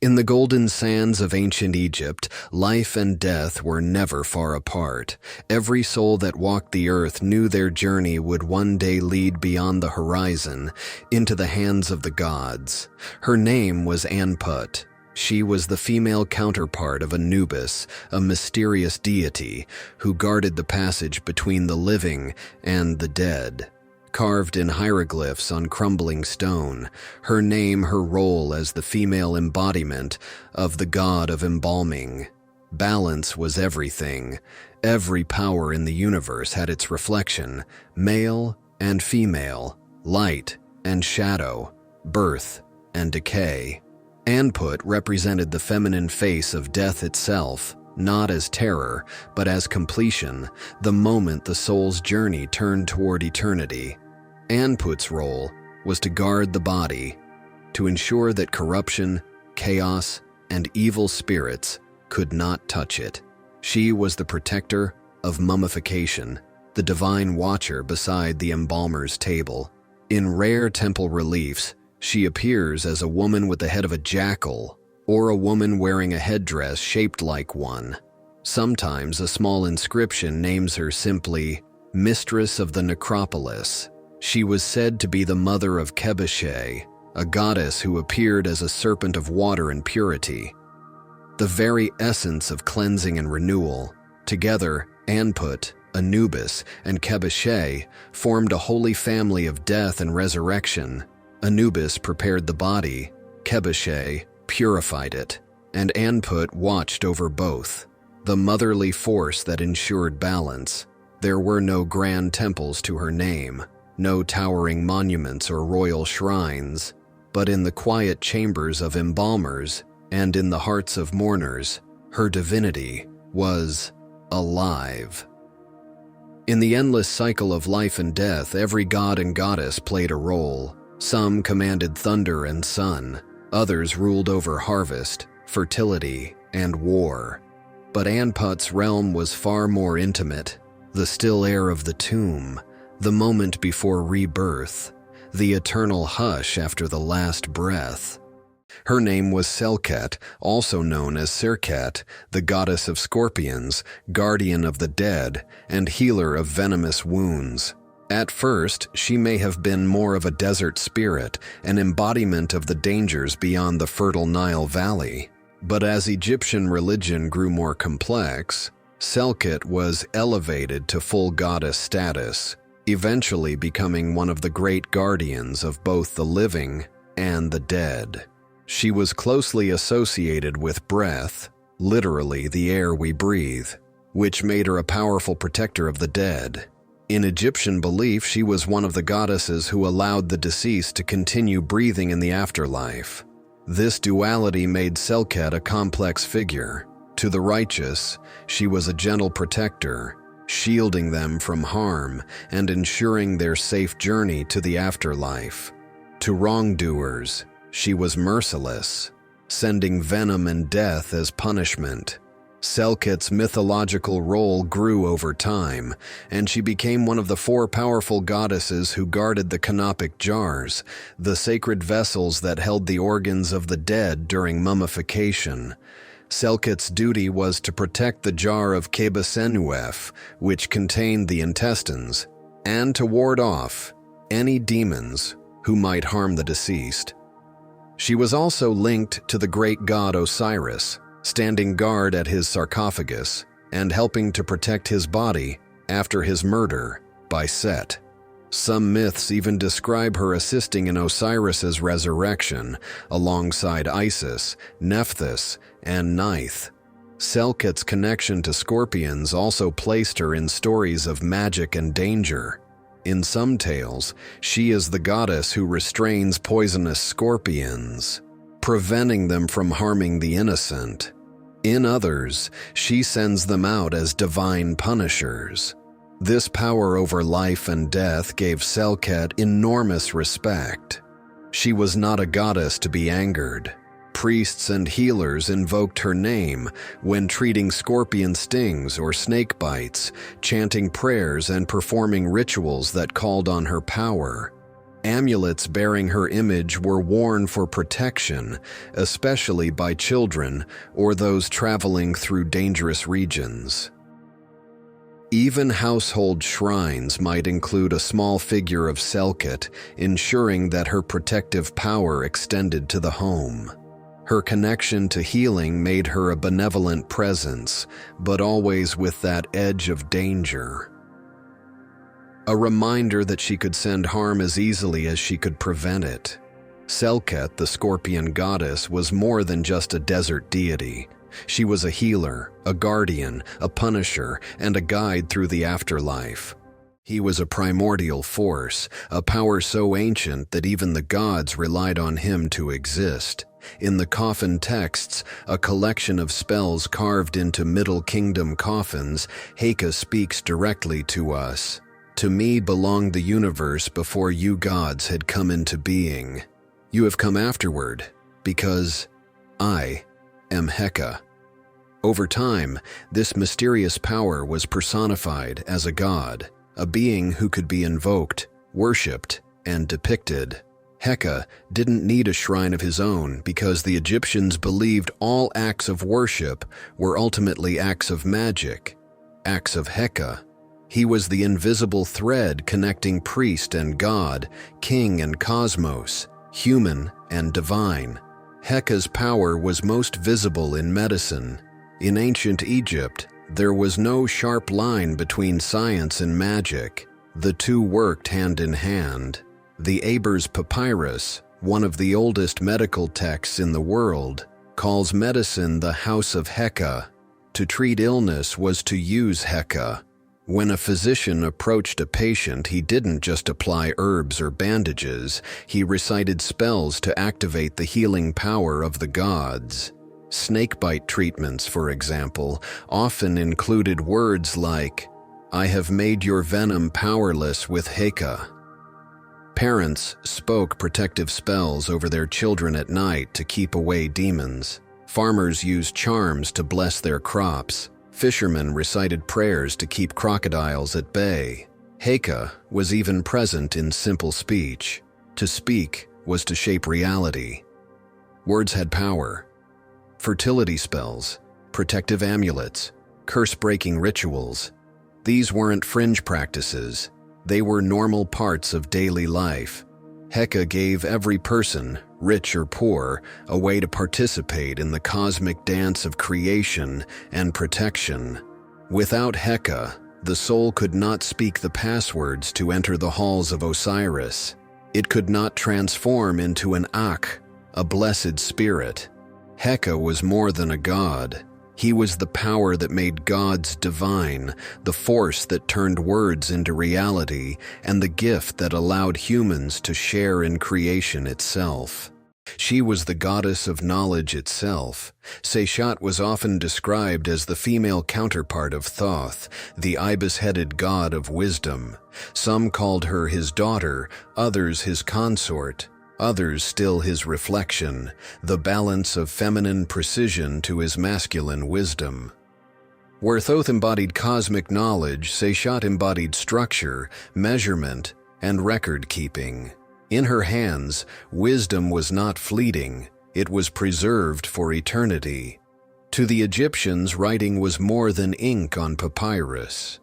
In the golden sands of ancient Egypt, life and death were never far apart. Every soul that walked the earth knew their journey would one day lead beyond the horizon, into the hands of the gods. Her name was Anput. She was the female counterpart of Anubis, a mysterious deity who guarded the passage between the living and the dead. Carved in hieroglyphs on crumbling stone, her name, her role as the female embodiment of the god of embalming. Balance was everything. Every power in the universe had its reflection, male and female, light and shadow, birth and decay. Anput represented the feminine face of death itself, not as terror, but as completion, the moment the soul's journey turned toward eternity. Anput's role was to guard the body, to ensure that corruption, chaos, and evil spirits could not touch it. She was the protector of mummification, the divine watcher beside the embalmer's table. In rare temple reliefs, she appears as a woman with the head of a jackal, or a woman wearing a headdress shaped like one. Sometimes a small inscription names her simply Mistress of the Necropolis. She was said to be the mother of Khebeshe, a goddess who appeared as a serpent of water and purity. The very essence of cleansing and renewal. Together, Anput, Anubis, and Khebeshe formed a holy family of death and resurrection. Anubis prepared the body, Khebeshe purified it, and Anput watched over both, the motherly force that ensured balance. There were no grand temples to her name, no towering monuments or royal shrines, but in the quiet chambers of embalmers and in the hearts of mourners, her divinity was alive. In the endless cycle of life and death, every god and goddess played a role. Some commanded thunder and sun, others ruled over harvest, fertility, and war. But Anput's realm was far more intimate, the still air of the tomb, the moment before rebirth, the eternal hush after the last breath. Her name was Selket, also known as Serket, the goddess of scorpions, guardian of the dead, and healer of venomous wounds. At first, she may have been more of a desert spirit, an embodiment of the dangers beyond the fertile Nile Valley. But as Egyptian religion grew more complex, Selket was elevated to full goddess status, eventually becoming one of the great guardians of both the living and the dead. She was closely associated with breath, literally the air we breathe, which made her a powerful protector of the dead. In Egyptian belief, she was one of the goddesses who allowed the deceased to continue breathing in the afterlife. This duality made Selket a complex figure. To the righteous, she was a gentle protector, shielding them from harm and ensuring their safe journey to the afterlife. To wrongdoers, she was merciless, sending venom and death as punishment. Selket's mythological role grew over time, and she became one of the four powerful goddesses who guarded the canopic jars, the sacred vessels that held the organs of the dead during mummification. Selket's duty was to protect the jar of Khebeshenuef, which contained the intestines, and to ward off any demons who might harm the deceased. She was also linked to the great god Osiris, standing guard at his sarcophagus and helping to protect his body after his murder by Set. Some myths even describe her assisting in Osiris's resurrection alongside Isis, Nephthys, and Neith. Selket's connection to scorpions also placed her in stories of magic and danger. In some tales, she is the goddess who restrains poisonous scorpions, preventing them from harming the innocent. In others, she sends them out as divine punishers. This power over life and death gave Selket enormous respect. She was not a goddess to be angered. Priests and healers invoked her name when treating scorpion stings or snake bites, chanting prayers and performing rituals that called on her power. Amulets bearing her image were worn for protection, especially by children or those traveling through dangerous regions. Even household shrines might include a small figure of Selket, ensuring that her protective power extended to the home. Her connection to healing made her a benevolent presence, but always with that edge of danger. A reminder that she could send harm as easily as she could prevent it. Selket, the scorpion goddess, was more than just a desert deity. She was a healer, a guardian, a punisher, and a guide through the afterlife. He was a primordial force, a power so ancient that even the gods relied on him to exist. In the coffin texts, a collection of spells carved into Middle Kingdom coffins, Heka speaks directly to us. To me belonged the universe before you gods had come into being. You have come afterward, because I am Heka. Over time, this mysterious power was personified as a god, a being who could be invoked, worshipped, and depicted. Heka didn't need a shrine of his own because the Egyptians believed all acts of worship were ultimately acts of magic, acts of Heka. He was the invisible thread connecting priest and god, king and cosmos, human and divine. Heka's power was most visible in medicine. In ancient Egypt, there was no sharp line between science and magic. The two worked hand in hand. The Ebers Papyrus, one of the oldest medical texts in the world, calls medicine the house of Heka. To treat illness was to use Heka. When a physician approached a patient, he didn't just apply herbs or bandages, he recited spells to activate the healing power of the gods. Snakebite treatments, for example, often included words like, "I have made your venom powerless with Heka." Parents spoke protective spells over their children at night to keep away demons. Farmers used charms to bless their crops. Fishermen recited prayers to keep crocodiles at bay. Heka was even present in simple speech. To speak was to shape reality. Words had power. Fertility spells, protective amulets, curse-breaking rituals. These weren't fringe practices. They were normal parts of daily life. Heka gave every person, rich or poor, a way to participate in the cosmic dance of creation and protection. Without Heka, the soul could not speak the passwords to enter the halls of Osiris. It could not transform into an Akh, a blessed spirit. Heka was more than a god. He was the power that made gods divine, the force that turned words into reality, and the gift that allowed humans to share in creation itself. She was the goddess of knowledge itself. Seshat was often described as the female counterpart of Thoth, the ibis-headed god of wisdom. Some called her his daughter, others his consort. Others still his reflection, the balance of feminine precision to his masculine wisdom. Where Thoth embodied cosmic knowledge, Seshat embodied structure, measurement, and record-keeping. In her hands, wisdom was not fleeting, it was preserved for eternity. To the Egyptians, writing was more than ink on papyrus.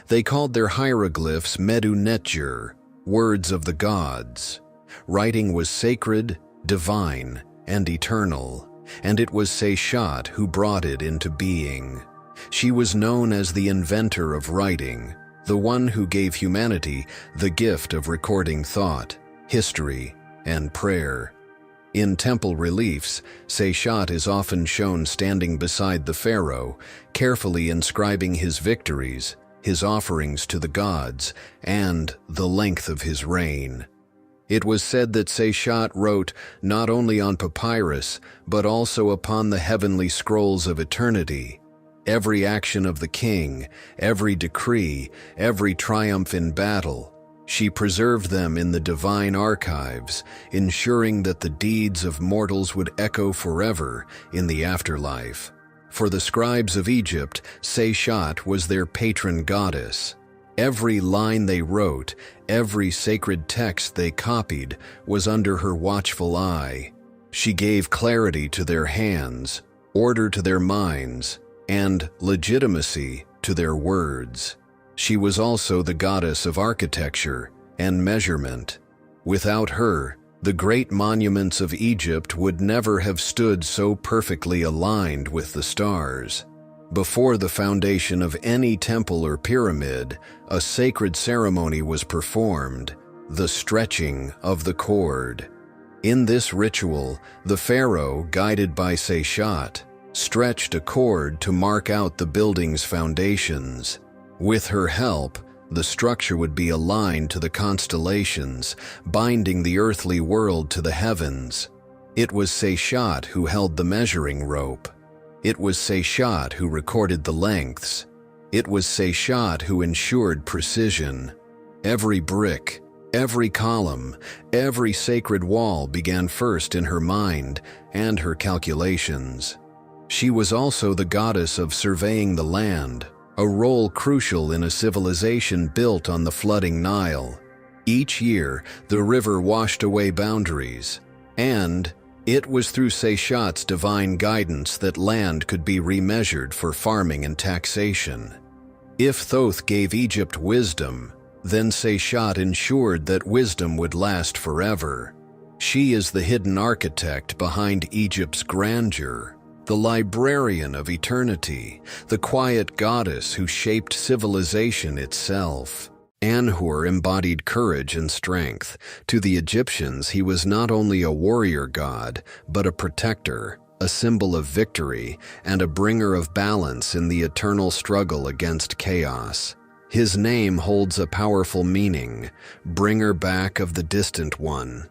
They called their hieroglyphs Medu Netjer, words of the gods. Writing was sacred, divine, and eternal, and it was Seshat who brought it into being. She was known as the inventor of writing, the one who gave humanity the gift of recording thought, history, and prayer. In temple reliefs, Seshat is often shown standing beside the pharaoh, carefully inscribing his victories, his offerings to the gods, and the length of his reign. It was said that Seshat wrote not only on papyrus, but also upon the heavenly scrolls of eternity. Every action of the king, every decree, every triumph in battle, she preserved them in the divine archives, ensuring that the deeds of mortals would echo forever in the afterlife. For the scribes of Egypt, Seshat was their patron goddess. Every line they wrote, every sacred text they copied was under her watchful eye. She gave clarity to their hands, order to their minds, and legitimacy to their words. She was also the goddess of architecture and measurement. Without her, the great monuments of Egypt would never have stood so perfectly aligned with the stars. Before the foundation of any temple or pyramid, a sacred ceremony was performed, the stretching of the cord. In this ritual, the pharaoh, guided by Seshat, stretched a cord to mark out the building's foundations. With her help, the structure would be aligned to the constellations, binding the earthly world to the heavens. It was Seshat who held the measuring rope. It was Seshat who recorded the lengths. It was Seshat who ensured precision. Every brick, every column, every sacred wall began first in her mind and her calculations. She was also the goddess of surveying the land, a role crucial in a civilization built on the flooding Nile. Each year, the river washed away boundaries, and it was through Seshat's divine guidance that land could be remeasured for farming and taxation. If Thoth gave Egypt wisdom, then Seshat ensured that wisdom would last forever. She is the hidden architect behind Egypt's grandeur, the librarian of eternity, the quiet goddess who shaped civilization itself. Anhur embodied courage and strength. To the Egyptians, he was not only a warrior god, but a protector, a symbol of victory, and a bringer of balance in the eternal struggle against chaos. His name holds a powerful meaning, bringer back of the distant one.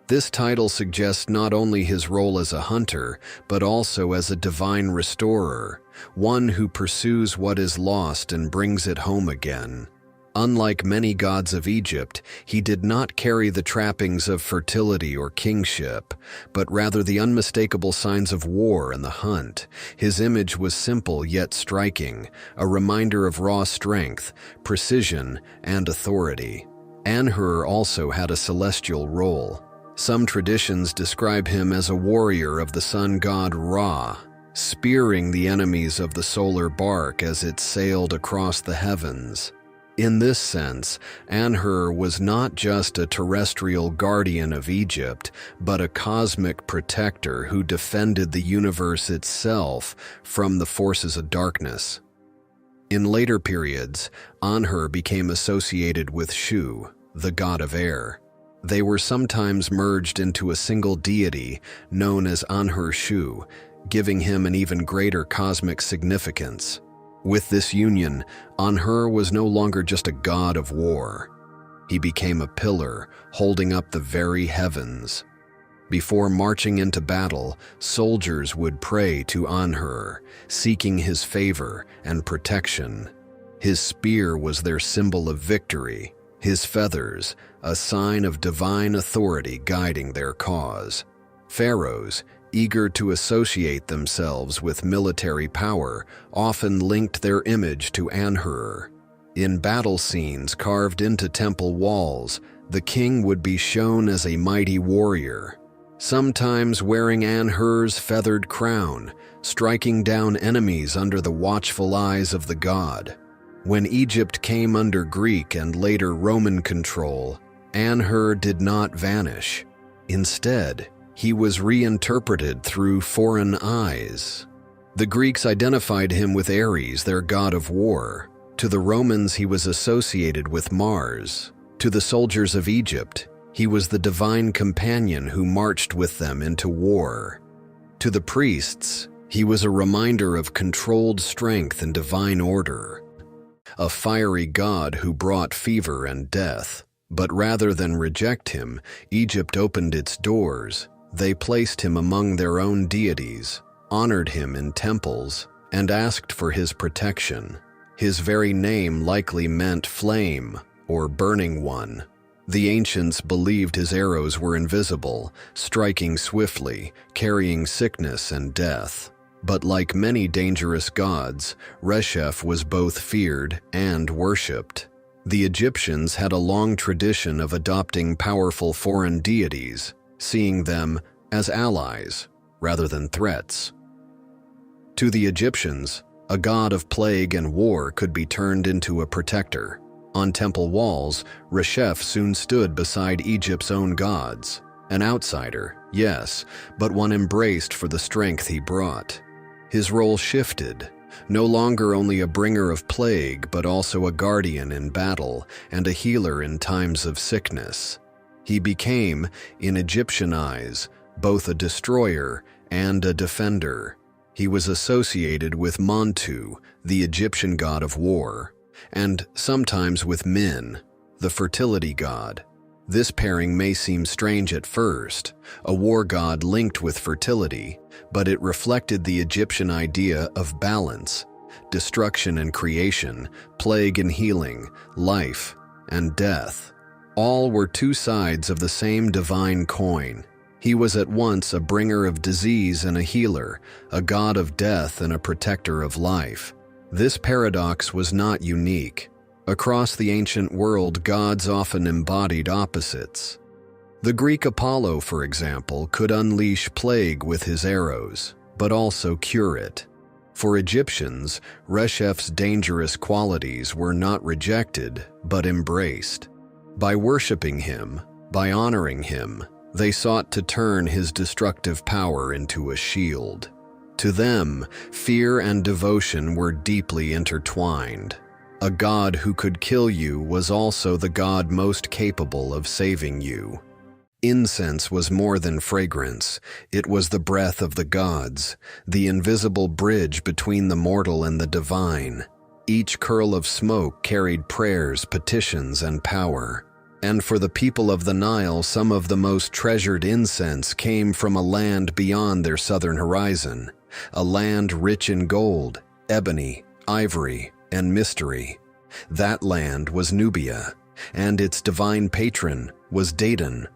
This title suggests not only his role as a hunter, but also as a divine restorer, one who pursues what is lost and brings it home again. Unlike many gods of Egypt, he did not carry the trappings of fertility or kingship, but rather the unmistakable signs of war and the hunt. His image was simple yet striking, a reminder of raw strength, precision, and authority. Anhur also had a celestial role. Some traditions describe him as a warrior of the sun god Ra, spearing the enemies of the solar bark as it sailed across the heavens. In this sense, Anhur was not just a terrestrial guardian of Egypt, but a cosmic protector who defended the universe itself from the forces of darkness. In later periods, Anhur became associated with Shu, the god of air. They were sometimes merged into a single deity known as Anhur-Shu, giving him an even greater cosmic significance. With this union, Anhur was no longer just a god of war. He became a pillar, holding up the very heavens. Before marching into battle, soldiers would pray to Anhur, seeking his favor and protection. His spear was their symbol of victory, his feathers, a sign of divine authority guiding their cause. Pharaohs, eager to associate themselves with military power, often linked their image to Anhur. In battle scenes carved into temple walls, the king would be shown as a mighty warrior, sometimes wearing Anhur's feathered crown, striking down enemies under the watchful eyes of the god. When Egypt came under Greek and later Roman control, Anhur did not vanish. Instead, he was reinterpreted through foreign eyes. The Greeks identified him with Ares, their god of war. To the Romans, he was associated with Mars. To the soldiers of Egypt, he was the divine companion who marched with them into war. To the priests, he was a reminder of controlled strength and divine order. A fiery god who brought fever and death. But rather than reject him, Egypt opened its doors. They placed him among their own deities, honored him in temples, and asked for his protection. His very name likely meant flame or burning one. The ancients believed his arrows were invisible, striking swiftly, carrying sickness and death. But like many dangerous gods, Reshef was both feared and worshipped. The Egyptians had a long tradition of adopting powerful foreign deities, seeing them as allies rather than threats. To the Egyptians, a god of plague and war could be turned into a protector. On temple walls, Reshef soon stood beside Egypt's own gods. An outsider, yes, but one embraced for the strength he brought. His role shifted, no longer only a bringer of plague, but also a guardian in battle and a healer in times of sickness. He became, in Egyptian eyes, both a destroyer and a defender. He was associated with Montu, the Egyptian god of war, and sometimes with Min, the fertility god. This pairing may seem strange at first, a war god linked with fertility, but it reflected the Egyptian idea of balance, destruction and creation, plague and healing, life and death. All were two sides of the same divine coin. He was at once a bringer of disease and a healer, a god of death and a protector of life. This paradox was not unique. Across the ancient world, gods often embodied opposites. The Greek Apollo, for example, could unleash plague with his arrows, but also cure it. For Egyptians, Reshef's dangerous qualities were not rejected, but embraced. By worshiping him, by honoring him, they sought to turn his destructive power into a shield. To them, fear and devotion were deeply intertwined. A god who could kill you was also the god most capable of saving you. Incense was more than fragrance. It was the breath of the gods, the invisible bridge between the mortal and the divine. Each curl of smoke carried prayers, petitions, and power. And for the people of the Nile, some of the most treasured incense came from a land beyond their southern horizon, a land rich in gold, ebony, ivory, and mystery. That land was Nubia, and its divine patron was Daton.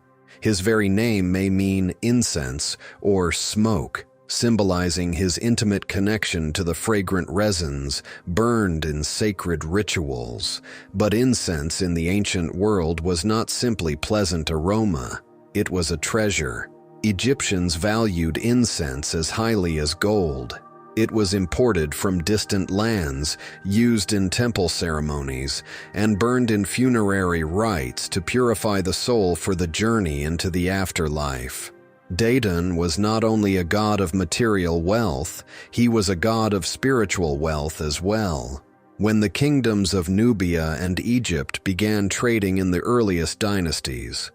His very name may mean incense or smoke, symbolizing his intimate connection to the fragrant resins burned in sacred rituals. But incense in the ancient world was not simply pleasant aroma, it was a treasure. Egyptians valued incense as highly as gold. It was imported from distant lands, used in temple ceremonies, and burned in funerary rites to purify the soul for the journey into the afterlife. Daton was not only a god of material wealth, he was a god of spiritual wealth as well. When the kingdoms of Nubia and Egypt began trading in the earliest dynasties,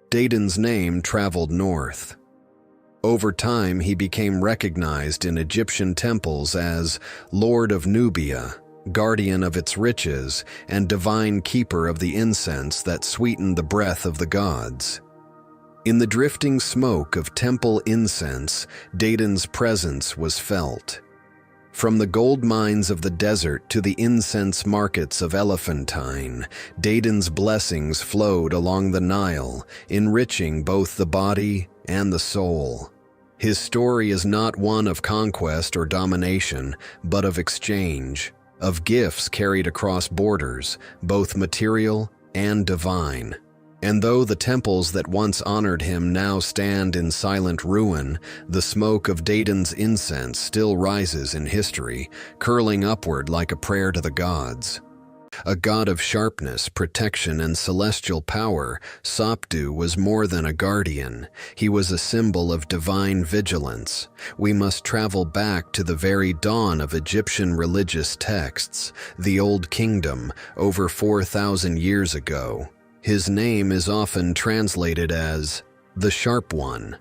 Daton's name traveled north. Over time, he became recognized in Egyptian temples as Lord of Nubia, guardian of its riches, and divine keeper of the incense that sweetened the breath of the gods. In the drifting smoke of temple incense, Daton's presence was felt. From the gold mines of the desert to the incense markets of Elephantine, Daton's blessings flowed along the Nile, enriching both the body and the soul. His story is not one of conquest or domination, but of exchange, of gifts carried across borders, both material and divine. And though the temples that once honored him now stand in silent ruin, the smoke of Daton's incense still rises in history, curling upward like a prayer to the gods. A god of sharpness, protection, and celestial power, Sopdu was more than a guardian. He was a symbol of divine vigilance. We must travel back to the very dawn of Egyptian religious texts, the Old Kingdom, over 4,000 years ago. His name is often translated as the Sharp One,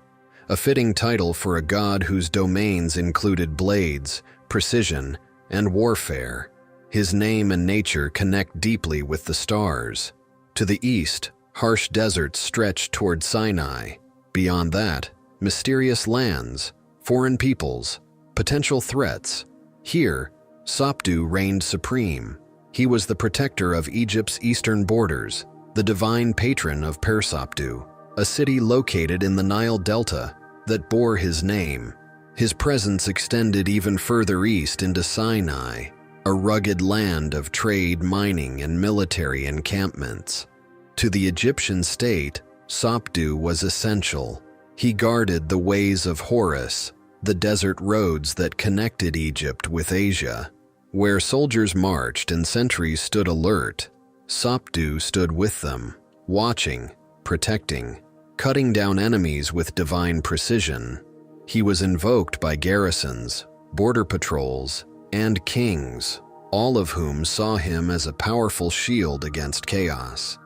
a fitting title for a god whose domains included blades, precision, and warfare. His name and nature connect deeply with the stars. To the east, harsh deserts stretch toward Sinai. Beyond that, mysterious lands, foreign peoples, potential threats. Here, Sopdu reigned supreme. He was the protector of Egypt's eastern borders, the divine patron of Persopdu, a city located in the Nile Delta that bore his name. His presence extended even further east into Sinai, a rugged land of trade, mining, and military encampments. To the Egyptian state, Sopdu was essential. He guarded the ways of Horus, the desert roads that connected Egypt with Asia. Where soldiers marched and sentries stood alert, Sopdu stood with them, watching, protecting, cutting down enemies with divine precision. He was invoked by garrisons, border patrols, and kings, all of whom saw him as a powerful shield against chaos.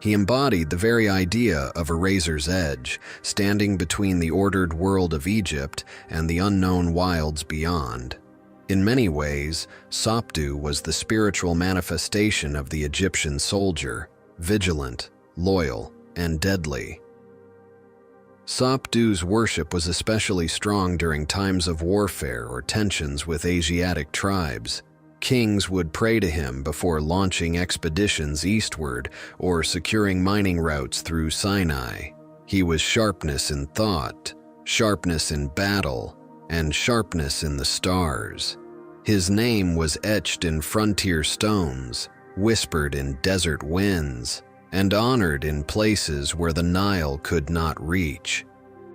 He embodied the very idea of a razor's edge, standing between the ordered world of Egypt and the unknown wilds beyond. In many ways, Sopdu was the spiritual manifestation of the Egyptian soldier, vigilant, loyal, and deadly. Sopdu's worship was especially strong during times of warfare or tensions with Asiatic tribes. Kings would pray to him before launching expeditions eastward or securing mining routes through Sinai. He was sharpness in thought, sharpness in battle, and sharpness in the stars. His name was etched in frontier stones, whispered in desert winds, and honored in places where the Nile could not reach.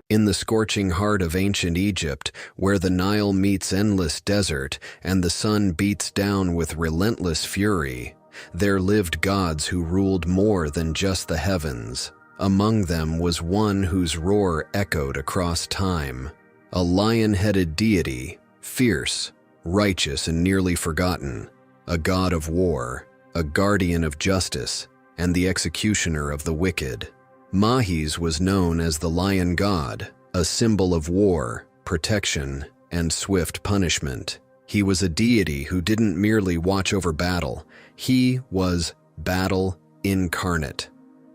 In the scorching heart of ancient Egypt, where the Nile meets endless desert and the sun beats down with relentless fury, there lived gods who ruled more than just the heavens. Among them was one whose roar echoed across time, a lion-headed deity, fierce, righteous, and nearly forgotten, a god of war, a guardian of justice, and the executioner of the wicked. Mahis was known as the lion god, a symbol of war, protection, and swift punishment. He was a deity who didn't merely watch over battle, he was battle incarnate.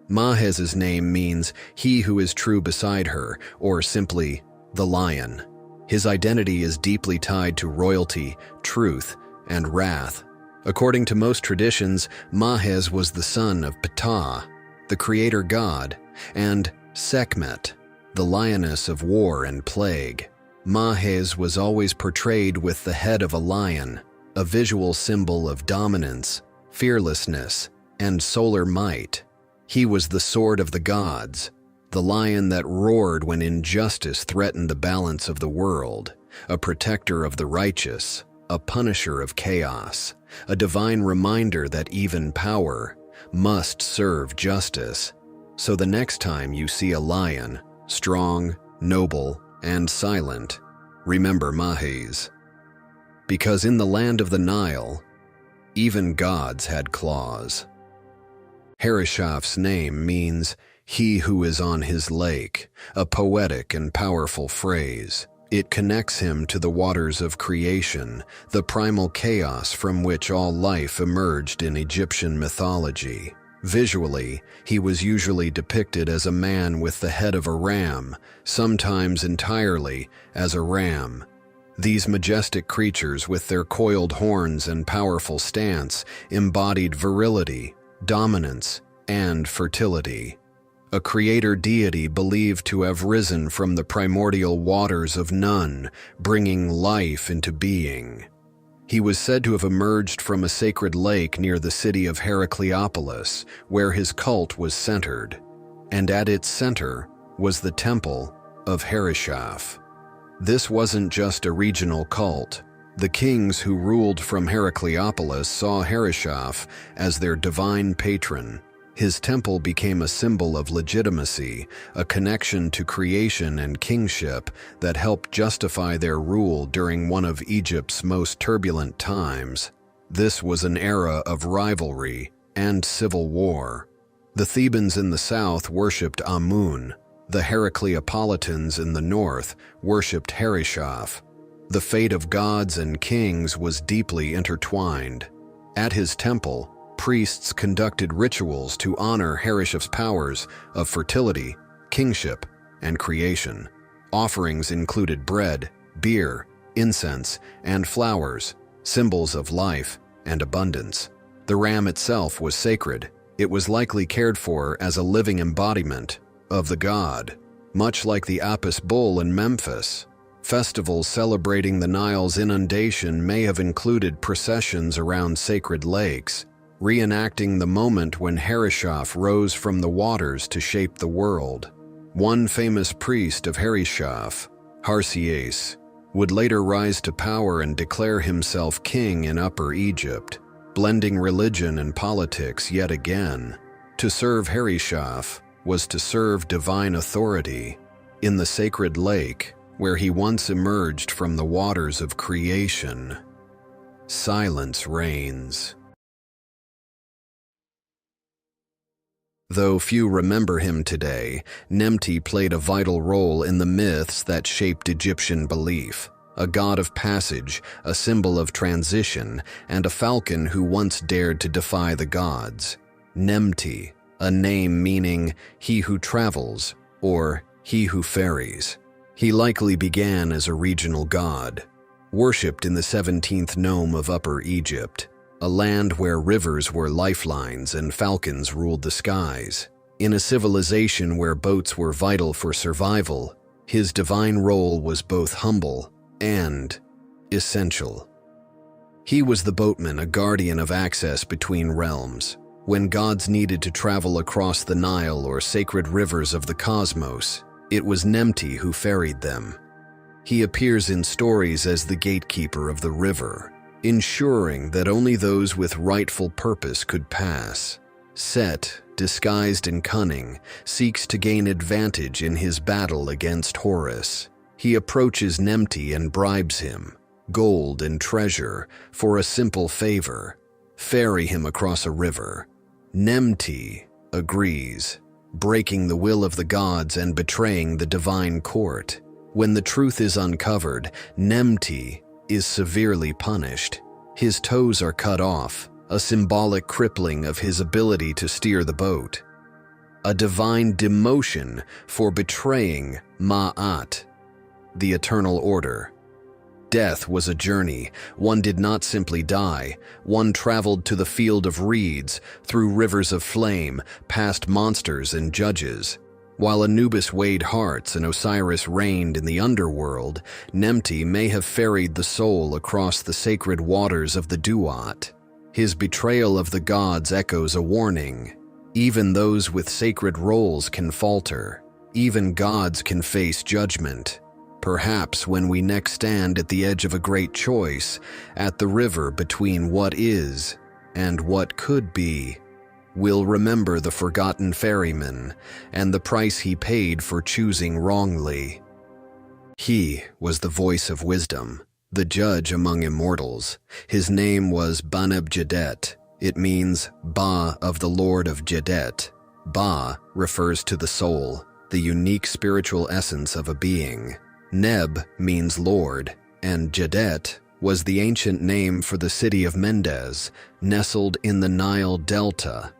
Mahes's name means he who is true beside her, or simply, the lion. His identity is deeply tied to royalty, truth, and wrath. According to most traditions, Mahes was the son of Ptah, the creator god, and Sekhmet, the lioness of war and plague. Mahes was always portrayed with the head of a lion, a visual symbol of dominance, fearlessness, and solar might. He was the sword of the gods, the lion that roared when injustice threatened the balance of the world, a protector of the righteous, a punisher of chaos, a divine reminder that even power must serve justice. So the next time you see a lion, strong, noble, and silent, remember Mahes. Because in the land of the Nile, even gods had claws. Harishaf's name means "he who is on his lake," a poetic and powerful phrase. It connects him to the waters of creation, the primal chaos from which all life emerged in Egyptian mythology. Visually, he was usually depicted as a man with the head of a ram, sometimes entirely as a ram. These majestic creatures with their coiled horns and powerful stance embodied virility, dominance, and fertility. A creator deity believed to have risen from the primordial waters of Nun, bringing life into being. He was said to have emerged from a sacred lake near the city of Heracleopolis, where his cult was centered, and at its center was the temple of Harishaf. This wasn't just a regional cult. The kings who ruled from Heracleopolis saw Harishaf as their divine patron. His temple became a symbol of legitimacy, a connection to creation and kingship that helped justify their rule during one of Egypt's most turbulent times. This was an era of rivalry and civil war. The Thebans in the south worshipped Amun. The Heracleopolitans in the north worshipped Harishaf. The fate of gods and kings was deeply intertwined. At his temple, priests conducted rituals to honor Harishaf's powers of fertility, kingship, and creation. Offerings included bread, beer, incense, and flowers, symbols of life and abundance. The ram itself was sacred. It was likely cared for as a living embodiment of the god, much like the Apis bull in Memphis. Festivals celebrating the Nile's inundation may have included processions around sacred lakes, reenacting the moment when Harishaf rose from the waters to shape the world. One famous priest of Harishaf, Harsias, would later rise to power and declare himself king in Upper Egypt, blending religion and politics yet again. To serve Harishaf was to serve divine authority. In the sacred lake, where he once emerged from the waters of creation, silence reigns. Though few remember him today, Nemti played a vital role in the myths that shaped Egyptian belief. A god of passage, a symbol of transition, and a falcon who once dared to defy the gods. Nemti, a name meaning he who travels, or he who ferries. He likely began as a regional god, worshipped in the 17th nome of Upper Egypt, a land where rivers were lifelines and falcons ruled the skies. In a civilization where boats were vital for survival, his divine role was both humble and essential. He was the boatman, a guardian of access between realms. When gods needed to travel across the Nile or sacred rivers of the cosmos, it was Nemti who ferried them. He appears in stories as the gatekeeper of the river, ensuring that only those with rightful purpose could pass. Set, disguised in cunning, seeks to gain advantage in his battle against Horus. He approaches Nemti and bribes him, gold and treasure, for a simple favor: ferry him across a river. Nemti agrees, breaking the will of the gods and betraying the divine court. When the truth is uncovered, Nemti is severely punished. His toes are cut off, a symbolic crippling of his ability to steer the boat. A divine demotion for betraying Ma'at, the eternal order. Death was a journey. One did not simply die. One traveled to the field of reeds, through rivers of flame, past monsters and judges. While Anubis weighed hearts and Osiris reigned in the underworld, Nemti may have ferried the soul across the sacred waters of the Duat. His betrayal of the gods echoes a warning. Even those with sacred roles can falter. Even gods can face judgment. Perhaps when we next stand at the edge of a great choice, at the river between what is and what could be, we'll remember the forgotten ferryman and the price he paid for choosing wrongly. He was the voice of wisdom, the judge among immortals. His name was Baneb-Jedet. It means Ba of the Lord of Jedet. Ba refers to the soul, the unique spiritual essence of a being. Neb means Lord, and Jedet was the ancient name for the city of Mendes, nestled in the Nile Delta.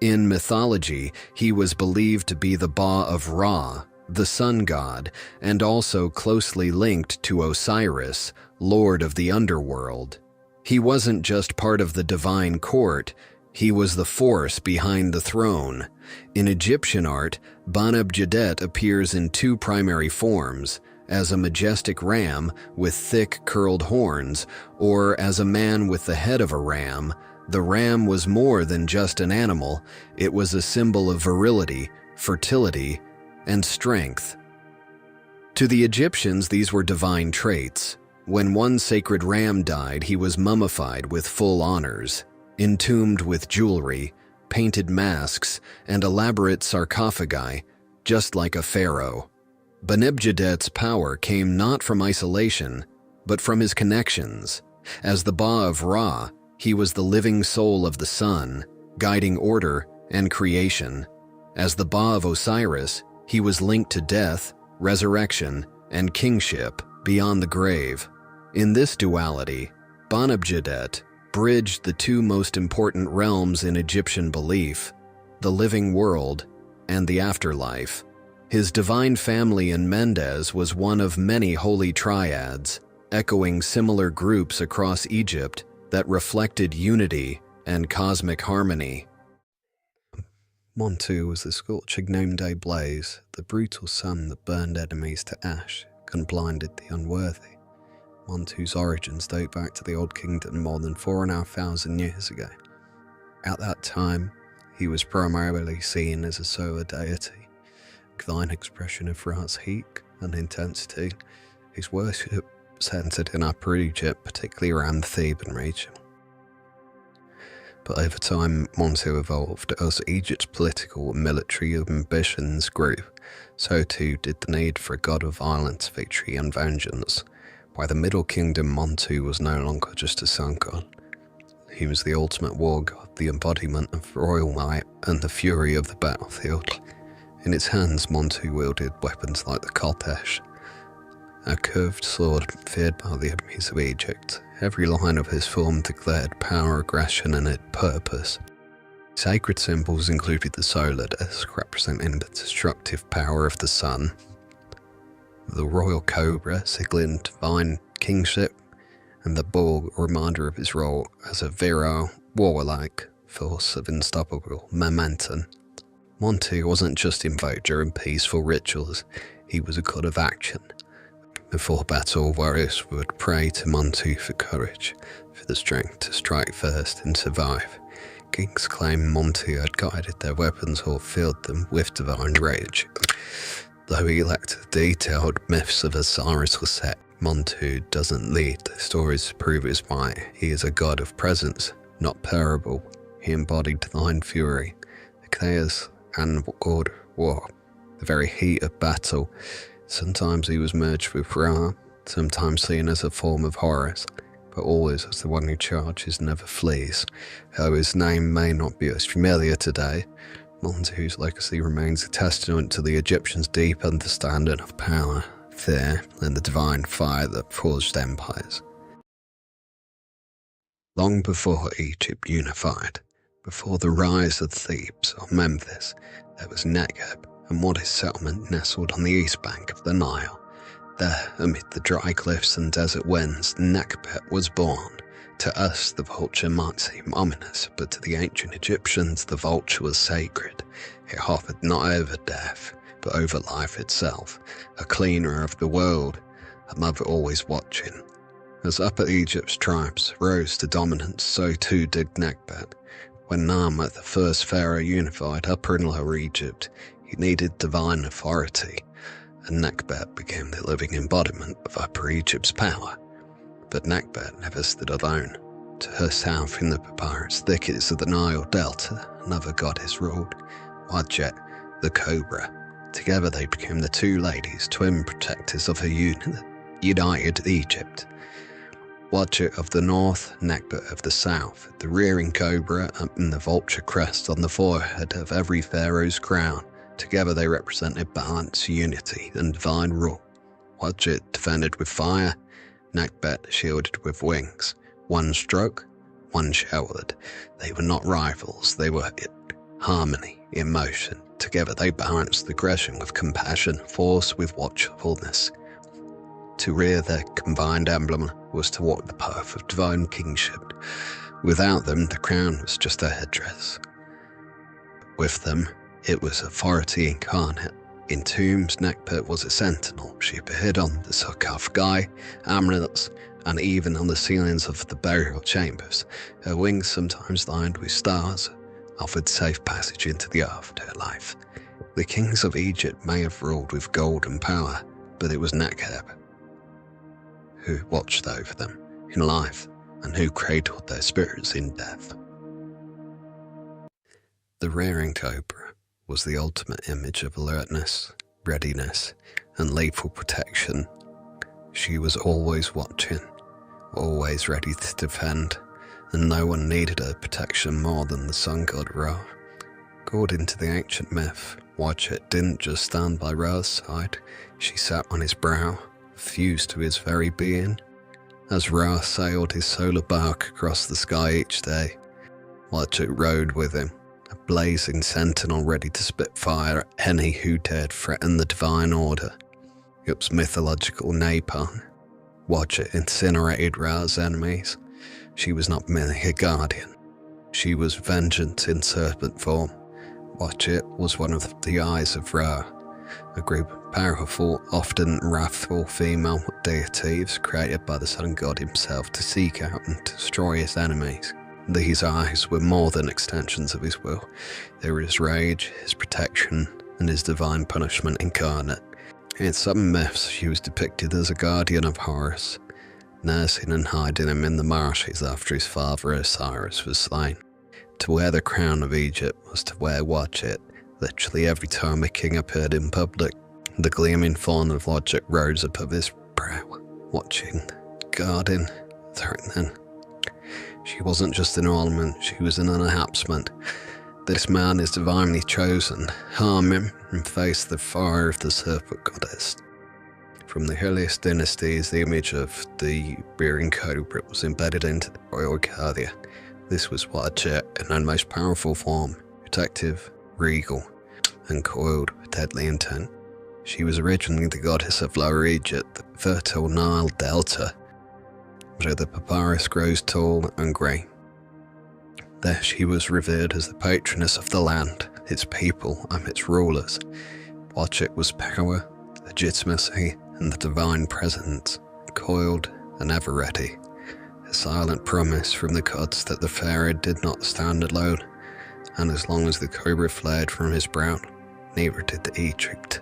In mythology, he was believed to be the Ba of Ra, the sun god, and also closely linked to Osiris, lord of the underworld. He wasn't just part of the divine court, he was the force behind the throne. In Egyptian art, Baneb-Jedet appears in two primary forms: as a majestic ram with thick curled horns, or as a man with the head of a ram. The ram was more than just an animal, it was a symbol of virility, fertility, and strength. To the Egyptians, these were divine traits. When one sacred ram died, he was mummified with full honors, entombed with jewelry, painted masks, and elaborate sarcophagi, just like a pharaoh. Baneb-Jedet's power came not from isolation, but from his connections. As the Ba of Ra, he was the living soul of the sun, guiding order and creation. As the Ba of Osiris, he was linked to death, resurrection, and kingship beyond the grave. In this duality, Baneb-Jedet bridged the two most important realms in Egyptian belief, the living world and the afterlife. His divine family in Mendes was one of many holy triads, echoing similar groups across Egypt that reflected unity and cosmic harmony. Montu was the scorching noonday blaze, the brutal sun that burned enemies to ash, and blinded the unworthy. Montu's origins date back to the Old Kingdom more than 4,500 years ago. At that time, he was primarily seen as a solar deity, a divine expression of Ra's heat and intensity. His worship centered in Upper Egypt, particularly around the Theban region. But over time, Montu evolved. As Egypt's political and military ambitions grew, so too did the need for a god of violence, victory, and vengeance. By the Middle Kingdom, Montu was no longer just a sun god. He was the ultimate war god, the embodiment of royal might and the fury of the battlefield. In its hands, Montu wielded weapons like the Kodesh, a curved sword feared by the enemies of Egypt. Every line of his form declared power, aggression, and purpose. Sacred symbols included the solar disk, representing the destructive power of the sun, the royal cobra, signaling divine kingship, and the bull, a reminder of his role as a virile, warlike force of unstoppable momentum. Montu wasn't just invoked during peaceful rituals, he was a god of action. Before battle, warriors would pray to Montu for courage, for the strength to strike first and survive. Kings claimed Montu had guided their weapons or filled them with divine rage. Though he lacked detailed myths of Osiris or Set, Montu doesn't lead the stories to prove his might. He is a god of presence, not parable. He embodied divine fury, the chaos and order of war, the very heat of battle. Sometimes he was merged with Ra, sometimes seen as a form of Horus, but always as the one who charges, never flees. Though his name may not be as familiar today, Montu's legacy remains a testament to the Egyptians' deep understanding of power, fear, and the divine fire that forged empires. Long before Egypt unified, before the rise of Thebes or Memphis, there was Negev, a modest settlement nestled on the east bank of the Nile. There, amid the dry cliffs and desert winds, Nekhbet was born. To us, the vulture might seem ominous, but to the ancient Egyptians, the vulture was sacred. It hovered not over death, but over life itself, a cleaner of the world, a mother always watching. As Upper Egypt's tribes rose to dominance, so too did Nekhbet. When Narmer, the first pharaoh, unified Upper and Lower Egypt, he needed divine authority, and Nekhbet became the living embodiment of Upper Egypt's power. But Nekhbet never stood alone. To her south, in the papyrus thickets of the Nile Delta, another goddess ruled, Wadjet, the cobra. Together they became the two ladies, twin protectors of her united Egypt. Wadjet of the north, Nekhbet of the south, the rearing cobra and the vulture crest on the forehead of every pharaoh's crown. Together they represented balance, unity, and divine rule. Wadjet defended with fire, Nekhbet shielded with wings. One stroke, one showered. They were not rivals, they were harmony in motion. Together they balanced aggression with compassion, force with watchfulness. To rear their combined emblem was to walk the path of divine kingship. Without them, the crown was just a headdress. With them, it was authority incarnate. In tombs, Nekhbet was a sentinel. She appeared on the sarcophagi, amulets, and even on the ceilings of the burial chambers. Her wings, sometimes lined with stars, offered safe passage into the afterlife. The kings of Egypt may have ruled with gold and power, but it was Nekhbet who watched over them in life and who cradled their spirits in death. The rearing cobra was the ultimate image of alertness, readiness, and lethal protection. She was always watching, always ready to defend, and no one needed her protection more than the sun god Ra. According to the ancient myth, Wadjet didn't just stand by Ra's side, she sat on his brow, fused to his very being. As Ra sailed his solar bark across the sky each day, Wadjet rode with him, a blazing sentinel ready to spit fire at any who dared threaten the divine order. It was mythological napalm. Wadjet incinerated Ra's enemies. She was not merely a guardian. She was vengeance in serpent form. Wadjet was one of the eyes of Ra, a group of powerful, often wrathful female deities created by the sun god himself to seek out and destroy his enemies. These eyes were more than extensions of his will. They were his rage, his protection, and his divine punishment incarnate. In some myths, she was depicted as a guardian of Horus, nursing and hiding him in the marshes after his father Osiris was slain. To wear the crown of Egypt was to wear watch-it. Literally every time a king appeared in public, the gleaming thorn of logic rose above his brow, watching, guarding, threatening. She wasn't just an ornament, she was an enhancement. This man is divinely chosen. Harm him and face the fire of the serpent goddess. From the earliest dynasties, the image of the bearing cobra was embedded into the royal guardia. This was watch-it in her most powerful form, protective, regal, and coiled with deadly intent. She was originally the goddess of Lower Egypt, the fertile Nile Delta, where the papyrus grows tall and grey. There she was revered as the patroness of the land, its people, and its rulers. Watch-it was power, legitimacy, and the divine presence, coiled and ever ready. A silent promise from the gods that the pharaoh did not stand alone, and as long as the cobra flared from his brow, neither did Egypt.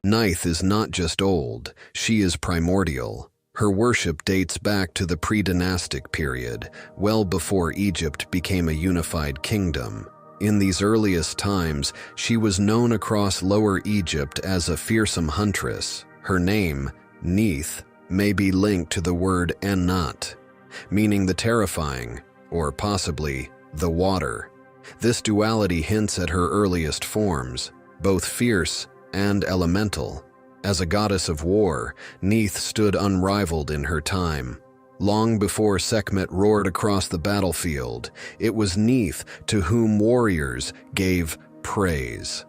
Neith is not just old, she is primordial. Her worship dates back to the pre-dynastic period, well before Egypt became a unified kingdom. In these earliest times, she was known across Lower Egypt as a fearsome huntress. Her name, Neith, may be linked to the word Ennat, meaning the terrifying, or possibly the water. This duality hints at her earliest forms, both fierce and elemental. As a goddess of war, Neith stood unrivaled in her time. Long before Sekhmet roared across the battlefield, it was Neith to whom warriors gave praise.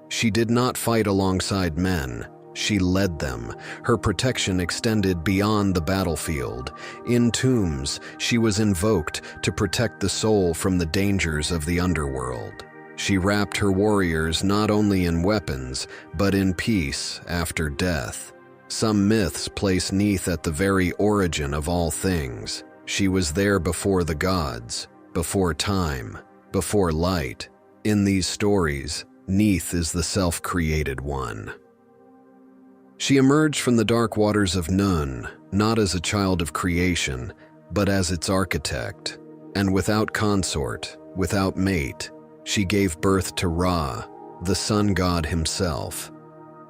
She did not fight alongside men, she led them. Her protection extended beyond the battlefield. In tombs, she was invoked to protect the soul from the dangers of the underworld. She wrapped her warriors not only in weapons, but in peace after death. Some myths place Neith at the very origin of all things. She was there before the gods, before time, before light. In these stories, Neith is the self-created one. She emerged from the dark waters of Nun, not as a child of creation, but as its architect. And without consort, without mate, she gave birth to Ra, the sun god himself.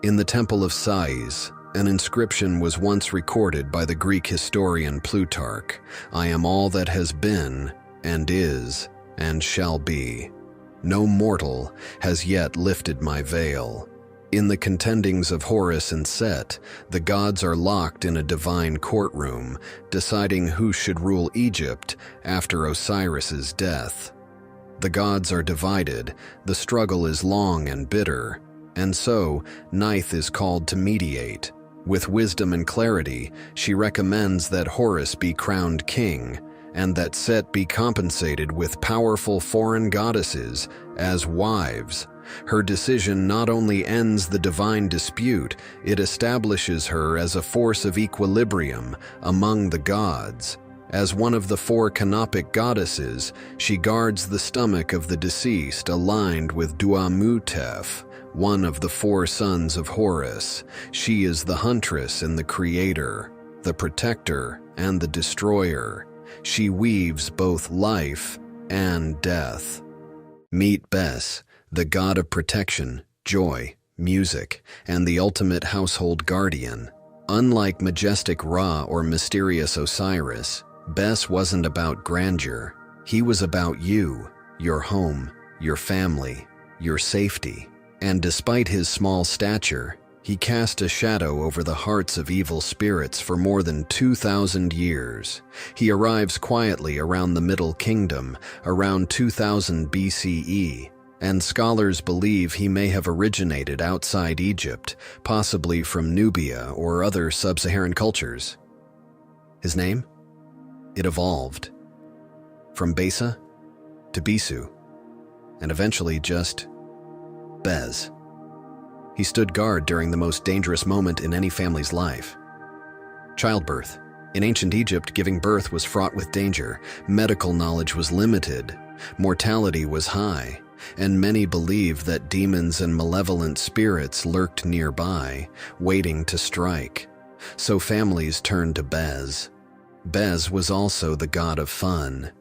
In the Temple of Sais, an inscription was once recorded by the Greek historian Plutarch, "I am all that has been, and is, and shall be. No mortal has yet lifted my veil." In the contendings of Horus and Set, the gods are locked in a divine courtroom, deciding who should rule Egypt after Osiris's death. The gods are divided, the struggle is long and bitter, and so Neith is called to mediate. With wisdom and clarity, she recommends that Horus be crowned king, and that Set be compensated with powerful foreign goddesses as wives. Her decision not only ends the divine dispute, it establishes her as a force of equilibrium among the gods. As one of the four canopic goddesses, she guards the stomach of the deceased aligned with Duamutef, one of the four sons of Horus. She is the huntress and the creator, the protector and the destroyer. She weaves both life and death. Meet Bes, the god of protection, joy, music, and the ultimate household guardian. Unlike majestic Ra or mysterious Osiris, Bes wasn't about grandeur. He was about you, your home, your family, your safety. And despite his small stature, he cast a shadow over the hearts of evil spirits for more than 2,000 years. He arrives quietly around the Middle Kingdom, around 2000 BCE, and scholars believe he may have originated outside Egypt, possibly from Nubia or other sub-Saharan cultures. His name? It evolved from Besa to Bisu, and eventually just Bez. He stood guard during the most dangerous moment in any family's life. Childbirth. In ancient Egypt, giving birth was fraught with danger. Medical knowledge was limited. Mortality was high, and many believed that demons and malevolent spirits lurked nearby, waiting to strike. So families turned to Bez. Bez was also the god of fun.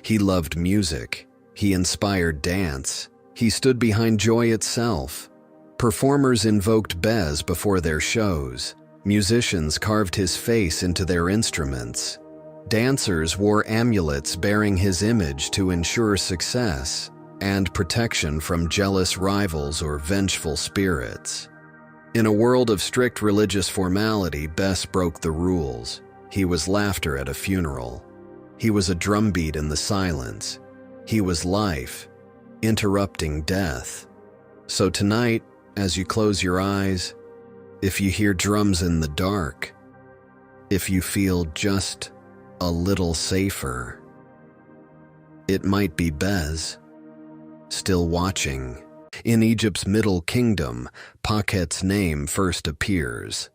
He loved music. He inspired dance. He stood behind joy itself. Performers invoked Bez before their shows. Musicians carved his face into their instruments. Dancers wore amulets bearing his image to ensure success and protection from jealous rivals or vengeful spirits. In a world of strict religious formality, Bez broke the rules. He was laughter at a funeral. He was a drumbeat in the silence. He was life, interrupting death. So tonight, as you close your eyes, if you hear drums in the dark, if you feel just a little safer, it might be Bez, still watching. In Egypt's Middle Kingdom, Pakhet's name first appears.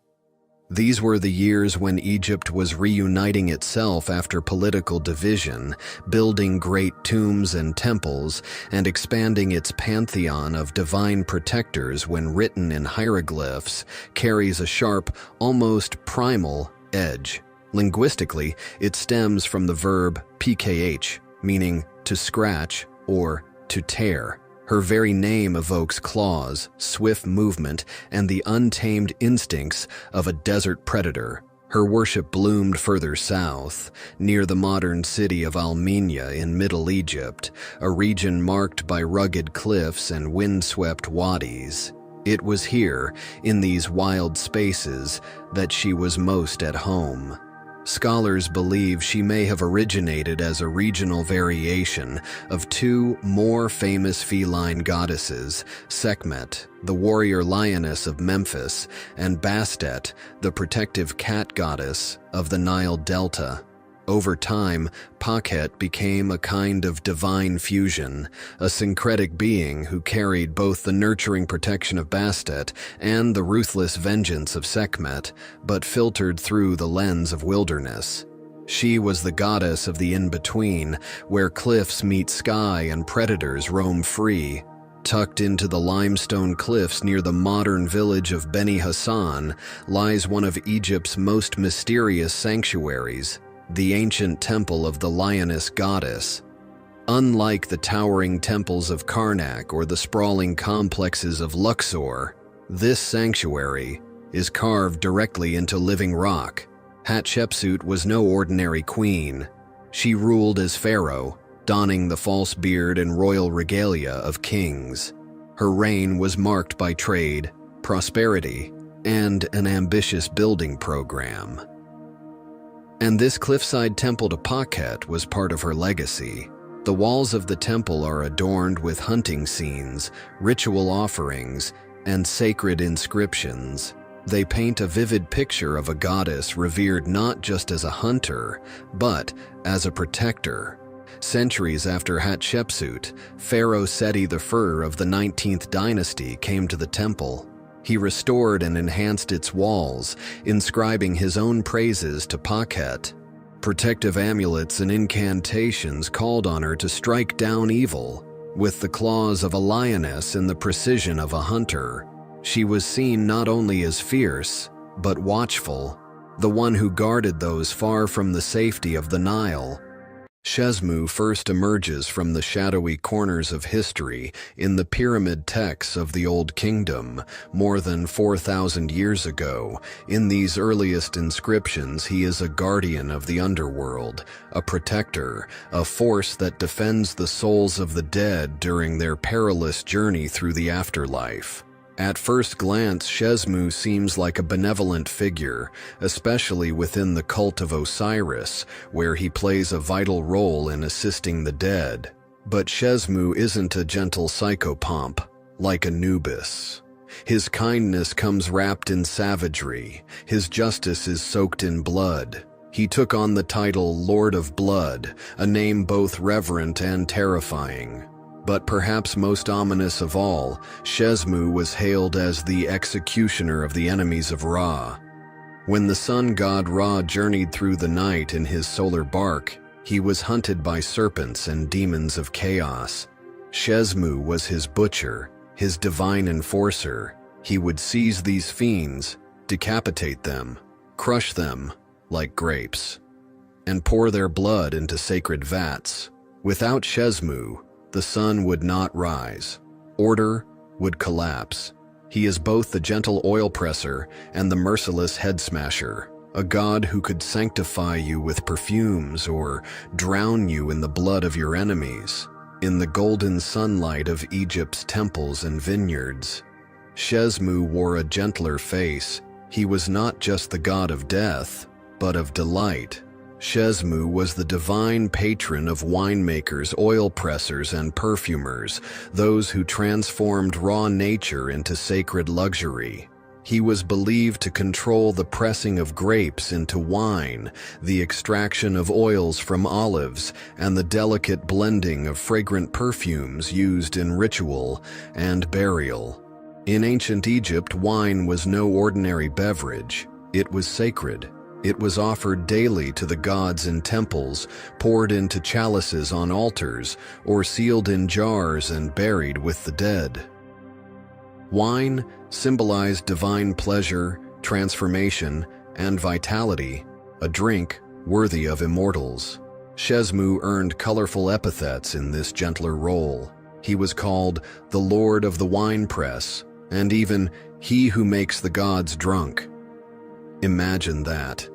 These were the years when Egypt was reuniting itself after political division, building great tombs and temples, and expanding its pantheon of divine protectors when written in hieroglyphs carries a sharp, almost primal edge. Linguistically, it stems from the verb pkh, meaning to scratch or to tear. Her very name evokes claws, swift movement, and the untamed instincts of a desert predator. Her worship bloomed further south, near the modern city of Almenia in Middle Egypt, a region marked by rugged cliffs and windswept wadis. It was here, in these wild spaces, that she was most at home. Scholars believe she may have originated as a regional variation of two more famous feline goddesses, Sekhmet, the warrior lioness of Memphis, and Bastet, the protective cat goddess of the Nile Delta. Over time, Pakhet became a kind of divine fusion, a syncretic being who carried both the nurturing protection of Bastet and the ruthless vengeance of Sekhmet, but filtered through the lens of wilderness. She was the goddess of the in-between, where cliffs meet sky and predators roam free. Tucked into the limestone cliffs near the modern village of Beni Hassan lies one of Egypt's most mysterious sanctuaries, the ancient temple of the lioness goddess. Unlike the towering temples of Karnak or the sprawling complexes of Luxor, this sanctuary is carved directly into living rock. Hatshepsut was no ordinary queen. She ruled as pharaoh, donning the false beard and royal regalia of kings. Her reign was marked by trade, prosperity, and an ambitious building program. And this cliffside temple to Pakhet was part of her legacy. The walls of the temple are adorned with hunting scenes, ritual offerings, and sacred inscriptions. They paint a vivid picture of a goddess revered not just as a hunter, but as a protector. Centuries after Hatshepsut, Pharaoh Seti I of the 19th dynasty came to the temple. He restored and enhanced its walls, inscribing his own praises to Pakhet. Protective amulets and incantations called on her to strike down evil. With the claws of a lioness and the precision of a hunter, she was seen not only as fierce, but watchful, the one who guarded those far from the safety of the Nile. Shesmu first emerges from the shadowy corners of history in the pyramid texts of the Old Kingdom, more than 4,000 years ago. In these earliest inscriptions, he is a guardian of the underworld, a protector, a force that defends the souls of the dead during their perilous journey through the afterlife. At first glance, Shesmu seems like a benevolent figure, especially within the cult of Osiris, where he plays a vital role in assisting the dead. But Shesmu isn't a gentle psychopomp, like Anubis. His kindness comes wrapped in savagery. His justice is soaked in blood. He took on the title Lord of Blood, a name both reverent and terrifying. But perhaps most ominous of all, Shezmu was hailed as the executioner of the enemies of Ra. When the sun god Ra journeyed through the night in his solar bark, he was hunted by serpents and demons of chaos. Shezmu was his butcher, his divine enforcer. He would seize these fiends, decapitate them, crush them like grapes, and pour their blood into sacred vats. Without Shezmu, the sun would not rise. Order would collapse. He is both the gentle oil presser and the merciless head smasher, a god who could sanctify you with perfumes or drown you in the blood of your enemies, in the golden sunlight of Egypt's temples and vineyards. Shezmu wore a gentler face. He was not just the god of death, but of delight. Shezmu was the divine patron of winemakers, oil pressers, and perfumers, those who transformed raw nature into sacred luxury. He was believed to control the pressing of grapes into wine, the extraction of oils from olives, and the delicate blending of fragrant perfumes used in ritual and burial. In ancient Egypt, wine was no ordinary beverage. It was sacred. It was offered daily to the gods in temples, poured into chalices on altars, or sealed in jars and buried with the dead. Wine symbolized divine pleasure, transformation, and vitality, a drink worthy of immortals. Shezmu earned colorful epithets in this gentler role. He was called the Lord of the Winepress, and even he who makes the gods drunk. Imagine that.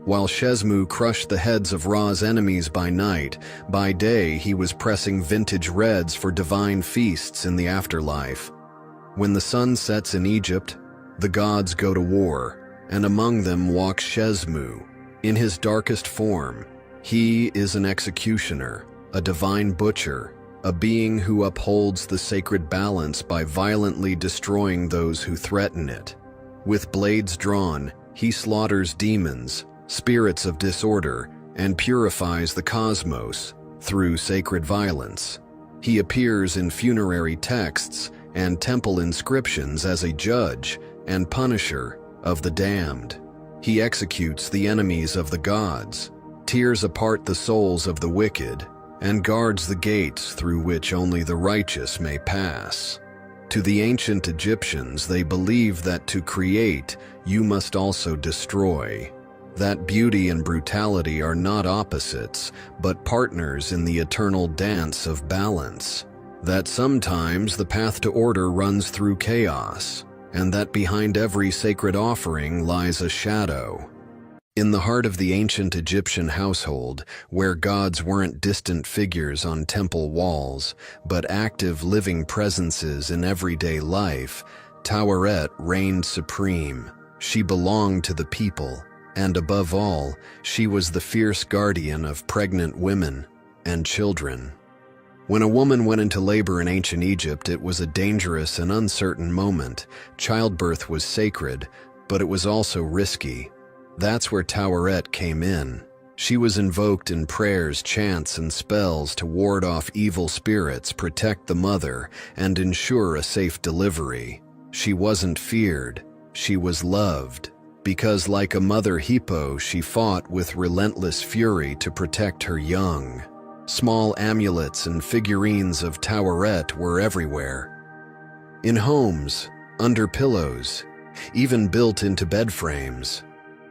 While Shezmu crushed the heads of Ra's enemies by night, by day he was pressing vintage reds for divine feasts in the afterlife. When the sun sets in Egypt, the gods go to war, and among them walks Shezmu. In his darkest form, he is an executioner, a divine butcher, a being who upholds the sacred balance by violently destroying those who threaten it. With blades drawn, he slaughters demons, spirits of disorder, and purifies the cosmos through sacred violence. He appears in funerary texts and temple inscriptions as a judge and punisher of the damned. He executes the enemies of the gods, tears apart the souls of the wicked, and guards the gates through which only the righteous may pass. To the ancient Egyptians, they believed that to create, you must also destroy. That beauty and brutality are not opposites, but partners in the eternal dance of balance. That sometimes the path to order runs through chaos, and that behind every sacred offering lies a shadow. In the heart of the ancient Egyptian household, where gods weren't distant figures on temple walls, but active living presences in everyday life, Taweret reigned supreme. She belonged to the people, and above all, she was the fierce guardian of pregnant women and children. When a woman went into labor in ancient Egypt, it was a dangerous and uncertain moment. Childbirth was sacred, but it was also risky. That's where Taweret came in. She was invoked in prayers, chants, and spells to ward off evil spirits, protect the mother, and ensure a safe delivery. She wasn't feared, she was loved, because like a mother hippo, she fought with relentless fury to protect her young. Small amulets and figurines of Taweret were everywhere. In homes, under pillows, even built into bed frames.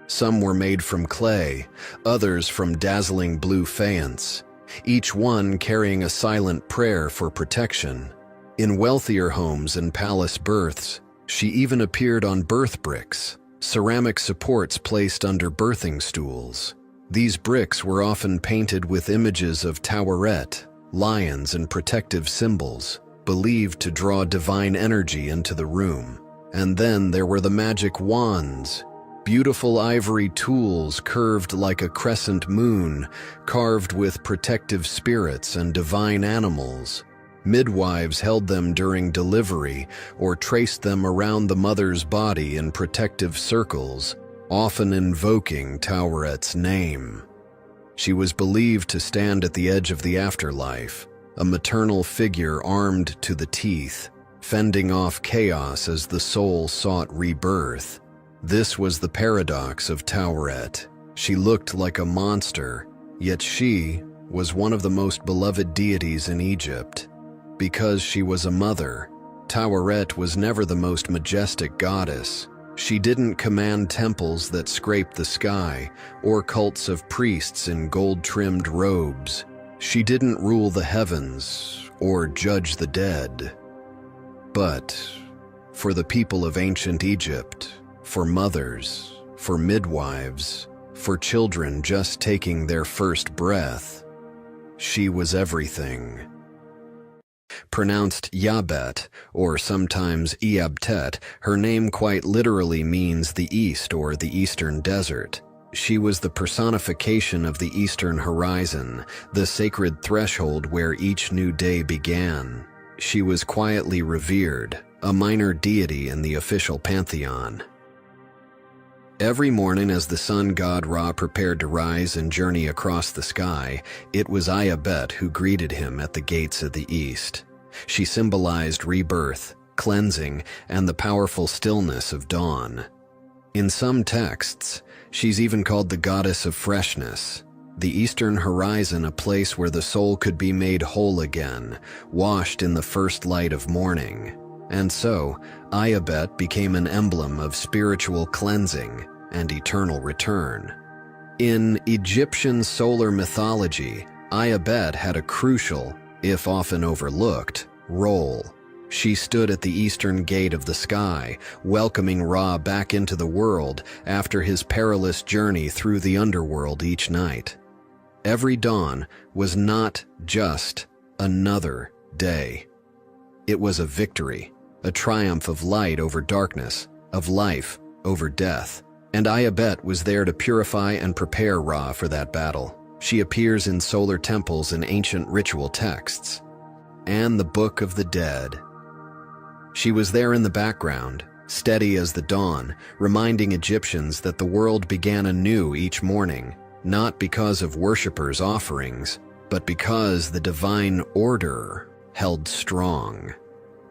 Some were made from clay, others from dazzling blue faience, each one carrying a silent prayer for protection. In wealthier homes and palace berths, she even appeared on birth bricks, ceramic supports placed under birthing stools. These bricks were often painted with images of Taweret, lions, and protective symbols, believed to draw divine energy into the room. And then there were the magic wands, beautiful ivory tools curved like a crescent moon, carved with protective spirits and divine animals. Midwives held them during delivery or traced them around the mother's body in protective circles, often invoking Taweret's name. She was believed to stand at the edge of the afterlife, a maternal figure armed to the teeth, fending off chaos as the soul sought rebirth. This was the paradox of Taweret. She looked like a monster, yet she was one of the most beloved deities in Egypt. Because she was a mother, Taweret was never the most majestic goddess. She didn't command temples that scraped the sky or cults of priests in gold-trimmed robes. She didn't rule the heavens or judge the dead. But for the people of ancient Egypt, for mothers, for midwives, for children just taking their first breath, she was everything. Pronounced Yabet, or sometimes Iabtet, her name quite literally means the east or the eastern desert. She was the personification of the eastern horizon, the sacred threshold where each new day began. She was quietly revered, a minor deity in the official pantheon. Every morning as the sun god Ra prepared to rise and journey across the sky, it was Iabet who greeted him at the gates of the east. She symbolized rebirth, cleansing, and the powerful stillness of dawn. In some texts, she's even called the goddess of freshness, the eastern horizon, a place where the soul could be made whole again, washed in the first light of morning. And so, Iabet became an emblem of spiritual cleansing and eternal return. In Egyptian solar mythology, Iabet had a crucial, if often overlooked, role. She stood at the eastern gate of the sky, welcoming Ra back into the world after his perilous journey through the underworld each night. Every dawn was not just another day. It was a victory, a triumph of light over darkness, of life over death. And Iabet was there to purify and prepare Ra for that battle. She appears in solar temples and ancient ritual texts, and the Book of the Dead. She was there in the background, steady as the dawn, reminding Egyptians that the world began anew each morning, not because of worshippers' offerings, but because the divine order held strong.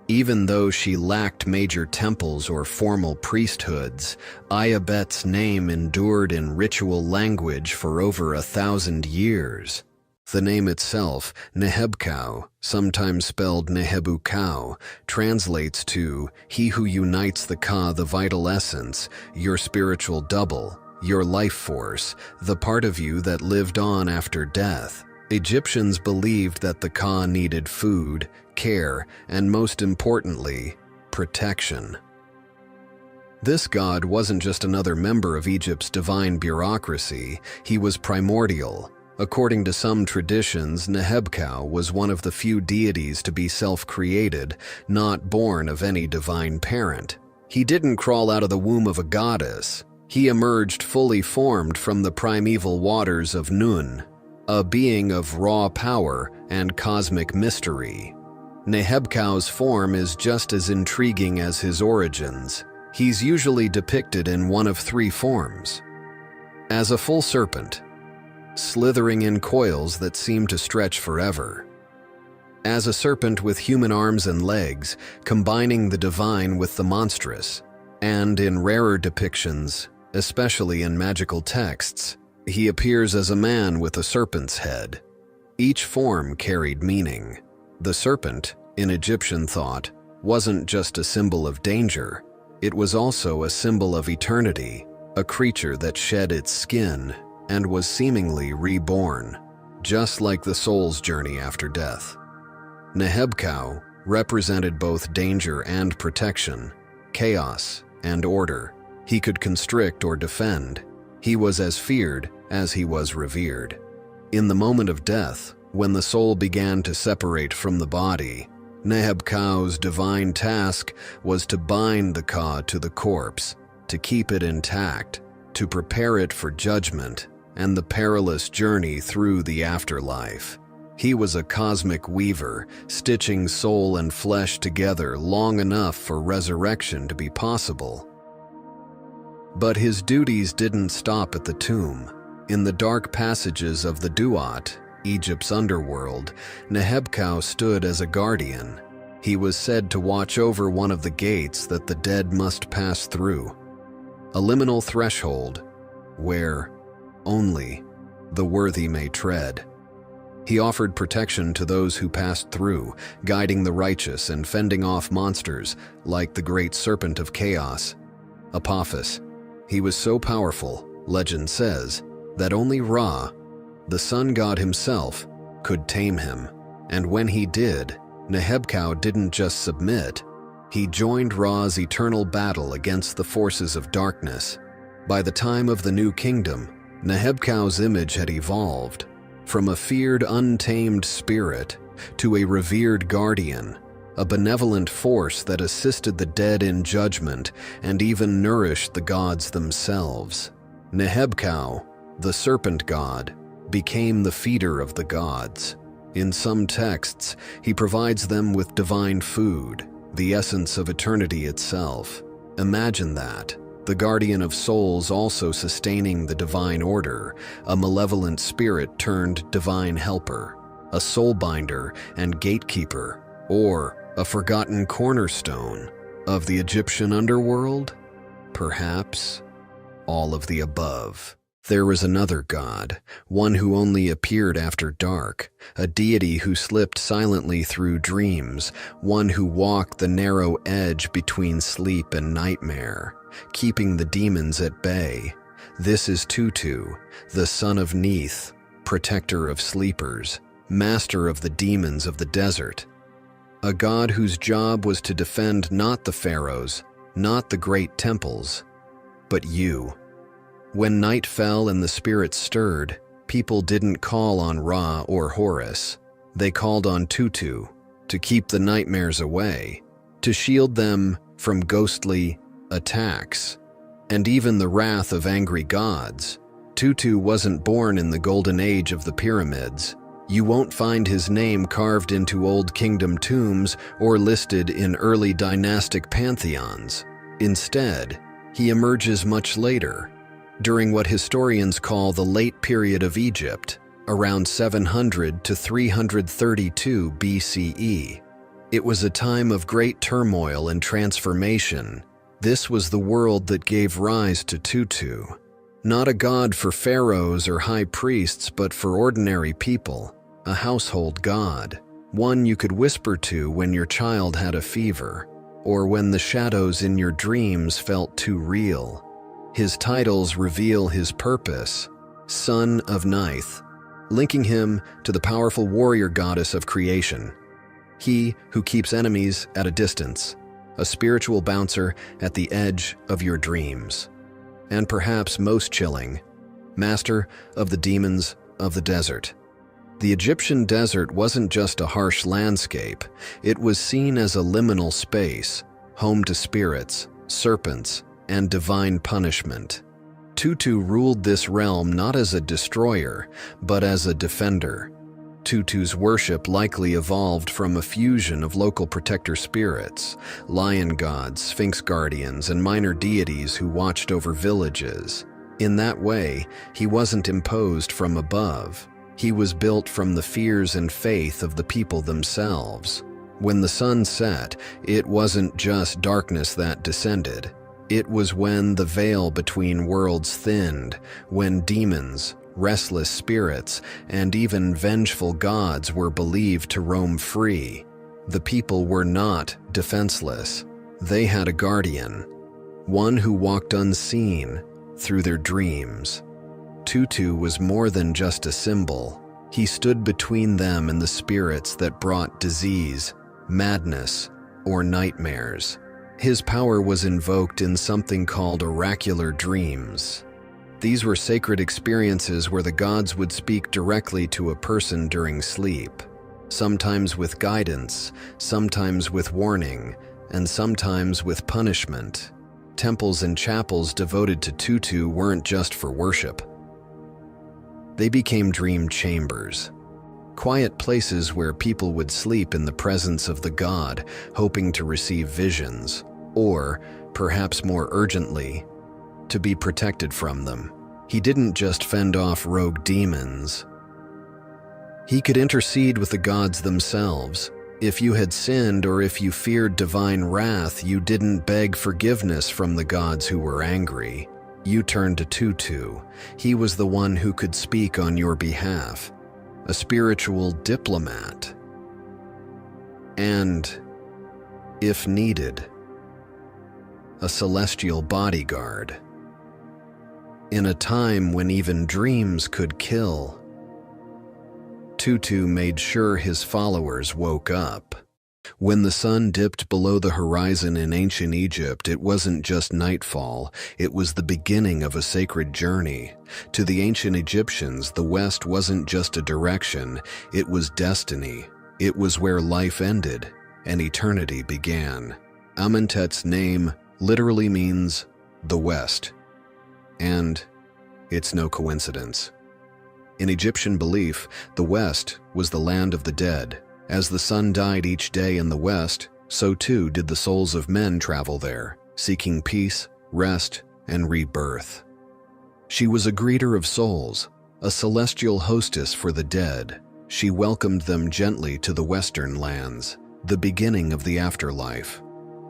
Even though she lacked major temples or formal priesthoods, Iabet's name endured in ritual language for over 1,000 years. The name itself, Nehebkau, sometimes spelled Nehebukau, translates to "he who unites the Ka, the vital essence, your spiritual double, your life force, the part of you that lived on after death." Egyptians believed that the Ka needed food, care, and most importantly, protection. This god wasn't just another member of Egypt's divine bureaucracy, he was primordial. According to some traditions, Nehebkau was one of the few deities to be self-created, not born of any divine parent. He didn't crawl out of the womb of a goddess. He emerged fully formed from the primeval waters of Nun, a being of raw power and cosmic mystery. Nehebkau's form is just as intriguing as his origins. He's usually depicted in one of three forms: as a full serpent, slithering in coils that seem to stretch forever; as a serpent with human arms and legs, combining the divine with the monstrous; and in rarer depictions, especially in magical texts, he appears as a man with a serpent's head. Each form carried meaning. The serpent, in Egyptian thought, wasn't just a symbol of danger, it was also a symbol of eternity, a creature that shed its skin and was seemingly reborn, just like the soul's journey after death. Nehebkau represented both danger and protection, chaos and order. He could constrict or defend. He was as feared as he was revered. In the moment of death, when the soul began to separate from the body, Nehebkau's divine task was to bind the Ka to the corpse, to keep it intact, to prepare it for judgment and the perilous journey through the afterlife. He was a cosmic weaver, stitching soul and flesh together long enough for resurrection to be possible. But his duties didn't stop at the tomb. In the dark passages of the Duat, Egypt's underworld, Nehebkau stood as a guardian. He was said to watch over one of the gates that the dead must pass through, a liminal threshold where only the worthy may tread. He offered protection to those who passed through, guiding the righteous and fending off monsters like the great serpent of chaos, Apophis. He was so powerful, legend says, that only Ra, the sun god himself, could tame him. And when he did, Nehebkau didn't just submit, he joined Ra's eternal battle against the forces of darkness. By the time of the New Kingdom, Nehebkau's image had evolved from a feared, untamed spirit to a revered guardian, a benevolent force that assisted the dead in judgment and even nourished the gods themselves. Nehebkau, the serpent god, became the feeder of the gods. In some texts, he provides them with divine food, the essence of eternity itself. Imagine that. The guardian of souls also sustaining the divine order, a malevolent spirit turned divine helper, a soulbinder and gatekeeper, or a forgotten cornerstone of the Egyptian underworld? Perhaps all of the above. There was another god, one who only appeared after dark, a deity who slipped silently through dreams, one who walked the narrow edge between sleep and nightmare, keeping the demons at bay. This is Tutu, the son of Neith, protector of sleepers, master of the demons of the desert. A god whose job was to defend not the pharaohs, not the great temples, but you. When night fell and the spirits stirred, people didn't call on Ra or Horus. They called on Tutu to keep the nightmares away, to shield them from ghostly attacks, and even the wrath of angry gods. Tutu wasn't born in the golden age of the pyramids. You won't find his name carved into Old Kingdom tombs or listed in early dynastic pantheons. Instead, he emerges much later, during what historians call the late period of Egypt, around 700 to 332 BCE. It was a time of great turmoil and transformation. This was the world that gave rise to Tutu. Not a god for pharaohs or high priests, but for ordinary people, a household god, one you could whisper to when your child had a fever, or when the shadows in your dreams felt too real. His titles reveal his purpose, Son of Neith, linking him to the powerful warrior goddess of creation. He who keeps enemies at a distance, a spiritual bouncer at the edge of your dreams. And perhaps most chilling, master of the demons of the desert. The Egyptian desert wasn't just a harsh landscape, it was seen as a liminal space, home to spirits, serpents, and divine punishment. Tutu ruled this realm not as a destroyer, but as a defender. Tutu's worship likely evolved from a fusion of local protector spirits, lion gods, sphinx guardians, and minor deities who watched over villages. In that way, he wasn't imposed from above. He was built from the fears and faith of the people themselves. When the sun set, it wasn't just darkness that descended. It was when the veil between worlds thinned, when demons, restless spirits, and even vengeful gods were believed to roam free. The people were not defenseless. They had a guardian, one who walked unseen through their dreams. Tutu was more than just a symbol. He stood between them and the spirits that brought disease, madness, or nightmares. His power was invoked in something called oracular dreams. These were sacred experiences where the gods would speak directly to a person during sleep, sometimes with guidance, sometimes with warning, and sometimes with punishment. Temples and chapels devoted to Tutu weren't just for worship. They became dream chambers, quiet places where people would sleep in the presence of the god, hoping to receive visions, or, perhaps more urgently, to be protected from them. He didn't just fend off rogue demons. He could intercede with the gods themselves. If you had sinned or if you feared divine wrath, you didn't beg forgiveness from the gods who were angry. You turned to Tutu. He was the one who could speak on your behalf, a spiritual diplomat. And, if needed, a celestial bodyguard. In a time when even dreams could kill, Tutu made sure his followers woke up. When the sun dipped below the horizon in ancient Egypt, it wasn't just nightfall, it was the beginning of a sacred journey. To the ancient Egyptians, the West wasn't just a direction, it was destiny. It was where life ended and eternity began. Amentet's name literally means the West, and it's no coincidence. In Egyptian belief, the West was the land of the dead. As the sun died each day in the West, so too did the souls of men travel there, seeking peace, rest, and rebirth. She was a greeter of souls, a celestial hostess for the dead. She welcomed them gently to the Western lands, the beginning of the afterlife.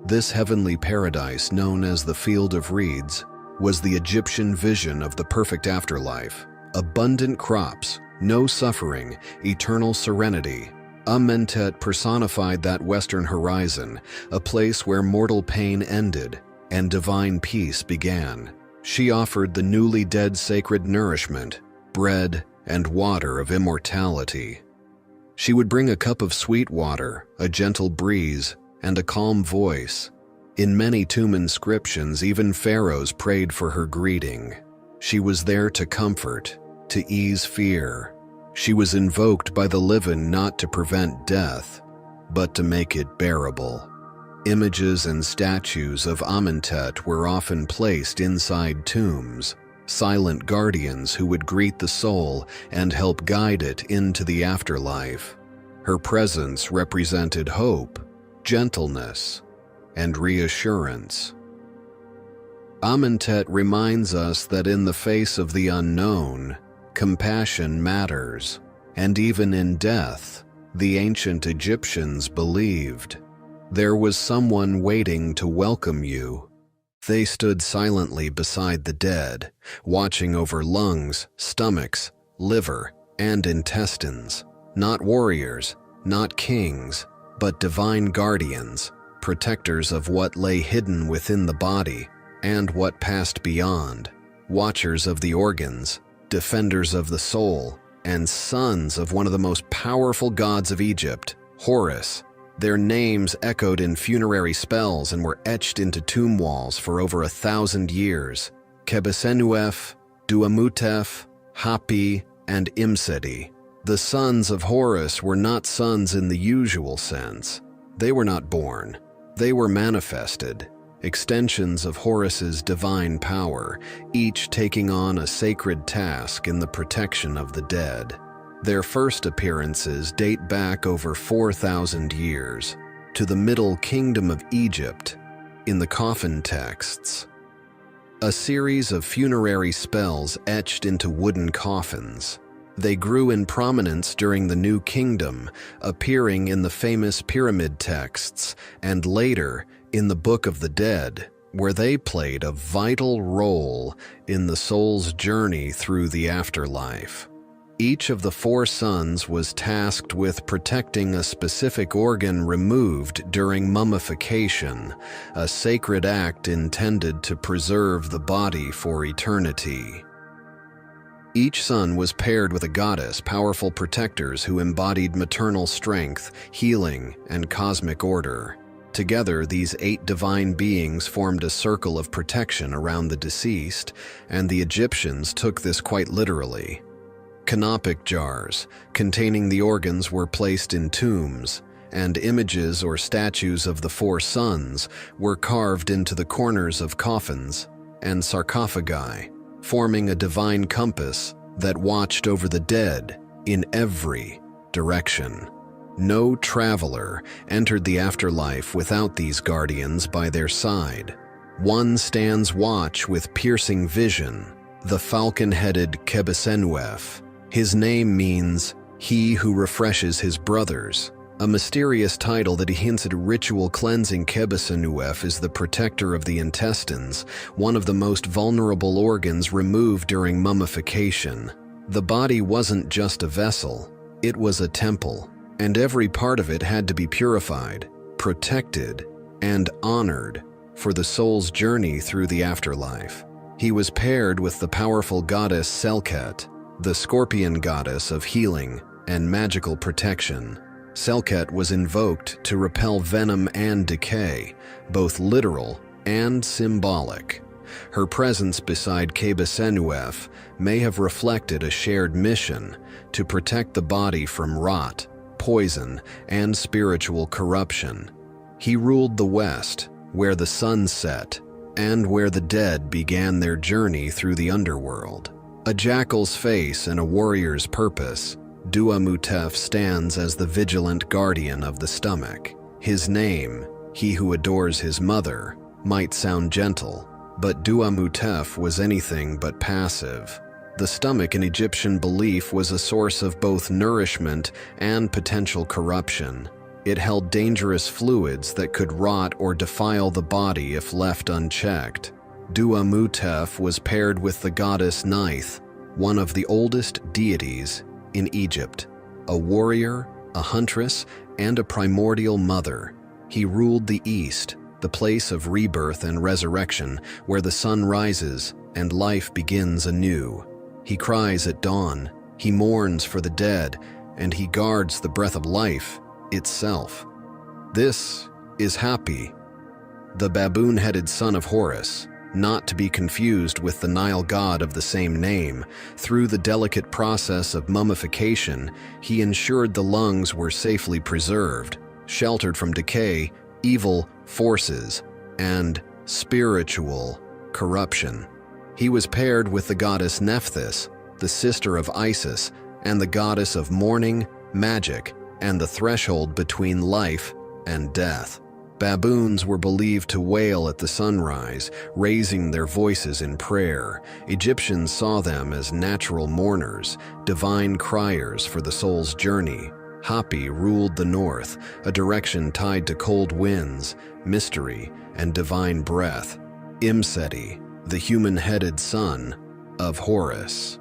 This heavenly paradise, known as the Field of Reeds, was the Egyptian vision of the perfect afterlife. Abundant crops, no suffering, eternal serenity. Amentet personified that western horizon, a place where mortal pain ended and divine peace began. She offered the newly dead sacred nourishment, bread and water of immortality. She would bring a cup of sweet water, a gentle breeze, and a calm voice. In many tomb inscriptions, even pharaohs prayed for her greeting. She was there to comfort, to ease fear. She was invoked by the living not to prevent death, but to make it bearable. Images and statues of Amentet were often placed inside tombs, silent guardians who would greet the soul and help guide it into the afterlife. Her presence represented hope, gentleness, and reassurance. Amentet reminds us that in the face of the unknown, compassion matters, and even in death, the ancient Egyptians believed there was someone waiting to welcome you. They stood silently beside the dead, watching over lungs, stomachs, liver, and intestines. Not warriors, not kings, but divine guardians, protectors of what lay hidden within the body and what passed beyond, watchers of the organs, defenders of the soul, and sons of one of the most powerful gods of Egypt, Horus. Their names echoed in funerary spells and were etched into tomb walls for over 1,000 years. Qebhsennuf, Duamutef, Hapi, and Imseti. The sons of Horus were not sons in the usual sense. They were not born. They were manifested, extensions of Horus's divine power, each taking on a sacred task in the protection of the dead. Their first appearances date back over 4,000 years, to the Middle Kingdom of Egypt, in the coffin texts. A series of funerary spells etched into wooden coffins. They grew in prominence during the New Kingdom, appearing in the famous pyramid texts, and later in the Book of the Dead, where they played a vital role in the soul's journey through the afterlife. Each of the 4 sons was tasked with protecting a specific organ removed during mummification, a sacred act intended to preserve the body for eternity. Each son was paired with a goddess, powerful protectors who embodied maternal strength, healing, and cosmic order. Together, these 8 divine beings formed a circle of protection around the deceased, and the Egyptians took this quite literally. Canopic jars containing the organs were placed in tombs, and images or statues of the 4 sons were carved into the corners of coffins and sarcophagi, forming a divine compass that watched over the dead in every direction. No traveler entered the afterlife without these guardians by their side. One stands watch with piercing vision, the falcon-headed Qebhsennuf. His name means he who refreshes his brothers, a mysterious title that hints at ritual cleansing. Kebesenuef is the protector of the intestines, one of the most vulnerable organs removed during mummification. The body wasn't just a vessel, it was a temple, and every part of it had to be purified, protected, and honored for the soul's journey through the afterlife. He was paired with the powerful goddess Selket, the scorpion goddess of healing and magical protection. Selket was invoked to repel venom and decay, both literal and symbolic. Her presence beside Kebesenuef may have reflected a shared mission to protect the body from rot, poison, and spiritual corruption. He ruled the West, where the sun set, and where the dead began their journey through the underworld. A jackal's face and a warrior's purpose, Duamutef stands as the vigilant guardian of the stomach. His name, he who adores his mother, might sound gentle, but Duamutef was anything but passive. The stomach in Egyptian belief was a source of both nourishment and potential corruption. It held dangerous fluids that could rot or defile the body if left unchecked. Duamutef was paired with the goddess Neith, one of the oldest deities in Egypt, a warrior, a huntress, and a primordial mother. He ruled the East, the place of rebirth and resurrection, where the sun rises and life begins anew. He cries at dawn, he mourns for the dead, and he guards the breath of life itself. This is Hapi, the baboon-headed son of Horus, not to be confused with the Nile god of the same name. Through the delicate process of mummification, he ensured the lungs were safely preserved, sheltered from decay, evil forces, and spiritual corruption. He was paired with the goddess Nephthys, the sister of Isis, and the goddess of mourning, magic, and the threshold between life and death. Baboons were believed to wail at the sunrise, raising their voices in prayer. Egyptians saw them as natural mourners, divine criers for the soul's journey. Hapi ruled the north, a direction tied to cold winds, mystery, and divine breath. Imseti, the human-headed son of Horus.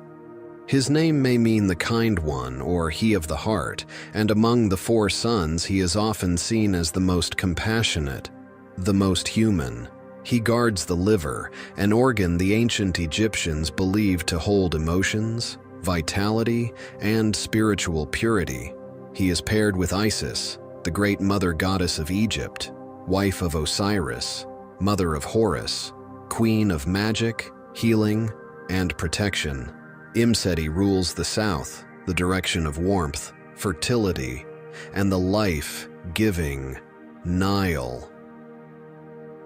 His name may mean the kind one or he of the heart, and among the four sons he is often seen as the most compassionate, the most human. He guards the liver, an organ the ancient Egyptians believed to hold emotions, vitality, and spiritual purity. He is paired with Isis, the great mother goddess of Egypt, wife of Osiris, mother of Horus, queen of magic, healing, and protection. Imseti rules the south, the direction of warmth, fertility, and the life-giving Nile.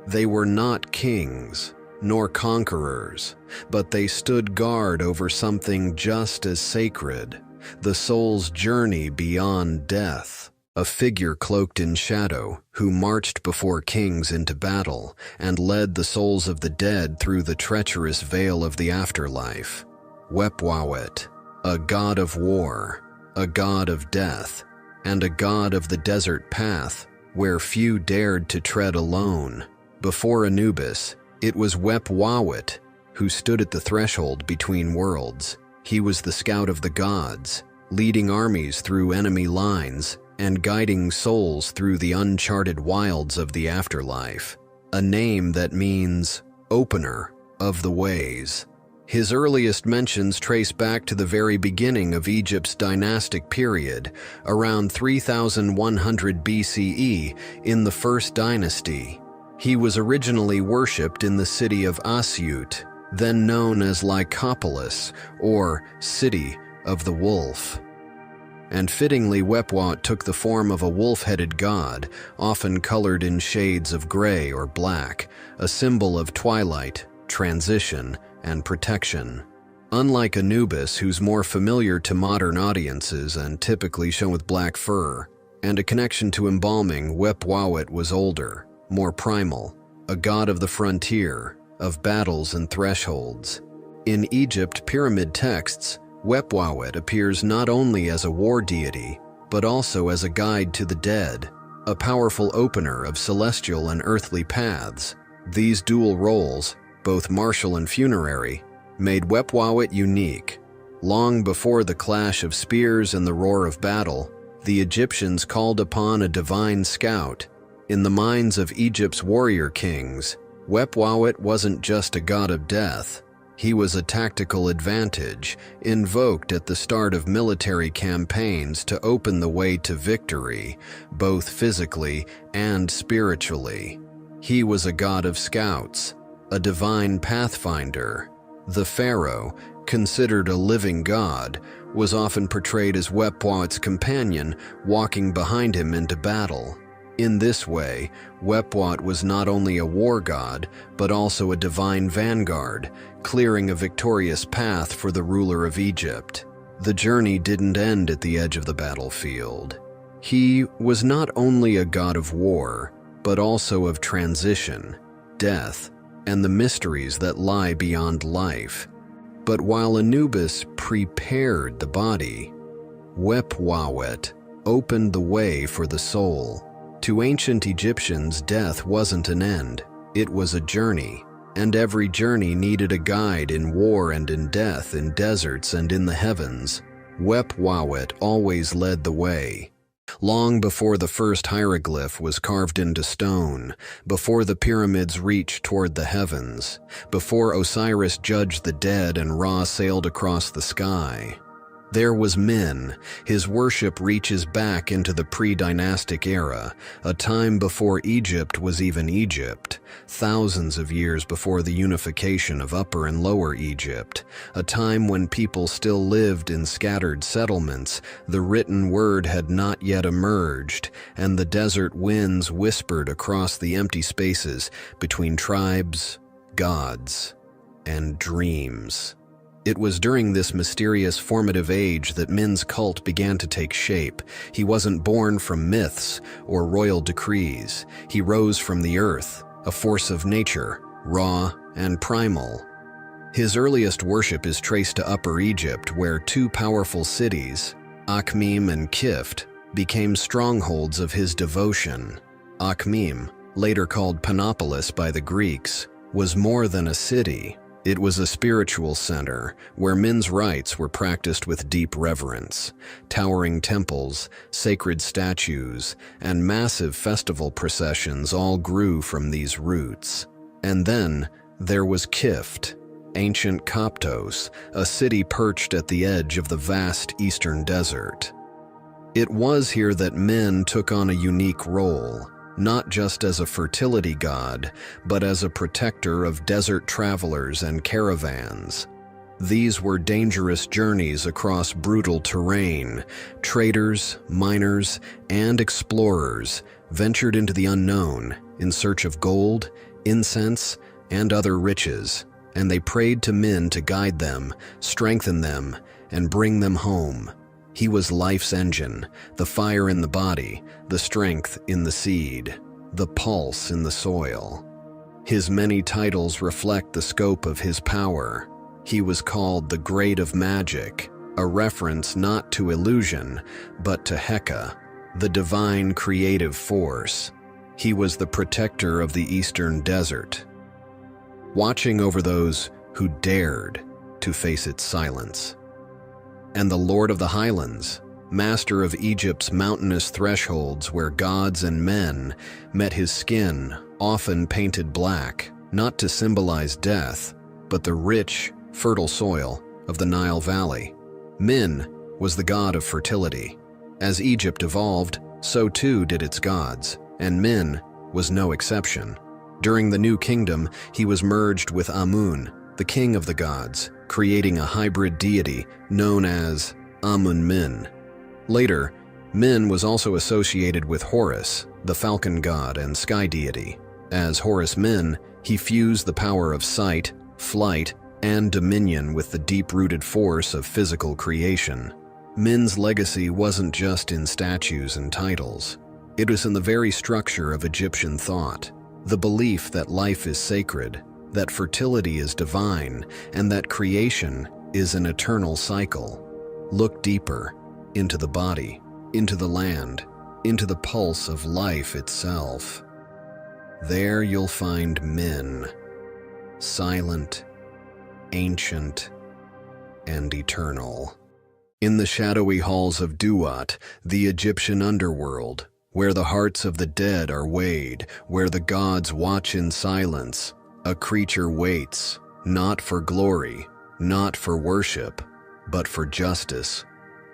They were not kings, nor conquerors, but they stood guard over something just as sacred, the soul's journey beyond death. A figure cloaked in shadow, who marched before kings into battle and led the souls of the dead through the treacherous veil of the afterlife. Wepwawet, a god of war, a god of death, and a god of the desert path, where few dared to tread alone. Before Anubis, it was Wepwawet who stood at the threshold between worlds. He was the scout of the gods, leading armies through enemy lines and guiding souls through the uncharted wilds of the afterlife. A name that means opener of the ways. His earliest mentions trace back to the very beginning of Egypt's dynastic period, around 3100 BCE in the First Dynasty. He was originally worshipped in the city of Asyut, then known as Lycopolis, or City of the Wolf. And fittingly, Wepwawet took the form of a wolf-headed god, often colored in shades of gray or black, a symbol of twilight, transition, and protection. Unlike Anubis, who's more familiar to modern audiences and typically shown with black fur, and a connection to embalming, Wepwawet was older, more primal, a god of the frontier, of battles and thresholds. In Egypt pyramid texts, Wepwawet appears not only as a war deity, but also as a guide to the dead, a powerful opener of celestial and earthly paths. These dual roles, both martial and funerary, made Wepwawet unique. Long before the clash of spears and the roar of battle, the Egyptians called upon a divine scout. In the minds of Egypt's warrior kings, Wepwawet wasn't just a god of death. He was a tactical advantage, invoked at the start of military campaigns to open the way to victory, both physically and spiritually. He was a god of scouts, a divine pathfinder. The pharaoh, considered a living god, was often portrayed as Wepwawet's companion, walking behind him into battle. In this way, Wepwawet was not only a war god, but also a divine vanguard, clearing a victorious path for the ruler of Egypt. The journey didn't end at the edge of the battlefield. He was not only a god of war, but also of transition, death, and the mysteries that lie beyond life. But while Anubis prepared the body, Wepwawet opened the way for the soul. To ancient Egyptians, death wasn't an end, it was a journey, and every journey needed a guide in war and in death, in deserts and in the heavens. Wepwawet always led the way. Long before the first hieroglyph was carved into stone, before the pyramids reached toward the heavens, before Osiris judged the dead and Ra sailed across the sky, there was Min. His worship reaches back into the pre-dynastic era, a time before Egypt was even Egypt, thousands of years before the unification of Upper and Lower Egypt, a time when people still lived in scattered settlements, the written word had not yet emerged, and the desert winds whispered across the empty spaces between tribes, gods, and dreams. It was during this mysterious formative age that Min's cult began to take shape. He wasn't born from myths or royal decrees. He rose from the earth, a force of nature, raw and primal. His earliest worship is traced to Upper Egypt, where two powerful cities, Akhmim and Kift, became strongholds of his devotion. Akhmim, later called Panopolis by the Greeks, was more than a city. It was a spiritual center where Min's rites were practiced with deep reverence. Towering temples, sacred statues, and massive festival processions all grew from these roots. And then there was Kift, ancient Coptos, a city perched at the edge of the vast eastern desert. It was here that Min took on a unique role, not just as a fertility god, but as a protector of desert travelers and caravans. These were dangerous journeys across brutal terrain. Traders, miners, and explorers ventured into the unknown in search of gold, incense, and other riches, and they prayed to Min to guide them, strengthen them, and bring them home. He was life's engine, the fire in the body, the strength in the seed, the pulse in the soil. His many titles reflect the scope of his power. He was called the Great of Magic, a reference not to illusion, but to Heka, the divine creative force. He was the protector of the eastern desert, watching over those who dared to face its silence. And the Lord of the Highlands, master of Egypt's mountainous thresholds where gods and men met, his skin often painted black, not to symbolize death, but the rich, fertile soil of the Nile Valley. Min was the god of fertility. As Egypt evolved, so too did its gods, and Min was no exception. During the New Kingdom, he was merged with Amun, the king of the gods, creating a hybrid deity known as Amun-Min. Later, Min was also associated with Horus, the falcon god and sky deity. As Horus-Min, he fused the power of sight, flight, and dominion with the deep-rooted force of physical creation. Min's legacy wasn't just in statues and titles. It was in the very structure of Egyptian thought, the belief that life is sacred, that fertility is divine, and that creation is an eternal cycle. Look deeper into the body, into the land, into the pulse of life itself. There you'll find Min, silent, ancient, and eternal. In the shadowy halls of Duat, the Egyptian underworld, where the hearts of the dead are weighed, where the gods watch in silence, a creature waits, not for glory, not for worship, but for justice.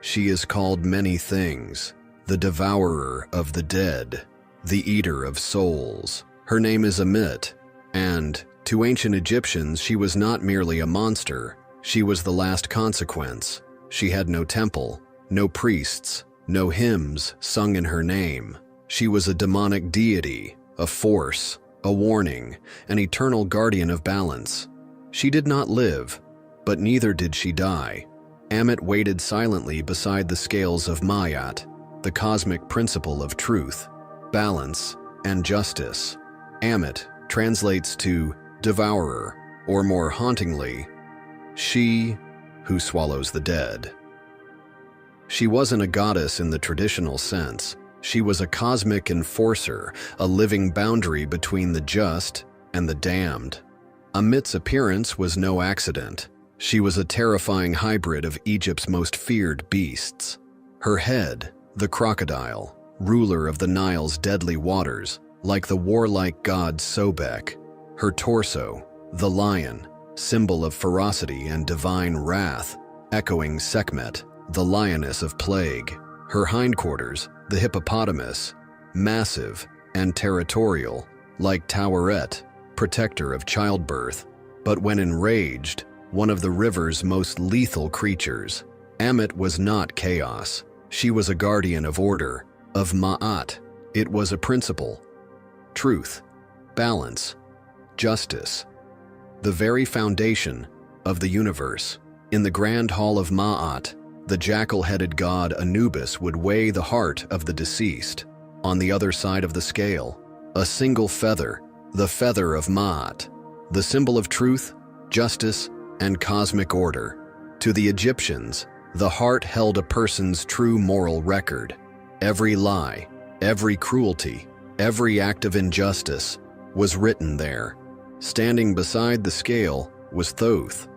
She is called many things: the devourer of the dead, the eater of souls. Her name is Amit, and, to ancient Egyptians, she was not merely a monster, she was the last consequence. She had no temple, no priests, no hymns sung in her name. She was a demonic deity, a force, a warning, an eternal guardian of balance. She did not live, but neither did she die. Amit waited silently beside the scales of Mayat, the cosmic principle of truth, balance, and justice. Amit translates to devourer, or more hauntingly, she who swallows the dead. She wasn't a goddess in the traditional sense. She was a cosmic enforcer, a living boundary between the just and the damned. Amit's appearance was no accident. She was a terrifying hybrid of Egypt's most feared beasts. Her head, the crocodile, ruler of the Nile's deadly waters, like the warlike god Sobek. Her torso, the lion, symbol of ferocity and divine wrath, echoing Sekhmet, the lioness of plague. Her hindquarters, the hippopotamus, massive and territorial, like Taweret, protector of childbirth, but when enraged, one of the river's most lethal creatures. Amit was not chaos. She was a guardian of order, of Ma'at. It was a principle. Truth, balance, justice, the very foundation of the universe. In the grand hall of Ma'at, the jackal-headed god Anubis would weigh the heart of the deceased. On the other side of the scale, a single feather, the feather of Ma'at, the symbol of truth, justice, and cosmic order. To the Egyptians, the heart held a person's true moral record. Every lie, every cruelty, every act of injustice was written there. Standing beside the scale was Thoth,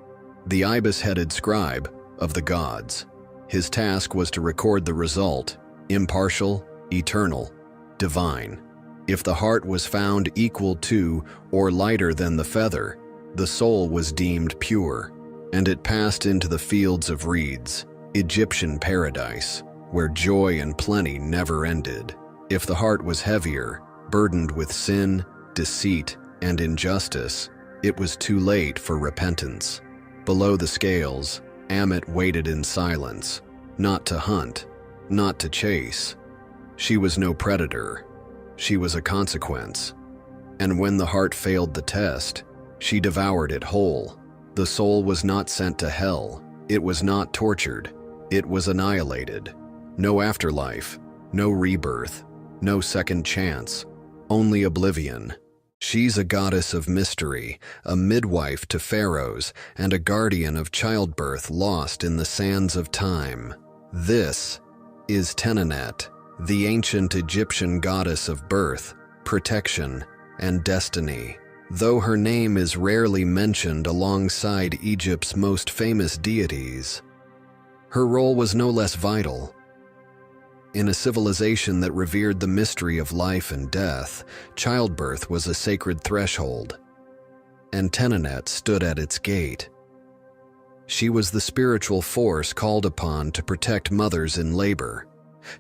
the ibis-headed scribe of the gods. His task was to record the result, impartial, eternal, divine. If the heart was found equal to or lighter than the feather, the soul was deemed pure, and it passed into the fields of reeds, Egyptian paradise, where joy and plenty never ended. If the heart was heavier, burdened with sin, deceit, and injustice, it was too late for repentance. Below the scales, Amit waited in silence, not to hunt, not to chase. She was no predator. She was a consequence. And when the heart failed the test, she devoured it whole. The soul was not sent to hell. It was not tortured. It was annihilated. No afterlife, no rebirth, no second chance, only oblivion. She's a goddess of mystery, a midwife to pharaohs, and a guardian of childbirth lost in the sands of time. This is Tenenet, the ancient Egyptian goddess of birth, protection, and destiny. Though her name is rarely mentioned alongside Egypt's most famous deities, her role was no less vital. In a civilization that revered the mystery of life and death, childbirth was a sacred threshold, and Tenenet stood at its gate. She was the spiritual force called upon to protect mothers in labor,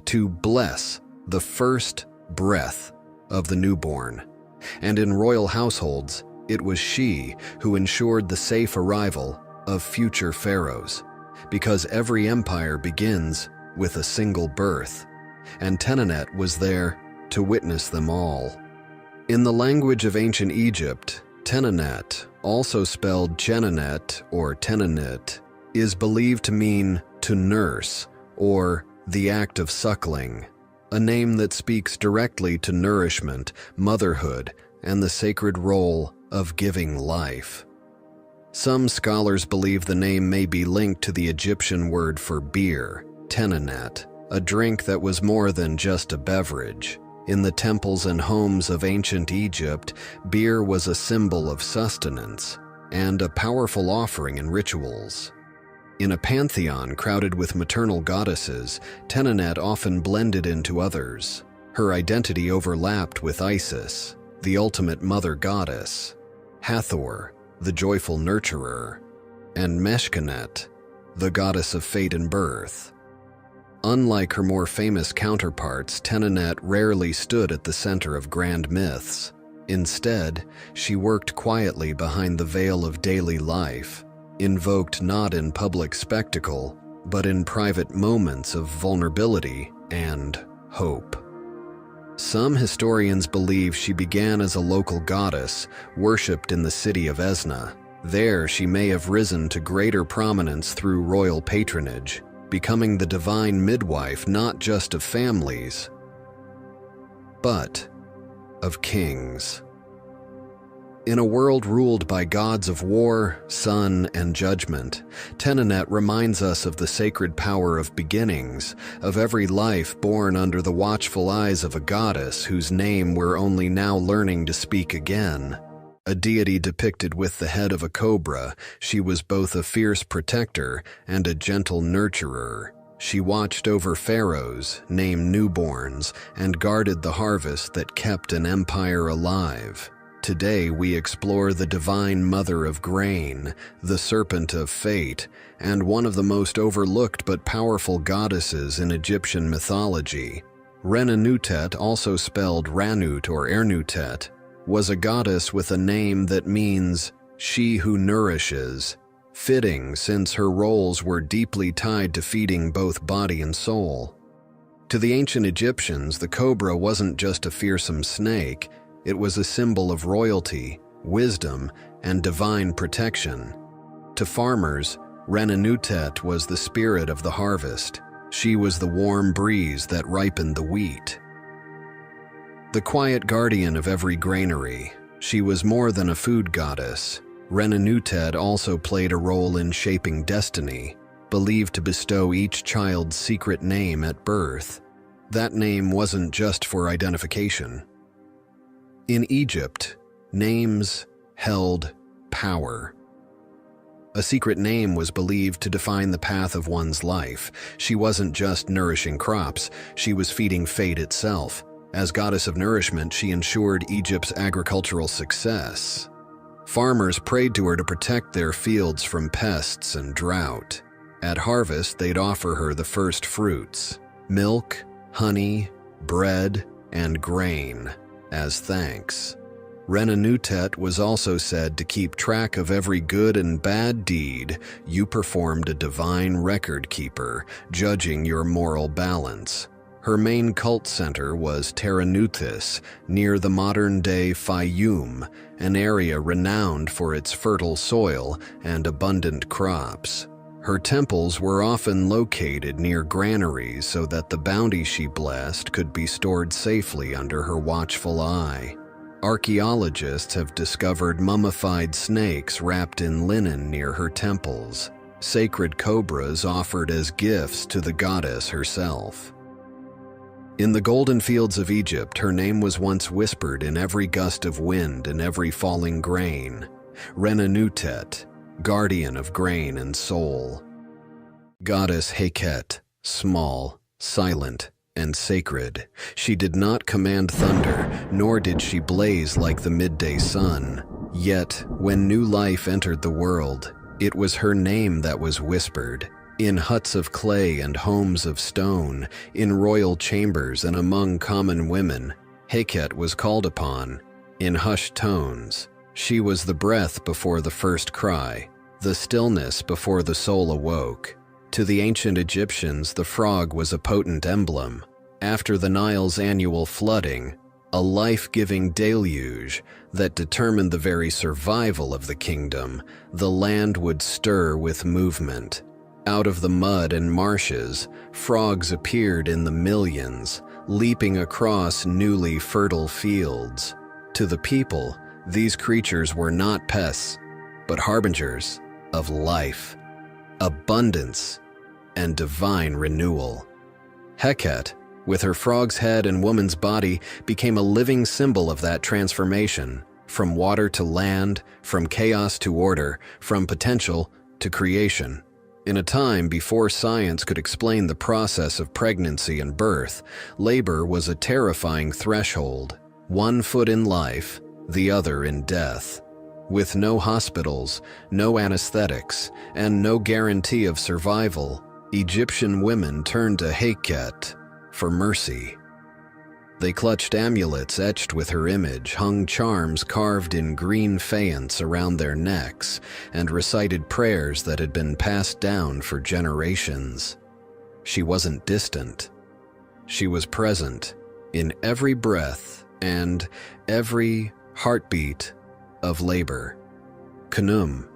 to bless the first breath of the newborn. And in royal households, it was she who ensured the safe arrival of future pharaohs, because every empire begins with a single birth, and Tenenet was there to witness them all. In the language of ancient Egypt, Tenenet, also spelled Chenenet or Tenenit, is believed to mean to nurse or the act of suckling, a name that speaks directly to nourishment, motherhood, and the sacred role of giving life. Some scholars believe the name may be linked to the Egyptian word for beer, tenanet, a drink that was more than just a beverage. In the temples and homes of ancient Egypt, beer was a symbol of sustenance and a powerful offering in rituals. In a pantheon crowded with maternal goddesses, Tenanet often blended into others. Her identity overlapped with Isis, the ultimate mother goddess, Hathor, the joyful nurturer, and Meshkenet, the goddess of fate and birth. Unlike her more famous counterparts, Tenanet rarely stood at the center of grand myths. Instead, she worked quietly behind the veil of daily life, invoked not in public spectacle, but in private moments of vulnerability and hope. Some historians believe she began as a local goddess, worshipped in the city of Esna. There, she may have risen to greater prominence through royal patronage, becoming the divine midwife not just of families, but of kings. In a world ruled by gods of war, sun, and judgment, Tenanet reminds us of the sacred power of beginnings, of every life born under the watchful eyes of a goddess whose name we're only now learning to speak again. A deity depicted with the head of a cobra, she was both a fierce protector and a gentle nurturer. She watched over pharaohs, named newborns, and guarded the harvest that kept an empire alive. Today we explore the divine mother of grain, the serpent of fate, and one of the most overlooked but powerful goddesses in Egyptian mythology. Renenutet, also spelled Ranut or Ernutet, was a goddess with a name that means she who nourishes, fitting since her roles were deeply tied to feeding both body and soul. To the ancient Egyptians, the cobra wasn't just a fearsome snake, it was a symbol of royalty, wisdom, and divine protection. To farmers, Renenutet was the spirit of the harvest. She was the warm breeze that ripened the wheat. The quiet guardian of every granary, she was more than a food goddess. Renenutet also played a role in shaping destiny, believed to bestow each child's secret name at birth. That name wasn't just for identification. In Egypt, names held power. A secret name was believed to define the path of one's life. She wasn't just nourishing crops, she was feeding fate itself. As goddess of nourishment, she ensured Egypt's agricultural success. Farmers prayed to her to protect their fields from pests and drought. At harvest, they'd offer her the first fruits, milk, honey, bread, and grain, as thanks. Renenutet was also said to keep track of every good and bad deed. You performed a divine record keeper, judging your moral balance. Her main cult center was Terenuthis, near the modern-day Fayum, an area renowned for its fertile soil and abundant crops. Her temples were often located near granaries so that the bounty she blessed could be stored safely under her watchful eye. Archaeologists have discovered mummified snakes wrapped in linen near her temples, sacred cobras offered as gifts to the goddess herself. In the golden fields of Egypt, her name was once whispered in every gust of wind and every falling grain. Renenutet, guardian of grain and soul. Goddess Heket, small, silent, and sacred. She did not command thunder, nor did she blaze like the midday sun. Yet, when new life entered the world, it was her name that was whispered. In huts of clay and homes of stone, in royal chambers and among common women, Heket was called upon. In hushed tones, she was the breath before the first cry, the stillness before the soul awoke. To the ancient Egyptians, the frog was a potent emblem. After the Nile's annual flooding, a life-giving deluge that determined the very survival of the kingdom, the land would stir with movement. Out of the mud and marshes, frogs appeared in the millions, leaping across newly fertile fields. To the people, these creatures were not pests. but harbingers of life, abundance, and divine renewal. Heket, with her frog's head and woman's body, became a living symbol of that transformation, from water to land, from chaos to order, from potential to creation. In a time before science could explain the process of pregnancy and birth, labor was a terrifying threshold, one foot in life, the other in death. With no hospitals, no anesthetics, and no guarantee of survival, Egyptian women turned to Heket for mercy. They clutched amulets etched with her image, hung charms carved in green faience around their necks, and recited prayers that had been passed down for generations. She wasn't distant. She was present in every breath and every heartbeat of labor. Khnum,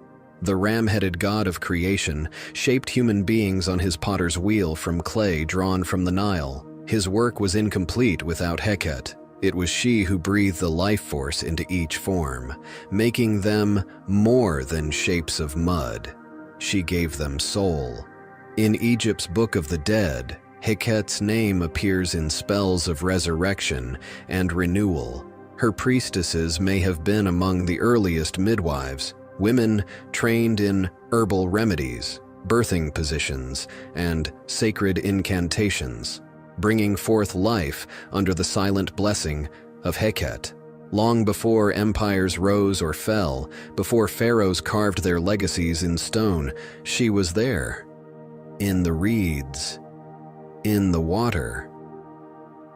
the ram-headed god of creation, shaped human beings on his potter's wheel from clay drawn from the Nile. His work was incomplete without Heket. It was she who breathed the life force into each form, making them more than shapes of mud. She gave them soul. In Egypt's Book of the Dead, Heket's name appears in spells of resurrection and renewal. Her priestesses may have been among the earliest midwives, women trained in herbal remedies, birthing positions, and sacred incantations, bringing forth life under the silent blessing of Heket. Long before empires rose or fell, before pharaohs carved their legacies in stone, she was there. In the reeds, in the water,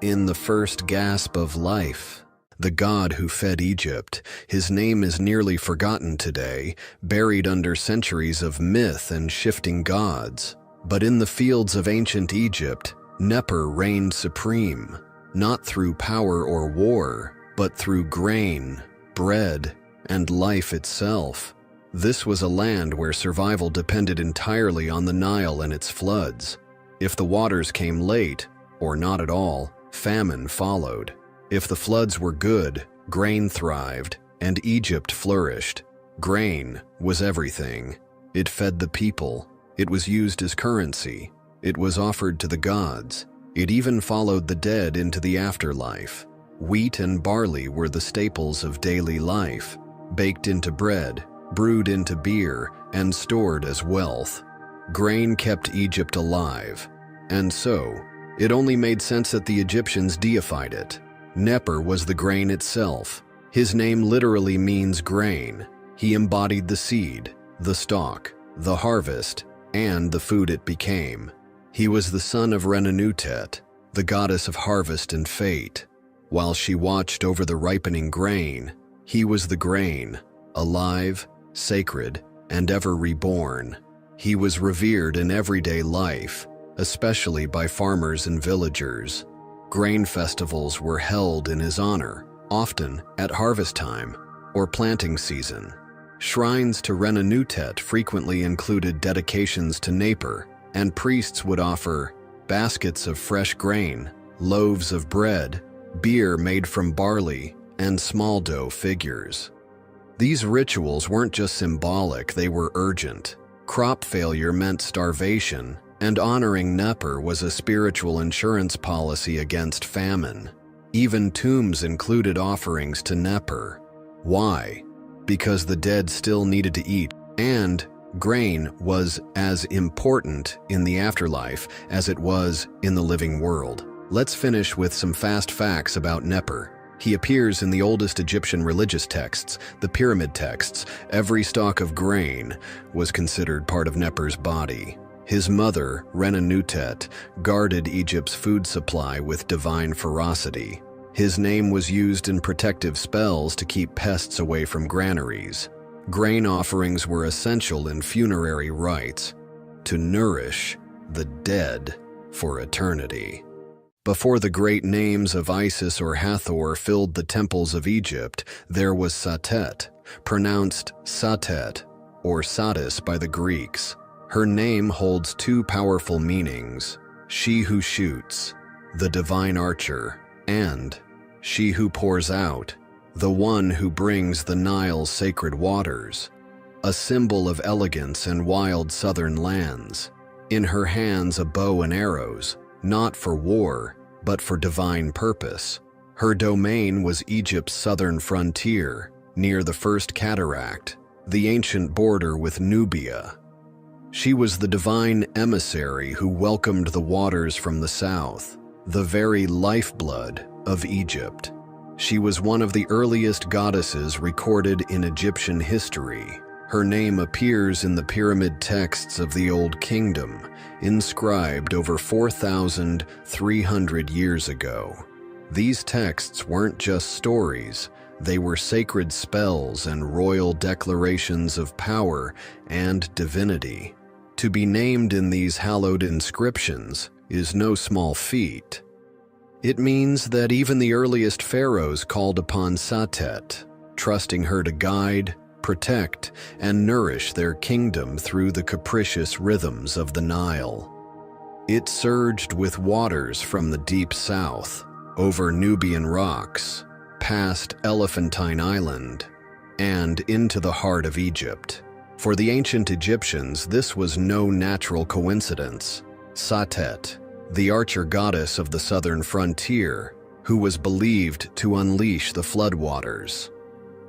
in the first gasp of life. The god who fed Egypt, his name is nearly forgotten today, buried under centuries of myth and shifting gods. But in the fields of ancient Egypt, Neper reigned supreme, not through power or war, but through grain, bread, and life itself. This was a land where survival depended entirely on the Nile and its floods. If the waters came late, or not at all, famine followed. If the floods were good, grain thrived, and Egypt flourished. Grain was everything. It fed the people. It was used as currency. It was offered to the gods. It even followed the dead into the afterlife. Wheat and barley were the staples of daily life, baked into bread, brewed into beer, and stored as wealth. Grain kept Egypt alive, and so it only made sense that the Egyptians deified it. Neper was the grain itself. His name literally means grain. He embodied the seed, the stalk, the harvest, and the food it became. He was the son of Renenutet, the goddess of harvest and fate. While she watched over the ripening grain, he was the grain, alive, sacred, and ever reborn. He was revered in everyday life, especially by farmers and villagers. Grain festivals were held in his honor, often at harvest time or planting season. Shrines to Renenutet frequently included dedications to Neper, and priests would offer baskets of fresh grain, loaves of bread, beer made from barley, and small dough figures. These rituals weren't just symbolic, they were urgent. Crop failure meant starvation, and honoring Neper was a spiritual insurance policy against famine. Even tombs included offerings to Neper. Why? Because the dead still needed to eat, and grain was as important in the afterlife as it was in the living world. Let's finish with some fast facts about Neper. He appears in the oldest Egyptian religious texts, the pyramid texts. Every stalk of grain was considered part of Neper's body. His mother, Renenutet, guarded Egypt's food supply with divine ferocity. His name was used in protective spells to keep pests away from granaries. Grain offerings were essential in funerary rites, to nourish the dead for eternity. Before the great names of Isis or Hathor filled the temples of Egypt, there was Satet, pronounced Satet or Satis by the Greeks. Her name holds two powerful meanings: she who shoots, the divine archer, and she who pours out, the one who brings the Nile's sacred waters. a symbol of elegance and wild southern lands. In her hands a bow and arrows, not for war, but for divine purpose. Her domain was Egypt's southern frontier, near the First Cataract, the ancient border with Nubia. She was the divine emissary who welcomed the waters from the south, the very lifeblood of Egypt. She was one of the earliest goddesses recorded in Egyptian history. Her name appears in the pyramid texts of the Old Kingdom, inscribed over 4,300 years ago. These texts weren't just stories, they were sacred spells and royal declarations of power and divinity. To be named in these hallowed inscriptions is no small feat. It means that even the earliest pharaohs called upon Satet, trusting her to guide, protect, and nourish their kingdom through the capricious rhythms of the Nile. It surged with waters from the deep south, over Nubian rocks, past Elephantine Island, and into the heart of Egypt. For the ancient Egyptians, this was no natural coincidence. Satet, the archer goddess of the southern frontier, who was believed to unleash the floodwaters.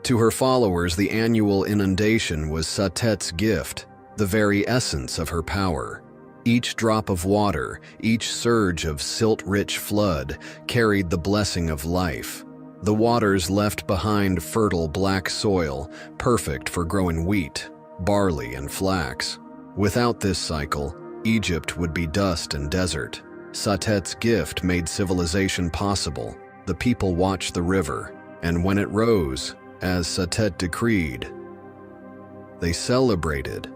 To her followers, the annual inundation was Satet's gift, the very essence of her power. Each drop of water, each surge of silt-rich flood, carried the blessing of life. The waters left behind fertile black soil, perfect for growing wheat, barley, and flax. Without this cycle, Egypt would be dust and desert. Satet's gift made civilization possible. The people watched the river, and when it rose, as Satet decreed, they celebrated.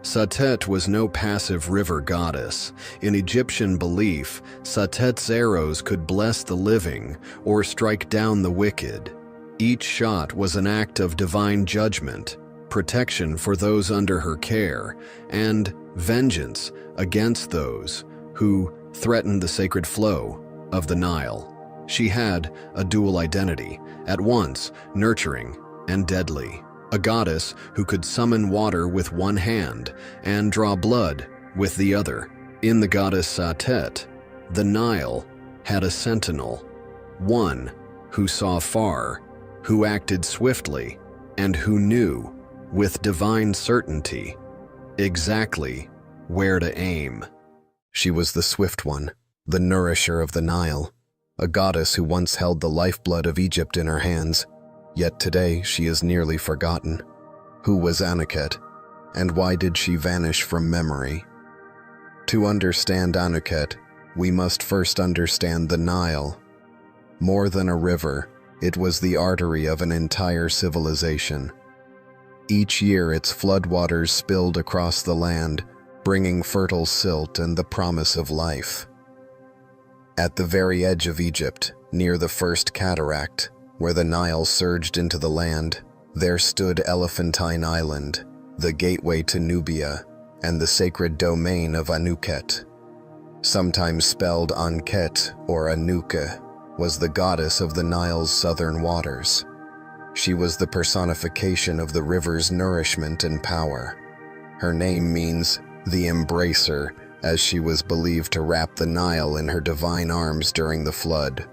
Satet was no passive river goddess. In Egyptian belief, Satet's arrows could bless the living or strike down the wicked. Each shot was an act of divine judgment, protection for those under her care, and vengeance against those who threatened the sacred flow of the Nile. She had a dual identity, at once nurturing and deadly. A goddess who could summon water with one hand and draw blood with the other. In the goddess Satet, the Nile had a sentinel, one who saw far, who acted swiftly, and who knew, with divine certainty, exactly where to aim. She was the swift one, the nourisher of the Nile, a goddess who once held the lifeblood of Egypt in her hands. Yet today she is nearly forgotten. Who was Anuket, and why did she vanish from memory? To understand Anuket, we must first understand the Nile. More than a river, it was the artery of an entire civilization. Each year its floodwaters spilled across the land, bringing fertile silt and the promise of life. At the very edge of Egypt, near the First Cataract, where the Nile surged into the land, there stood Elephantine Island, the gateway to Nubia, and the sacred domain of Anuket. Sometimes spelled Anket or Anuka, was the goddess of the Nile's southern waters. She was the personification of the river's nourishment and power. Her name means the embracer, as she was believed to wrap the Nile in her divine arms during the flood.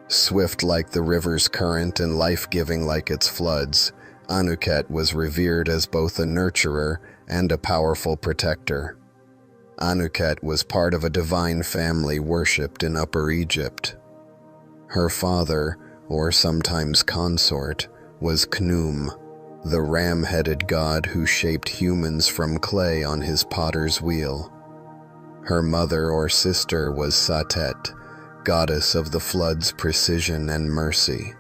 Swift like the river's current and life-giving like its floods, Anuket was revered as both a nurturer and a powerful protector. Anuket was part of a divine family worshipped in Upper Egypt. Her father, or sometimes consort, was Khnum, the ram-headed god who shaped humans from clay on his potter's wheel. Her mother or sister was Satet, goddess of the flood's precision and mercy.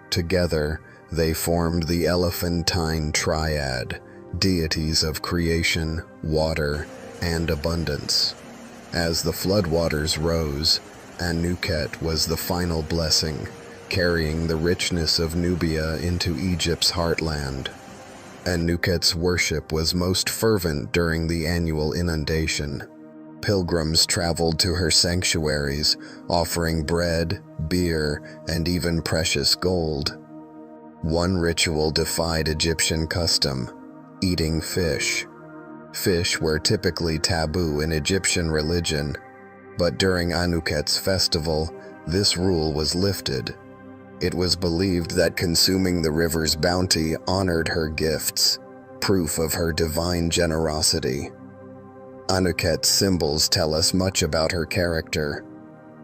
Together, they formed the Elephantine Triad, deities of creation, water, and abundance. As the floodwaters rose, Anuket was the final blessing, carrying the richness of Nubia into Egypt's heartland. Anuket's worship was most fervent during the annual inundation. Pilgrims traveled to her sanctuaries, offering bread, beer, and even precious gold. One ritual defied Egyptian custom. eating fish. Fish were typically taboo in Egyptian religion, but during Anuket's festival, this rule was lifted. It was believed that consuming the river's bounty honored her gifts, proof of her divine generosity. Anuket's symbols tell us much about her character.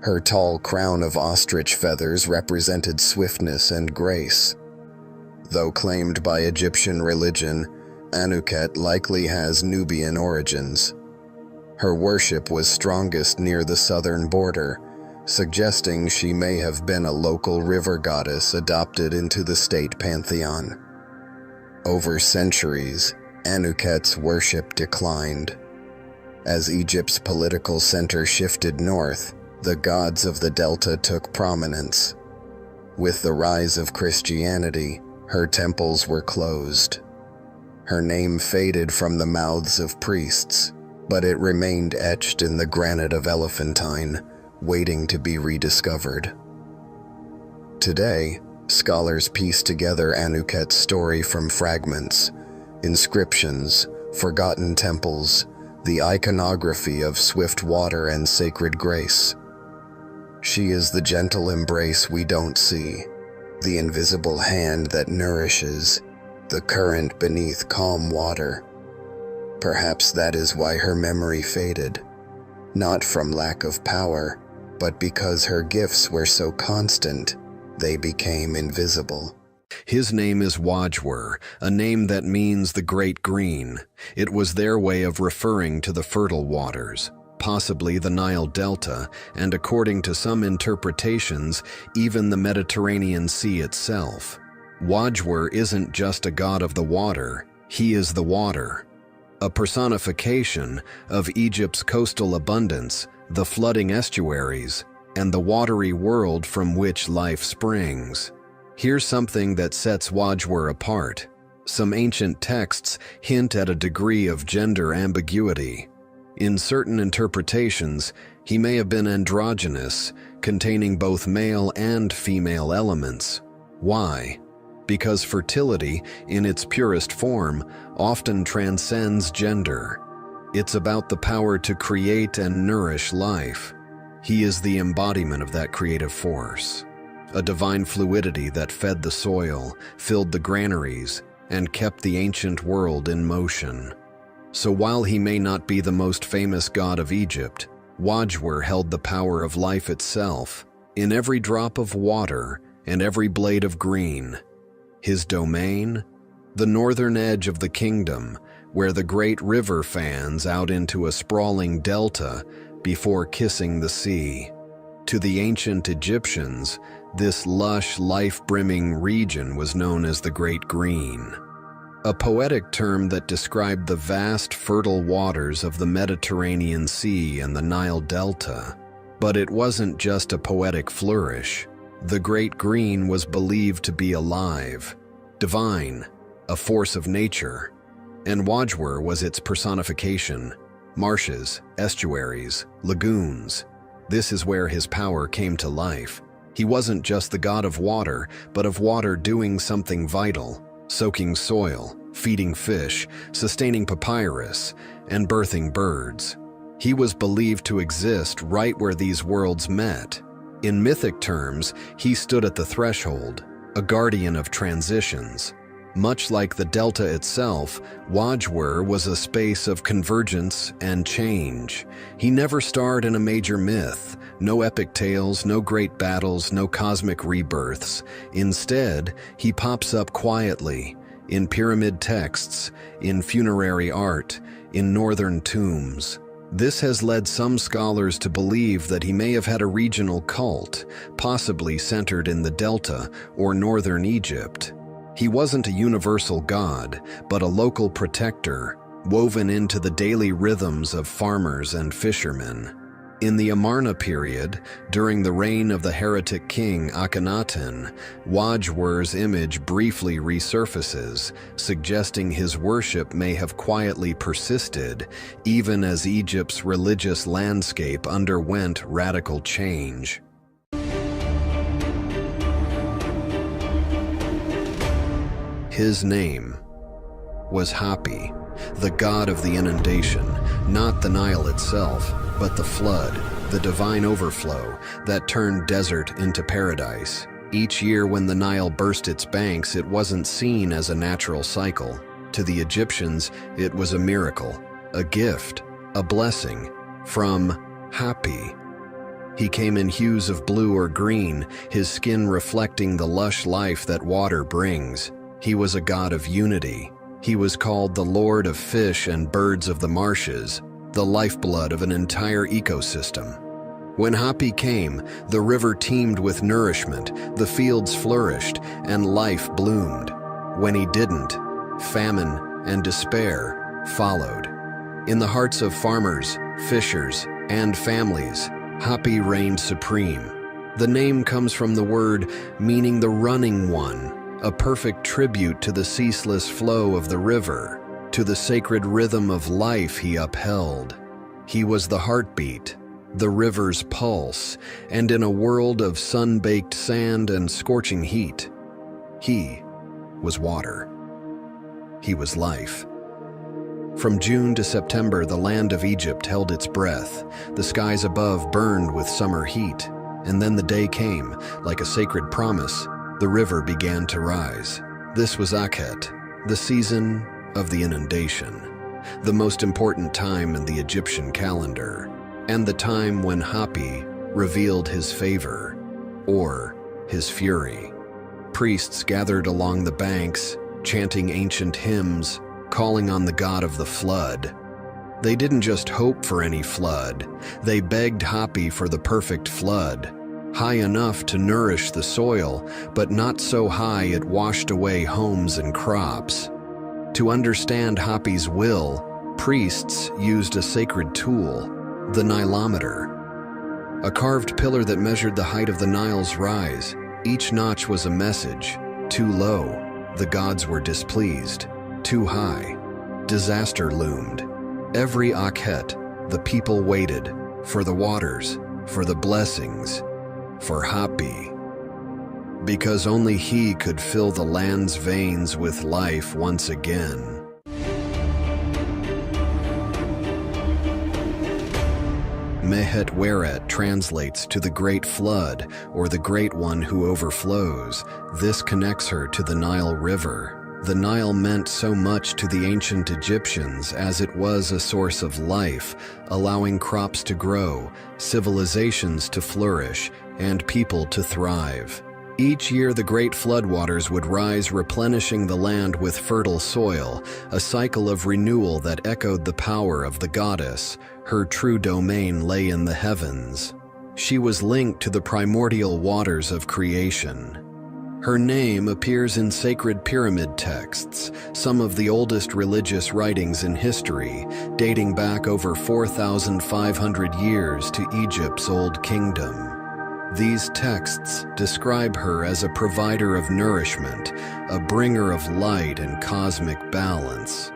Her tall crown of ostrich feathers represented swiftness and grace. Though claimed by Egyptian religion, Anuket likely has Nubian origins. Her worship was strongest near the southern border, suggesting she may have been a local river goddess adopted into the state pantheon. Over centuries, Anuket's worship declined. As Egypt's political center shifted north, the gods of the Delta took prominence. With the rise of Christianity, her temples were closed. Her name faded from the mouths of priests, but it remained etched in the granite of Elephantine, waiting to be rediscovered. Today, scholars piece together Anuket's story from fragments, inscriptions, forgotten temples, the iconography of swift water and sacred grace. She is the gentle embrace we don't see, the invisible hand that nourishes, the current beneath calm water. Perhaps that is why her memory faded, not from lack of power, but because her gifts were so constant, they became invisible. His name is Wajwer, a name that means the Great Green. It was their way of referring to the fertile waters, possibly the Nile Delta, and according to some interpretations, even the Mediterranean Sea itself. Wajwer isn't just a god of the water, he is the water. A personification of Egypt's coastal abundance, the flooding estuaries, and the watery world from which life springs. Here's something that sets Wajwer apart. Some ancient texts hint at a degree of gender ambiguity. In certain interpretations, he may have been androgynous, containing both male and female elements. Why? Because fertility, in its purest form, often transcends gender. It's about the power to create and nourish life. He is the embodiment of that creative force, a divine fluidity that fed the soil, filled the granaries, and kept the ancient world in motion. So while he may not be the most famous god of Egypt, Wajwer held the power of life itself, in every drop of water and every blade of green. His domain? The northern edge of the kingdom, where the great river fans out into a sprawling delta before kissing the sea. To the ancient Egyptians, this lush, life-brimming region was known as the Great Green, a poetic term that described the vast, fertile waters of the Mediterranean Sea and the Nile Delta. But it wasn't just a poetic flourish. The Great Green was believed to be alive, divine, a force of nature, and Wajwer was its personification. Marshes, estuaries, lagoons. This is where his power came to life. He wasn't just the god of water, but of water doing something vital, soaking soil, feeding fish, sustaining papyrus, and birthing birds. He was believed to exist right where these worlds met. In mythic terms, he stood at the threshold, a guardian of transitions. Much like the Delta itself, Wajwer was a space of convergence and change. He never starred in a major myth, no epic tales, no great battles, no cosmic rebirths. Instead, he pops up quietly, in pyramid texts, in funerary art, in northern tombs. This has led some scholars to believe that he may have had a regional cult, possibly centered in the Delta or northern Egypt. He wasn't a universal god, but a local protector, woven into the daily rhythms of farmers and fishermen. In the Amarna period, during the reign of the heretic king Akhenaten, Wajwer's image briefly resurfaces, suggesting his worship may have quietly persisted, even as Egypt's religious landscape underwent radical change. His name. was Hapi, the god of the inundation, not the Nile itself, but the flood, the divine overflow that turned desert into paradise. Each year when the Nile burst its banks, it wasn't seen as a natural cycle. To the Egyptians, it was a miracle, a gift, a blessing from Hapi. He came in hues of blue or green, his skin reflecting the lush life that water brings. He was a god of unity. He was called the Lord of Fish and Birds of the Marshes, the lifeblood of an entire ecosystem. When Hapi came, the river teemed with nourishment, the fields flourished, and life bloomed. When he didn't, famine and despair followed. In the hearts of farmers, fishers, and families, Hapi reigned supreme. The name comes from the word meaning the running one, a perfect tribute to the ceaseless flow of the river, to the sacred rhythm of life he upheld. He was the heartbeat, the river's pulse, and in a world of sun-baked sand and scorching heat, he was water. He was life. From June to September, the land of Egypt held its breath. The skies above burned with summer heat. And then the day came, like a sacred promise, the river began to rise. This was Akhet, the season of the inundation, the most important time in the Egyptian calendar, and the time when Hapi revealed his favor, or his fury. Priests gathered along the banks, chanting ancient hymns, calling on the god of the flood. They didn't just hope for any flood, they begged Hapi for the perfect flood, high enough to nourish the soil, but not so high it washed away homes and crops. To understand Hapi's will, priests used a sacred tool, the Nilometer, a carved pillar that measured the height of the Nile's rise. Each notch was a message. Too low, the gods were displeased. Too high, disaster loomed. Every Akhet, the people waited for the waters, for the blessings, for Hapi. Because only he could fill the land's veins with life once again. Mehet Weret translates to the Great Flood, or the Great One who overflows. This connects her to the Nile River. The Nile meant so much to the ancient Egyptians as it was a source of life, allowing crops to grow, civilizations to flourish, and people to thrive. Each year the great floodwaters would rise, replenishing the land with fertile soil, a cycle of renewal that echoed the power of the goddess. Her true domain lay in the heavens. She was linked to the primordial waters of creation. Her name appears in sacred pyramid texts, some of the oldest religious writings in history, dating back over 4,500 years to Egypt's Old Kingdom. These texts describe her as a provider of nourishment, a bringer of light and cosmic balance.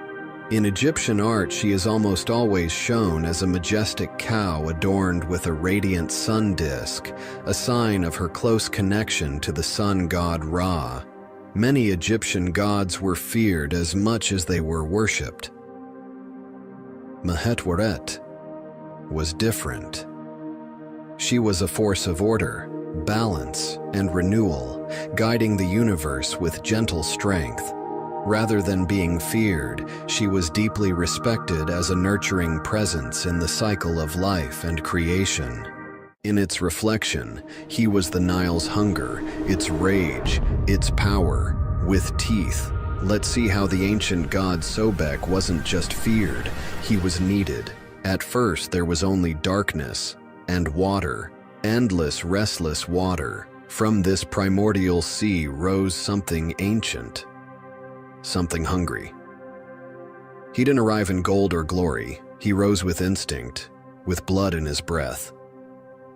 In Egyptian art, she is almost always shown as a majestic cow adorned with a radiant sun disk, a sign of her close connection to the sun god Ra. Many Egyptian gods were feared as much as they were worshipped. Mehet Weret was different. She was a force of order, balance, and renewal, guiding the universe with gentle strength. Rather than being feared, she was deeply respected as a nurturing presence in the cycle of life and creation. In its reflection, he was the Nile's hunger, its rage, its power, with teeth. Let's see how the ancient god Sobek wasn't just feared, he was needed. At first, there was only darkness and water, endless, restless water. From this primordial sea rose something ancient, something hungry. He didn't arrive in gold or glory. He rose with instinct, with blood in his breath.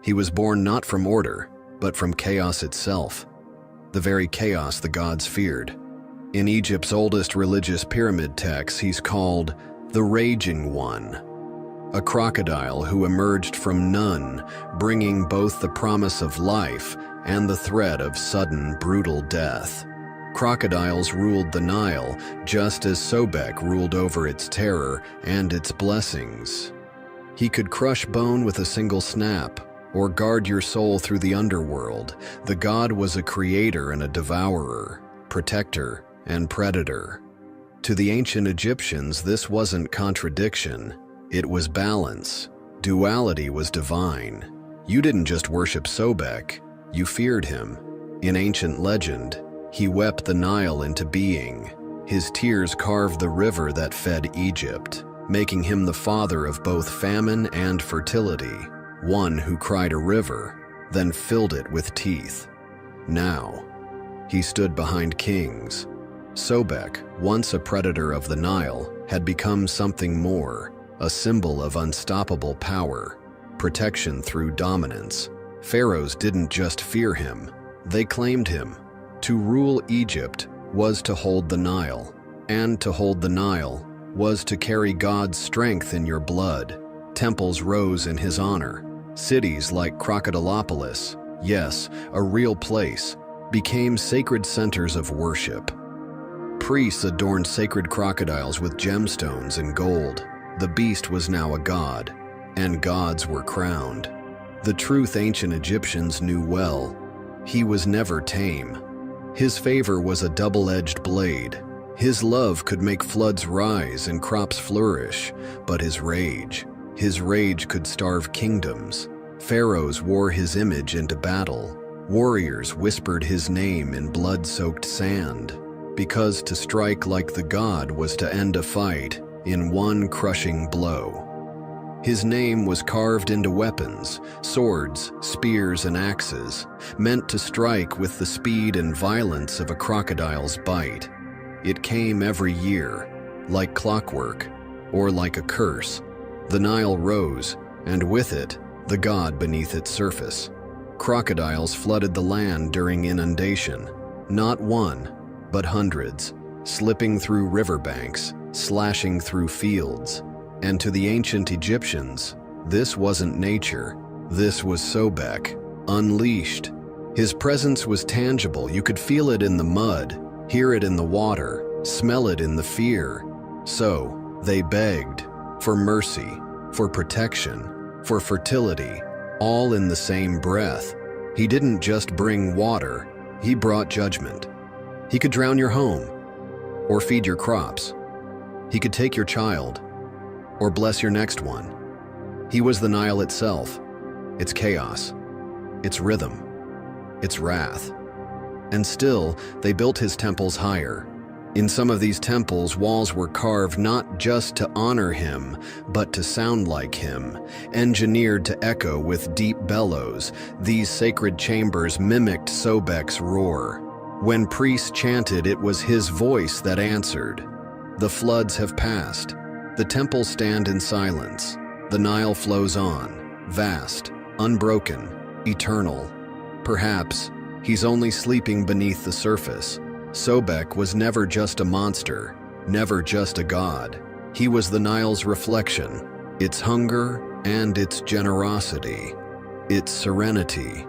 He was born not from order, but from chaos itself, the very chaos the gods feared. In Egypt's oldest religious pyramid texts, he's called the Raging One, a crocodile who emerged from none, bringing both the promise of life and the threat of sudden, brutal death. Crocodiles ruled the Nile, just as Sobek ruled over its terror and its blessings. He could crush bone with a single snap, or guard your soul through the underworld. The god was a creator and a devourer, protector and predator. To the ancient Egyptians, this wasn't contradiction. It was balance. Duality was divine. You didn't just worship Sobek, you feared him. In ancient legend, he wept the Nile into being. His tears carved the river that fed Egypt, making him the father of both famine and fertility, one who cried a river, then filled it with teeth. Now, he stood behind kings. Sobek, once a predator of the Nile, had become something more, a symbol of unstoppable power, protection through dominance. Pharaohs didn't just fear him, they claimed him. To rule Egypt was to hold the Nile, and to hold the Nile was to carry God's strength in your blood. Temples rose in his honor. Cities like Crocodilopolis, yes, a real place, became sacred centers of worship. Priests adorned sacred crocodiles with gemstones and gold. The beast was now a god, and gods were crowned. The truth ancient Egyptians knew well: he was never tame. His favor was a double-edged blade. His love could make floods rise and crops flourish, but his rage could starve kingdoms. Pharaohs wore his image into battle. Warriors whispered his name in blood-soaked sand, because to strike like the god was to end a fight in one crushing blow. His name was carved into weapons, swords, spears, and axes, meant to strike with the speed and violence of a crocodile's bite. It came every year, like clockwork, or like a curse. The Nile rose, and with it, the god beneath its surface. Crocodiles flooded the land during inundation, not one, but hundreds, slipping through riverbanks, slashing through fields. And to the ancient Egyptians, this wasn't nature, this was Sobek, unleashed. His presence was tangible. You could feel it in the mud, hear it in the water, smell it in the fear. So, they begged for mercy, for protection, for fertility, all in the same breath. He didn't just bring water, he brought judgment. He could drown your home, or feed your crops. He could take your child, or bless your next one. He was the Nile itself, its chaos, its rhythm, its wrath. And still, they built his temples higher. In some of these temples, walls were carved not just to honor him, but to sound like him, engineered to echo with deep bellows. These sacred chambers mimicked Sobek's roar. When priests chanted, it was his voice that answered. The floods have passed. The temples stand in silence. The Nile flows on, vast, unbroken, eternal. Perhaps he's only sleeping beneath the surface. Sobek was never just a monster, never just a god. He was the Nile's reflection, its hunger and its generosity, its serenity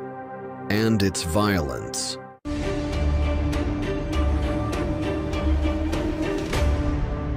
and its violence.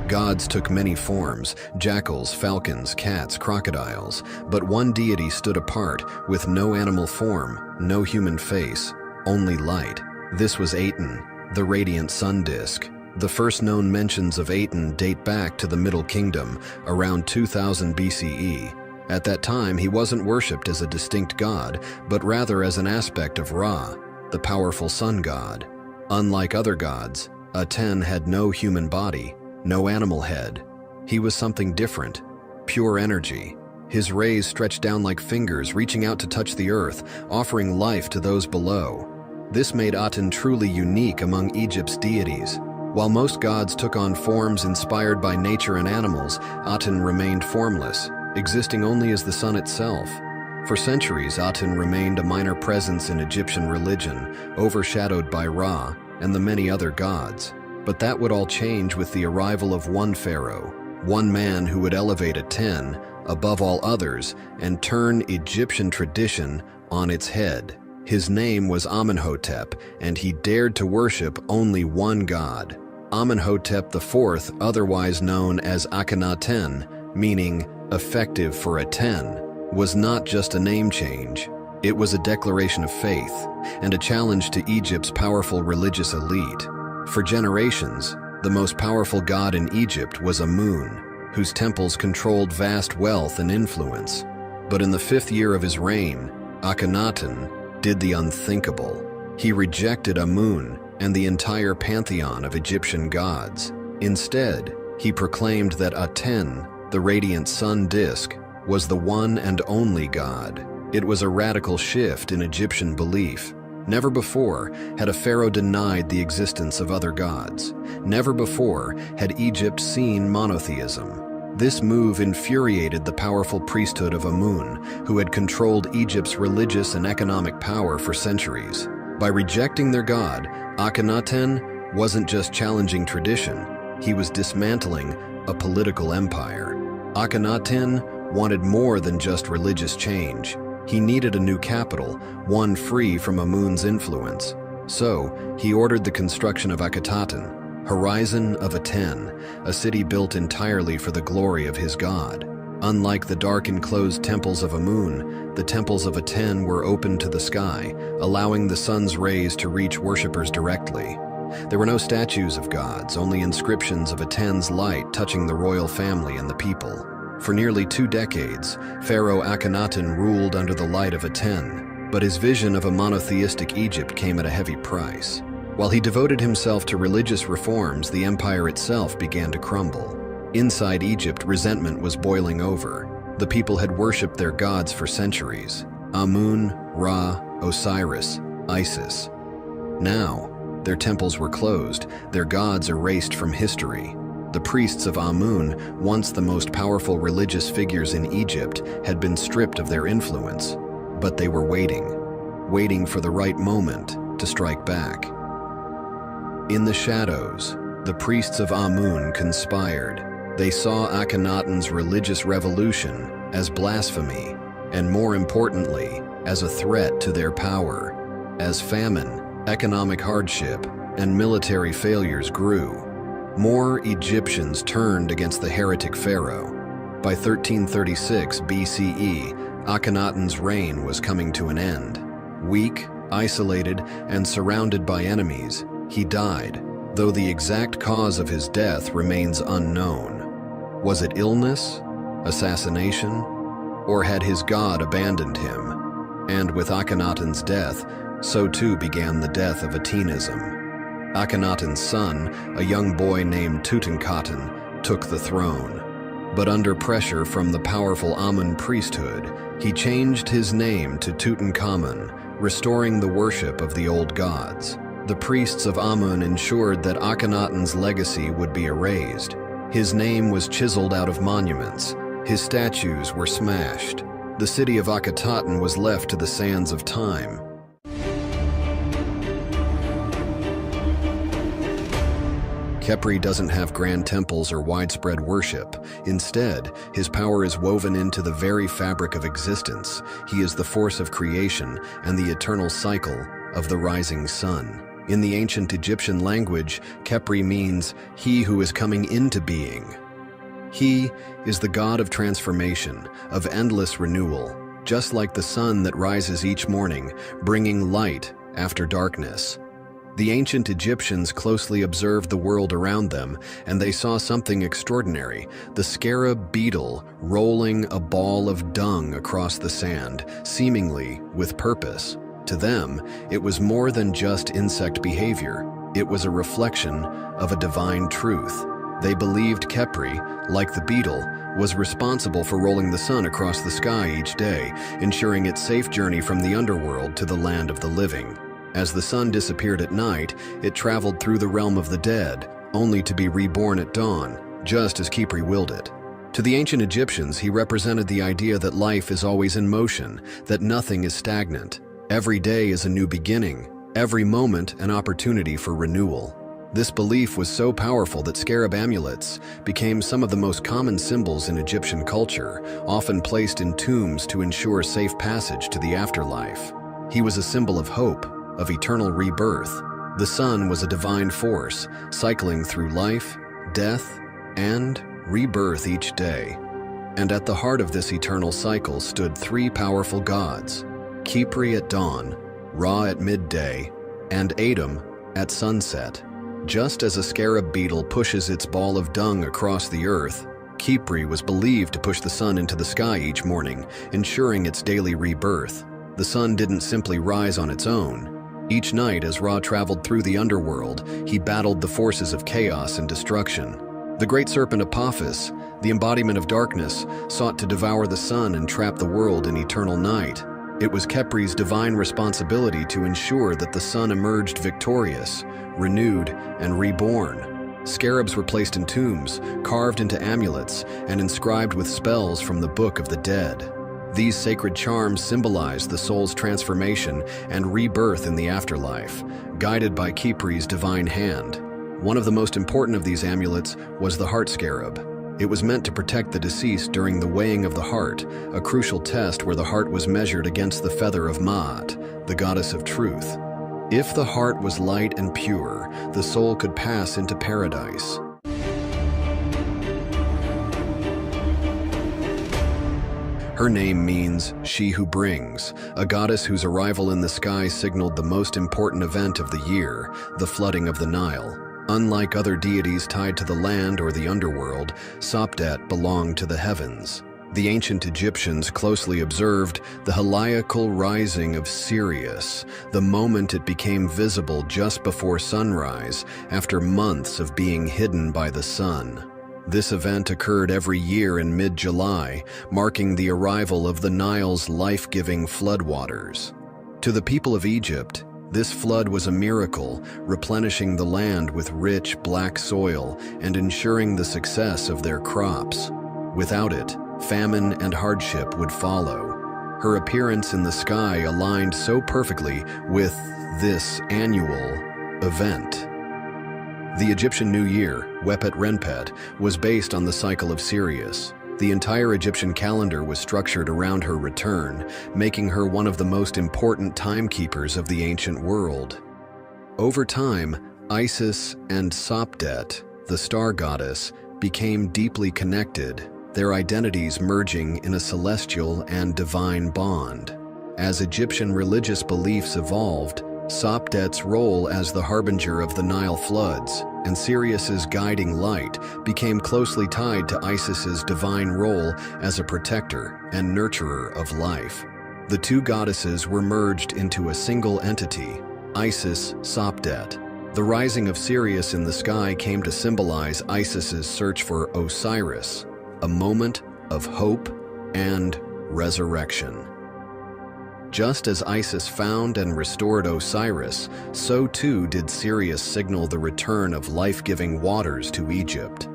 Gods took many forms: jackals, falcons, cats, crocodiles. But one deity stood apart, with no animal form, no human face, only light. This was Aten, the radiant sun disk. The first known mentions of Aten date back to the Middle Kingdom, around 2000 BCE. At that time, he wasn't worshipped as a distinct god, but rather as an aspect of Ra, the powerful sun god. Unlike other gods, Aten had no human body, no animal head. He was something different, pure energy. His rays stretched down like fingers, reaching out to touch the earth, offering life to those below. This made Aten truly unique among Egypt's deities. While most gods took on forms inspired by nature and animals, Aten remained formless, existing only as the sun itself. For centuries, Aten remained a minor presence in Egyptian religion, overshadowed by Ra and the many other gods. But that would all change with the arrival of one pharaoh, one man who would elevate Aten above all others and turn Egyptian tradition on its head. His name was Amenhotep, and he dared to worship only one god. Amenhotep IV, otherwise known as Akhenaten, meaning effective for a 10, was not just a name change. It was a declaration of faith and a challenge to Egypt's powerful religious elite. For generations, the most powerful god in Egypt was Amun, whose temples controlled vast wealth and influence. But in the 5th year of his reign, Akhenaten did the unthinkable. He rejected Amun and the entire pantheon of Egyptian gods. Instead, he proclaimed that Aten, the radiant sun disk, was the one and only god. It was a radical shift in Egyptian belief. Never before had a pharaoh denied the existence of other gods. Never before had Egypt seen monotheism. This move infuriated the powerful priesthood of Amun, who had controlled Egypt's religious and economic power for centuries. By rejecting their god, Akhenaten wasn't just challenging tradition, he was dismantling a political empire. Akhenaten wanted more than just religious change. He needed a new capital, one free from Amun's influence. So, he ordered the construction of Akhetaten, Horizon of Aten, a city built entirely for the glory of his god. Unlike the dark enclosed temples of Amun, the temples of Aten were open to the sky, allowing the sun's rays to reach worshippers directly. There were no statues of gods, only inscriptions of Aten's light touching the royal family and the people. For nearly 2 decades, Pharaoh Akhenaten ruled under the light of Aten, but his vision of a monotheistic Egypt came at a heavy price. While he devoted himself to religious reforms, the empire itself began to crumble. Inside Egypt, resentment was boiling over. The people had worshipped their gods for centuries: Amun, Ra, Osiris, Isis. Now, their temples were closed, their gods erased from history. The priests of Amun, once the most powerful religious figures in Egypt, had been stripped of their influence. But they were waiting for the right moment to strike back. In the shadows, the priests of Amun conspired. They saw Akhenaten's religious revolution as blasphemy, and more importantly, as a threat to their power. As famine, economic hardship, and military failures grew, more Egyptians turned against the heretic pharaoh. By 1336 BCE, Akhenaten's reign was coming to an end. Weak, isolated, and surrounded by enemies, he died, though the exact cause of his death remains unknown. Was it illness, assassination, or had his god abandoned him? And with Akhenaten's death, so too began the death of Atenism. Akhenaten's son, a young boy named Tutankhaten, took the throne. But under pressure from the powerful Amun priesthood, he changed his name to Tutankhamun, restoring the worship of the old gods. The priests of Amun ensured that Akhenaten's legacy would be erased. His name was chiseled out of monuments. His statues were smashed. The city of Akhetaten was left to the sands of time. Khepri doesn't have grand temples or widespread worship. Instead, his power is woven into the very fabric of existence. He is the force of creation and the eternal cycle of the rising sun. In the ancient Egyptian language, Khepri means he who is coming into being. He is the god of transformation, of endless renewal, just like the sun that rises each morning, bringing light after darkness. The ancient Egyptians closely observed the world around them, and they saw something extraordinary: the scarab beetle rolling a ball of dung across the sand, seemingly with purpose. To them, it was more than just insect behavior. It was a reflection of a divine truth. They believed Khepri, like the beetle, was responsible for rolling the sun across the sky each day, ensuring its safe journey from the underworld to the land of the living. As the sun disappeared at night, it traveled through the realm of the dead, only to be reborn at dawn, just as Khepri willed it. To the ancient Egyptians, he represented the idea that life is always in motion, that nothing is stagnant. Every day is a new beginning, every moment an opportunity for renewal. This belief was so powerful that scarab amulets became some of the most common symbols in Egyptian culture, often placed in tombs to ensure safe passage to the afterlife. He was a symbol of hope, of eternal rebirth. The sun was a divine force, cycling through life, death, and rebirth each day. And at the heart of this eternal cycle stood three powerful gods: Khepri at dawn, Ra at midday, and Atum at sunset. Just as a scarab beetle pushes its ball of dung across the earth, Khepri was believed to push the sun into the sky each morning, ensuring its daily rebirth. The sun didn't simply rise on its own. Each night, as Ra traveled through the underworld, he battled the forces of chaos and destruction. The great serpent Apophis, the embodiment of darkness, sought to devour the sun and trap the world in eternal night. It was Khepri's divine responsibility to ensure that the sun emerged victorious, renewed, and reborn. Scarabs were placed in tombs, carved into amulets, and inscribed with spells from the Book of the Dead. These sacred charms symbolized the soul's transformation and rebirth in the afterlife, guided by Khepri's divine hand. One of the most important of these amulets was the heart scarab. It was meant to protect the deceased during the weighing of the heart, a crucial test where the heart was measured against the feather of Ma'at, the goddess of truth. If the heart was light and pure, the soul could pass into paradise. Her name means "she who brings," a goddess whose arrival in the sky signaled the most important event of the year, the flooding of the Nile. Unlike other deities tied to the land or the underworld, Sopdet belonged to the heavens. The ancient Egyptians closely observed the heliacal rising of Sirius, the moment it became visible just before sunrise, after months of being hidden by the sun. This event occurred every year in mid-July, marking the arrival of the Nile's life-giving floodwaters. To the people of Egypt, this flood was a miracle, replenishing the land with rich, black soil and ensuring the success of their crops. Without it, famine and hardship would follow. Her appearance in the sky aligned so perfectly with this annual event. The Egyptian New Year, Wepet Renpet, was based on the cycle of Sirius. The entire Egyptian calendar was structured around her return, making her one of the most important timekeepers of the ancient world. Over time, Isis and Sopdet, the star goddess, became deeply connected, their identities merging in a celestial and divine bond. As Egyptian religious beliefs evolved, Sopdet's role as the harbinger of the Nile floods and Sirius's guiding light became closely tied to Isis's divine role as a protector and nurturer of life. The two goddesses were merged into a single entity, Isis-Sopdet. The rising of Sirius in the sky came to symbolize Isis's search for Osiris, a moment of hope and resurrection. Just as Isis found and restored Osiris, so too did Sirius signal the return of life-giving waters to Egypt.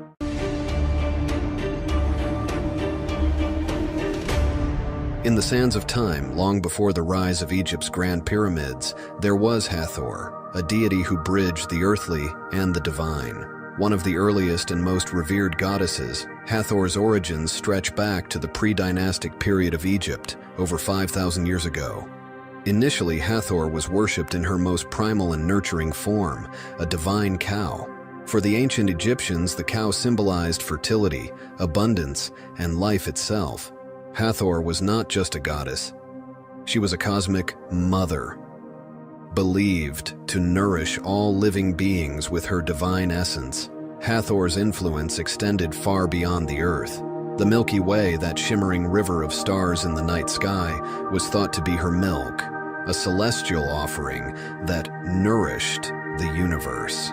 In the sands of time, long before the rise of Egypt's Grand Pyramids, there was Hathor, a deity who bridged the earthly and the divine. One of the earliest and most revered goddesses, Hathor's origins stretch back to the pre-dynastic period of Egypt, over 5,000 years ago. Initially, Hathor was worshipped in her most primal and nurturing form, a divine cow. For the ancient Egyptians, the cow symbolized fertility, abundance, and life itself. Hathor was not just a goddess. She was a cosmic mother, believed to nourish all living beings with her divine essence. Hathor's influence extended far beyond the earth. The Milky Way, that shimmering river of stars in the night sky, was thought to be her milk, a celestial offering that nourished the universe.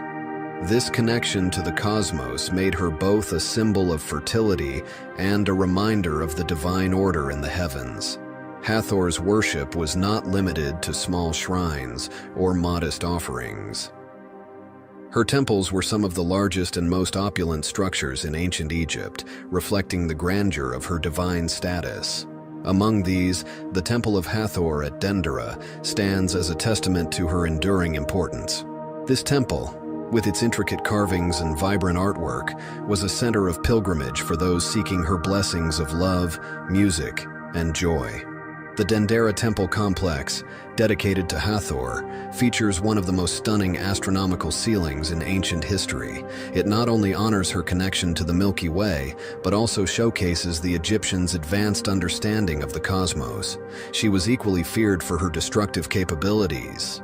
This connection to the cosmos made her both a symbol of fertility and a reminder of the divine order in the heavens. Hathor's worship was not limited to small shrines or modest offerings. Her temples were some of the largest and most opulent structures in ancient Egypt, reflecting the grandeur of her divine status. Among these, the Temple of Hathor at Dendera stands as a testament to her enduring importance. This temple, with its intricate carvings and vibrant artwork, was a center of pilgrimage for those seeking her blessings of love, music, and joy. The Dendera Temple complex, dedicated to Hathor, features one of the most stunning astronomical ceilings in ancient history. It not only honors her connection to the Milky Way, but also showcases the Egyptians' advanced understanding of the cosmos. She was equally feared for her destructive capabilities.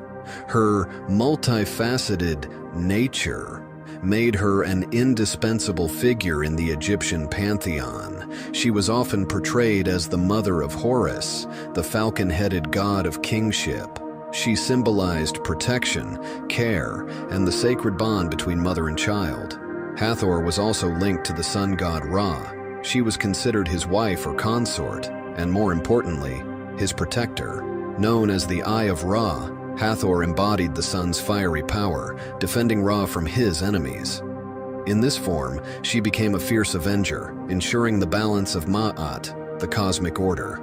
Her multifaceted nature made her an indispensable figure in the Egyptian pantheon. She was often portrayed as the mother of Horus, the falcon-headed god of kingship. She symbolized protection, care, and the sacred bond between mother and child. Hathor was also linked to the sun god Ra. She was considered his wife or consort, and more importantly, his protector. Known as the Eye of Ra, Hathor embodied the sun's fiery power, defending Ra from his enemies. In this form, she became a fierce avenger, ensuring the balance of Ma'at, the cosmic order.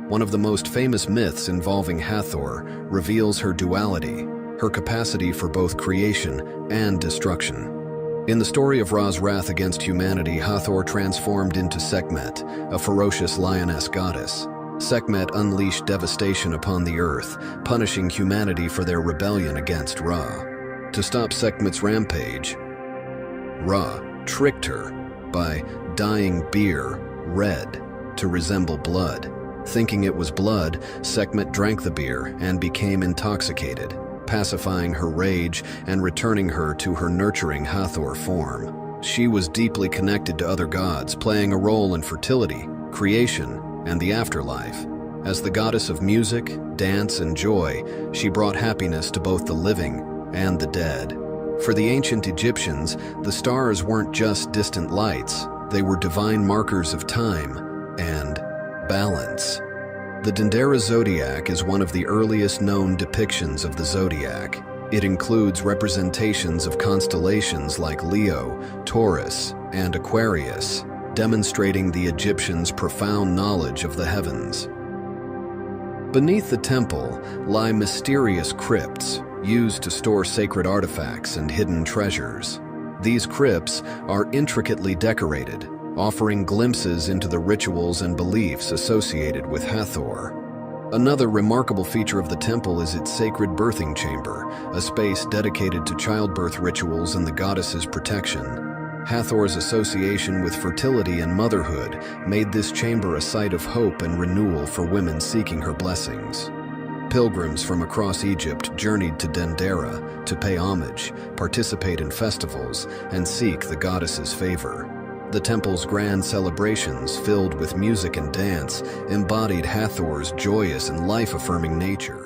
One of the most famous myths involving Hathor reveals her duality, her capacity for both creation and destruction. In the story of Ra's wrath against humanity, Hathor transformed into Sekhmet, a ferocious lioness goddess. Sekhmet unleashed devastation upon the earth, punishing humanity for their rebellion against Ra. To stop Sekhmet's rampage, Ra tricked her by dyeing beer red to resemble blood. Thinking it was blood, Sekhmet drank the beer and became intoxicated, pacifying her rage and returning her to her nurturing Hathor form. She was deeply connected to other gods, playing a role in fertility, creation, and the afterlife. As the goddess of music, dance, and joy, she brought happiness to both the living and the dead. For the ancient Egyptians, the stars weren't just distant lights, they were divine markers of time and balance. The Dendera zodiac is one of the earliest known depictions of the zodiac. It includes representations of constellations like Leo, Taurus, and Aquarius, demonstrating the Egyptians' profound knowledge of the heavens. Beneath the temple lie mysterious crypts used to store sacred artifacts and hidden treasures. These crypts are intricately decorated, offering glimpses into the rituals and beliefs associated with Hathor. Another remarkable feature of the temple is its sacred birthing chamber, a space dedicated to childbirth rituals and the goddess's protection. Hathor's association with fertility and motherhood made this chamber a site of hope and renewal for women seeking her blessings. Pilgrims from across Egypt journeyed to Dendera to pay homage, participate in festivals, and seek the goddess's favor. The temple's grand celebrations, filled with music and dance, embodied Hathor's joyous and life-affirming nature.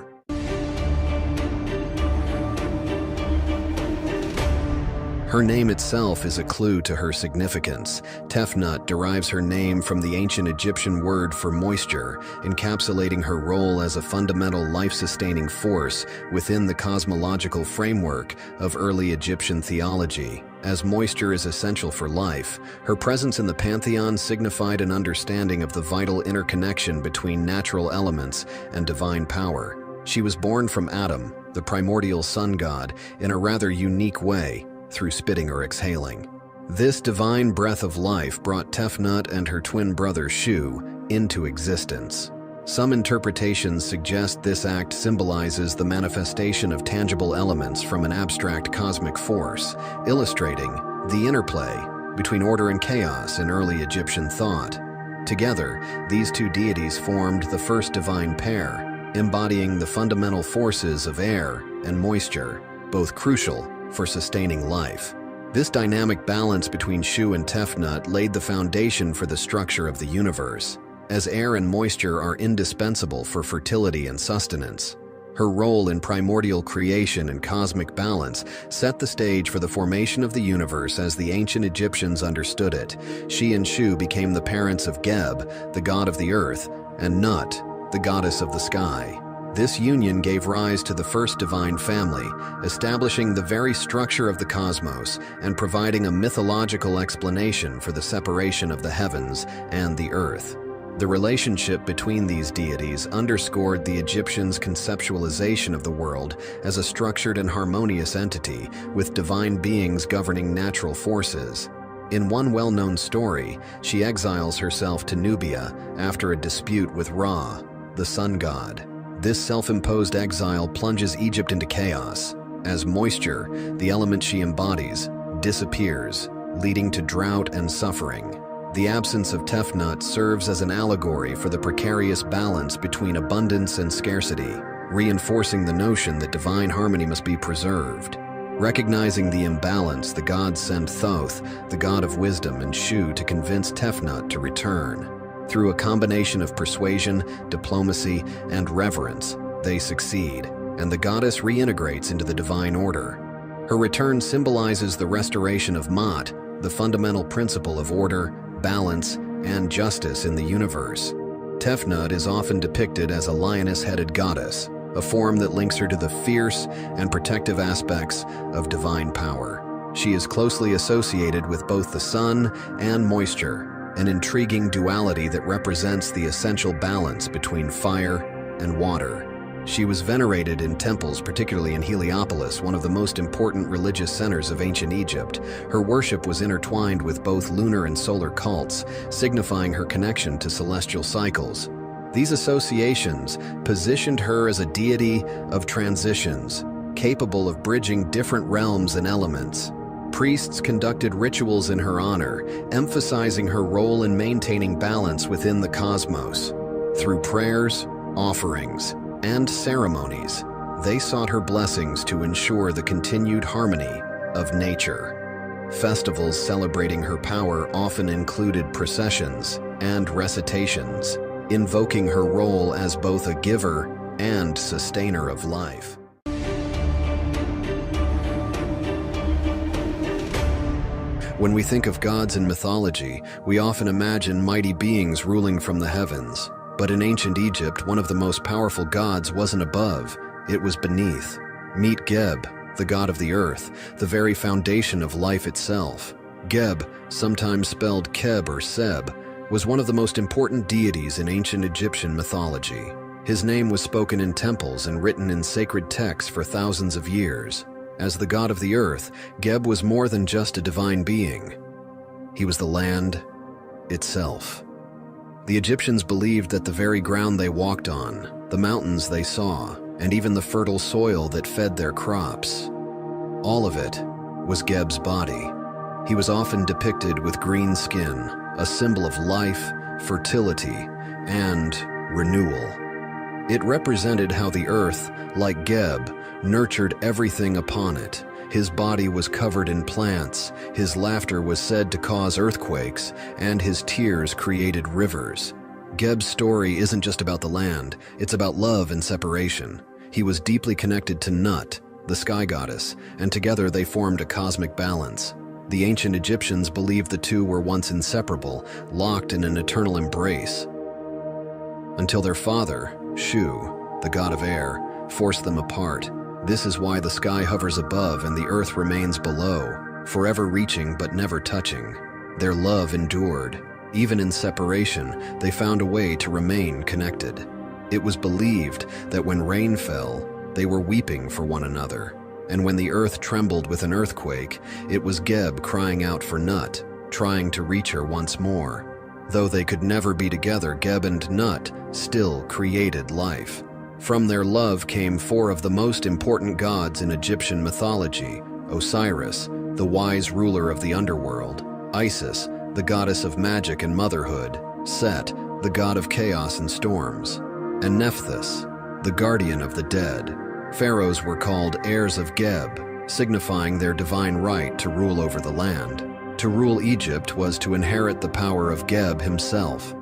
Her name itself is a clue to her significance. Tefnut derives her name from the ancient Egyptian word for moisture, encapsulating her role as a fundamental life-sustaining force within the cosmological framework of early Egyptian theology. As moisture is essential for life, her presence in the pantheon signified an understanding of the vital interconnection between natural elements and divine power. She was born from Adam, the primordial sun god, in a rather unique way, through spitting or exhaling. This divine breath of life brought Tefnut and her twin brother Shu into existence. Some interpretations suggest this act symbolizes the manifestation of tangible elements from an abstract cosmic force, illustrating the interplay between order and chaos in early Egyptian thought. Together, these two deities formed the first divine pair, embodying the fundamental forces of air and moisture, both crucial for sustaining life. This dynamic balance between Shu and Tefnut laid the foundation for the structure of the universe, as air and moisture are indispensable for fertility and sustenance. Her role in primordial creation and cosmic balance set the stage for the formation of the universe as the ancient Egyptians understood it. She and Shu became the parents of Geb, the god of the earth, and Nut, the goddess of the sky. This union gave rise to the first divine family, establishing the very structure of the cosmos and providing a mythological explanation for the separation of the heavens and the earth. The relationship between these deities underscored the Egyptians' conceptualization of the world as a structured and harmonious entity, with divine beings governing natural forces. In one well-known story, she exiles herself to Nubia after a dispute with Ra. the sun god. This self-imposed exile plunges Egypt into chaos, as moisture, the element she embodies, disappears, leading to drought and suffering. The absence of Tefnut serves as an allegory for the precarious balance between abundance and scarcity, reinforcing the notion that divine harmony must be preserved. Recognizing the imbalance, the gods send Thoth, the god of wisdom, and Shu to convince Tefnut to return. Through a combination of persuasion, diplomacy, and reverence, they succeed, and the goddess reintegrates into the divine order. Her return symbolizes the restoration of Maat, the fundamental principle of order, balance, and justice in the universe. Tefnut is often depicted as a lioness-headed goddess, a form that links her to the fierce and protective aspects of divine power. She is closely associated with both the sun and moisture, an intriguing duality that represents the essential balance between fire and water. She was venerated in temples, particularly in Heliopolis, one of the most important religious centers of ancient Egypt. Her worship was intertwined with both lunar and solar cults, signifying her connection to celestial cycles. These associations positioned her as a deity of transitions, capable of bridging different realms and elements. Priests conducted rituals in her honor, emphasizing her role in maintaining balance within the cosmos. Through prayers, offerings, and ceremonies, they sought her blessings to ensure the continued harmony of nature. Festivals celebrating her power often included processions and recitations, invoking her role as both a giver and sustainer of life. When we think of gods in mythology, we often imagine mighty beings ruling from the heavens. But in ancient Egypt, one of the most powerful gods wasn't above, it was beneath. Meet Geb, the god of the earth, the very foundation of life itself. Geb, sometimes spelled Keb or Seb, was one of the most important deities in ancient Egyptian mythology. His name was spoken in temples and written in sacred texts for thousands of years. As the god of the earth, Geb was more than just a divine being. He was the land itself. The Egyptians believed that the very ground they walked on, the mountains they saw, and even the fertile soil that fed their crops, all of it was Geb's body. He was often depicted with green skin, a symbol of life, fertility, and renewal. It represented how the earth, like Geb, nurtured everything upon it. His body was covered in plants, his laughter was said to cause earthquakes, and his tears created rivers. Geb's story isn't just about the land, it's about love and separation. He was deeply connected to Nut, the sky goddess, and together they formed a cosmic balance. The ancient Egyptians believed the two were once inseparable, locked in an eternal embrace, until their father, Shu, the god of air, forced them apart. This is why the sky hovers above and the earth remains below, forever reaching but never touching. Their love endured. Even in separation, they found a way to remain connected. It was believed that when rain fell, they were weeping for one another. And when the earth trembled with an earthquake, it was Geb crying out for Nut, trying to reach her once more. Though they could never be together, Geb and Nut still created life. From their love came four of the most important gods in Egyptian mythology: Osiris, the wise ruler of the underworld; Isis, the goddess of magic and motherhood; Set, the god of chaos and storms; and Nephthys, the guardian of the dead. Pharaohs were called heirs of Geb, signifying their divine right to rule over the land. To rule Egypt was to inherit the power of Geb himself.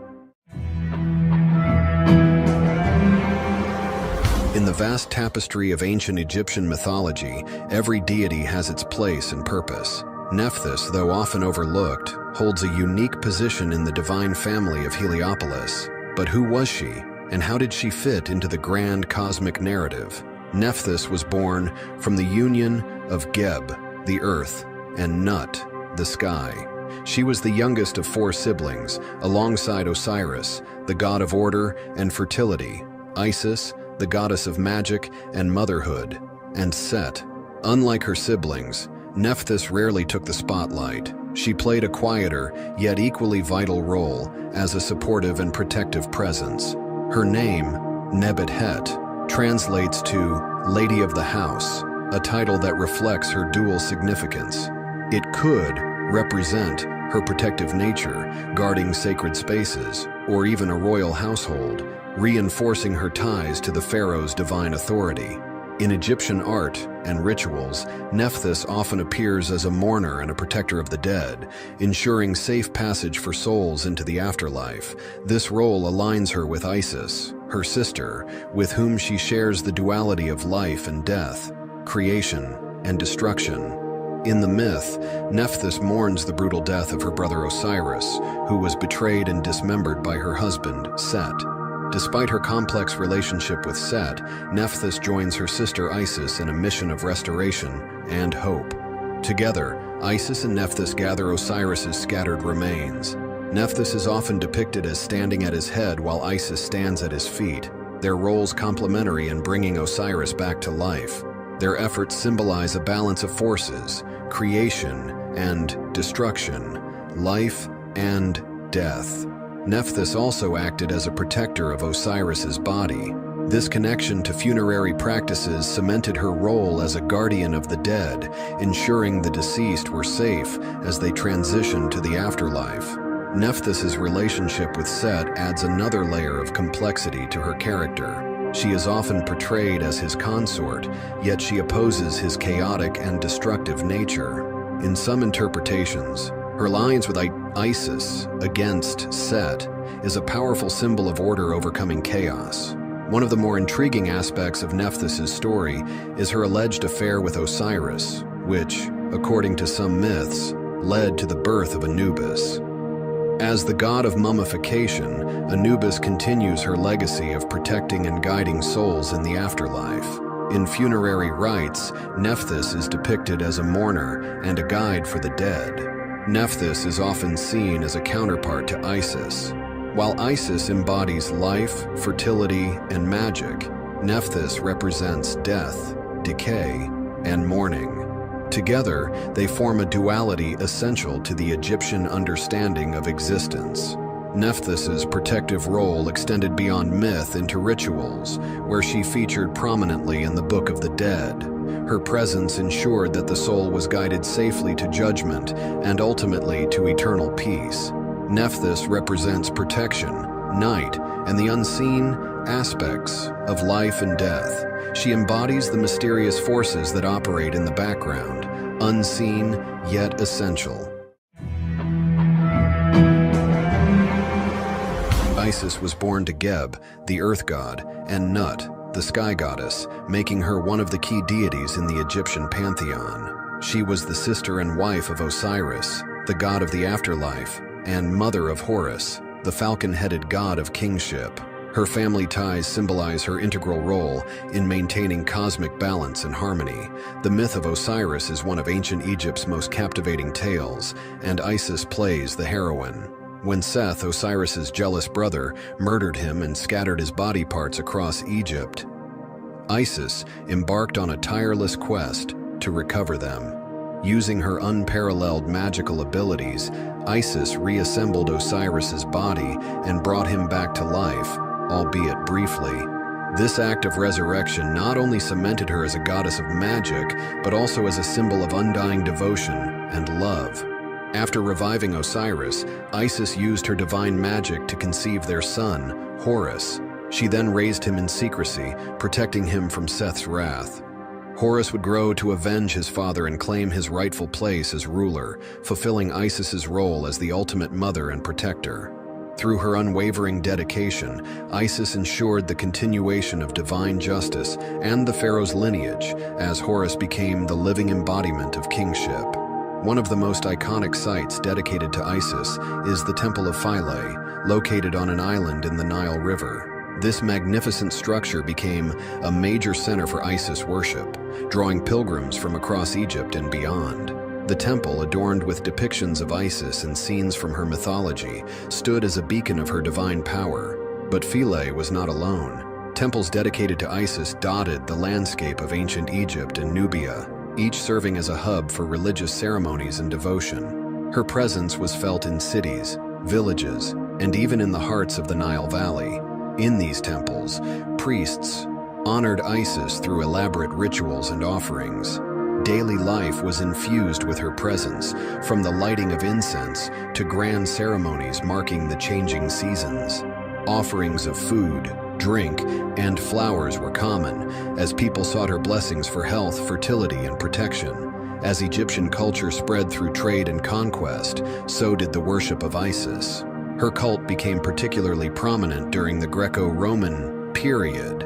In the vast tapestry of ancient Egyptian mythology, every deity has its place and purpose. Nephthys, though often overlooked, holds a unique position in the divine family of Heliopolis. But who was she, and how did she fit into the grand cosmic narrative? Nephthys was born from the union of Geb, the earth, and Nut, the sky. She was the youngest of four siblings, alongside Osiris, the god of order and fertility; Isis, the goddess of magic and motherhood; and Set. Unlike her siblings, Nephthys rarely took the spotlight. She played a quieter, yet equally vital role as a supportive and protective presence. Her name, Nebet-Het, translates to Lady of the House, a title that reflects her dual significance. It could represent her protective nature, guarding sacred spaces, or even a royal household, reinforcing her ties to the pharaoh's divine authority. In Egyptian art and rituals, Nephthys often appears as a mourner and a protector of the dead, ensuring safe passage for souls into the afterlife. This role aligns her with Isis, her sister, with whom she shares the duality of life and death, creation and destruction. In the myth, Nephthys mourns the brutal death of her brother Osiris, who was betrayed and dismembered by her husband, Set. Despite her complex relationship with Set, Nephthys joins her sister Isis in a mission of restoration and hope. Together, Isis and Nephthys gather Osiris's scattered remains. Nephthys is often depicted as standing at his head while Isis stands at his feet, their roles complementary in bringing Osiris back to life. Their efforts symbolize a balance of forces, creation and destruction, life and death. Nephthys also acted as a protector of Osiris's body. This connection to funerary practices cemented her role as a guardian of the dead, ensuring the deceased were safe as they transitioned to the afterlife. Nephthys's relationship with Set adds another layer of complexity to her character. She is often portrayed as his consort, yet she opposes his chaotic and destructive nature. In some interpretations, her alliance with Isis against Set is a powerful symbol of order overcoming chaos. One of the more intriguing aspects of Nephthys's story is her alleged affair with Osiris, which, according to some myths, led to the birth of Anubis. As the god of mummification, Anubis continues her legacy of protecting and guiding souls in the afterlife. In funerary rites, Nephthys is depicted as a mourner and a guide for the dead. Nephthys is often seen as a counterpart to Isis. While Isis embodies life, fertility, and magic, Nephthys represents death, decay, and mourning. Together, they form a duality essential to the Egyptian understanding of existence. Nephthys's protective role extended beyond myth into rituals, where she featured prominently in the Book of the Dead. Her presence ensured that the soul was guided safely to judgment and ultimately to eternal peace. Nephthys represents protection, night, and the unseen aspects of life and death. She embodies the mysterious forces that operate in the background, unseen yet essential. Isis was born to Geb, the earth god, and Nut, the sky goddess, making her one of the key deities in the Egyptian pantheon. She was the sister and wife of Osiris, the god of the afterlife, and mother of Horus, the falcon-headed god of kingship. Her family ties symbolize her integral role in maintaining cosmic balance and harmony. The myth of Osiris is one of ancient Egypt's most captivating tales, and Isis plays the heroine. When Seth, Osiris's jealous brother, murdered him and scattered his body parts across Egypt, Isis embarked on a tireless quest to recover them. Using her unparalleled magical abilities, Isis reassembled Osiris's body and brought him back to life, albeit briefly. This act of resurrection not only cemented her as a goddess of magic, but also as a symbol of undying devotion and love. After reviving Osiris, Isis used her divine magic to conceive their son, Horus. She then raised him in secrecy, protecting him from Seth's wrath. Horus would grow to avenge his father and claim his rightful place as ruler, fulfilling Isis's role as the ultimate mother and protector. Through her unwavering dedication, Isis ensured the continuation of divine justice and the pharaoh's lineage, as Horus became the living embodiment of kingship. One of the most iconic sites dedicated to Isis is the Temple of Philae, located on an island in the Nile River. This magnificent structure became a major center for Isis worship, drawing pilgrims from across Egypt and beyond. The temple, adorned with depictions of Isis and scenes from her mythology, stood as a beacon of her divine power. But Philae was not alone. Temples dedicated to Isis dotted the landscape of ancient Egypt and Nubia, each serving as a hub for religious ceremonies and devotion. Her presence was felt in cities, villages, and even in the hearts of the Nile Valley. In these temples, priests honored Isis through elaborate rituals and offerings. Daily life was infused with her presence, from the lighting of incense to grand ceremonies marking the changing seasons. Offerings of food, drink, and flowers were common, as people sought her blessings for health, fertility, and protection. As Egyptian culture spread through trade and conquest, so did the worship of Isis. Her cult became particularly prominent during the Greco-Roman period,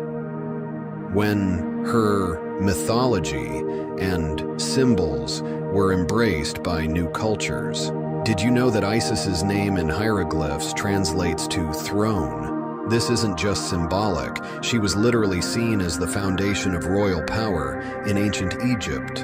when her mythology and symbols were embraced by new cultures. Did you know that Isis's name in hieroglyphs translates to throne? This isn't just symbolic. She was literally seen as the foundation of royal power in ancient Egypt,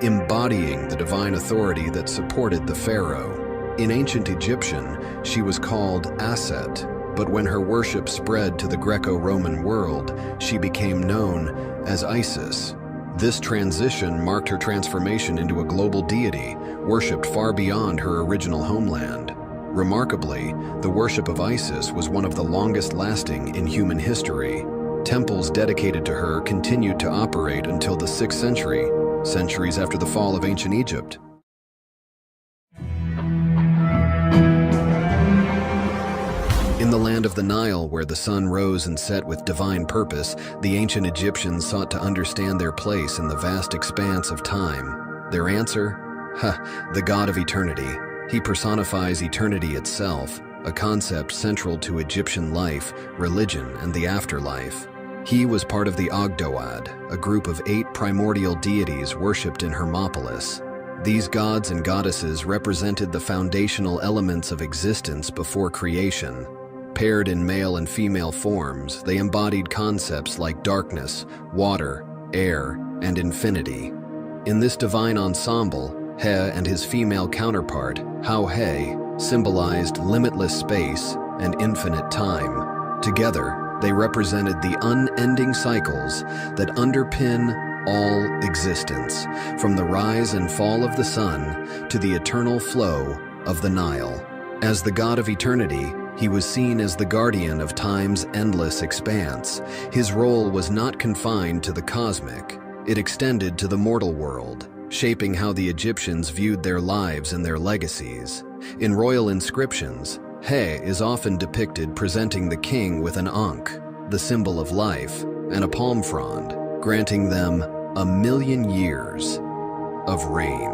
embodying the divine authority that supported the pharaoh. In ancient Egyptian, she was called Aset, but when her worship spread to the Greco-Roman world, she became known as Isis. This transition marked her transformation into a global deity, worshipped far beyond her original homeland. Remarkably, the worship of Isis was one of the longest lasting in human history. Temples dedicated to her continued to operate until the 6th century, centuries after the fall of ancient Egypt. In the land of the Nile, where the sun rose and set with divine purpose, the ancient Egyptians sought to understand their place in the vast expanse of time. Their answer? The god of eternity. He personifies eternity itself, a concept central to Egyptian life, religion, and the afterlife. He was part of the Ogdoad, a group of 8 primordial deities worshipped in Hermopolis. These gods and goddesses represented the foundational elements of existence before creation. Paired in male and female forms, they embodied concepts like darkness, water, air, and infinity. In this divine ensemble, He and his female counterpart, Hau-He, symbolized limitless space and infinite time. Together, they represented the unending cycles that underpin all existence, from the rise and fall of the sun to the eternal flow of the Nile. As the god of eternity, he was seen as the guardian of time's endless expanse. His role was not confined to the cosmic. It extended to the mortal world, shaping how the Egyptians viewed their lives and their legacies. In royal inscriptions, He is often depicted presenting the king with an ankh, the symbol of life, and a palm frond, granting them 1,000,000 years of reign.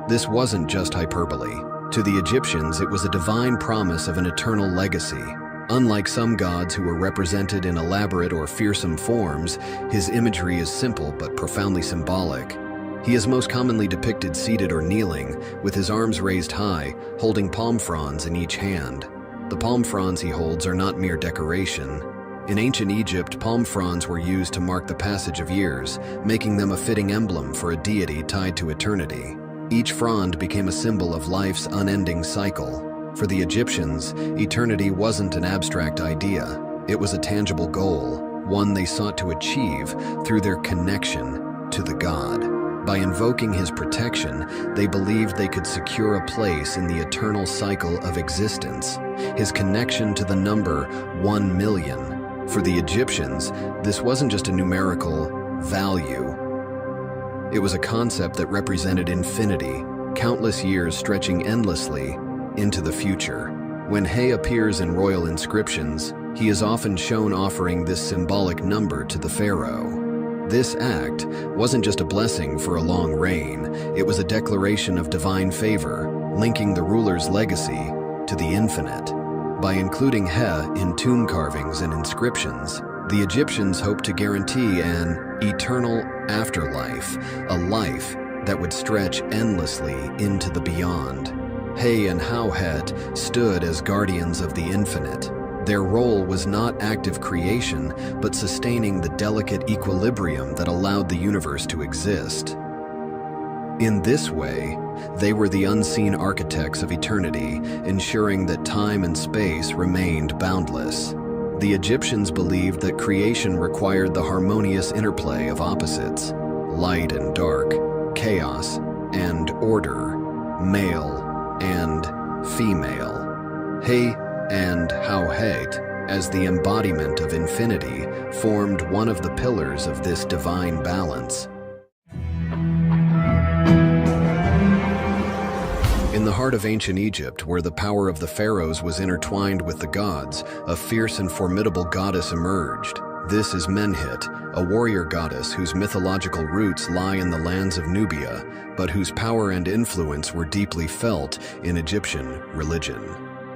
This wasn't just hyperbole. To the Egyptians, it was a divine promise of an eternal legacy. Unlike some gods who were represented in elaborate or fearsome forms, his imagery is simple but profoundly symbolic. He is most commonly depicted seated or kneeling, with his arms raised high, holding palm fronds in each hand. The palm fronds he holds are not mere decoration. In ancient Egypt, palm fronds were used to mark the passage of years, making them a fitting emblem for a deity tied to eternity. Each frond became a symbol of life's unending cycle. For the Egyptians, eternity wasn't an abstract idea. It was a tangible goal, one they sought to achieve through their connection to the god. By invoking his protection, they believed they could secure a place in the eternal cycle of existence. His connection to the number 1,000,000. For the Egyptians, this wasn't just a numerical value. It was a concept that represented infinity, countless years stretching endlessly into the future. When He appears in royal inscriptions, he is often shown offering this symbolic number to the pharaoh. This act wasn't just a blessing for a long reign, it was a declaration of divine favor, linking the ruler's legacy to the infinite. By including He in tomb carvings and inscriptions, the Egyptians hoped to guarantee an eternal afterlife, a life that would stretch endlessly into the beyond. He and Hauhet stood as guardians of the infinite. Their role was not active creation, but sustaining the delicate equilibrium that allowed the universe to exist. In this way, they were the unseen architects of eternity, ensuring that time and space remained boundless. The Egyptians believed that creation required the harmonious interplay of opposites, light and dark, chaos and order, male and female. He and Hauhet as the embodiment of infinity, formed one of the pillars of this divine balance. In the heart of ancient Egypt, where the power of the pharaohs was intertwined with the gods, a fierce and formidable goddess emerged. This is Menhit, a warrior goddess whose mythological roots lie in the lands of Nubia, but whose power and influence were deeply felt in Egyptian religion.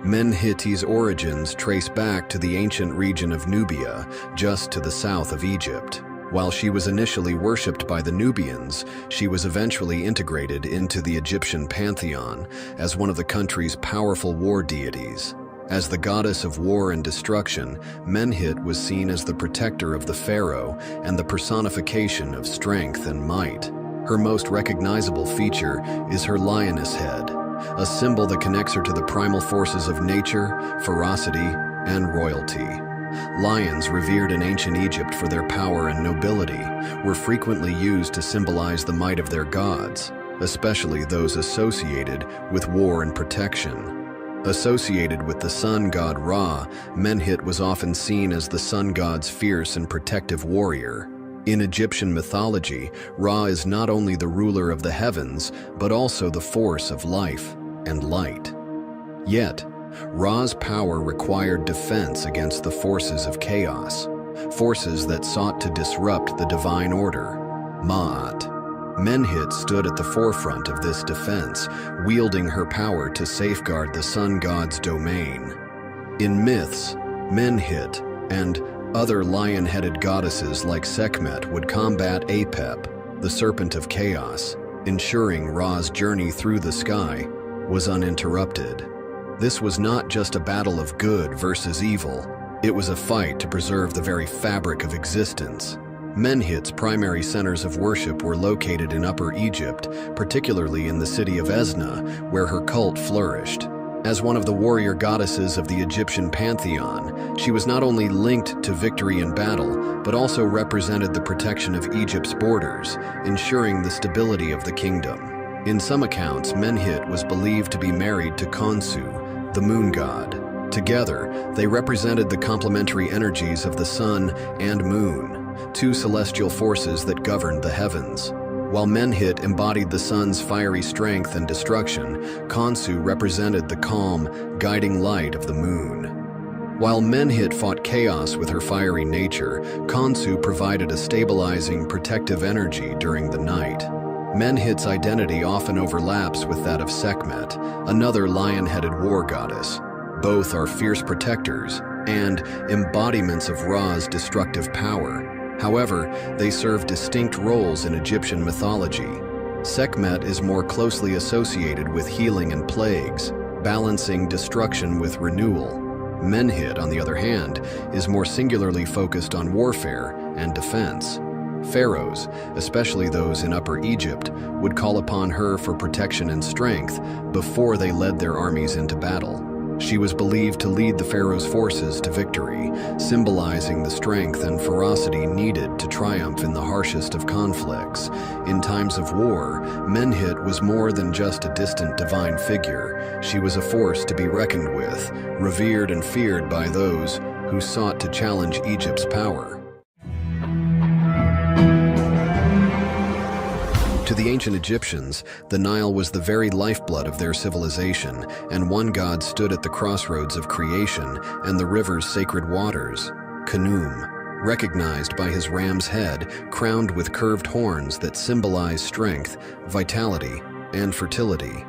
Menhit's origins trace back to the ancient region of Nubia, just to the south of Egypt. While she was initially worshipped by the Nubians, she was eventually integrated into the Egyptian pantheon as one of the country's powerful war deities. As the goddess of war and destruction, Menhit was seen as the protector of the pharaoh and the personification of strength and might. Her most recognizable feature is her lioness head, a symbol that connects her to the primal forces of nature, ferocity, and royalty. Lions, revered in ancient Egypt for their power and nobility, were frequently used to symbolize the might of their gods, especially those associated with war and protection. Associated with the sun god Ra, Menhit was often seen as the sun god's fierce and protective warrior. In Egyptian mythology, Ra is not only the ruler of the heavens, but also the force of life and light. Yet, Ra's power required defense against the forces of chaos, forces that sought to disrupt the divine order, Ma'at. Menhit stood at the forefront of this defense, wielding her power to safeguard the sun god's domain. In myths, Menhit and other lion-headed goddesses like Sekhmet would combat Apep, the serpent of chaos, ensuring Ra's journey through the sky was uninterrupted. This was not just a battle of good versus evil, it was a fight to preserve the very fabric of existence. Menhit's primary centers of worship were located in Upper Egypt, particularly in the city of Esna, where her cult flourished. As one of the warrior goddesses of the Egyptian pantheon, she was not only linked to victory in battle, but also represented the protection of Egypt's borders, ensuring the stability of the kingdom. In some accounts, Menhit was believed to be married to Khonsu, the moon god. Together, they represented the complementary energies of the sun and moon, two celestial forces that governed the heavens. While Menhit embodied the sun's fiery strength and destruction, Khonsu represented the calm, guiding light of the moon. While Menhit fought chaos with her fiery nature, Khonsu provided a stabilizing, protective energy during the night. Menhit's identity often overlaps with that of Sekhmet, another lion-headed war goddess. Both are fierce protectors and embodiments of Ra's destructive power. However, they serve distinct roles in Egyptian mythology. Sekhmet is more closely associated with healing and plagues, balancing destruction with renewal. Menhit, on the other hand, is more singularly focused on warfare and defense. Pharaohs, especially those in Upper Egypt, would call upon her for protection and strength before they led their armies into battle. She was believed to lead the pharaoh's forces to victory, symbolizing the strength and ferocity needed to triumph in the harshest of conflicts. In times of war, Menhit was more than just a distant divine figure. She was a force to be reckoned with, revered and feared by those who sought to challenge Egypt's power. To the ancient Egyptians, the Nile was the very lifeblood of their civilization, and one god stood at the crossroads of creation and the river's sacred waters, Khnum, recognized by his ram's head, crowned with curved horns that symbolize strength, vitality, and fertility.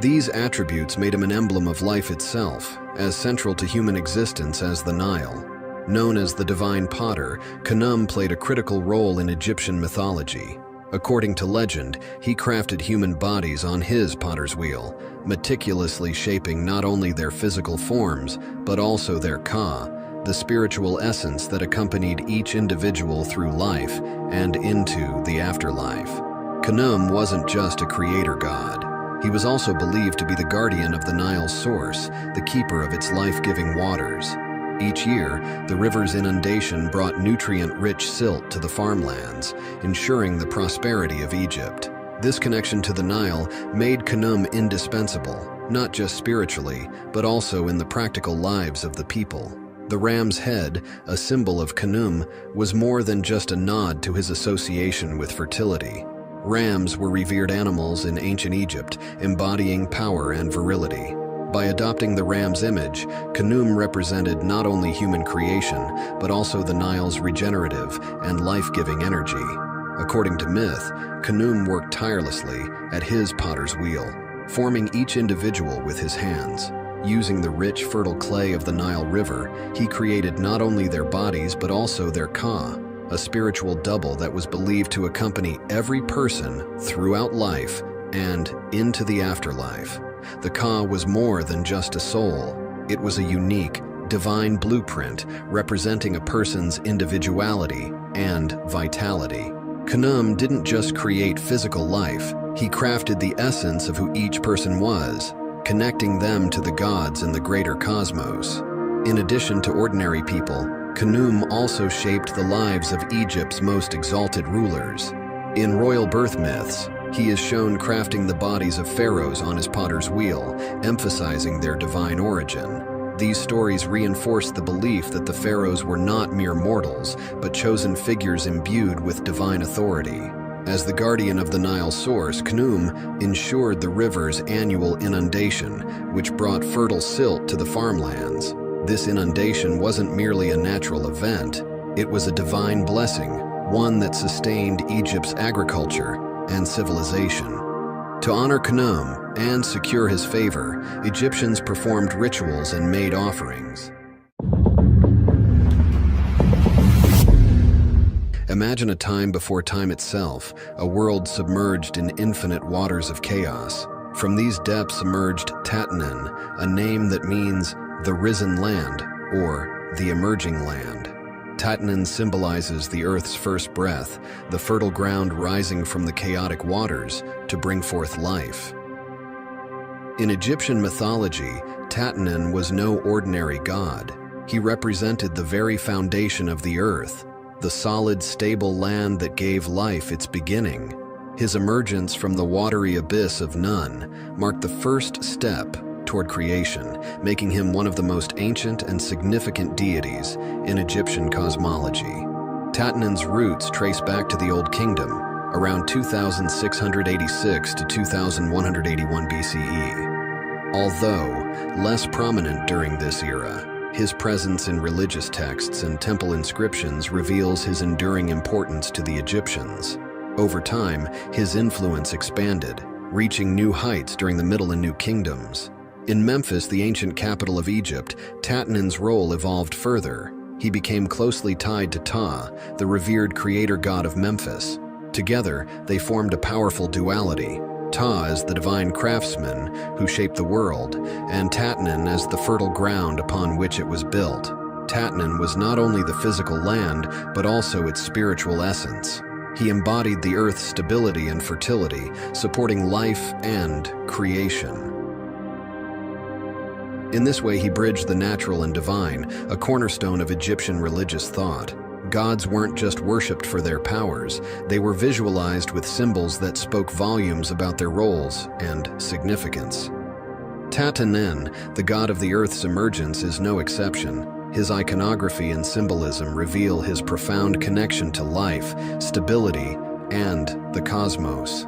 These attributes made him an emblem of life itself, as central to human existence as the Nile. Known as the divine potter, Khnum played a critical role in Egyptian mythology. According to legend, he crafted human bodies on his potter's wheel, meticulously shaping not only their physical forms, but also their ka, the spiritual essence that accompanied each individual through life and into the afterlife. Khnum wasn't just a creator god. He was also believed to be the guardian of the Nile's source, the keeper of its life-giving waters. Each year, the river's inundation brought nutrient-rich silt to the farmlands, ensuring the prosperity of Egypt. This connection to the Nile made Khnum indispensable, not just spiritually, but also in the practical lives of the people. The ram's head, a symbol of Khnum, was more than just a nod to his association with fertility. Rams were revered animals in ancient Egypt, embodying power and virility. By adopting the ram's image, Khnum represented not only human creation, but also the Nile's regenerative and life-giving energy. According to myth, Khnum worked tirelessly at his potter's wheel, forming each individual with his hands. Using the rich, fertile clay of the Nile River, he created not only their bodies but also their ka, a spiritual double that was believed to accompany every person throughout life and into the afterlife. The ka was more than just a soul. It was a unique, divine blueprint representing a person's individuality and vitality. Khnum didn't just create physical life, he crafted the essence of who each person was, connecting them to the gods and the greater cosmos. In addition to ordinary people, Khnum also shaped the lives of Egypt's most exalted rulers. In royal birth myths, he is shown crafting the bodies of pharaohs on his potter's wheel, emphasizing their divine origin. These stories reinforce the belief that the pharaohs were not mere mortals, but chosen figures imbued with divine authority. As the guardian of the Nile source, Khnum ensured the river's annual inundation, which brought fertile silt to the farmlands. This inundation wasn't merely a natural event, it was a divine blessing, one that sustained Egypt's agriculture and civilization. To honor Khnum and secure his favor, Egyptians performed rituals and made offerings. Imagine a time before time itself, a world submerged in infinite waters of chaos. From these depths emerged Tatanen, a name that means the risen land or the emerging land. Tatanen symbolizes the earth's first breath, the fertile ground rising from the chaotic waters to bring forth life. In Egyptian mythology, Tatanen was no ordinary god. He represented the very foundation of the earth, the solid, stable land that gave life its beginning. His emergence from the watery abyss of Nun marked the first step toward creation, making him one of the most ancient and significant deities in Egyptian cosmology. Tatanen's roots trace back to the Old Kingdom, around 2686 to 2181 BCE. Although less prominent during this era, his presence in religious texts and temple inscriptions reveals his enduring importance to the Egyptians. Over time, his influence expanded, reaching new heights during the Middle and New Kingdoms. In Memphis, the ancient capital of Egypt, Tatanen's role evolved further. He became closely tied to Ptah, the revered creator god of Memphis. Together, they formed a powerful duality. Ptah as the divine craftsman who shaped the world, and Tatanen as the fertile ground upon which it was built. Tatanen was not only the physical land, but also its spiritual essence. He embodied the earth's stability and fertility, supporting life and creation. In this way, he bridged the natural and divine, a cornerstone of Egyptian religious thought. Gods weren't just worshipped for their powers, they were visualized with symbols that spoke volumes about their roles and significance. Tatanen, the god of the earth's emergence, is no exception. His iconography and symbolism reveal his profound connection to life, stability, and the cosmos.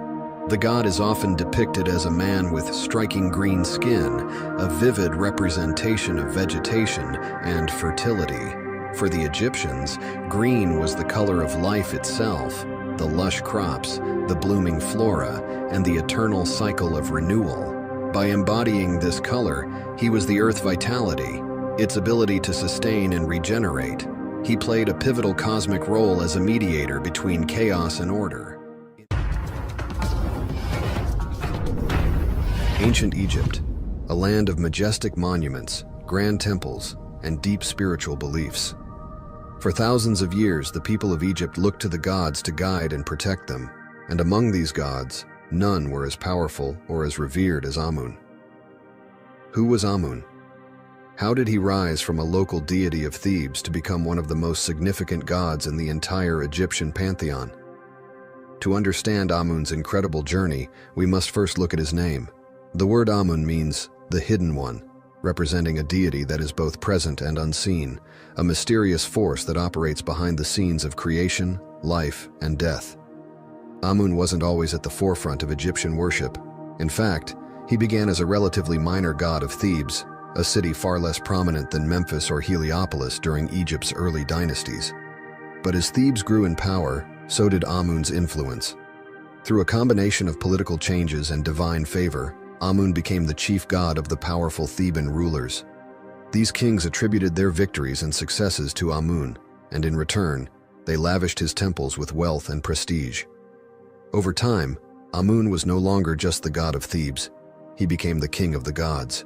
The god is often depicted as a man with striking green skin, a vivid representation of vegetation and fertility. For the Egyptians, green was the color of life itself, the lush crops, the blooming flora, and the eternal cycle of renewal. By embodying this color, he was the earth's vitality, its ability to sustain and regenerate. He played a pivotal cosmic role as a mediator between chaos and order. Ancient Egypt, a land of majestic monuments, grand temples, and deep spiritual beliefs. For thousands of years, the people of Egypt looked to the gods to guide and protect them, and among these gods, none were as powerful or as revered as Amun. Who was Amun? How did he rise from a local deity of Thebes to become one of the most significant gods in the entire Egyptian pantheon? To understand Amun's incredible journey, we must first look at his name. The word Amun means the hidden one. representing a deity that is both present and unseen, a mysterious force that operates behind the scenes of creation, life, and death. Amun wasn't always at the forefront of Egyptian worship. In fact, he began as a relatively minor god of Thebes, a city far less prominent than Memphis or Heliopolis during Egypt's early dynasties. But as Thebes grew in power, so did Amun's influence. Through a combination of political changes and divine favor, Amun became the chief god of the powerful Theban rulers. These kings attributed their victories and successes to Amun, and in return, they lavished his temples with wealth and prestige. Over time, Amun was no longer just the god of Thebes. He became the king of the gods.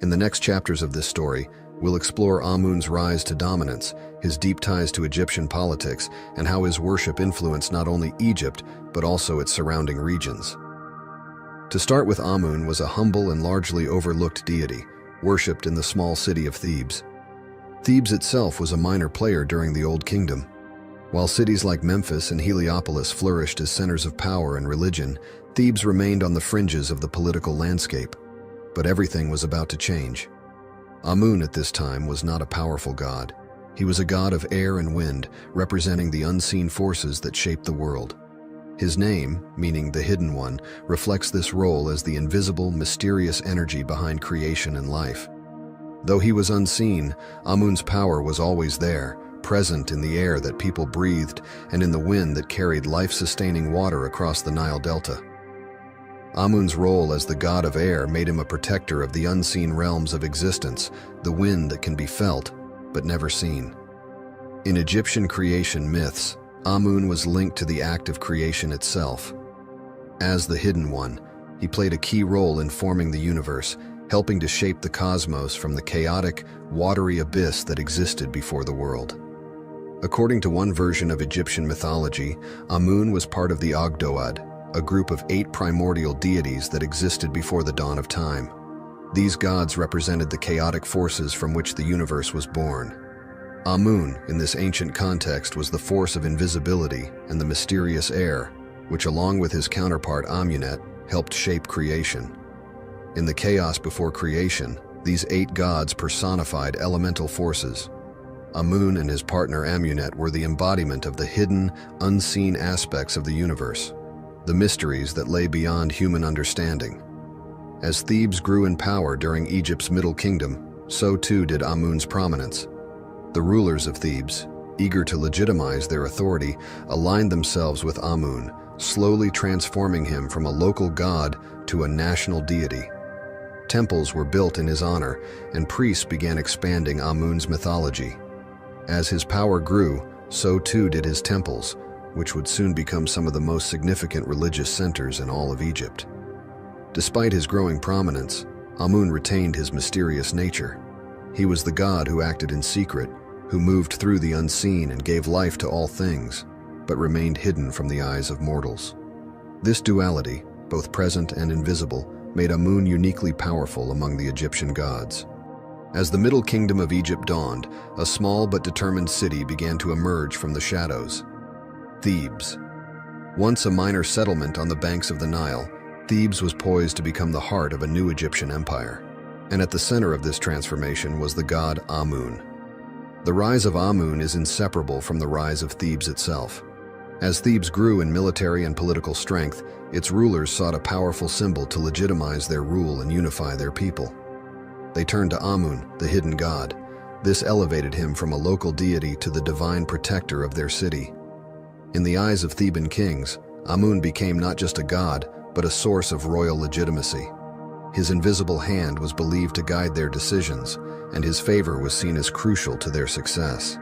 In the next chapters of this story, we'll explore Amun's rise to dominance, his deep ties to Egyptian politics, and how his worship influenced not only Egypt, but also its surrounding regions. To start with, Amun was a humble and largely overlooked deity, worshipped in the small city of Thebes. Thebes itself was a minor player during the Old Kingdom. While cities like Memphis and Heliopolis flourished as centers of power and religion, Thebes remained on the fringes of the political landscape. But everything was about to change. Amun at this time was not a powerful god. He was a god of air and wind, representing the unseen forces that shaped the world. His name, meaning the Hidden One, reflects this role as the invisible, mysterious energy behind creation and life. Though he was unseen, Amun's power was always there, present in the air that people breathed and in the wind that carried life-sustaining water across the Nile Delta. Amun's role as the god of air made him a protector of the unseen realms of existence, the wind that can be felt but never seen. In Egyptian creation myths, Amun was linked to the act of creation itself. As the Hidden One, he played a key role in forming the universe, helping to shape the cosmos from the chaotic, watery abyss that existed before the world. According to one version of Egyptian mythology, Amun was part of the Ogdoad, a group of 8 primordial deities that existed before the dawn of time. These gods represented the chaotic forces from which the universe was born. Amun, in this ancient context, was the force of invisibility and the mysterious air, which along with his counterpart Amunet, helped shape creation. In the chaos before creation, these 8 gods personified elemental forces. Amun and his partner Amunet were the embodiment of the hidden, unseen aspects of the universe, the mysteries that lay beyond human understanding. As Thebes grew in power during Egypt's Middle Kingdom, so too did Amun's prominence. The rulers of Thebes, eager to legitimize their authority, aligned themselves with Amun, slowly transforming him from a local god to a national deity. Temples were built in his honor, and priests began expanding Amun's mythology. As his power grew, so too did his temples, which would soon become some of the most significant religious centers in all of Egypt. Despite his growing prominence, Amun retained his mysterious nature. He was the god who acted in secret, who moved through the unseen and gave life to all things, but remained hidden from the eyes of mortals. This duality, both present and invisible, made Amun uniquely powerful among the Egyptian gods. As the Middle Kingdom of Egypt dawned, a small but determined city began to emerge from the shadows. Thebes. Once a minor settlement on the banks of the Nile, Thebes was poised to become the heart of a new Egyptian empire. And at the center of this transformation was the god Amun. The rise of Amun is inseparable from the rise of Thebes itself. As Thebes grew in military and political strength, its rulers sought a powerful symbol to legitimize their rule and unify their people. They turned to Amun, the hidden god. This elevated him from a local deity to the divine protector of their city. In the eyes of Theban kings, Amun became not just a god, but a source of royal legitimacy. His invisible hand was believed to guide their decisions, and his favor was seen as crucial to their success.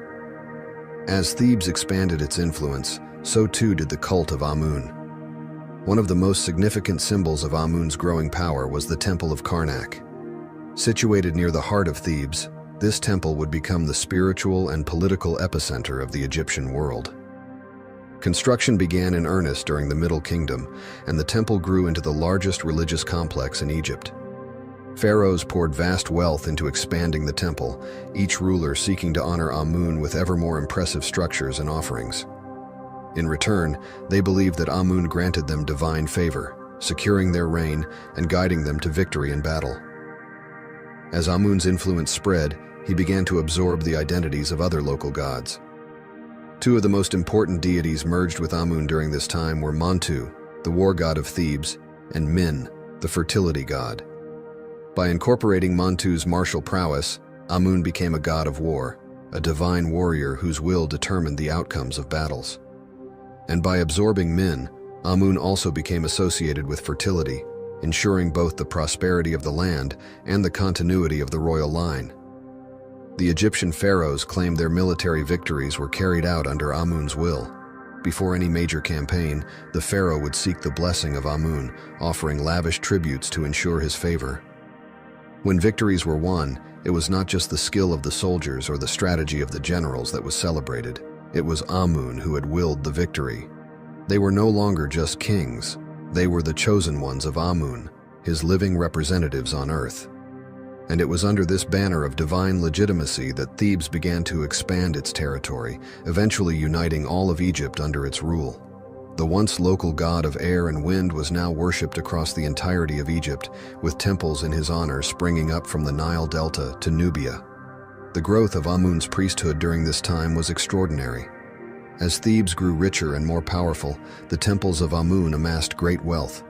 As Thebes expanded its influence, so too did the cult of Amun. One of the most significant symbols of Amun's growing power was the Temple of Karnak. Situated near the heart of Thebes, this temple would become the spiritual and political epicenter of the Egyptian world. Construction began in earnest during the Middle Kingdom, and the temple grew into the largest religious complex in Egypt. Pharaohs poured vast wealth into expanding the temple, each ruler seeking to honor Amun with ever more impressive structures and offerings. In return, they believed that Amun granted them divine favor, securing their reign and guiding them to victory in battle. As Amun's influence spread, he began to absorb the identities of other local gods. Two of the most important deities merged with Amun during this time were Montu, the war god of Thebes, and Min, the fertility god. By incorporating Montu's martial prowess, Amun became a god of war, a divine warrior whose will determined the outcomes of battles. And by absorbing Min, Amun also became associated with fertility, ensuring both the prosperity of the land and the continuity of the royal line. The Egyptian pharaohs claimed their military victories were carried out under Amun's will. Before any major campaign, the pharaoh would seek the blessing of Amun, offering lavish tributes to ensure his favor. When victories were won, it was not just the skill of the soldiers or the strategy of the generals that was celebrated. It was Amun who had willed the victory. They were no longer just kings. They were the chosen ones of Amun, his living representatives on earth. And it was under this banner of divine legitimacy that Thebes began to expand its territory, eventually uniting all of Egypt under its rule. The once local god of air and wind was now worshipped across the entirety of Egypt, with temples in his honor springing up from the Nile Delta to Nubia. The growth of Amun's priesthood during this time was extraordinary. As Thebes grew richer and more powerful, the temples of Amun amassed great wealth.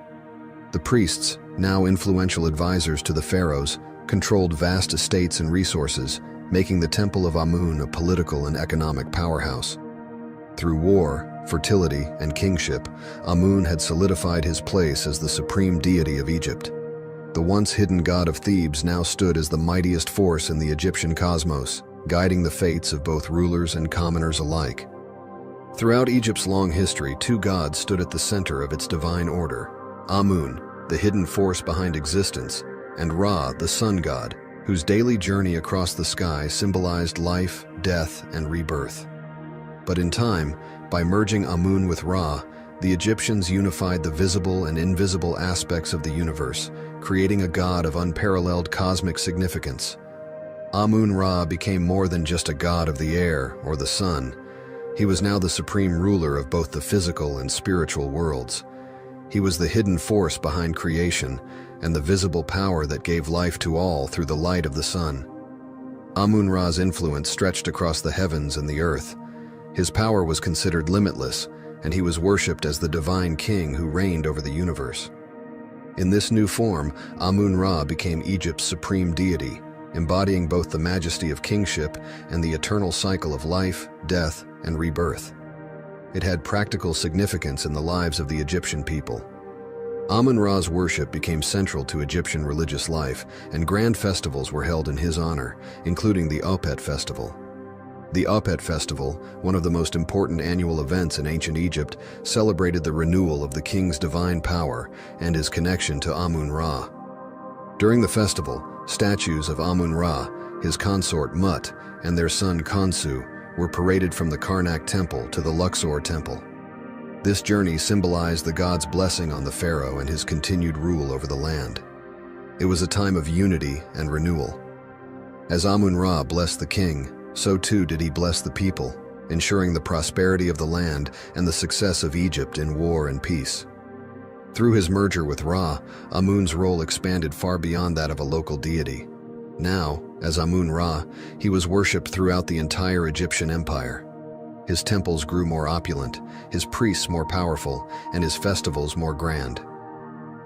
The priests, now influential advisors to the pharaohs, controlled vast estates and resources, making the Temple of Amun a political and economic powerhouse. Through war, fertility, and kingship, Amun had solidified his place as the supreme deity of Egypt. The once hidden god of Thebes now stood as the mightiest force in the Egyptian cosmos, guiding the fates of both rulers and commoners alike. Throughout Egypt's long history, two gods stood at the center of its divine order: Amun, the hidden force behind existence, and Ra, the sun god, whose daily journey across the sky symbolized life, death, and rebirth. But in time, by merging Amun with Ra, the Egyptians unified the visible and invisible aspects of the universe, creating a god of unparalleled cosmic significance. Amun-Ra became more than just a god of the air or the sun. He was now the supreme ruler of both the physical and spiritual worlds. He was the hidden force behind creation and the visible power that gave life to all through the light of the sun. Amun-Ra's influence stretched across the heavens and the earth. His power was considered limitless, and he was worshipped as the divine king who reigned over the universe. In this new form, Amun-Ra became Egypt's supreme deity, embodying both the majesty of kingship and the eternal cycle of life, death, and rebirth. It had practical significance in the lives of the Egyptian people. Amun-Ra's worship became central to Egyptian religious life, and grand festivals were held in his honor, including the Opet Festival. The Opet Festival, one of the most important annual events in ancient Egypt, celebrated the renewal of the king's divine power and his connection to Amun-Ra. During the festival, statues of Amun-Ra, his consort Mut, and their son Khonsu were paraded from the Karnak Temple to the Luxor Temple. This journey symbolized the god's blessing on the pharaoh and his continued rule over the land. It was a time of unity and renewal. As Amun-Ra blessed the king, so too did he bless the people, ensuring the prosperity of the land and the success of Egypt in war and peace. Through his merger with Ra, Amun's role expanded far beyond that of a local deity. Now, as Amun-Ra, he was worshipped throughout the entire Egyptian empire. His temples grew more opulent, his priests more powerful, and his festivals more grand.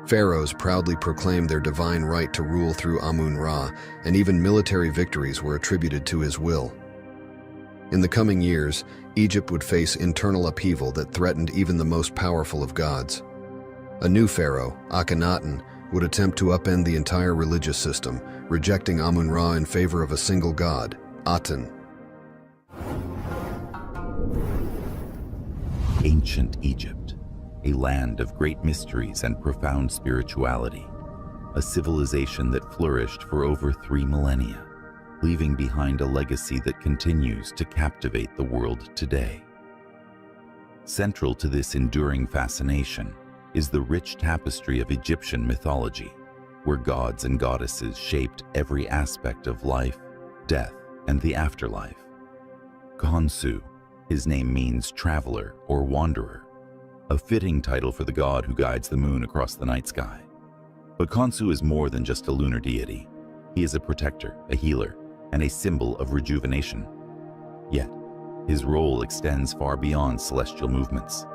Pharaohs proudly proclaimed their divine right to rule through Amun-Ra, and even military victories were attributed to his will. In the coming years, Egypt would face internal upheaval that threatened even the most powerful of gods. A new pharaoh, Akhenaten, would attempt to upend the entire religious system, rejecting Amun-Ra in favor of a single god, Aten. Ancient Egypt, a land of great mysteries and profound spirituality, a civilization that flourished for over 3 millennia, leaving behind a legacy that continues to captivate the world today. Central to this enduring fascination is the rich tapestry of Egyptian mythology, where gods and goddesses shaped every aspect of life, death, and the afterlife. Khonsu, his name means traveler or wanderer, a fitting title for the god who guides the moon across the night sky. But Khonsu is more than just a lunar deity. He is a protector, a healer, and a symbol of rejuvenation. Yet, his role extends far beyond celestial movements.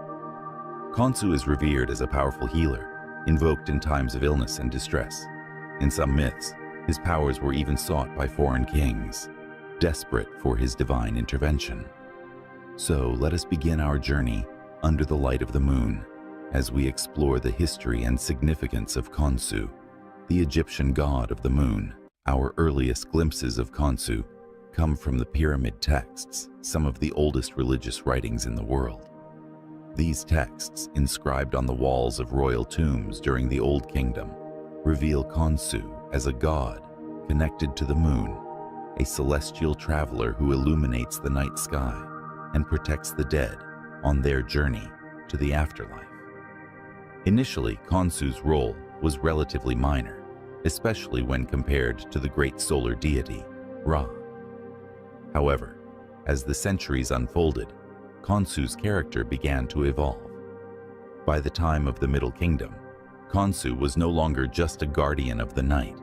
Khonsu is revered as a powerful healer, invoked in times of illness and distress. In some myths, his powers were even sought by foreign kings, desperate for his divine intervention. So let us begin our journey under the light of the moon as we explore the history and significance of Khonsu, the Egyptian god of the moon. Our earliest glimpses of Khonsu come from the pyramid texts, some of the oldest religious writings in the world. These texts, inscribed on the walls of royal tombs during the Old Kingdom, reveal Khonsu as a god connected to the moon, a celestial traveler who illuminates the night sky and protects the dead on their journey to the afterlife. Initially, Khonsu's role was relatively minor, especially when compared to the great solar deity, Ra. However, as the centuries unfolded, Khonsu's character began to evolve. By the time of the Middle Kingdom, Khonsu was no longer just a guardian of the night.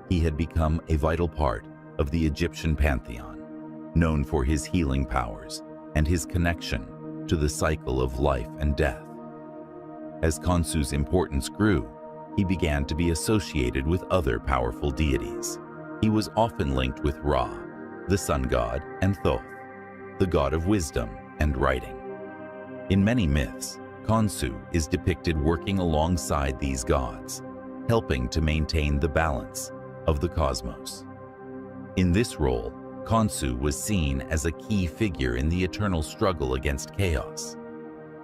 He had become a vital part of the Egyptian pantheon, known for his healing powers and his connection to the cycle of life and death. As Khonsu's importance grew, he began to be associated with other powerful deities. He was often linked with Ra, the sun god, and Thoth, the god of wisdom and writing. In many myths, Khonsu is depicted working alongside these gods, helping to maintain the balance of the cosmos. In this role, Khonsu was seen as a key figure in the eternal struggle against chaos.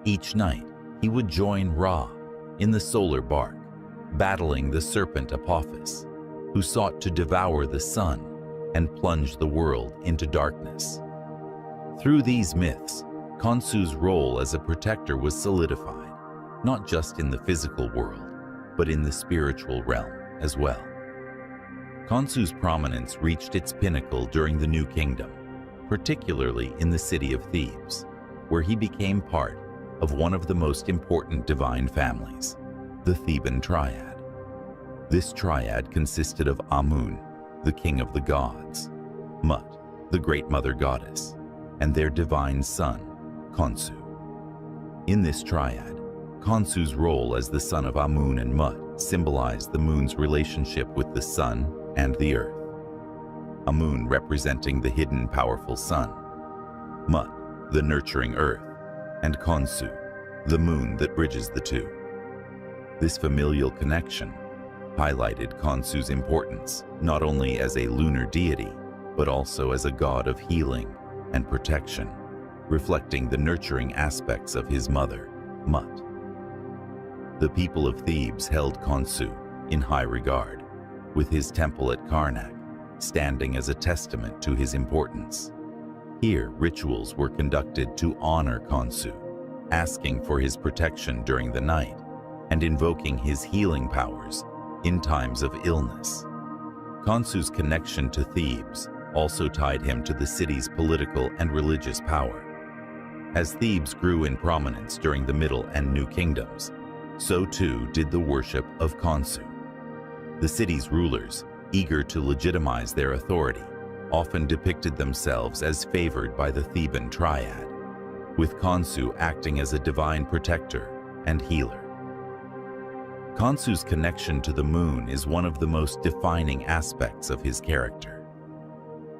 Each night, he would join Ra in the solar bark, battling the serpent Apophis, who sought to devour the sun and plunge the world into darkness. Through these myths, Khonsu's role as a protector was solidified, not just in the physical world, but in the spiritual realm as well. Khonsu's prominence reached its pinnacle during the New Kingdom, particularly in the city of Thebes, where he became part of one of the most important divine families, the Theban triad. This triad consisted of Amun, the king of the gods, Mut, the great mother goddess, and their divine son, Khonsu. In this triad, Khonsu's role as the son of Amun and Mut symbolized the moon's relationship with the sun and the earth. Amun representing the hidden powerful sun, Mut, the nurturing earth, and Khonsu, the moon that bridges the two. This familial connection highlighted Khonsu's importance not only as a lunar deity, but also as a god of healing and protection, reflecting the nurturing aspects of his mother, Mut. The people of Thebes held Khonsu in high regard, with his temple at Karnak standing as a testament to his importance. Here, rituals were conducted to honor Khonsu, asking for his protection during the night and invoking his healing powers in times of illness. Khonsu's connection to Thebes also tied him to the city's political and religious power. As Thebes grew in prominence during the Middle and New Kingdoms, so too did the worship of Khonsu. The city's rulers, eager to legitimize their authority, often depicted themselves as favored by the Theban triad, with Khonsu acting as a divine protector and healer. Khonsu's connection to the moon is one of the most defining aspects of his character.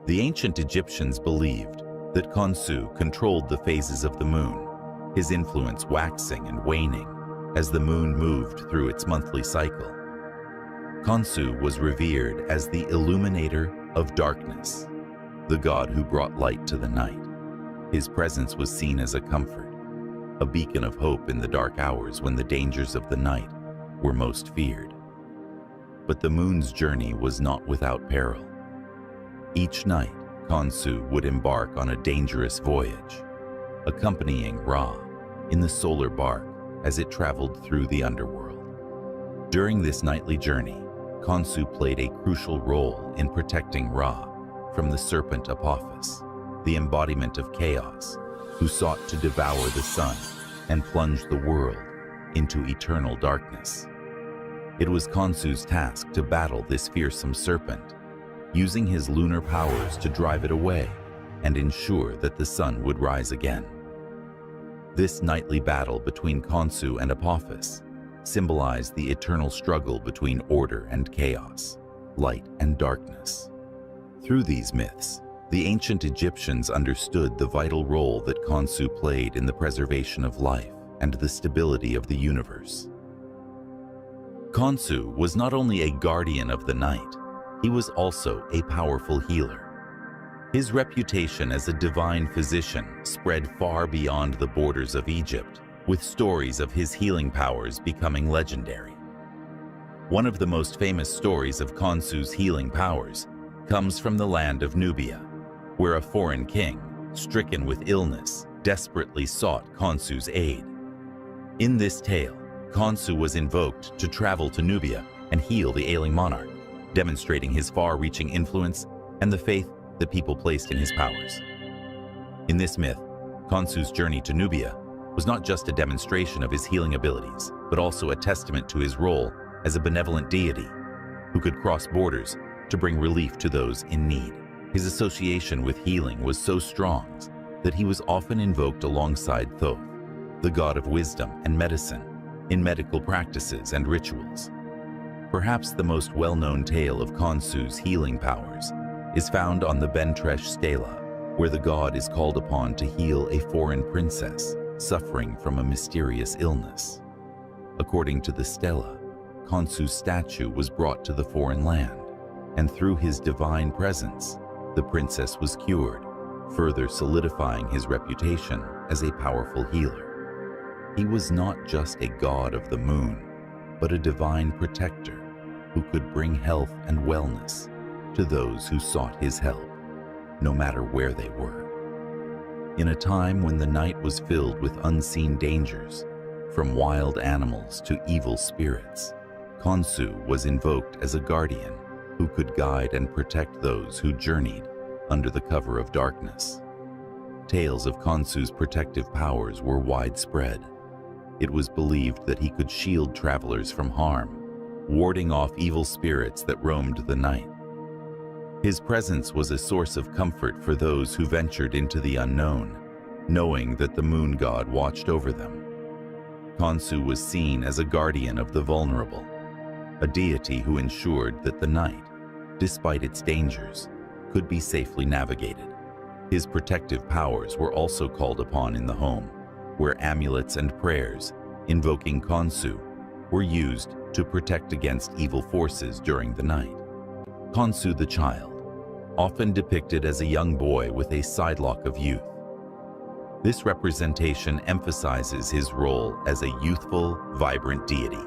The ancient Egyptians believed that Khonsu controlled the phases of the moon, his influence waxing and waning as the moon moved through its monthly cycle. Khonsu was revered as the illuminator of darkness, the god who brought light to the night. His presence was seen as a comfort, a beacon of hope in the dark hours when the dangers of the night were most feared. But the moon's journey was not without peril. Each night, Khonsu would embark on a dangerous voyage, accompanying Ra in the solar bark as it traveled through the underworld. During this nightly journey, Khonsu played a crucial role in protecting Ra from the serpent Apophis, the embodiment of chaos, who sought to devour the sun and plunge the world into eternal darkness. It was Khonsu's task to battle this fearsome serpent using his lunar powers to drive it away and ensure that the sun would rise again. This nightly battle between Khonsu and Apophis symbolized the eternal struggle between order and chaos, light and darkness. Through these myths, the ancient Egyptians understood the vital role that Khonsu played in the preservation of life and the stability of the universe. Khonsu was not only a guardian of the night, he was also a powerful healer. His reputation as a divine physician spread far beyond the borders of Egypt, with stories of his healing powers becoming legendary. One of the most famous stories of Khonsu's healing powers comes from the land of Nubia, where a foreign king, stricken with illness, desperately sought Khonsu's aid. In this tale, Khonsu was invoked to travel to Nubia and heal the ailing monarch, demonstrating his far-reaching influence and the faith that people placed in his powers. In this myth, Khonsu's journey to Nubia was not just a demonstration of his healing abilities, but also a testament to his role as a benevolent deity who could cross borders to bring relief to those in need. His association with healing was so strong that he was often invoked alongside Thoth, the god of wisdom and medicine, in medical practices and rituals. Perhaps the most well-known tale of Khonsu's healing powers is found on the Bentresh stela, where the god is called upon to heal a foreign princess suffering from a mysterious illness. According to the stela, Khonsu's statue was brought to the foreign land, and through his divine presence, the princess was cured, further solidifying his reputation as a powerful healer. He was not just a god of the moon, but a divine protector who could bring health and wellness to those who sought his help, no matter where they were. In a time when the night was filled with unseen dangers, from wild animals to evil spirits, Khonsu was invoked as a guardian who could guide and protect those who journeyed under the cover of darkness. Tales of Khonsu's protective powers were widespread. It was believed that he could shield travelers from harm, warding off evil spirits that roamed the night. His presence was a source of comfort for those who ventured into the unknown, knowing that the moon god watched over them. Khonsu was seen as a guardian of the vulnerable, a deity who ensured that the night, despite its dangers, could be safely navigated. His protective powers were also called upon in the home, where amulets and prayers, invoking Khonsu, were used to protect against evil forces during the night. Khonsu the child, often depicted as a young boy with a sidelock of youth. This representation emphasizes his role as a youthful, vibrant deity,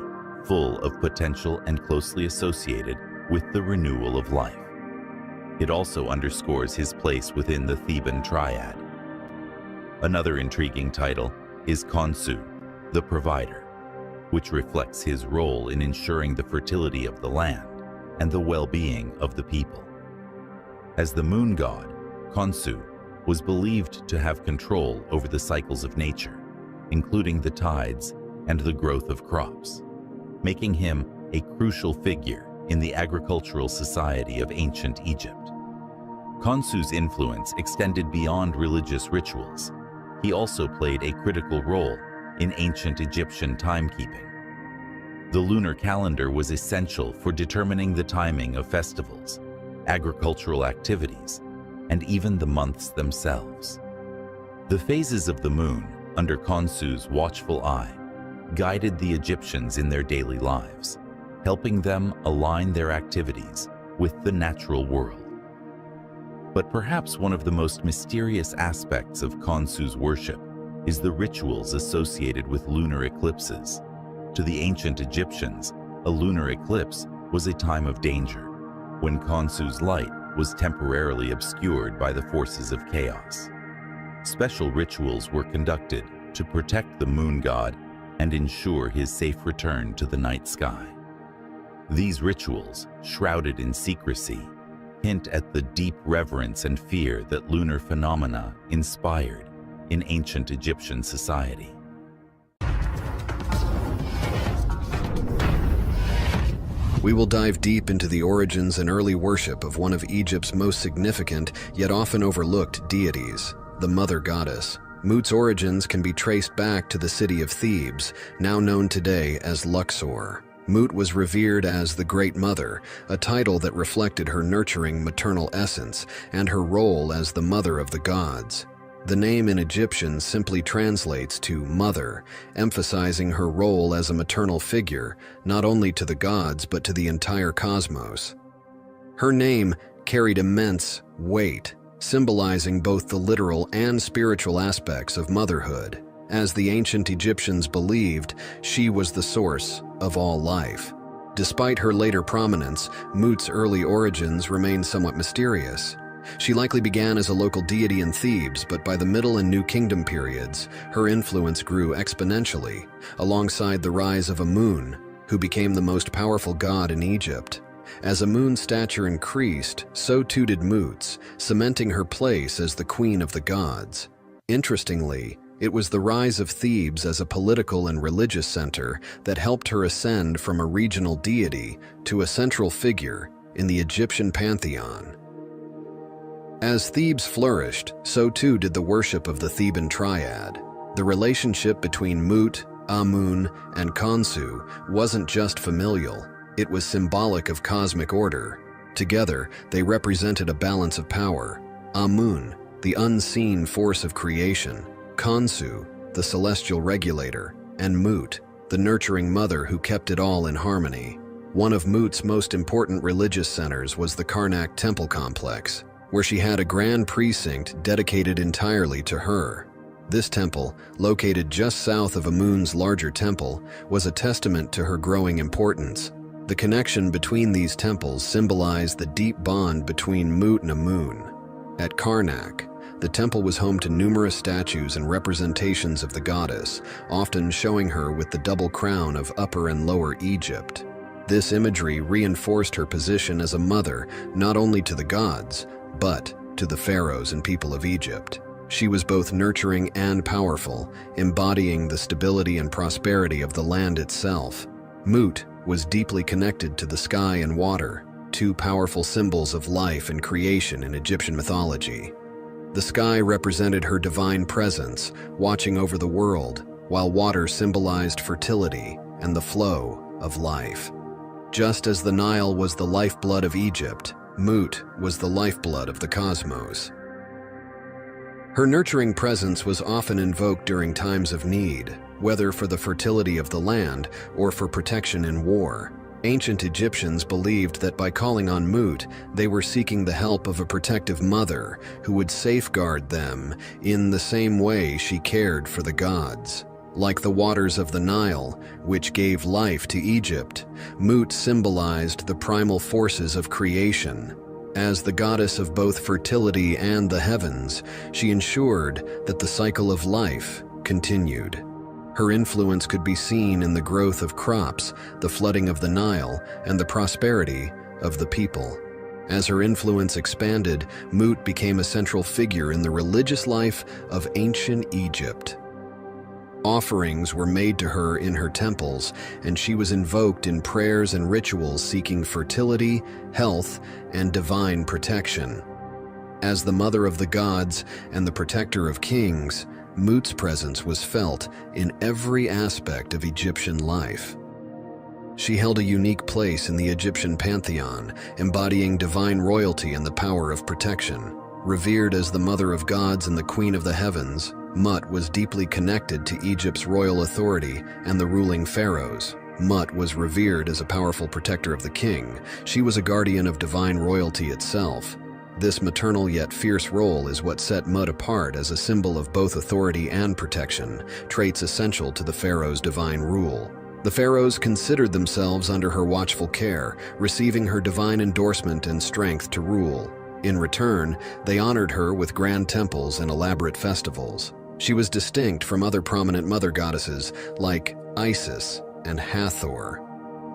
full of potential and closely associated with the renewal of life. It also underscores his place within the Theban triad. Another intriguing title is Khonsu, the provider, which reflects his role in ensuring the fertility of the land and the well-being of the people. As the moon god, Khonsu was believed to have control over the cycles of nature, including the tides and the growth of crops, making him a crucial figure in the agricultural society of ancient Egypt. Khonsu's influence extended beyond religious rituals. He also played a critical role in ancient Egyptian timekeeping. The lunar calendar was essential for determining the timing of festivals, agricultural activities, and even the months themselves. The phases of the moon, under Khonsu's watchful eye, guided the Egyptians in their daily lives, helping them align their activities with the natural world. But perhaps one of the most mysterious aspects of Khonsu's worship is the rituals associated with lunar eclipses. To the ancient Egyptians, a lunar eclipse was a time of danger, when Khonsu's light was temporarily obscured by the forces of chaos. Special rituals were conducted to protect the moon god and ensure his safe return to the night sky. These rituals, shrouded in secrecy, hint at the deep reverence and fear that lunar phenomena inspired in ancient Egyptian society. We will dive deep into the origins and early worship of one of Egypt's most significant, yet often overlooked deities, the Mother Goddess. Mut's origins can be traced back to the city of Thebes, now known today as Luxor. Mut was revered as the Great Mother, a title that reflected her nurturing maternal essence and her role as the mother of the gods. The name in Egyptian simply translates to mother, emphasizing her role as a maternal figure, not only to the gods but to the entire cosmos. Her name carried immense weight, symbolizing both the literal and spiritual aspects of motherhood. As the ancient Egyptians believed, she was the source of all life. Despite her later prominence, Mut's early origins remain somewhat mysterious. She likely began as a local deity in Thebes, but by the Middle and New Kingdom periods, her influence grew exponentially, alongside the rise of Amun, who became the most powerful god in Egypt. As Amun's stature increased, so too did Mut's, cementing her place as the queen of the gods. Interestingly, it was the rise of Thebes as a political and religious center that helped her ascend from a regional deity to a central figure in the Egyptian pantheon. As Thebes flourished, so too did the worship of the Theban triad. The relationship between Mut, Amun, and Khonsu wasn't just familial, it was symbolic of cosmic order. Together, they represented a balance of power. Amun, the unseen force of creation, Khonsu, the celestial regulator, and Mut, the nurturing mother who kept it all in harmony. One of Mut's most important religious centers was the Karnak temple complex, where she had a grand precinct dedicated entirely to her. This temple, located just south of Amun's larger temple, was a testament to her growing importance. The connection between these temples symbolized the deep bond between Mut and Amun. At Karnak, the temple was home to numerous statues and representations of the goddess, often showing her with the double crown of Upper and Lower Egypt. This imagery reinforced her position as a mother not only to the gods, but to the pharaohs and people of Egypt. She was both nurturing and powerful, embodying the stability and prosperity of the land itself. Mut was deeply connected to the sky and water, two powerful symbols of life and creation in Egyptian mythology. The sky represented her divine presence, watching over the world, while water symbolized fertility and the flow of life. Just as the Nile was the lifeblood of Egypt, Mut was the lifeblood of the cosmos. Her nurturing presence was often invoked during times of need, whether for the fertility of the land or for protection in war. Ancient Egyptians believed that by calling on Mut, they were seeking the help of a protective mother who would safeguard them in the same way she cared for the gods. Like the waters of the Nile, which gave life to Egypt, Mut symbolized the primal forces of creation. As the goddess of both fertility and the heavens, she ensured that the cycle of life continued. Her influence could be seen in the growth of crops, the flooding of the Nile, and the prosperity of the people. As her influence expanded, Mut became a central figure in the religious life of ancient Egypt. Offerings were made to her in her temples, and she was invoked in prayers and rituals seeking fertility, health, and divine protection. As the mother of the gods and the protector of kings, Mut's presence was felt in every aspect of Egyptian life. She held a unique place in the Egyptian pantheon, embodying divine royalty and the power of protection. Revered as the mother of gods and the queen of the heavens, Mut was deeply connected to Egypt's royal authority and the ruling pharaohs. Mut was revered as a powerful protector of the king. She was a guardian of divine royalty itself. This maternal yet fierce role is what set Mut apart as a symbol of both authority and protection, traits essential to the pharaoh's divine rule. The pharaohs considered themselves under her watchful care, receiving her divine endorsement and strength to rule. In return, they honored her with grand temples and elaborate festivals. She was distinct from other prominent mother goddesses like Isis and Hathor.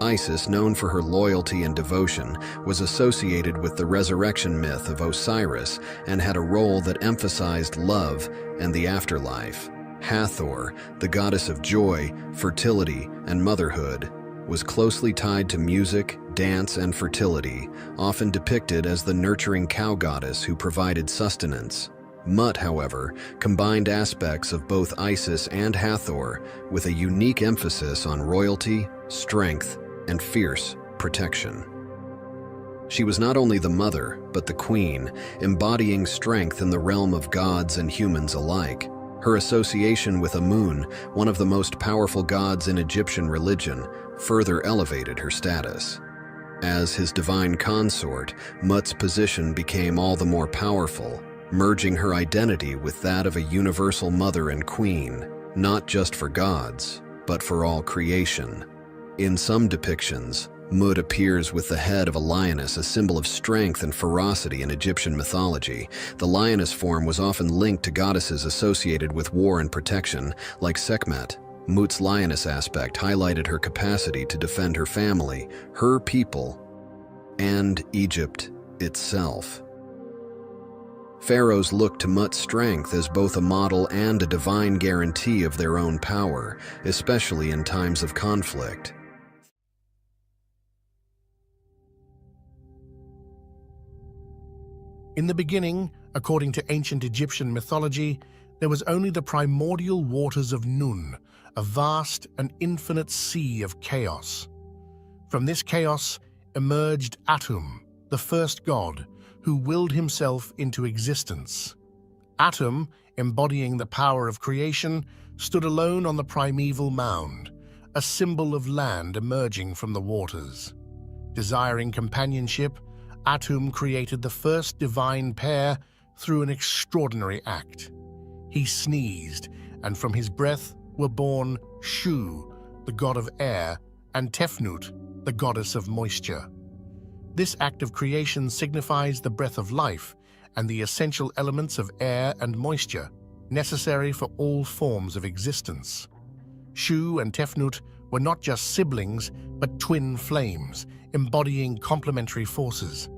Isis, known for her loyalty and devotion, was associated with the resurrection myth of Osiris and had a role that emphasized love and the afterlife. Hathor, the goddess of joy, fertility, and motherhood, was closely tied to music, dance, and fertility, often depicted as the nurturing cow goddess who provided sustenance. Mut, however, combined aspects of both Isis and Hathor with a unique emphasis on royalty, strength, and fierce protection. She was not only the mother, but the queen, embodying strength in the realm of gods and humans alike. Her association with Amun, one of the most powerful gods in Egyptian religion, further elevated her status. As his divine consort, Mut's position became all the more powerful, merging her identity with that of a universal mother and queen, not just for gods, but for all creation. In some depictions, Mut appears with the head of a lioness, a symbol of strength and ferocity in Egyptian mythology. The lioness form was often linked to goddesses associated with war and protection, like Sekhmet. Mut's lioness aspect highlighted her capacity to defend her family, her people, and Egypt itself. Pharaohs looked to Mut's strength as both a model and a divine guarantee of their own power, especially in times of conflict. In the beginning, according to ancient Egyptian mythology, there was only the primordial waters of Nun, a vast and infinite sea of chaos. From this chaos emerged Atum, the first god, who willed himself into existence. Atum, embodying the power of creation, stood alone on the primeval mound, a symbol of land emerging from the waters. Desiring companionship, Atum created the first divine pair through an extraordinary act. He sneezed, and from his breath were born Shu, the god of air, and Tefnut, the goddess of moisture. This act of creation signifies the breath of life and the essential elements of air and moisture, necessary for all forms of existence. Shu and Tefnut were not just siblings, but twin flames, embodying complementary forces.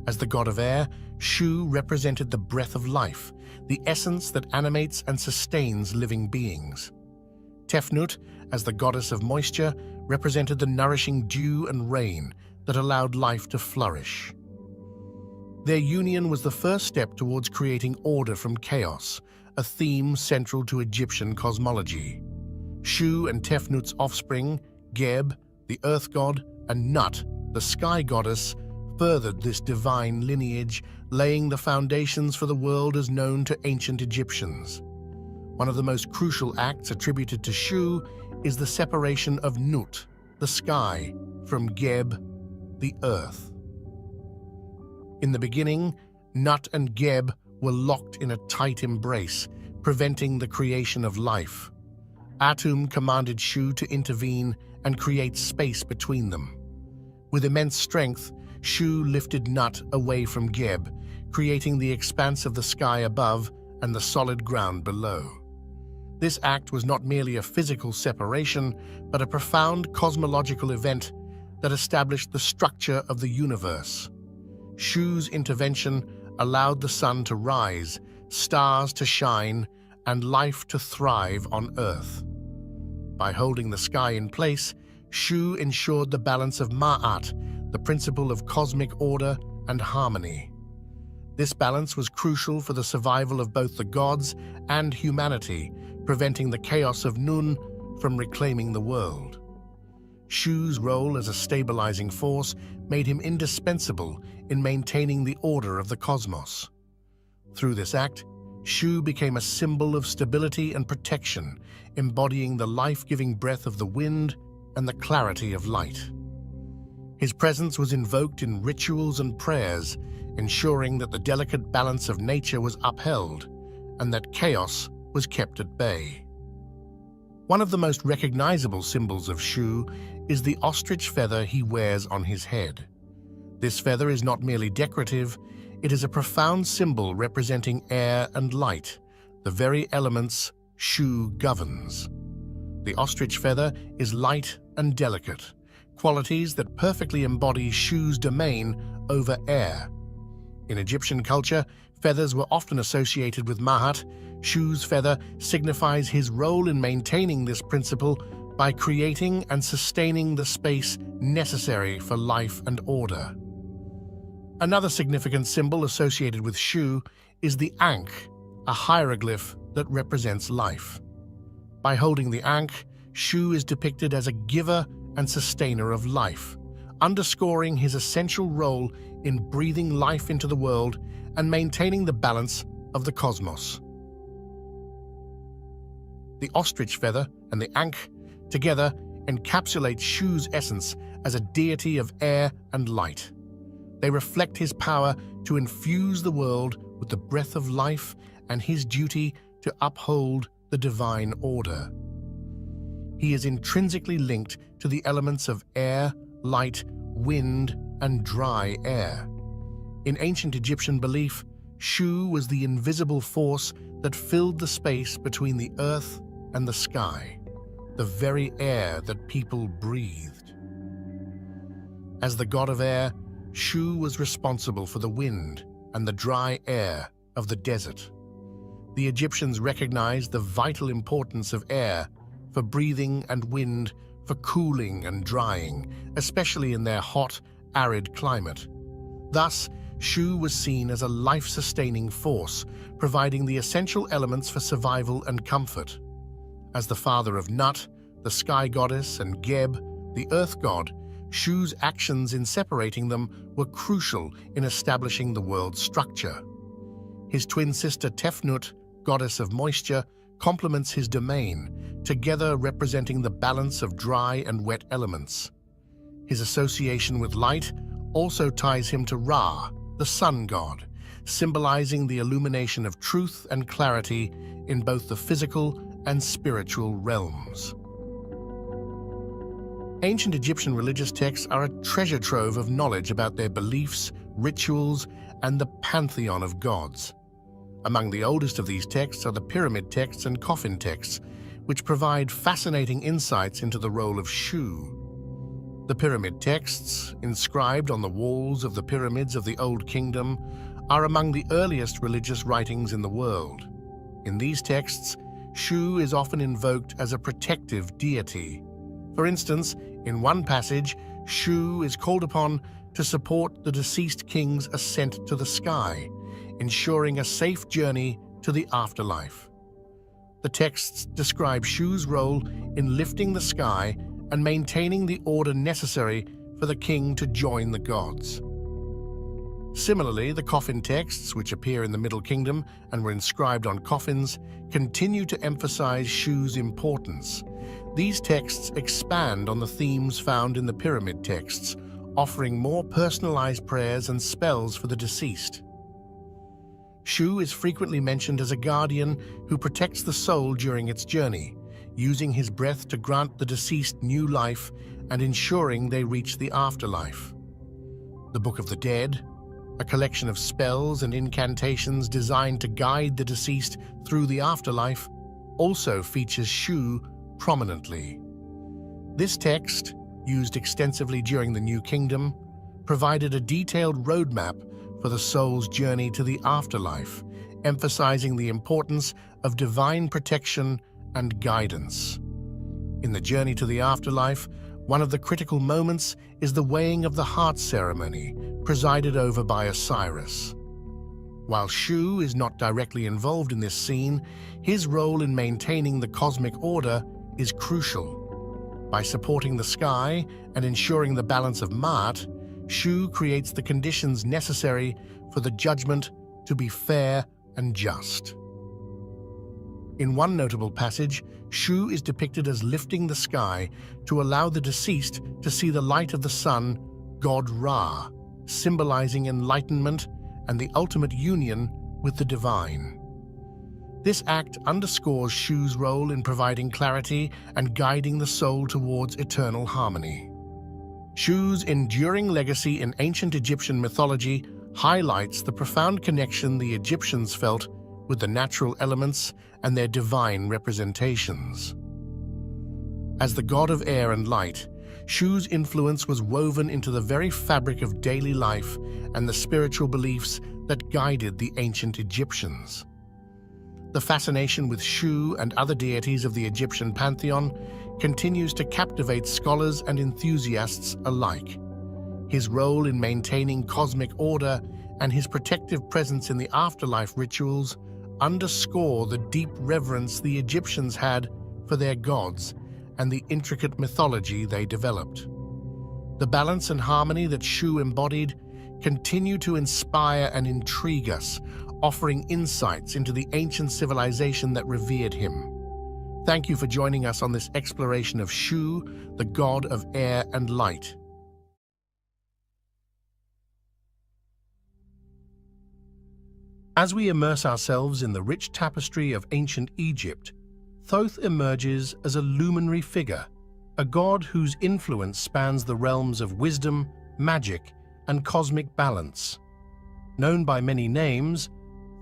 As the god of air, Shu represented the breath of life, the essence that animates and sustains living beings. Tefnut, as the goddess of moisture, represented the nourishing dew and rain that allowed life to flourish. Their union was the first step towards creating order from chaos, a theme central to Egyptian cosmology. Shu and Tefnut's offspring, Geb, the earth god, and Nut, the sky goddess, furthered this divine lineage, laying the foundations for the world as known to ancient Egyptians. One of the most crucial acts attributed to Shu is the separation of Nut, the sky, from Geb, the earth. In the beginning, Nut and Geb were locked in a tight embrace, preventing the creation of life. Atum commanded Shu to intervene and create space between them. With immense strength, Shu lifted Nut away from Geb, creating the expanse of the sky above and the solid ground below. This act was not merely a physical separation, but a profound cosmological event that established the structure of the universe. Shu's intervention allowed the sun to rise, stars to shine, and life to thrive on Earth. By holding the sky in place, Shu ensured the balance of Ma'at, the principle of cosmic order and harmony. This balance was crucial for the survival of both the gods and humanity, preventing the chaos of Nun from reclaiming the world. Shu's role as a stabilizing force made him indispensable in maintaining the order of the cosmos. Through this act, Shu became a symbol of stability and protection, embodying the life-giving breath of the wind and the clarity of light. His presence was invoked in rituals and prayers, ensuring that the delicate balance of nature was upheld and that chaos was kept at bay. One of the most recognizable symbols of Shu is the ostrich feather he wears on his head. This feather is not merely decorative, it is a profound symbol representing air and light, the very elements Shu governs. The ostrich feather is light and delicate, qualities that perfectly embody Shu's domain over air. In Egyptian culture, feathers were often associated with Ma'at. Shu's feather signifies his role in maintaining this principle, by creating and sustaining the space necessary for life and order. Another significant symbol associated with Shu is the Ankh, a hieroglyph that represents life. By holding the Ankh, Shu is depicted as a giver and sustainer of life, underscoring his essential role in breathing life into the world and maintaining the balance of the cosmos. The ostrich feather and the Ankh together encapsulate Shu's essence as a deity of air and light. They reflect his power to infuse the world with the breath of life and his duty to uphold the divine order. He is intrinsically linked to the elements of air, light, wind, and dry air. In ancient Egyptian belief, Shu was the invisible force that filled the space between the earth and the sky, the very air that people breathed. As the god of air, Shu was responsible for the wind and the dry air of the desert. The Egyptians recognized the vital importance of air for breathing and wind for cooling and drying, especially in their hot, arid climate. Thus, Shu was seen as a life-sustaining force, providing the essential elements for survival and comfort. As the father of Nut, the sky goddess, and Geb, the earth god, Shu's actions in separating them were crucial in establishing the world's structure. His twin sister Tefnut, goddess of moisture, complements his domain, together representing the balance of dry and wet elements. His association with light also ties him to Ra, the sun god, symbolizing the illumination of truth and clarity in both the physical and spiritual realms. Ancient Egyptian religious texts are a treasure trove of knowledge about their beliefs, rituals, and the pantheon of gods. Among the oldest of these texts are the pyramid texts and coffin texts, which provide fascinating insights into the role of Shu. The pyramid texts, inscribed on the walls of the pyramids of the Old Kingdom, are among the earliest religious writings in the world. In these texts, Shu is often invoked as a protective deity. For instance, in one passage, Shu is called upon to support the deceased king's ascent to the sky, ensuring a safe journey to the afterlife. The texts describe Shu's role in lifting the sky and maintaining the order necessary for the king to join the gods. Similarly, the coffin texts, which appear in the Middle Kingdom and were inscribed on coffins, continue to emphasize Shu's importance. These texts expand on the themes found in the pyramid texts, offering more personalized prayers and spells for the deceased. Shu is frequently mentioned as a guardian who protects the soul during its journey, using his breath to grant the deceased new life and ensuring they reach the afterlife. The Book of the Dead, a collection of spells and incantations designed to guide the deceased through the afterlife, also features Shu prominently. This text, used extensively during the New Kingdom, provided a detailed roadmap for the soul's journey to the afterlife, emphasizing the importance of divine protection and guidance. In the journey to the afterlife, one of the critical moments is the weighing of the heart ceremony, presided over by Osiris. While Shu is not directly involved in this scene, his role in maintaining the cosmic order is crucial. By supporting the sky and ensuring the balance of Ma'at, Shu creates the conditions necessary for the judgment to be fair and just. In one notable passage, Shu is depicted as lifting the sky to allow the deceased to see the light of the sun, god Ra, symbolizing enlightenment and the ultimate union with the divine. This act underscores Shu's role in providing clarity and guiding the soul towards eternal harmony. Shu's enduring legacy in ancient Egyptian mythology highlights the profound connection the Egyptians felt with the natural elements and their divine representations. As the god of air and light, Shu's influence was woven into the very fabric of daily life and the spiritual beliefs that guided the ancient Egyptians. The fascination with Shu and other deities of the Egyptian pantheon continues to captivate scholars and enthusiasts alike. His role in maintaining cosmic order and his protective presence in the afterlife rituals underscore the deep reverence the Egyptians had for their gods and the intricate mythology they developed. The balance and harmony that Shu embodied continue to inspire and intrigue us, offering insights into the ancient civilization that revered him. Thank you for joining us on this exploration of Shu, the god of air and light. As we immerse ourselves in the rich tapestry of ancient Egypt, Thoth emerges as a luminary figure, a god whose influence spans the realms of wisdom, magic, and cosmic balance. Known by many names,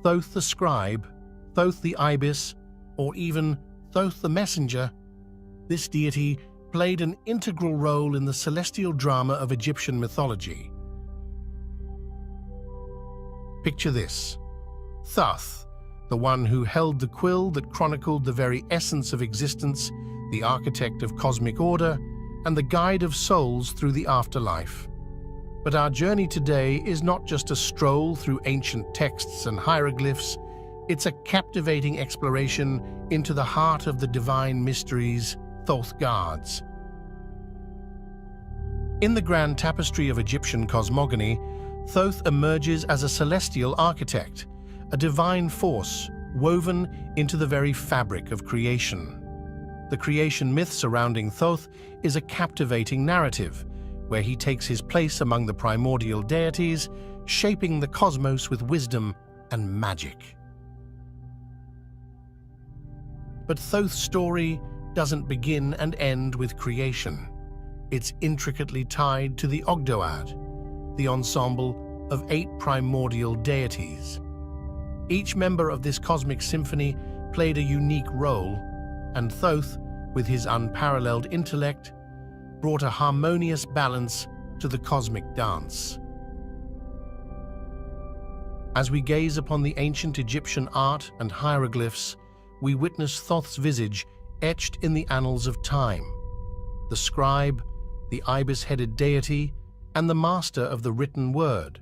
Thoth the Scribe, Thoth the Ibis, or even Thoth the Messenger, this deity played an integral role in the celestial drama of Egyptian mythology. Picture this: Thoth, the one who held the quill that chronicled the very essence of existence, the architect of cosmic order, and the guide of souls through the afterlife. But our journey today is not just a stroll through ancient texts and hieroglyphs, it's a captivating exploration into the heart of the divine mysteries Thoth guards. In the grand tapestry of Egyptian cosmogony, Thoth emerges as a celestial architect, a divine force woven into the very fabric of creation. The creation myth surrounding Thoth is a captivating narrative, where he takes his place among the primordial deities, shaping the cosmos with wisdom and magic. But Thoth's story doesn't begin and end with creation. It's intricately tied to the Ogdoad, the ensemble of 8 primordial deities. Each member of this cosmic symphony played a unique role, and Thoth, with his unparalleled intellect, brought a harmonious balance to the cosmic dance. As we gaze upon the ancient Egyptian art and hieroglyphs, we witness Thoth's visage etched in the annals of time. The scribe, the ibis-headed deity, and the master of the written word.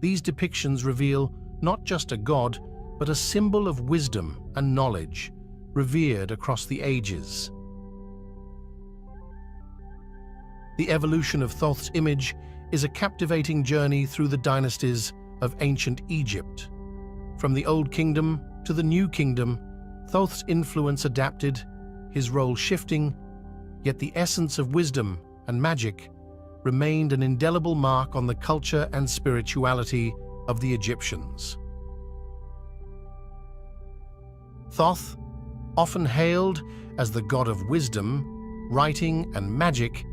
These depictions reveal not just a god, but a symbol of wisdom and knowledge, revered across the ages. The evolution of Thoth's image is a captivating journey through the dynasties of ancient Egypt. From the Old Kingdom to the New Kingdom, Thoth's influence adapted, his role shifting, yet the essence of wisdom and magic remained an indelible mark on the culture and spirituality of the Egyptians. Thoth, often hailed as the god of wisdom, writing, and magic,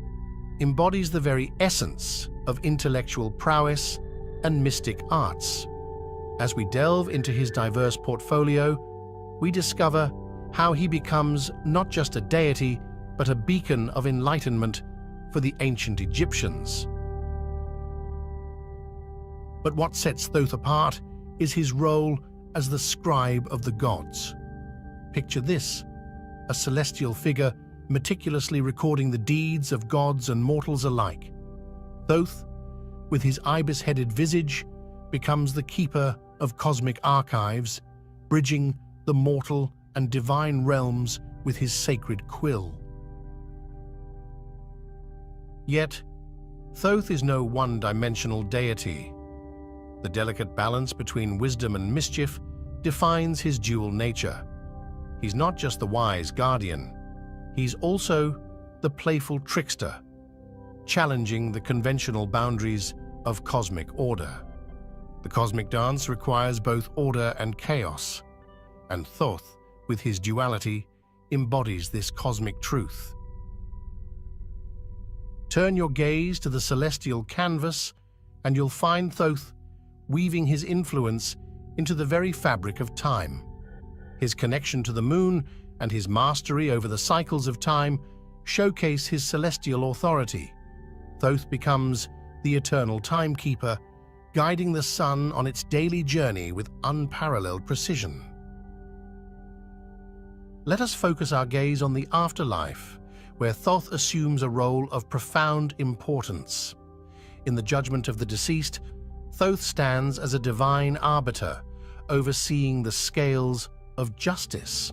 embodies the very essence of intellectual prowess and mystic arts. As we delve into his diverse portfolio, we discover how he becomes not just a deity, but a beacon of enlightenment for the ancient Egyptians. But what sets Thoth apart is his role as the scribe of the gods. Picture this: a celestial figure meticulously recording the deeds of gods and mortals alike. Thoth, with his ibis-headed visage, becomes the keeper of cosmic archives, bridging the mortal and divine realms with his sacred quill. Yet, Thoth is no one-dimensional deity. The delicate balance between wisdom and mischief defines his dual nature. He's not just the wise guardian, he's also the playful trickster, challenging the conventional boundaries of cosmic order. The cosmic dance requires both order and chaos, and Thoth, with his duality, embodies this cosmic truth. Turn your gaze to the celestial canvas, and you'll find Thoth weaving his influence into the very fabric of time. His connection to the moon and his mastery over the cycles of time showcase his celestial authority. Thoth becomes the eternal timekeeper, guiding the sun on its daily journey with unparalleled precision. let us focus our gaze on the afterlife, where Thoth assumes a role of profound importance. In the judgment of the deceased, Thoth stands as a divine arbiter, overseeing the scales of justice.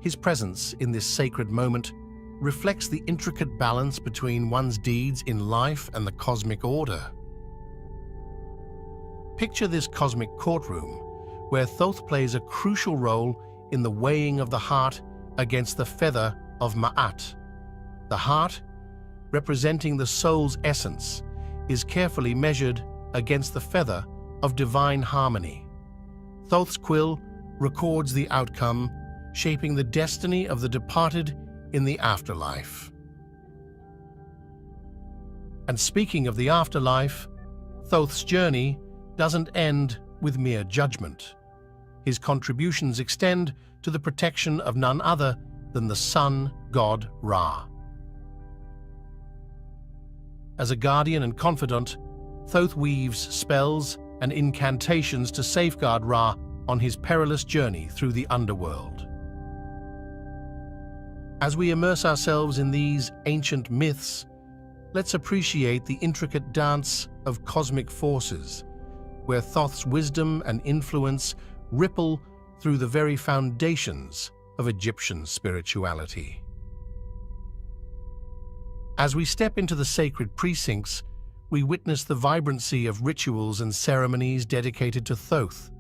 His presence in this sacred moment reflects the intricate balance between one's deeds in life and the cosmic order. Picture this cosmic courtroom, where Thoth plays a crucial role in the weighing of the heart against the feather of Ma'at. The heart, representing the soul's essence, is carefully measured against the feather of divine harmony. Thoth's quill records the outcome, shaping the destiny of the departed in the afterlife. And speaking of the afterlife, Thoth's journey doesn't end with mere judgment. His contributions extend to the protection of none other than the sun god Ra. As a guardian and confidant, Thoth weaves spells and incantations to safeguard Ra on his perilous journey through the underworld. As we immerse ourselves in these ancient myths, let's appreciate the intricate dance of cosmic forces, where Thoth's wisdom and influence ripple through the very foundations of Egyptian spirituality. As we step into the sacred precincts, we witness the vibrancy of rituals and ceremonies dedicated to Thoth.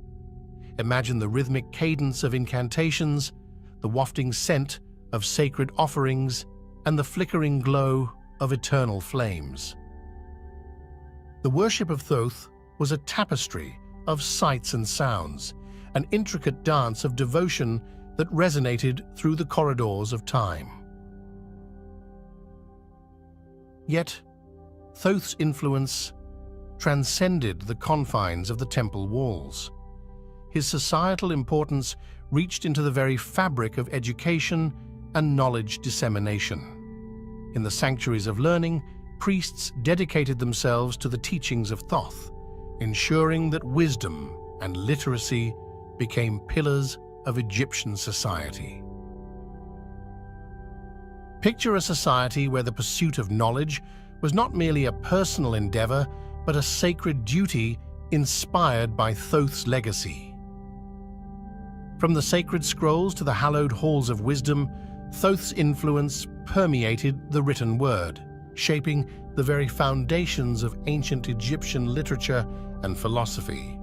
Imagine the rhythmic cadence of incantations, the wafting scent of sacred offerings, and the flickering glow of eternal flames. The worship of Thoth was a tapestry of sights and sounds, an intricate dance of devotion that resonated through the corridors of time. Yet, Thoth's influence transcended the confines of the temple walls. His societal importance reached into the very fabric of education and knowledge dissemination. In the sanctuaries of learning, priests dedicated themselves to the teachings of Thoth, ensuring that wisdom and literacy became pillars of Egyptian society. Picture a society where the pursuit of knowledge was not merely a personal endeavor, but a sacred duty inspired by Thoth's legacy. From the sacred scrolls to the hallowed halls of wisdom, Thoth's influence permeated the written word, shaping the very foundations of ancient Egyptian literature and philosophy.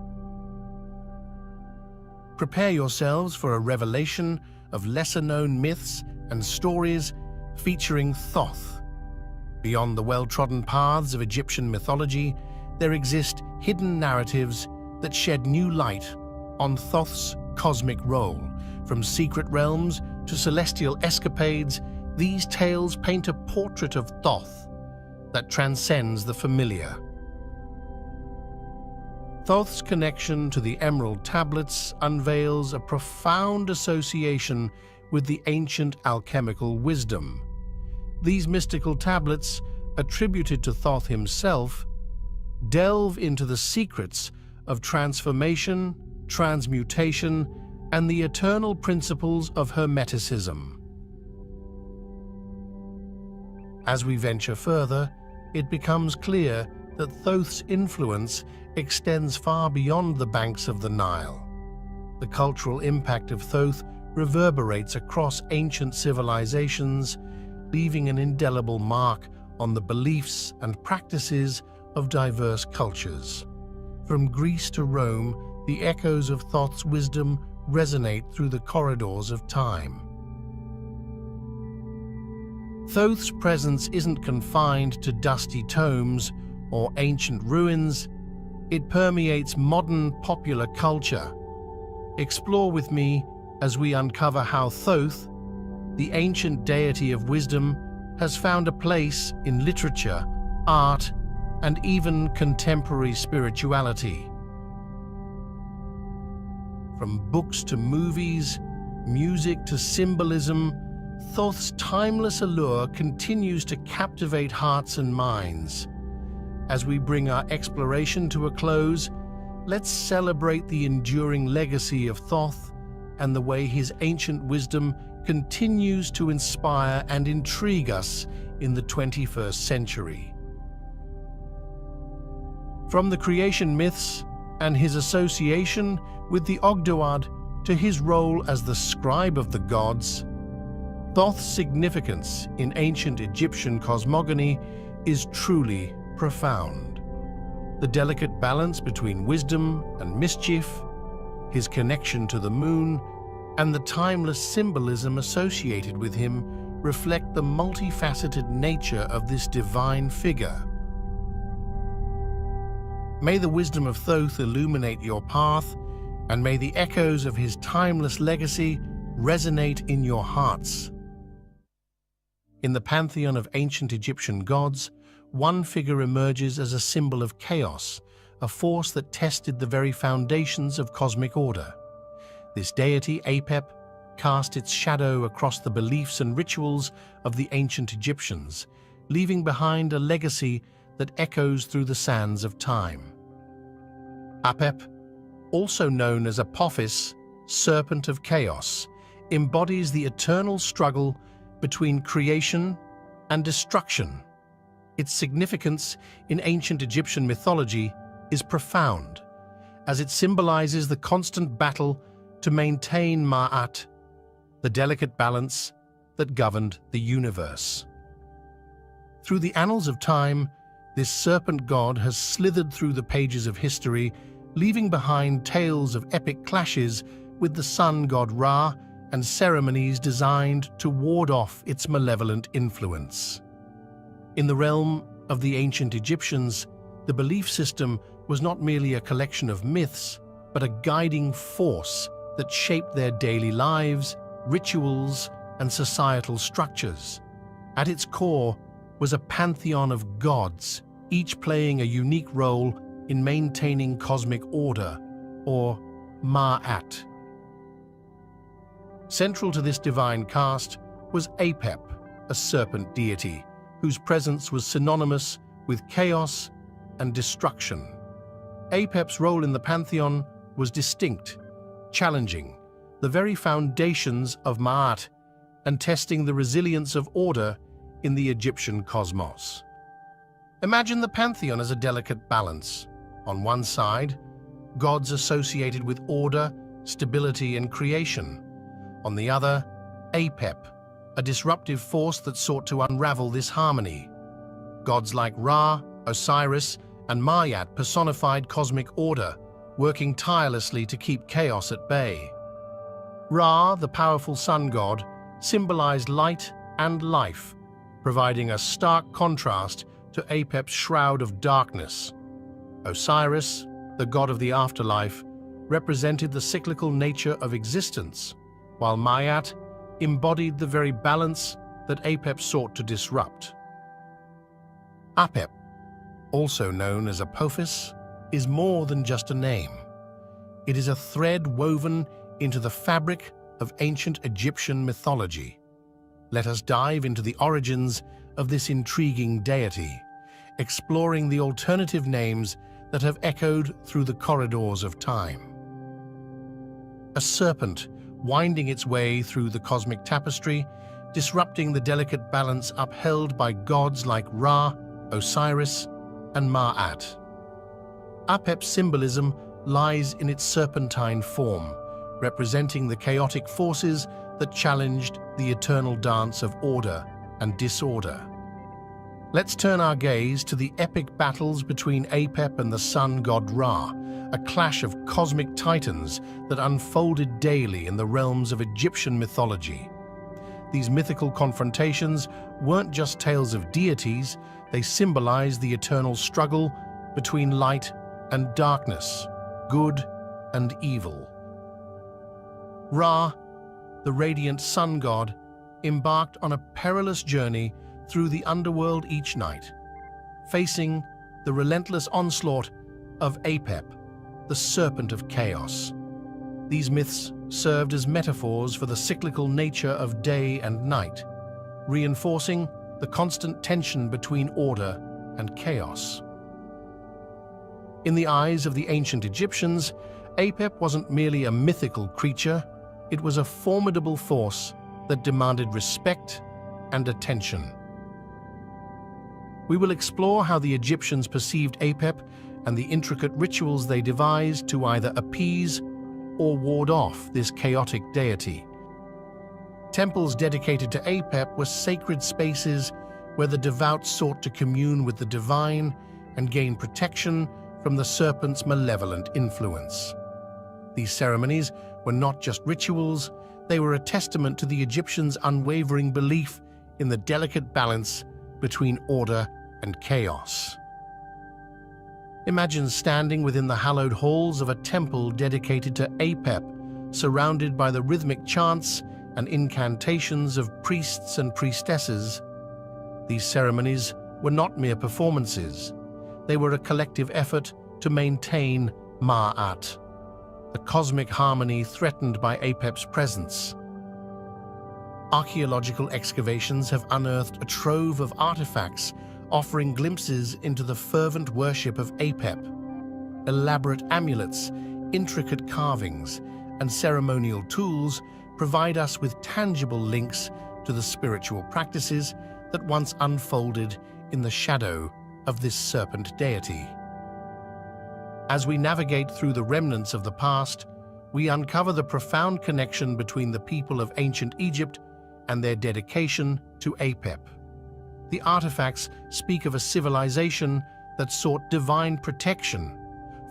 Prepare yourselves for a revelation of lesser-known myths and stories featuring Thoth. Beyond the well-trodden paths of Egyptian mythology, there exist hidden narratives that shed new light on Thoth's cosmic role. From secret realms to celestial escapades, these tales paint a portrait of Thoth that transcends the familiar. Thoth's connection to the Emerald Tablets unveils a profound association with the ancient alchemical wisdom. These mystical tablets, attributed to Thoth himself, delve into the secrets of transformation, transmutation, and the eternal principles of Hermeticism. As we venture further, it becomes clear that Thoth's influence extends far beyond the banks of the Nile. The cultural impact of Thoth reverberates across ancient civilizations, leaving an indelible mark on the beliefs and practices of diverse cultures. From Greece to Rome, the echoes of Thoth's wisdom resonate through the corridors of time. Thoth's presence isn't confined to dusty tomes or ancient ruins. It permeates modern popular culture. Explore with me as we uncover how Thoth, the ancient deity of wisdom, has found a place in literature, art, and even contemporary spirituality. From books to movies, music to symbolism, Thoth's timeless allure continues to captivate hearts and minds. As we bring our exploration to a close, let's celebrate the enduring legacy of Thoth and the way his ancient wisdom continues to inspire and intrigue us in the 21st century. From the creation myths and his association with the Ogdoad to his role as the scribe of the gods, Thoth's significance in ancient Egyptian cosmogony is truly profound. The delicate balance between wisdom and mischief, his connection to the moon, and the timeless symbolism associated with him reflect the multifaceted nature of this divine figure. May the wisdom of Thoth illuminate your path, and may the echoes of his timeless legacy resonate in your hearts. In the pantheon of ancient Egyptian gods, one figure emerges as a symbol of chaos, a force that tested the very foundations of cosmic order. This deity, Apep, cast its shadow across the beliefs and rituals of the ancient Egyptians, leaving behind a legacy that echoes through the sands of time. Apep, also known as Apophis, serpent of chaos, embodies the eternal struggle between creation and destruction. Its significance in ancient Egyptian mythology is profound, as it symbolizes the constant battle to maintain Ma'at, the delicate balance that governed the universe. Through the annals of time, this serpent god has slithered through the pages of history, leaving behind tales of epic clashes with the sun god Ra and ceremonies designed to ward off its malevolent influence. In the realm of the ancient Egyptians, the belief system was not merely a collection of myths, but a guiding force that shaped their daily lives, rituals, and societal structures. At its core was a pantheon of gods, each playing a unique role in maintaining cosmic order, or Ma'at. Central to this divine cast was Apep, a serpent deity, whose presence was synonymous with chaos and destruction. Apep's role in the pantheon was distinct, challenging the very foundations of Ma'at and testing the resilience of order in the Egyptian cosmos. Imagine the pantheon as a delicate balance. On one side, gods associated with order, stability, and creation. On the other, Apep, a disruptive force that sought to unravel this harmony. Gods like Ra, Osiris, and Ma'at personified cosmic order, working tirelessly to keep chaos at bay. Ra, the powerful sun god, symbolized light and life, providing a stark contrast to Apep's shroud of darkness. Osiris, the god of the afterlife, represented the cyclical nature of existence, while Ma'at embodied the very balance that Apep sought to disrupt. Apep, also known as Apophis, is more than just a name. It is a thread woven into the fabric of ancient Egyptian mythology. Let us dive into the origins of this intriguing deity, exploring the alternative names that have echoed through the corridors of time. A serpent winding its way through the cosmic tapestry, disrupting the delicate balance upheld by gods like Ra, Osiris, and Ma'at. Apep's symbolism lies in its serpentine form, representing the chaotic forces that challenged the eternal dance of order and disorder. Let's turn our gaze to the epic battles between Apep and the sun god Ra, a clash of cosmic titans that unfolded daily in the realms of Egyptian mythology. These mythical confrontations weren't just tales of deities, they symbolized the eternal struggle between light and darkness, good and evil. Ra, the radiant sun god, embarked on a perilous journey through the underworld each night, facing the relentless onslaught of Apep, the serpent of chaos. These myths served as metaphors for the cyclical nature of day and night, reinforcing the constant tension between order and chaos. In the eyes of the ancient Egyptians, Apep wasn't merely a mythical creature, it was a formidable force that demanded respect and attention. We will explore how the Egyptians perceived Apep and the intricate rituals they devised to either appease or ward off this chaotic deity. Temples dedicated to Apep were sacred spaces where the devout sought to commune with the divine and gain protection from the serpent's malevolent influence. These ceremonies were not just rituals, they were a testament to the Egyptians' unwavering belief in the delicate balance between order and chaos. Imagine standing within the hallowed halls of a temple dedicated to Apep, surrounded by the rhythmic chants and incantations of priests and priestesses. These ceremonies were not mere performances. They were a collective effort to maintain Ma'at, the cosmic harmony threatened by Apep's presence. Archaeological excavations have unearthed a trove of artifacts offering glimpses into the fervent worship of Apep. Elaborate amulets, intricate carvings, and ceremonial tools provide us with tangible links to the spiritual practices that once unfolded in the shadow of this serpent deity. As we navigate through the remnants of the past, we uncover the profound connection between the people of ancient Egypt and their dedication to Apep. The artifacts speak of a civilization that sought divine protection,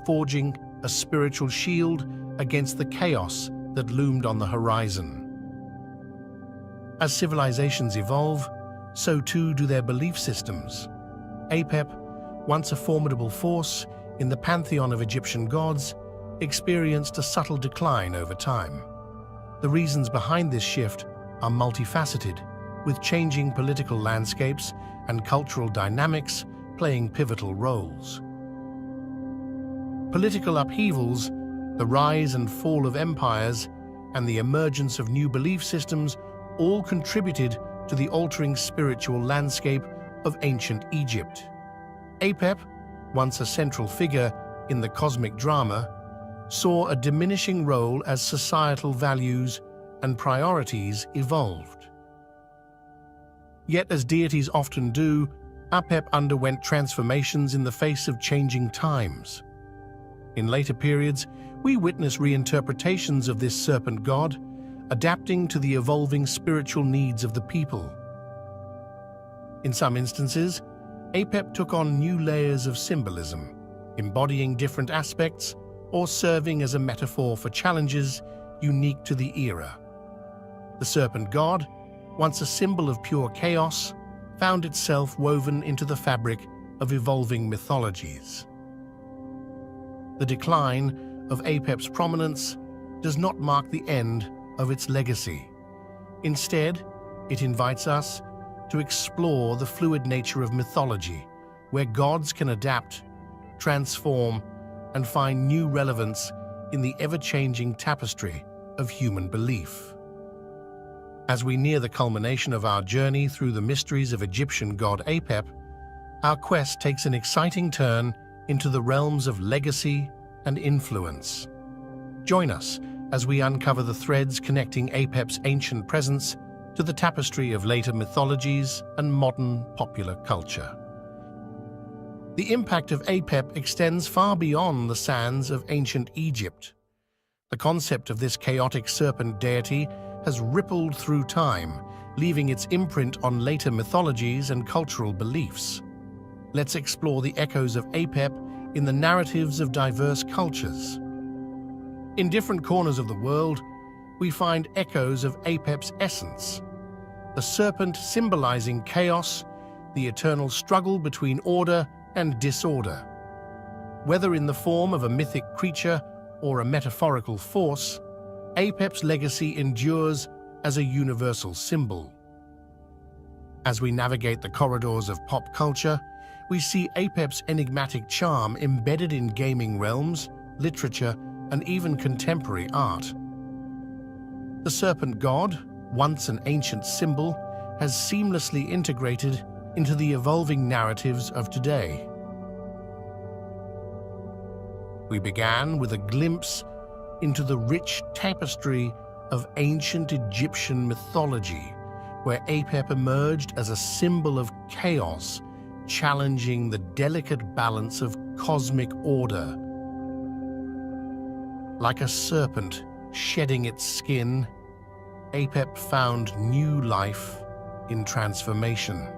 forging a spiritual shield against the chaos that loomed on the horizon. As civilizations evolve, so too do their belief systems. Apep, once a formidable force in the pantheon of Egyptian gods, experienced a subtle decline over time. The reasons behind this shift are multifaceted, with changing political landscapes and cultural dynamics playing pivotal roles. Political upheavals, the rise and fall of empires, and the emergence of new belief systems all contributed to the altering spiritual landscape of ancient Egypt. Apep, once a central figure in the cosmic drama, saw a diminishing role as societal values and priorities evolved. Yet, as deities often do, Apep underwent transformations in the face of changing times. In later periods, we witness reinterpretations of this serpent god, adapting to the evolving spiritual needs of the people. In some instances, Apep took on new layers of symbolism, embodying different aspects or serving as a metaphor for challenges unique to the era. The serpent god, once a symbol of pure chaos, found itself woven into the fabric of evolving mythologies. The decline of Apep's prominence does not mark the end of its legacy. Instead, it invites us to explore the fluid nature of mythology, where gods can adapt, transform, and find new relevance in the ever-changing tapestry of human belief. As we near the culmination of our journey through the mysteries of Egyptian god Apep, our quest takes an exciting turn into the realms of legacy and influence. Join us as we uncover the threads connecting Apep's ancient presence to the tapestry of later mythologies and modern popular culture. The impact of Apep extends far beyond the sands of ancient Egypt. The concept of this chaotic serpent deity has rippled through time, leaving its imprint on later mythologies and cultural beliefs. Let's explore the echoes of Apep in the narratives of diverse cultures. In different corners of the world, we find echoes of Apep's essence, the serpent symbolizing chaos, the eternal struggle between order and disorder. Whether in the form of a mythic creature or a metaphorical force, Apep's legacy endures as a universal symbol. As we navigate the corridors of pop culture, we see Apep's enigmatic charm embedded in gaming realms, literature, and even contemporary art. The serpent god, once an ancient symbol, has seamlessly integrated into the evolving narratives of today. We began with a glimpse into the rich tapestry of ancient Egyptian mythology, where Apep emerged as a symbol of chaos, challenging the delicate balance of cosmic order. Like a serpent shedding its skin, Apep found new life in transformation.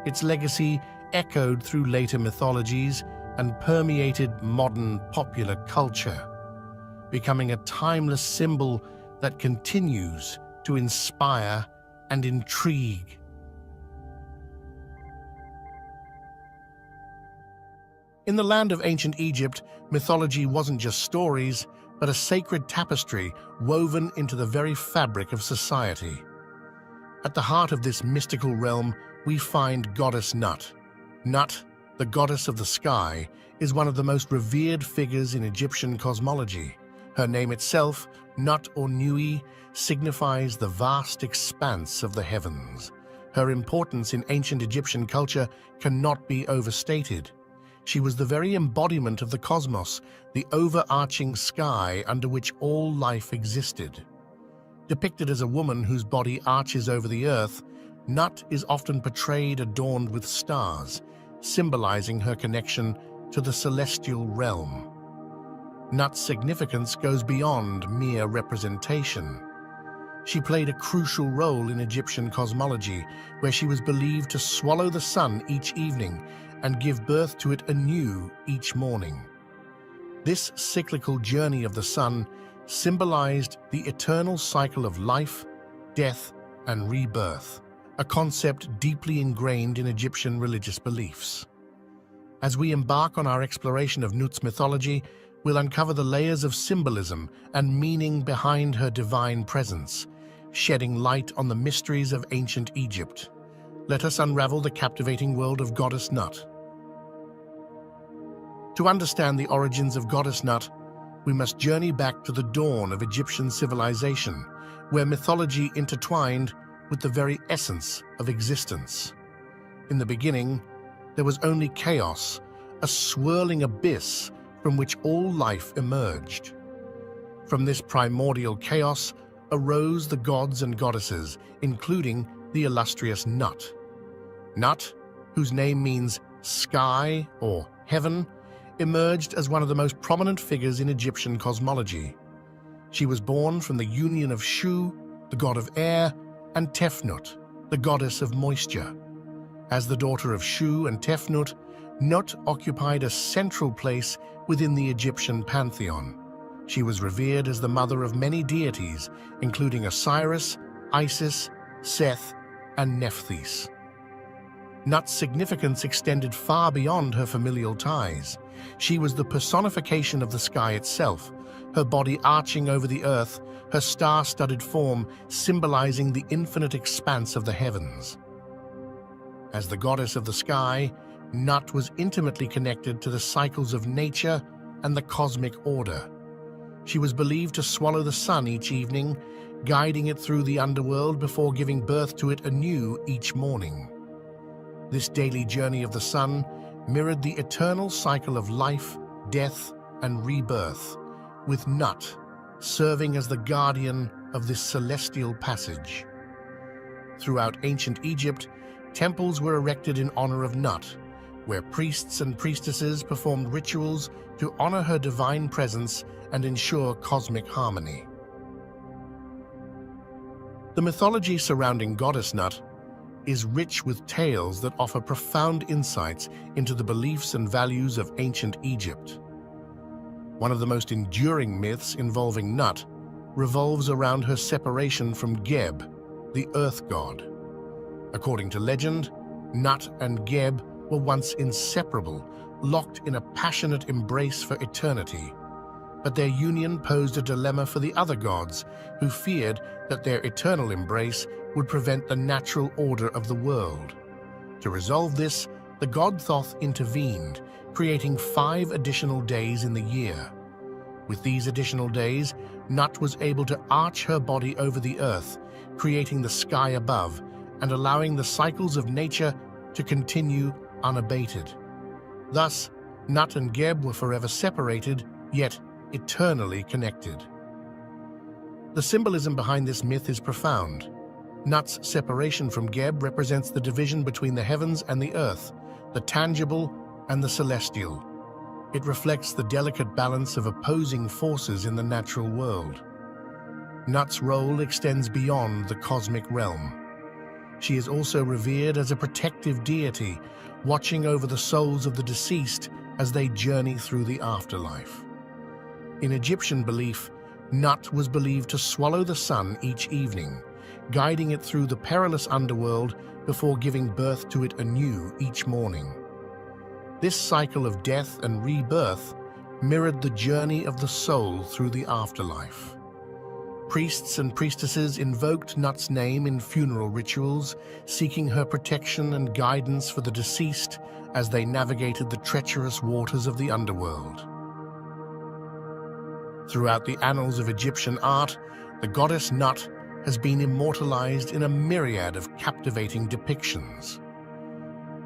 Its legacy echoed through later mythologies and permeated modern popular culture, becoming a timeless symbol that continues to inspire and intrigue. In the land of ancient Egypt, mythology wasn't just stories, but a sacred tapestry woven into the very fabric of society. At the heart of this mystical realm, we find goddess Nut. Nut, the goddess of the sky, is one of the most revered figures in Egyptian cosmology. Her name itself, Nut or Nui, signifies the vast expanse of the heavens. Her importance in ancient Egyptian culture cannot be overstated. She was the very embodiment of the cosmos, the overarching sky under which all life existed. Depicted as a woman whose body arches over the earth, Nut is often portrayed adorned with stars, symbolizing her connection to the celestial realm. Nut's significance goes beyond mere representation. She played a crucial role in Egyptian cosmology, where she was believed to swallow the sun each evening and give birth to it anew each morning. This cyclical journey of the sun symbolized the eternal cycle of life, death, and rebirth, a concept deeply ingrained in Egyptian religious beliefs. As we embark on our exploration of Nut's mythology, we'll uncover the layers of symbolism and meaning behind her divine presence, shedding light on the mysteries of ancient Egypt. Let us unravel the captivating world of Goddess Nut. To understand the origins of Goddess Nut, we must journey back to the dawn of Egyptian civilization, where mythology intertwined with the very essence of existence. In the beginning, there was only chaos, a swirling abyss from which all life emerged. From this primordial chaos arose the gods and goddesses, including the illustrious Nut. Nut, whose name means sky or heaven, emerged as one of the most prominent figures in Egyptian cosmology. She was born from the union of Shu, the god of air, and Tefnut, the goddess of moisture. As the daughter of Shu and Tefnut, Nut occupied a central place within the Egyptian pantheon. She was revered as the mother of many deities, including Osiris, Isis, Seth, and Nephthys. Nut's significance extended far beyond her familial ties. She was the personification of the sky itself, her body arching over the earth, her star-studded form symbolizing the infinite expanse of the heavens. As the goddess of the sky, Nut was intimately connected to the cycles of nature and the cosmic order. She was believed to swallow the sun each evening, guiding it through the underworld before giving birth to it anew each morning. This daily journey of the sun mirrored the eternal cycle of life, death, and rebirth, with Nut serving as the guardian of this celestial passage. Throughout ancient Egypt, temples were erected in honor of Nut, where priests and priestesses performed rituals to honor her divine presence and ensure cosmic harmony. The mythology surrounding Goddess Nut is rich with tales that offer profound insights into the beliefs and values of ancient Egypt. One of the most enduring myths involving Nut revolves around her separation from Geb, the earth god. According to legend, Nut and Geb were once inseparable, locked in a passionate embrace for eternity. But their union posed a dilemma for the other gods, who feared that their eternal embrace would prevent the natural order of the world. To resolve this, the god Thoth intervened, creating 5 additional days in the year. With these additional days, Nut was able to arch her body over the earth, creating the sky above and allowing the cycles of nature to continue unabated. Thus, Nut and Geb were forever separated, yet eternally connected. The symbolism behind this myth is profound. Nut's separation from Geb represents the division between the heavens and the earth, the tangible and the celestial. It reflects the delicate balance of opposing forces in the natural world. Nut's role extends beyond the cosmic realm. She is also revered as a protective deity, watching over the souls of the deceased as they journey through the afterlife. In Egyptian belief, Nut was believed to swallow the sun each evening, guiding it through the perilous underworld before giving birth to it anew each morning. This cycle of death and rebirth mirrored the journey of the soul through the afterlife. Priests and priestesses invoked Nut's name in funeral rituals, seeking her protection and guidance for the deceased as they navigated the treacherous waters of the underworld. Throughout the annals of Egyptian art, the goddess Nut has been immortalized in a myriad of captivating depictions.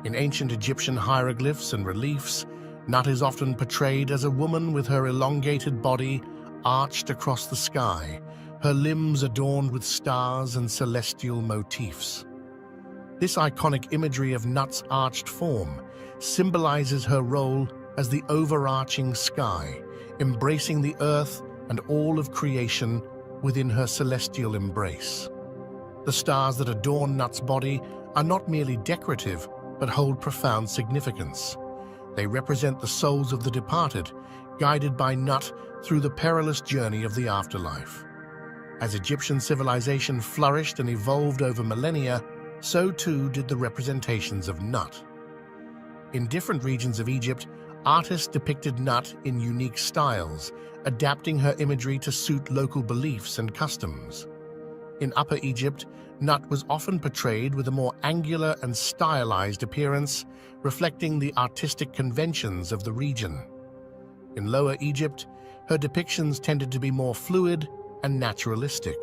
In ancient Egyptian hieroglyphs and reliefs, Nut is often portrayed as a woman with her elongated body arched across the sky, her limbs adorned with stars and celestial motifs. This iconic imagery of Nut's arched form symbolizes her role as the overarching sky, embracing the earth and all of creation within her celestial embrace. The stars that adorn Nut's body are not merely decorative, but hold profound significance. They represent the souls of the departed, guided by Nut through the perilous journey of the afterlife. As Egyptian civilization flourished and evolved over millennia, so too did the representations of Nut. In different regions of Egypt, artists depicted Nut in unique styles, adapting her imagery to suit local beliefs and customs. In Upper Egypt, Nut was often portrayed with a more angular and stylized appearance, reflecting the artistic conventions of the region. In Lower Egypt, her depictions tended to be more fluid and naturalistic.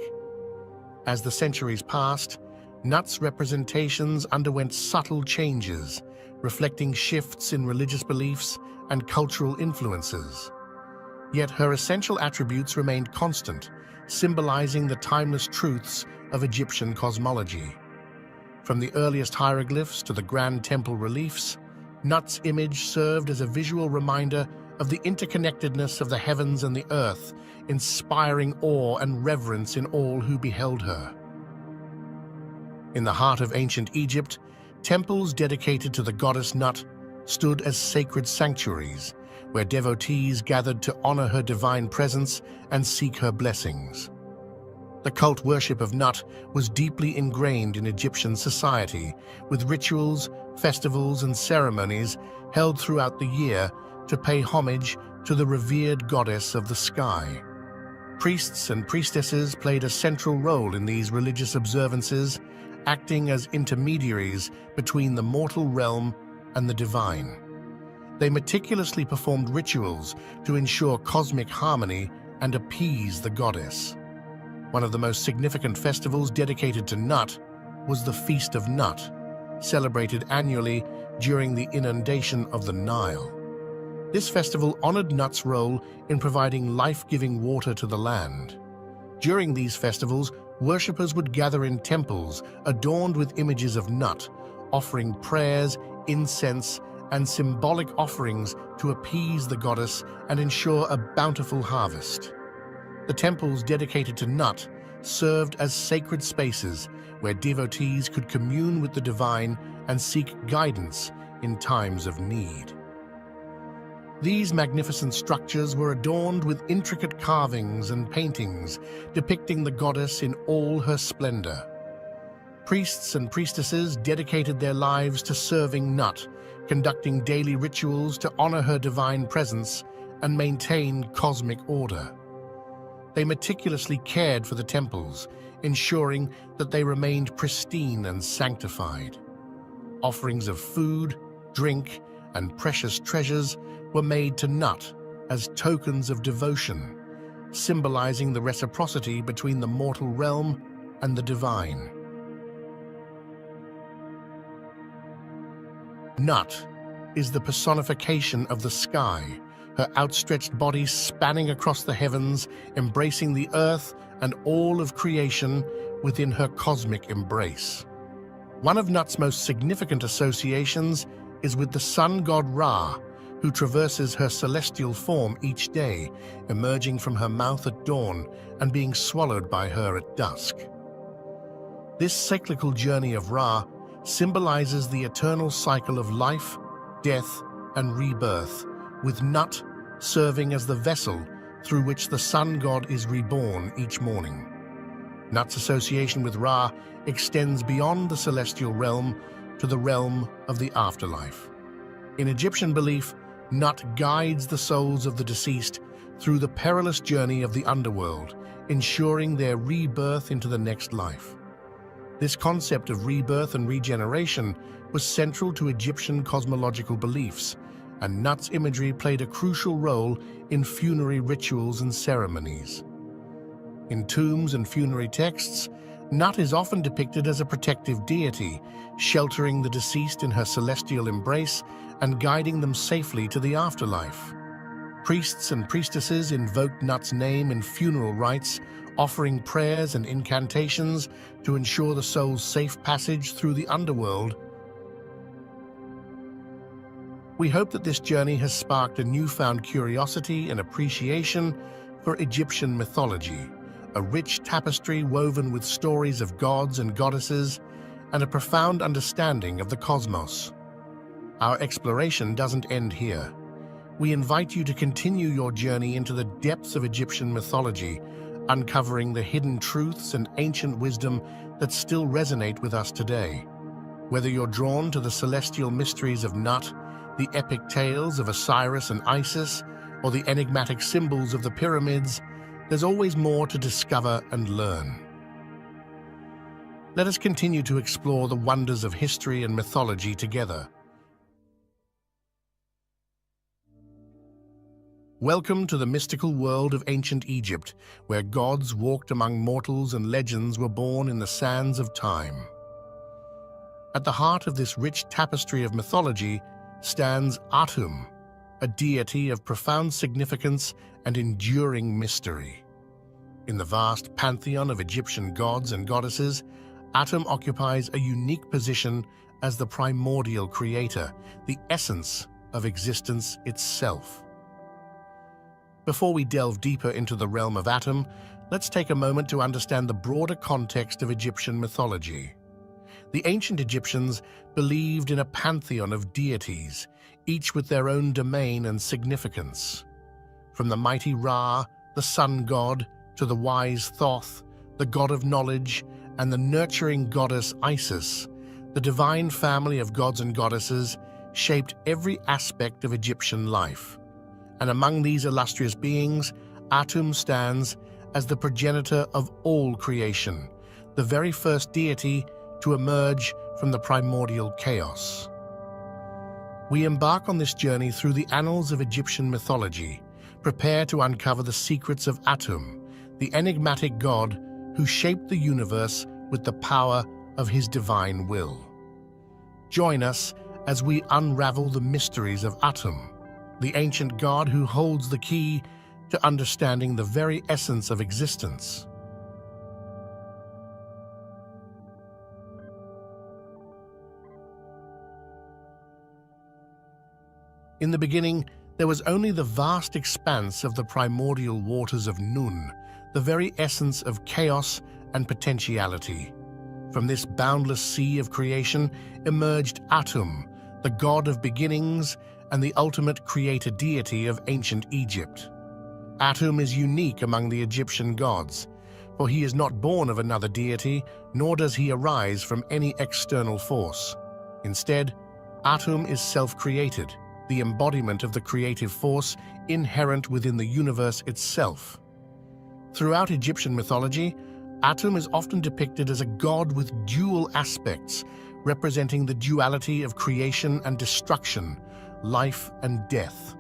As the centuries passed, Nut's representations underwent subtle changes, reflecting shifts in religious beliefs and cultural influences. Yet her essential attributes remained constant, symbolizing the timeless truths of Egyptian cosmology. From the earliest hieroglyphs to the grand temple reliefs, Nut's image served as a visual reminder of the interconnectedness of the heavens and the earth, inspiring awe and reverence in all who beheld her. In the heart of ancient Egypt, temples dedicated to the goddess Nut stood as sacred sanctuaries, where devotees gathered to honor her divine presence and seek her blessings. The cult worship of Nut was deeply ingrained in Egyptian society, with rituals, festivals, and ceremonies held throughout the year to pay homage to the revered goddess of the sky. Priests and priestesses played a central role in these religious observances, acting as intermediaries between the mortal realm and the divine. They meticulously performed rituals to ensure cosmic harmony and appease the goddess. One of the most significant festivals dedicated to Nut was the Feast of Nut, celebrated annually during the inundation of the Nile. This festival honored Nut's role in providing life-giving water to the land. During these festivals, worshippers would gather in temples adorned with images of Nut, offering prayers, incense, and symbolic offerings to appease the goddess and ensure a bountiful harvest. The temples dedicated to Nut served as sacred spaces where devotees could commune with the divine and seek guidance in times of need. These magnificent structures were adorned with intricate carvings and paintings depicting the goddess in all her splendor. Priests and priestesses dedicated their lives to serving Nut, conducting daily rituals to honor her divine presence and maintain cosmic order. They meticulously cared for the temples, ensuring that they remained pristine and sanctified. Offerings of food, drink, and precious treasures were made to Nut as tokens of devotion, symbolizing the reciprocity between the mortal realm and the divine. Nut is the personification of the sky, her outstretched body spanning across the heavens, embracing the earth and all of creation within her cosmic embrace. One of Nut's most significant associations is with the sun god Ra, who traverses her celestial form each day, emerging from her mouth at dawn and being swallowed by her at dusk. This cyclical journey of Ra symbolizes the eternal cycle of life, death, and rebirth, with Nut serving as the vessel through which the sun god is reborn each morning. Nut's association with Ra extends beyond the celestial realm to the realm of the afterlife. In Egyptian belief, Nut guides the souls of the deceased through the perilous journey of the underworld, ensuring their rebirth into the next life. This concept of rebirth and regeneration was central to Egyptian cosmological beliefs, and Nut's imagery played a crucial role in funerary rituals and ceremonies. In tombs and funerary texts, Nut is often depicted as a protective deity, sheltering the deceased in her celestial embrace and guiding them safely to the afterlife. Priests and priestesses invoked Nut's name in funeral rites, offering prayers and incantations to ensure the soul's safe passage through the underworld. We hope that this journey has sparked a newfound curiosity and appreciation for Egyptian mythology, a rich tapestry woven with stories of gods and goddesses, and a profound understanding of the cosmos. Our exploration doesn't end here. We invite you to continue your journey into the depths of Egyptian mythology, uncovering the hidden truths and ancient wisdom that still resonate with us today. Whether you're drawn to the celestial mysteries of Nut, the epic tales of Osiris and Isis, or the enigmatic symbols of the pyramids, there's always more to discover and learn. Let us continue to explore the wonders of history and mythology together. Welcome to the mystical world of ancient Egypt, where gods walked among mortals and legends were born in the sands of time. At the heart of this rich tapestry of mythology stands Atum, a deity of profound significance and enduring mystery. In the vast pantheon of Egyptian gods and goddesses, Atum occupies a unique position as the primordial creator, the essence of existence itself. Before we delve deeper into the realm of Atum, let's take a moment to understand the broader context of Egyptian mythology. The ancient Egyptians believed in a pantheon of deities, each with their own domain and significance. From the mighty Ra, the sun god, to the wise Thoth, the god of knowledge, and the nurturing goddess Isis, the divine family of gods and goddesses shaped every aspect of Egyptian life. And among these illustrious beings, Atum stands as the progenitor of all creation, the very first deity to emerge from the primordial chaos. We embark on this journey through the annals of Egyptian mythology, prepare to uncover the secrets of Atum, the enigmatic god who shaped the universe with the power of his divine will. Join us as we unravel the mysteries of Atum, the ancient god who holds the key to understanding the very essence of existence. In the beginning, there was only the vast expanse of the primordial waters of Nun, the very essence of chaos and potentiality. From this boundless sea of creation emerged Atum, the god of beginnings and the ultimate creator deity of ancient Egypt. Atum is unique among the Egyptian gods, for he is not born of another deity, nor does he arise from any external force. Instead, Atum is self-created, the embodiment of the creative force inherent within the universe itself. Throughout Egyptian mythology, Atum is often depicted as a god with dual aspects, representing the duality of creation and destruction, life and death.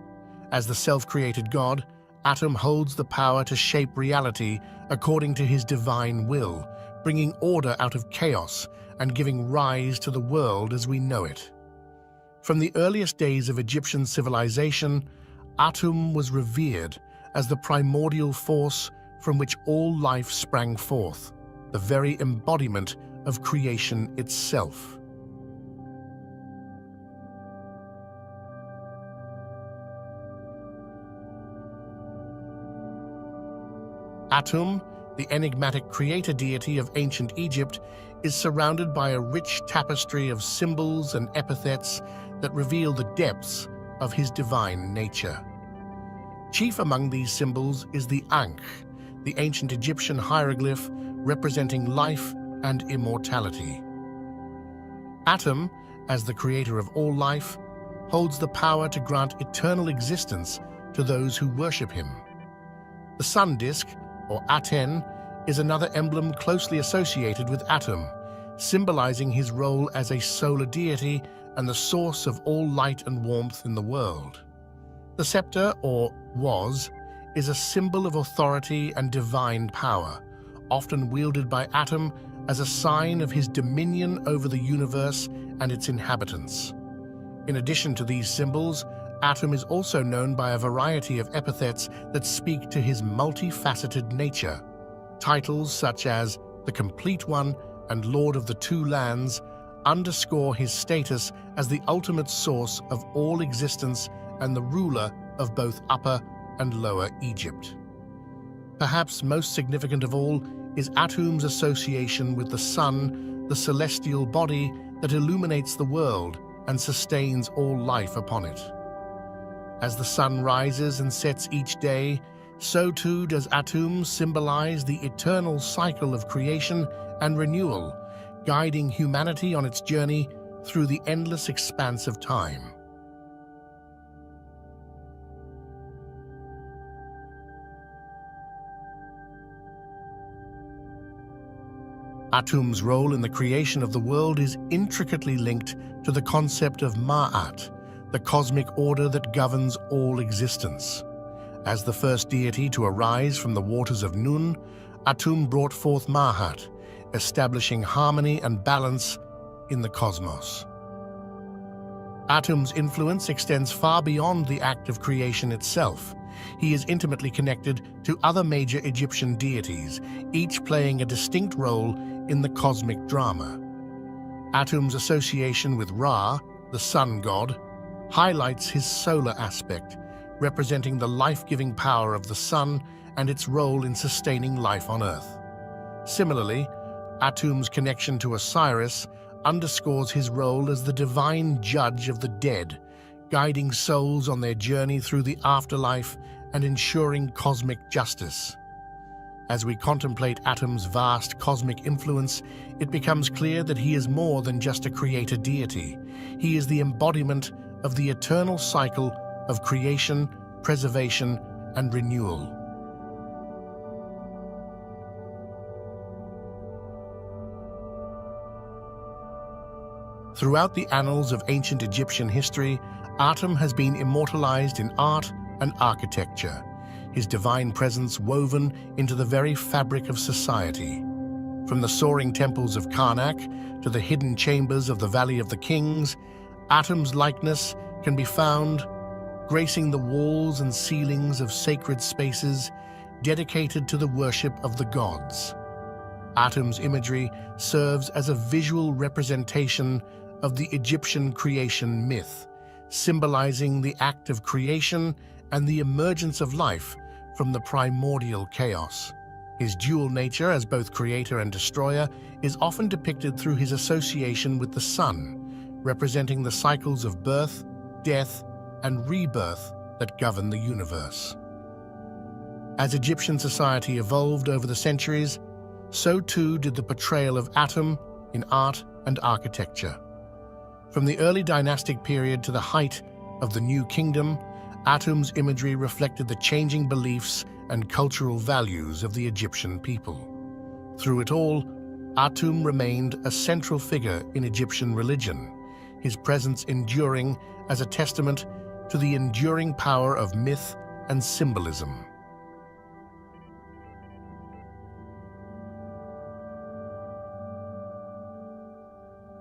As the self-created god, Atum holds the power to shape reality according to his divine will, bringing order out of chaos and giving rise to the world as we know it. From the earliest days of Egyptian civilization, Atum was revered as the primordial force from which all life sprang forth, the very embodiment of creation itself. Atum, the enigmatic creator deity of ancient Egypt, is surrounded by a rich tapestry of symbols and epithets that reveal the depths of his divine nature. Chief among these symbols is the Ankh, the ancient Egyptian hieroglyph representing life and immortality. Atum, as the creator of all life, holds the power to grant eternal existence to those who worship him. The sun disk, or Aten, is another emblem closely associated with Atum, symbolizing his role as a solar deity and the source of all light and warmth in the world. The scepter, or was, is a symbol of authority and divine power, often wielded by Atum as a sign of his dominion over the universe and its inhabitants. In addition to these symbols, Atum is also known by a variety of epithets that speak to his multifaceted nature. Titles such as the Complete One and Lord of the Two Lands underscore his status as the ultimate source of all existence and the ruler of both Upper and Lower Egypt. Perhaps most significant of all is Atum's association with the sun, the celestial body that illuminates the world and sustains all life upon it. As the sun rises and sets each day, so too does Atum symbolize the eternal cycle of creation and renewal, guiding humanity on its journey through the endless expanse of time. Atum's role in the creation of the world is intricately linked to the concept of Ma'at, the cosmic order that governs all existence. As the first deity to arise from the waters of Nun, Atum brought forth Ma'at, establishing harmony and balance in the cosmos. Atum's influence extends far beyond the act of creation itself. He is intimately connected to other major Egyptian deities, each playing a distinct role in the cosmic drama. Atum's association with Ra, the sun god, highlights his solar aspect, representing the life-giving power of the sun and its role in sustaining life on Earth. Similarly, Atum's connection to Osiris underscores his role as the divine judge of the dead, guiding souls on their journey through the afterlife and ensuring cosmic justice. As we contemplate Atum's vast cosmic influence, it becomes clear that he is more than just a creator deity. He is the embodiment of the eternal cycle of creation, preservation, and renewal. Throughout the annals of ancient Egyptian history, Atum has been immortalized in art and architecture, his divine presence woven into the very fabric of society. From the soaring temples of Karnak to the hidden chambers of the Valley of the Kings, Atum's likeness can be found gracing the walls and ceilings of sacred spaces dedicated to the worship of the gods. Atum's imagery serves as a visual representation of the Egyptian creation myth, symbolizing the act of creation and the emergence of life from the primordial chaos. His dual nature as both creator and destroyer is often depicted through his association with the sun, representing the cycles of birth, death, and rebirth that govern the universe. As Egyptian society evolved over the centuries, so too did the portrayal of Atum in art and architecture. From the early dynastic period to the height of the New Kingdom, Atum's imagery reflected the changing beliefs and cultural values of the Egyptian people. Through it all, Atum remained a central figure in Egyptian religion, his presence enduring as a testament to the enduring power of myth and symbolism.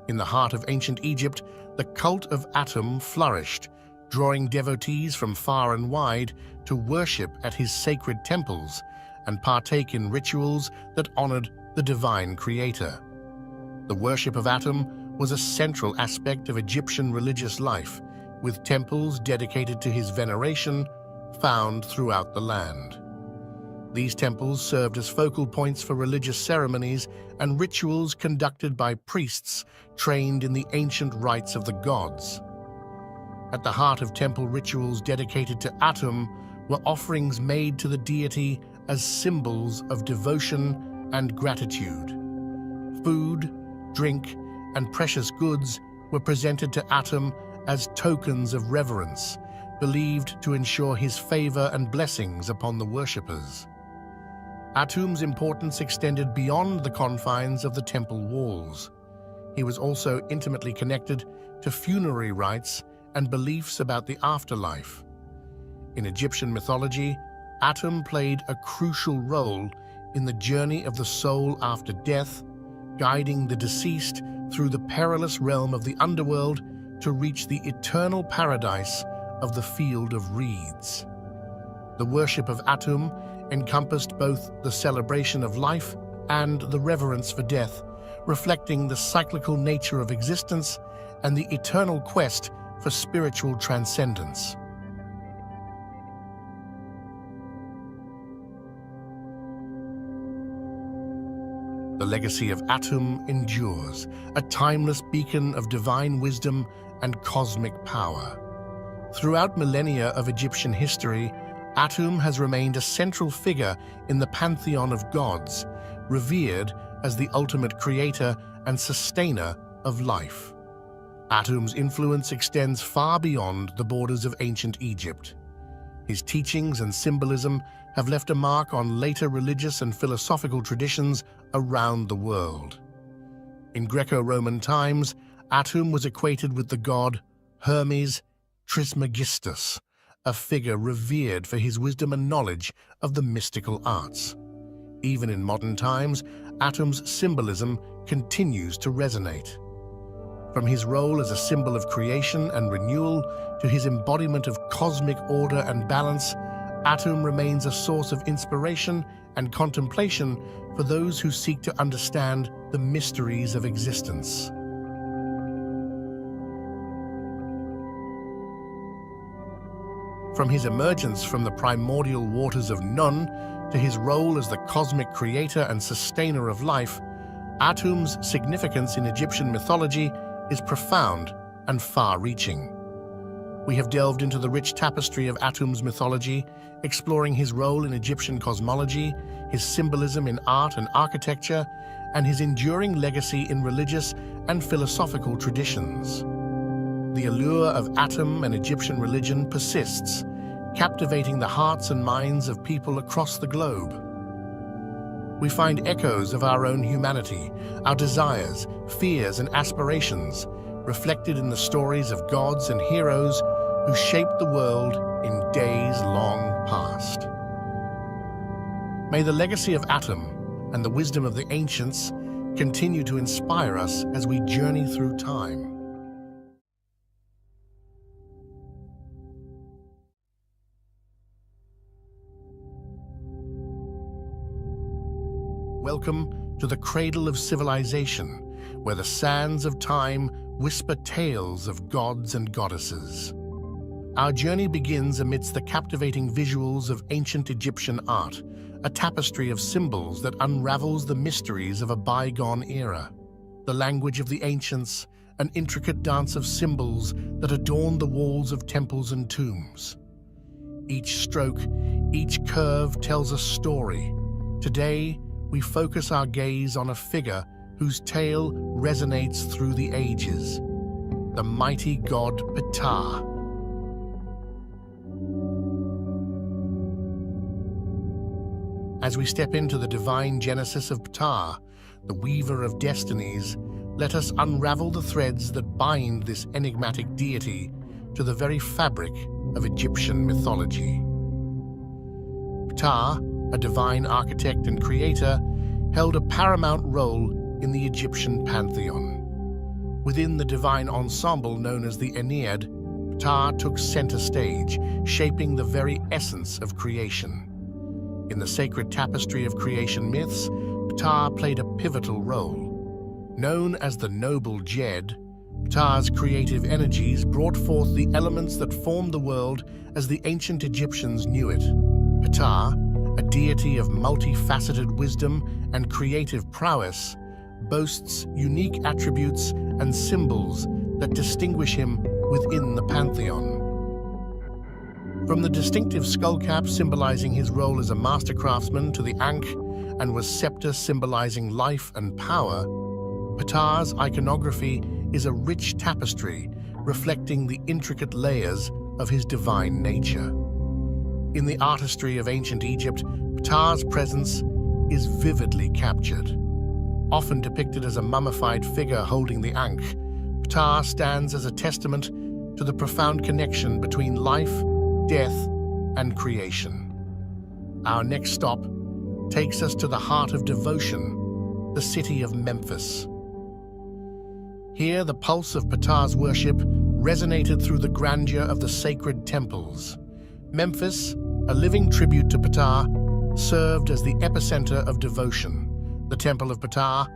In the heart of ancient Egypt, the cult of Atum flourished, drawing devotees from far and wide to worship at his sacred temples and partake in rituals that honored the divine creator. The worship of Atum was a central aspect of Egyptian religious life, with temples dedicated to his veneration found throughout the land. These temples served as focal points for religious ceremonies and rituals conducted by priests trained in the ancient rites of the gods. At the heart of temple rituals dedicated to Atum were offerings made to the deity as symbols of devotion and gratitude. Food, drink, and precious goods were presented to Atum as tokens of reverence, believed to ensure his favor and blessings upon the worshippers. Atum's importance extended beyond the confines of the temple walls. He was also intimately connected to funerary rites and beliefs about the afterlife. In Egyptian mythology, Atum played a crucial role in the journey of the soul after death, guiding the deceased through the perilous realm of the underworld to reach the eternal paradise of the Field of Reeds. The worship of Atum encompassed both the celebration of life and the reverence for death, reflecting the cyclical nature of existence and the eternal quest for spiritual transcendence. The legacy of Atum endures, a timeless beacon of divine wisdom and cosmic power. Throughout millennia of Egyptian history, Atum has remained a central figure in the pantheon of gods, revered as the ultimate creator and sustainer of life. Atum's influence extends far beyond the borders of ancient Egypt. His teachings and symbolism have left a mark on later religious and philosophical traditions around the world. In Greco-Roman times, Atum was equated with the god Hermes Trismegistus, a figure revered for his wisdom and knowledge of the mystical arts. Even in modern times, Atum's symbolism continues to resonate. From his role as a symbol of creation and renewal to his embodiment of cosmic order and balance, Atum remains a source of inspiration and contemplation for those who seek to understand the mysteries of existence. From his emergence from the primordial waters of Nun to his role as the cosmic creator and sustainer of life, Atum's significance in Egyptian mythology is profound and far-reaching. We have delved into the rich tapestry of Atum's mythology, exploring his role in Egyptian cosmology, his symbolism in art and architecture, and his enduring legacy in religious and philosophical traditions. The allure of Atum and Egyptian religion persists, captivating the hearts and minds of people across the globe. We find echoes of our own humanity, our desires, fears, and aspirations, reflected in the stories of gods and heroes who shaped the world in days long past. May the legacy of Atum and the wisdom of the ancients continue to inspire us as we journey through time. Welcome to the cradle of civilization, where the sands of time whisper tales of gods and goddesses. Our journey begins amidst the captivating visuals of ancient Egyptian art, a tapestry of symbols that unravels the mysteries of a bygone era. The language of the ancients, an intricate dance of symbols that adorn the walls of temples and tombs. Each stroke, each curve tells a story. Today, we focus our gaze on a figure whose tale resonates through the ages, the mighty god Ptah. As we step into the divine genesis of Ptah, the weaver of destinies, let us unravel the threads that bind this enigmatic deity to the very fabric of Egyptian mythology. Ptah, a divine architect and creator, held a paramount role in the Egyptian pantheon. Within the divine ensemble known as the Ennead, Ptah took center stage, shaping the very essence of creation. In the sacred tapestry of creation myths, Ptah played a pivotal role. Known as the noble Jed, Ptah's creative energies brought forth the elements that formed the world as the ancient Egyptians knew it. Ptah, a deity of multifaceted wisdom and creative prowess, boasts unique attributes and symbols that distinguish him within the pantheon. From the distinctive skullcap symbolizing his role as a master craftsman to the ankh and was scepter symbolizing life and power, Ptah's iconography is a rich tapestry reflecting the intricate layers of his divine nature. In the artistry of ancient Egypt, Ptah's presence is vividly captured. Often depicted as a mummified figure holding the ankh, Ptah stands as a testament to the profound connection between life, death, and creation. Our next stop takes us to the heart of devotion, the city of Memphis. Here, the pulse of Ptah's worship resonated through the grandeur of the sacred temples. Memphis, a living tribute to Ptah, served as the epicenter of devotion. The Temple of Ptah,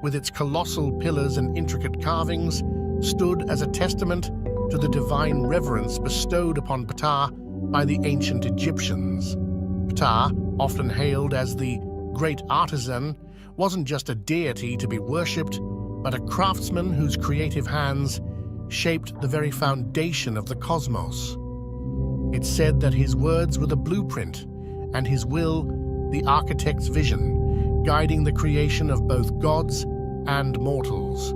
with its colossal pillars and intricate carvings, stood as a testament to the divine reverence bestowed upon Ptah by the ancient Egyptians. Ptah, often hailed as the great artisan, wasn't just a deity to be worshipped, but a craftsman whose creative hands shaped the very foundation of the cosmos. It's said that his words were the blueprint, and his will the architect's vision, guiding the creation of both gods and mortals.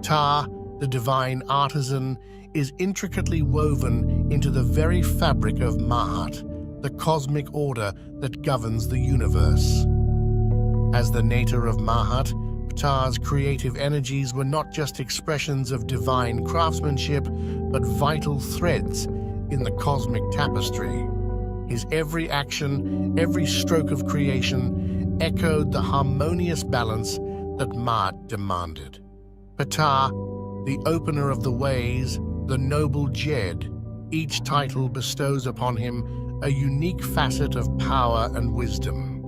Ptah, the divine artisan, is intricately woven into the very fabric of Ma'at, the cosmic order that governs the universe. As the nator of Ma'at, Ptah's creative energies were not just expressions of divine craftsmanship, but vital threads in the cosmic tapestry. His every action, every stroke of creation, echoed the harmonious balance that Ma'at demanded. Ptah, the opener of the ways, the noble Jed, each title bestows upon him a unique facet of power and wisdom.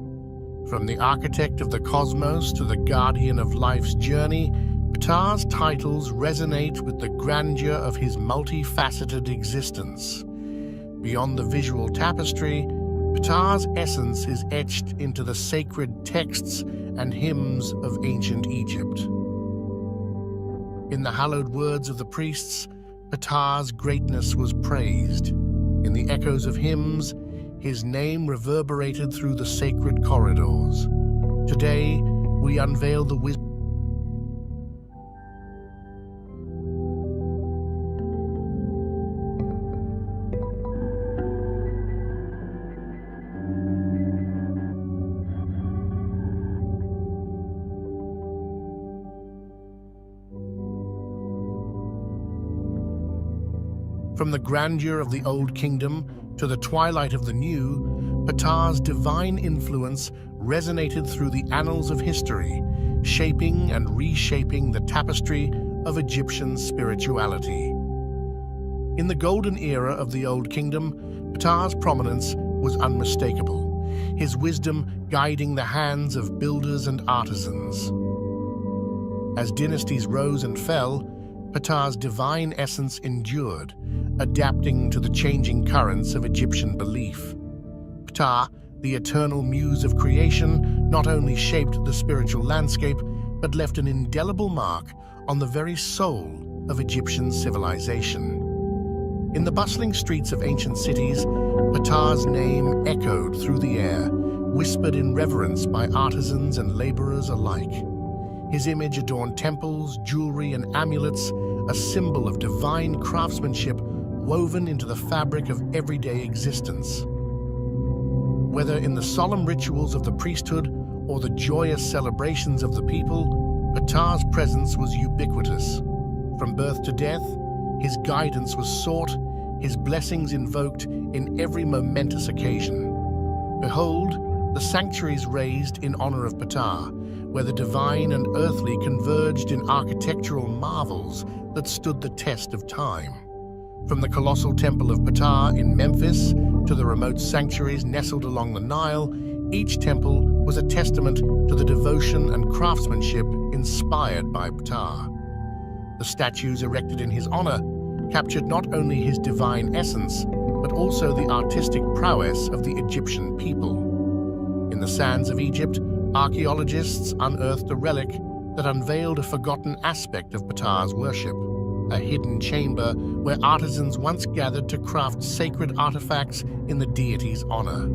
From the architect of the cosmos to the guardian of life's journey, Ptah's titles resonate with the grandeur of his multifaceted existence. Beyond the visual tapestry, Ptah's essence is etched into the sacred texts and hymns of ancient Egypt. In the hallowed words of the priests, Ptah's greatness was praised. In the echoes of hymns, his name reverberated through the sacred corridors. Today, we unveil the wisdom From the grandeur of the Old Kingdom to the twilight of the New, Ptah's divine influence resonated through the annals of history, shaping and reshaping the tapestry of Egyptian spirituality. In the golden era of the Old Kingdom, Ptah's prominence was unmistakable, his wisdom guiding the hands of builders and artisans. As dynasties rose and fell, Ptah's divine essence endured, adapting to the changing currents of Egyptian belief. Ptah, the eternal muse of creation, not only shaped the spiritual landscape, but left an indelible mark on the very soul of Egyptian civilization. In the bustling streets of ancient cities, Ptah's name echoed through the air, whispered in reverence by artisans and laborers alike. His image adorned temples, jewelry, and amulets, a symbol of divine craftsmanship woven into the fabric of everyday existence. Whether in the solemn rituals of the priesthood or the joyous celebrations of the people, Ptah's presence was ubiquitous. From birth to death, his guidance was sought, his blessings invoked in every momentous occasion. Behold, the sanctuaries raised in honor of Ptah, where the divine and earthly converged in architectural marvels that stood the test of time. From the colossal temple of Ptah in Memphis to the remote sanctuaries nestled along the Nile, each temple was a testament to the devotion and craftsmanship inspired by Ptah. The statues erected in his honor captured not only his divine essence, but also the artistic prowess of the Egyptian people. In the sands of Egypt, archaeologists unearthed a relic that unveiled a forgotten aspect of Ptah's worship, a hidden chamber where artisans once gathered to craft sacred artifacts in the deity's honor.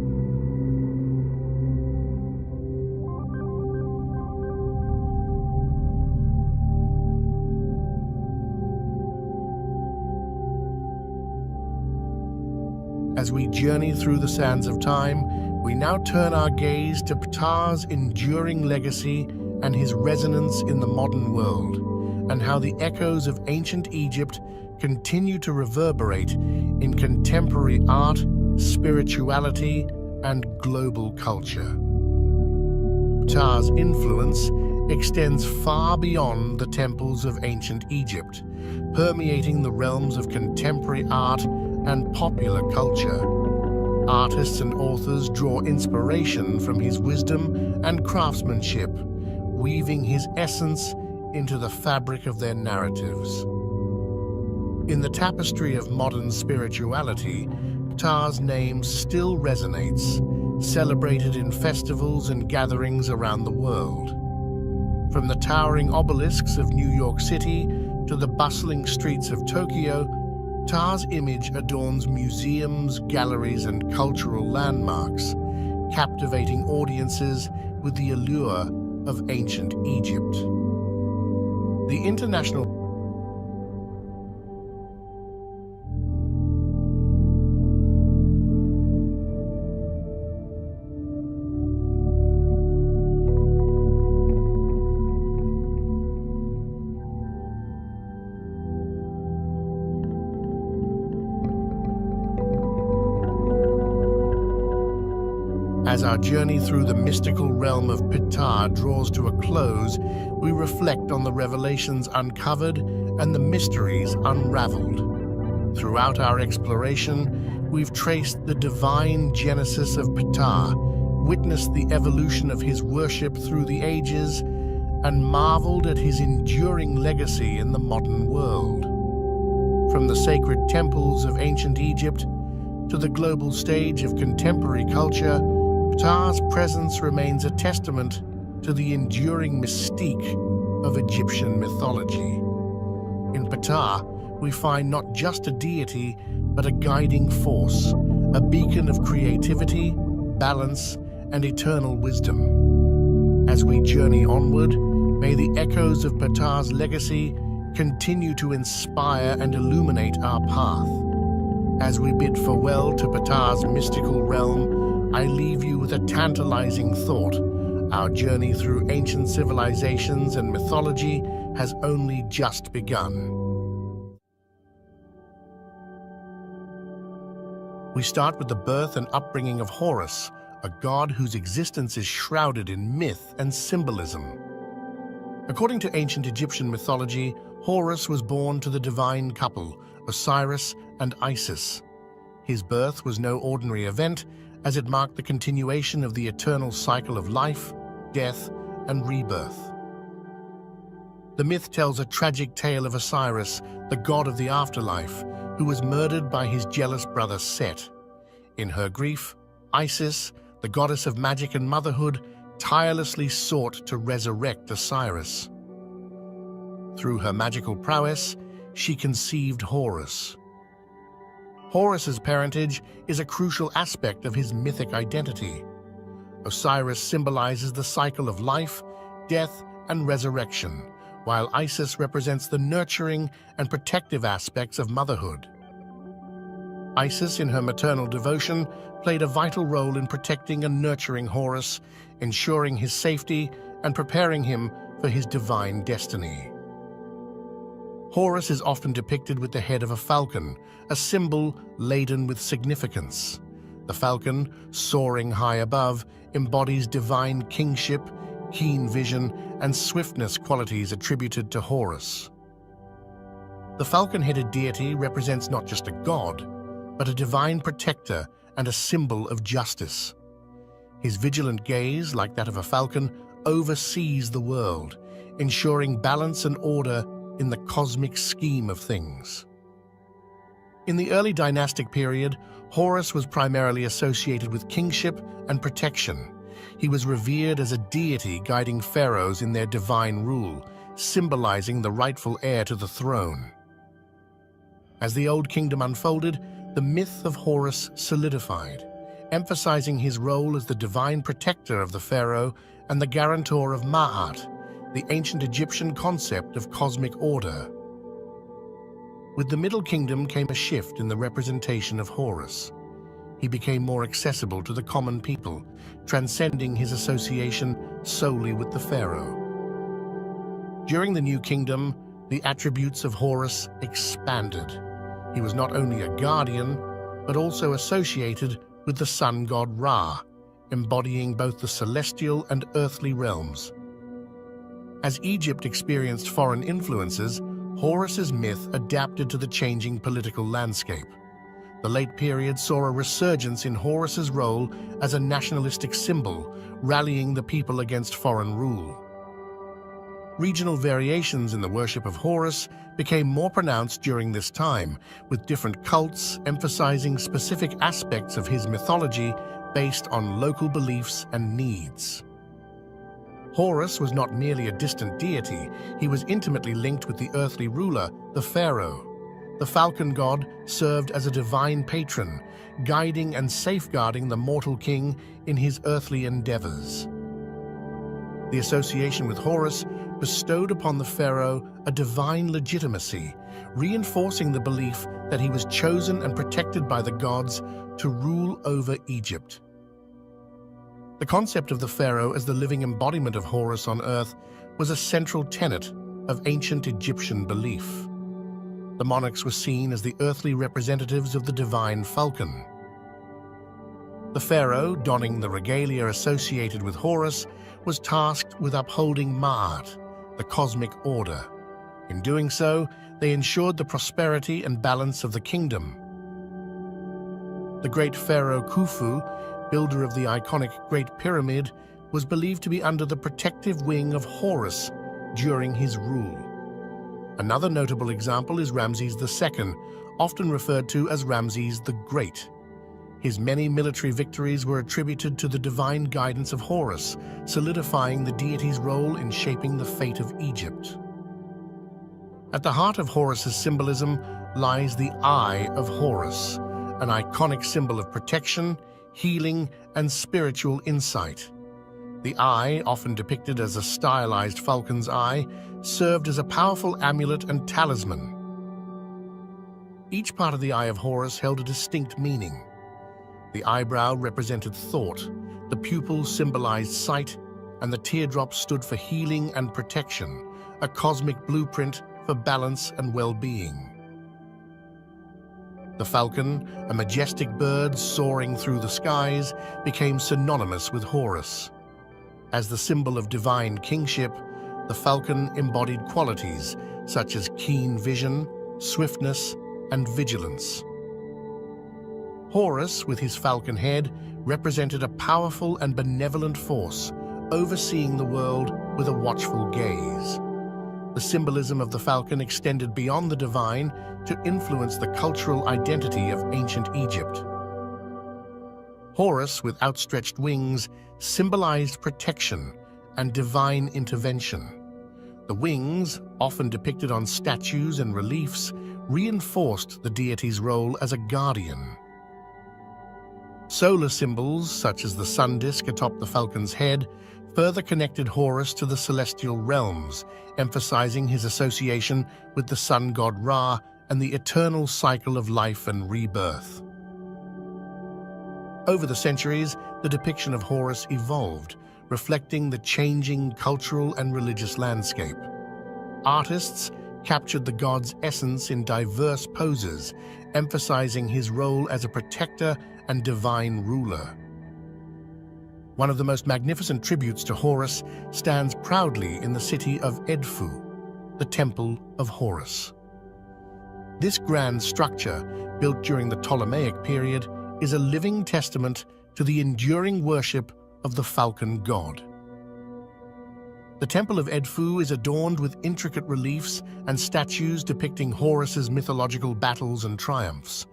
As we journey through the sands of time, we now turn our gaze to Ptah's enduring legacy and his resonance in the modern world, and how the echoes of ancient Egypt continue to reverberate in contemporary art, spirituality, and global culture. Ptah's influence extends far beyond the temples of ancient Egypt, permeating the realms of contemporary art and popular culture. Artists and authors draw inspiration from his wisdom and craftsmanship, weaving his essence into the fabric of their narratives. In the tapestry of modern spirituality, Ptah's name still resonates, celebrated in festivals and gatherings around the world. From the towering obelisks of New York City to the bustling streets of Tokyo, Ptah's image adorns museums, galleries, and cultural landmarks, captivating audiences with the allure of ancient Egypt. The international As our journey through the mystical realm of Ptah draws to a close, we reflect on the revelations uncovered and the mysteries unraveled. Throughout our exploration, we've traced the divine genesis of Ptah, witnessed the evolution of his worship through the ages, and marveled at his enduring legacy in the modern world. From the sacred temples of ancient Egypt to the global stage of contemporary culture, Ptah's presence remains a testament to the enduring mystique of Egyptian mythology. In Ptah, we find not just a deity, but a guiding force, a beacon of creativity, balance, and eternal wisdom. As we journey onward, may the echoes of Ptah's legacy continue to inspire and illuminate our path. As we bid farewell to Ptah's mystical realm, I leave you with a tantalizing thought. Our journey through ancient civilizations and mythology has only just begun. We start with the birth and upbringing of Horus, a god whose existence is shrouded in myth and symbolism. According to ancient Egyptian mythology, Horus was born to the divine couple, Osiris and Isis. His birth was no ordinary event, as it marked the continuation of the eternal cycle of life, death, and rebirth. The myth tells a tragic tale of Osiris, the god of the afterlife, who was murdered by his jealous brother Set. In her grief, Isis, the goddess of magic and motherhood, tirelessly sought to resurrect Osiris. Through her magical prowess, she conceived Horus. Horus's parentage is a crucial aspect of his mythic identity. Osiris symbolizes the cycle of life, death, and resurrection, while Isis represents the nurturing and protective aspects of motherhood. Isis, in her maternal devotion, played a vital role in protecting and nurturing Horus, ensuring his safety and preparing him for his divine destiny. Horus is often depicted with the head of a falcon, a symbol laden with significance. The falcon, soaring high above, embodies divine kingship, keen vision, and swiftness qualities attributed to Horus. The falcon-headed deity represents not just a god, but a divine protector and a symbol of justice. His vigilant gaze, like that of a falcon, oversees the world, ensuring balance and order in the cosmic scheme of things. In the early dynastic period, Horus was primarily associated with kingship and protection. He was revered as a deity guiding pharaohs in their divine rule, symbolizing the rightful heir to the throne. As the Old Kingdom unfolded, the myth of Horus solidified, emphasizing his role as the divine protector of the pharaoh and the guarantor of Ma'at, the ancient Egyptian concept of cosmic order. With the Middle Kingdom came a shift in the representation of Horus. He became more accessible to the common people, transcending his association solely with the pharaoh. During the New Kingdom, the attributes of Horus expanded. He was not only a guardian, but also associated with the sun god Ra, embodying both the celestial and earthly realms. As Egypt experienced foreign influences, Horus's myth adapted to the changing political landscape. The late period saw a resurgence in Horus's role as a nationalistic symbol, rallying the people against foreign rule. Regional variations in the worship of Horus became more pronounced during this time, with different cults emphasizing specific aspects of his mythology based on local beliefs and needs. Horus was not merely a distant deity, he was intimately linked with the earthly ruler, the pharaoh. The falcon god served as a divine patron, guiding and safeguarding the mortal king in his earthly endeavors. The association with Horus bestowed upon the pharaoh a divine legitimacy, reinforcing the belief that he was chosen and protected by the gods to rule over Egypt. The concept of the pharaoh as the living embodiment of Horus on earth was a central tenet of ancient Egyptian belief. The monarchs were seen as the earthly representatives of the divine falcon. The pharaoh, donning the regalia associated with Horus, was tasked with upholding Ma'at, the cosmic order. In doing so, they ensured the prosperity and balance of the kingdom. The great pharaoh Khufu, builder of the iconic Great Pyramid, was believed to be under the protective wing of Horus during his rule. Another notable example is Ramses II, often referred to as Ramses the Great. His many military victories were attributed to the divine guidance of Horus, solidifying the deity's role in shaping the fate of Egypt. At the heart of Horus's symbolism lies the Eye of Horus, an iconic symbol of protection, healing, and spiritual insight. The eye, often depicted as a stylized falcon's eye, served as a powerful amulet and talisman. Each part of the Eye of Horus held a distinct meaning. The eyebrow represented thought, the pupil symbolized sight, and the teardrop stood for healing and protection, a cosmic blueprint for balance and well-being. The falcon, a majestic bird soaring through the skies, became synonymous with Horus. As the symbol of divine kingship, the falcon embodied qualities such as keen vision, swiftness, and vigilance. Horus, with his falcon head, represented a powerful and benevolent force, overseeing the world with a watchful gaze. The symbolism of the falcon extended beyond the divine to influence the cultural identity of ancient Egypt. Horus, with outstretched wings, symbolized protection and divine intervention. The wings, often depicted on statues and reliefs, reinforced the deity's role as a guardian. Solar symbols, such as the sun disk atop the falcon's head, further connected Horus to the celestial realms, emphasizing his association with the sun god Ra and the eternal cycle of life and rebirth. Over the centuries, the depiction of Horus evolved, reflecting the changing cultural and religious landscape. Artists, captured the god's essence in diverse poses, emphasizing his role as a protector and divine ruler. One of the most magnificent tributes to Horus stands proudly in the city of Edfu, the Temple of Horus. This grand structure, built during the Ptolemaic period, is a living testament to the enduring worship of the falcon god. The Temple of Edfu is adorned with intricate reliefs and statues depicting Horus's mythological battles and triumphs.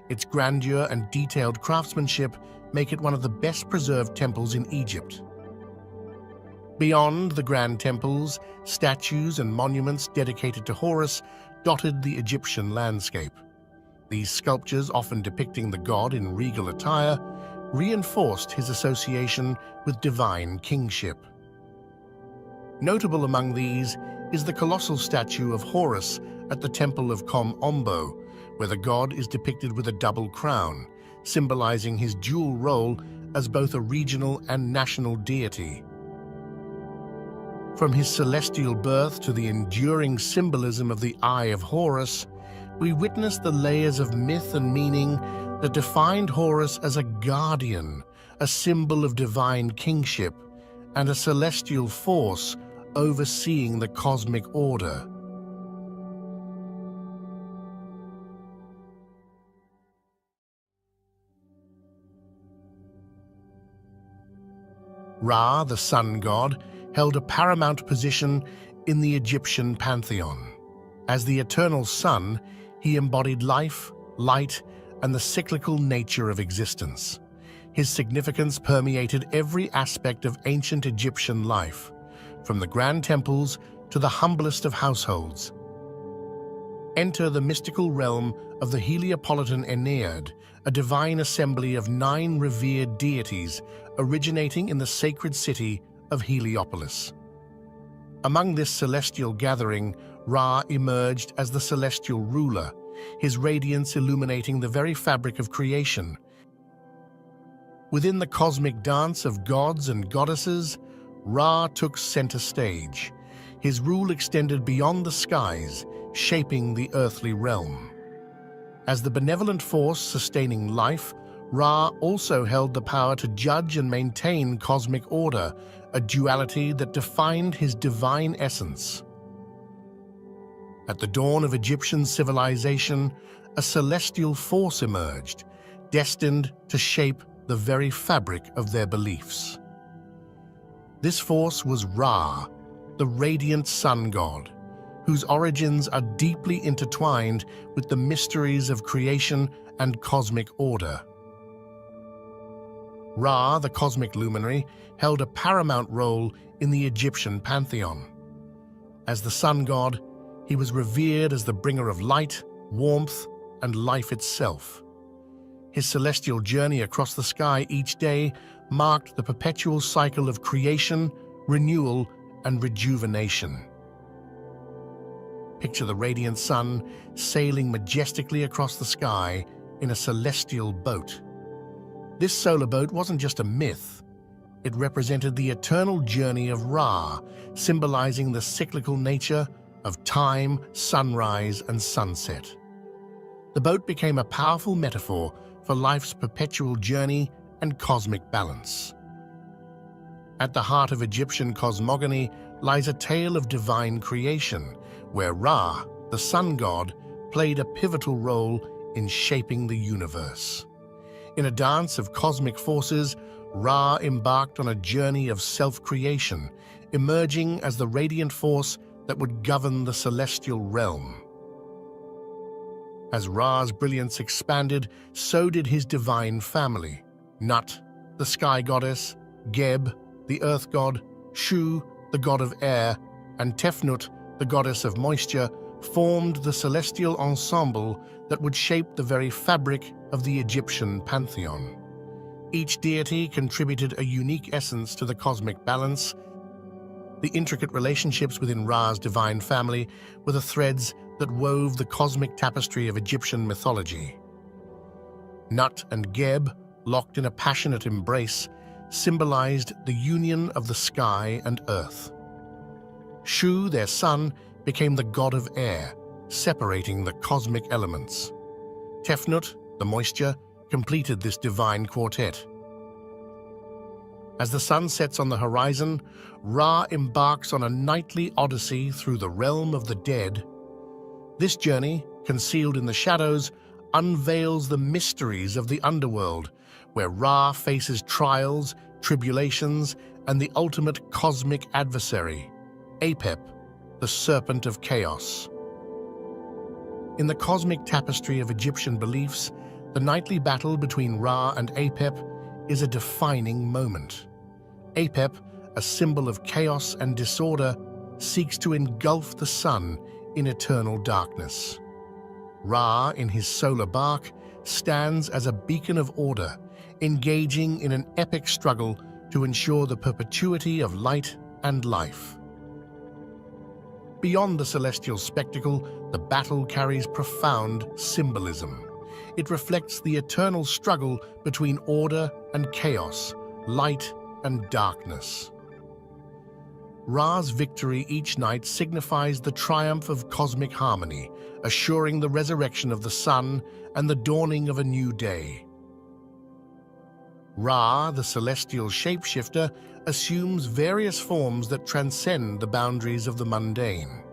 Its grandeur and detailed craftsmanship make it one of the best-preserved temples in Egypt. Beyond the grand temples, statues and monuments dedicated to Horus dotted the Egyptian landscape. These sculptures, often depicting the god in regal attire, reinforced his association with divine kingship. Notable among these is the colossal statue of Horus at the Temple of Kom Ombo, where the god is depicted with a double crown, symbolizing his dual role as both a regional and national deity. From his celestial birth to the enduring symbolism of the Eye of Horus, we witness the layers of myth and meaning that defined Horus as a guardian, a symbol of divine kingship, and a celestial force overseeing the cosmic order. Ra, the sun god, held a paramount position in the Egyptian pantheon. As the eternal sun, he embodied life, light, and the cyclical nature of existence. His significance permeated every aspect of ancient Egyptian life, from the grand temples to the humblest of households. Enter the mystical realm of the Heliopolitan Ennead, a divine assembly of 9 revered deities originating in the sacred city of Heliopolis. Among this celestial gathering, Ra emerged as the celestial ruler, his radiance illuminating the very fabric of creation. Within the cosmic dance of gods and goddesses, Ra took center stage. His rule extended beyond the skies, shaping the earthly realm. As the benevolent force sustaining life, Ra also held the power to judge and maintain cosmic order, a duality that defined his divine essence. At the dawn of Egyptian civilization, a celestial force emerged, destined to shape the very fabric of their beliefs. This force was Ra, the radiant sun god, whose origins are deeply intertwined with the mysteries of creation and cosmic order. Ra, the cosmic luminary, held a paramount role in the Egyptian pantheon. As the sun god, he was revered as the bringer of light, warmth, and life itself. His celestial journey across the sky each day marked the perpetual cycle of creation, renewal, and rejuvenation. Picture the radiant sun sailing majestically across the sky in a celestial boat. This solar boat wasn't just a myth. It represented the eternal journey of Ra, symbolizing the cyclical nature of time, sunrise, and sunset. The boat became a powerful metaphor for life's perpetual journey and cosmic balance. At the heart of Egyptian cosmogony lies a tale of divine creation, where Ra, the sun god, played a pivotal role in shaping the universe. In a dance of cosmic forces, Ra embarked on a journey of self-creation, emerging as the radiant force that would govern the celestial realm. As Ra's brilliance expanded, so did his divine family. Nut, the sky goddess, Geb, the earth god, Shu, the god of air, and Tefnut, the goddess of moisture, formed the celestial ensemble that would shape the very fabric of the Egyptian pantheon. Each deity contributed a unique essence to the cosmic balance. The intricate relationships within Ra's divine family were the threads that wove the cosmic tapestry of Egyptian mythology. Nut and Geb, locked in a passionate embrace, symbolized the union of the sky and earth. Shu, their son, became the god of air, separating the cosmic elements. Tefnut, the moisture, completed this divine quartet. As the sun sets on the horizon, Ra embarks on a nightly odyssey through the realm of the dead. This journey, concealed in the shadows, unveils the mysteries of the underworld, where Ra faces trials, tribulations, and the ultimate cosmic adversary, Apep, the serpent of chaos. In the cosmic tapestry of Egyptian beliefs, the nightly battle between Ra and Apep is a defining moment. Apep, a symbol of chaos and disorder, seeks to engulf the sun in eternal darkness. Ra, in his solar bark, stands as a beacon of order, engaging in an epic struggle to ensure the perpetuity of light and life. Beyond the celestial spectacle, the battle carries profound symbolism. It reflects the eternal struggle between order and chaos, light and darkness. Ra's victory each night signifies the triumph of cosmic harmony, assuring the resurrection of the sun and the dawning of a new day. Ra, the celestial shapeshifter, assumes various forms that transcend the boundaries of the mundane.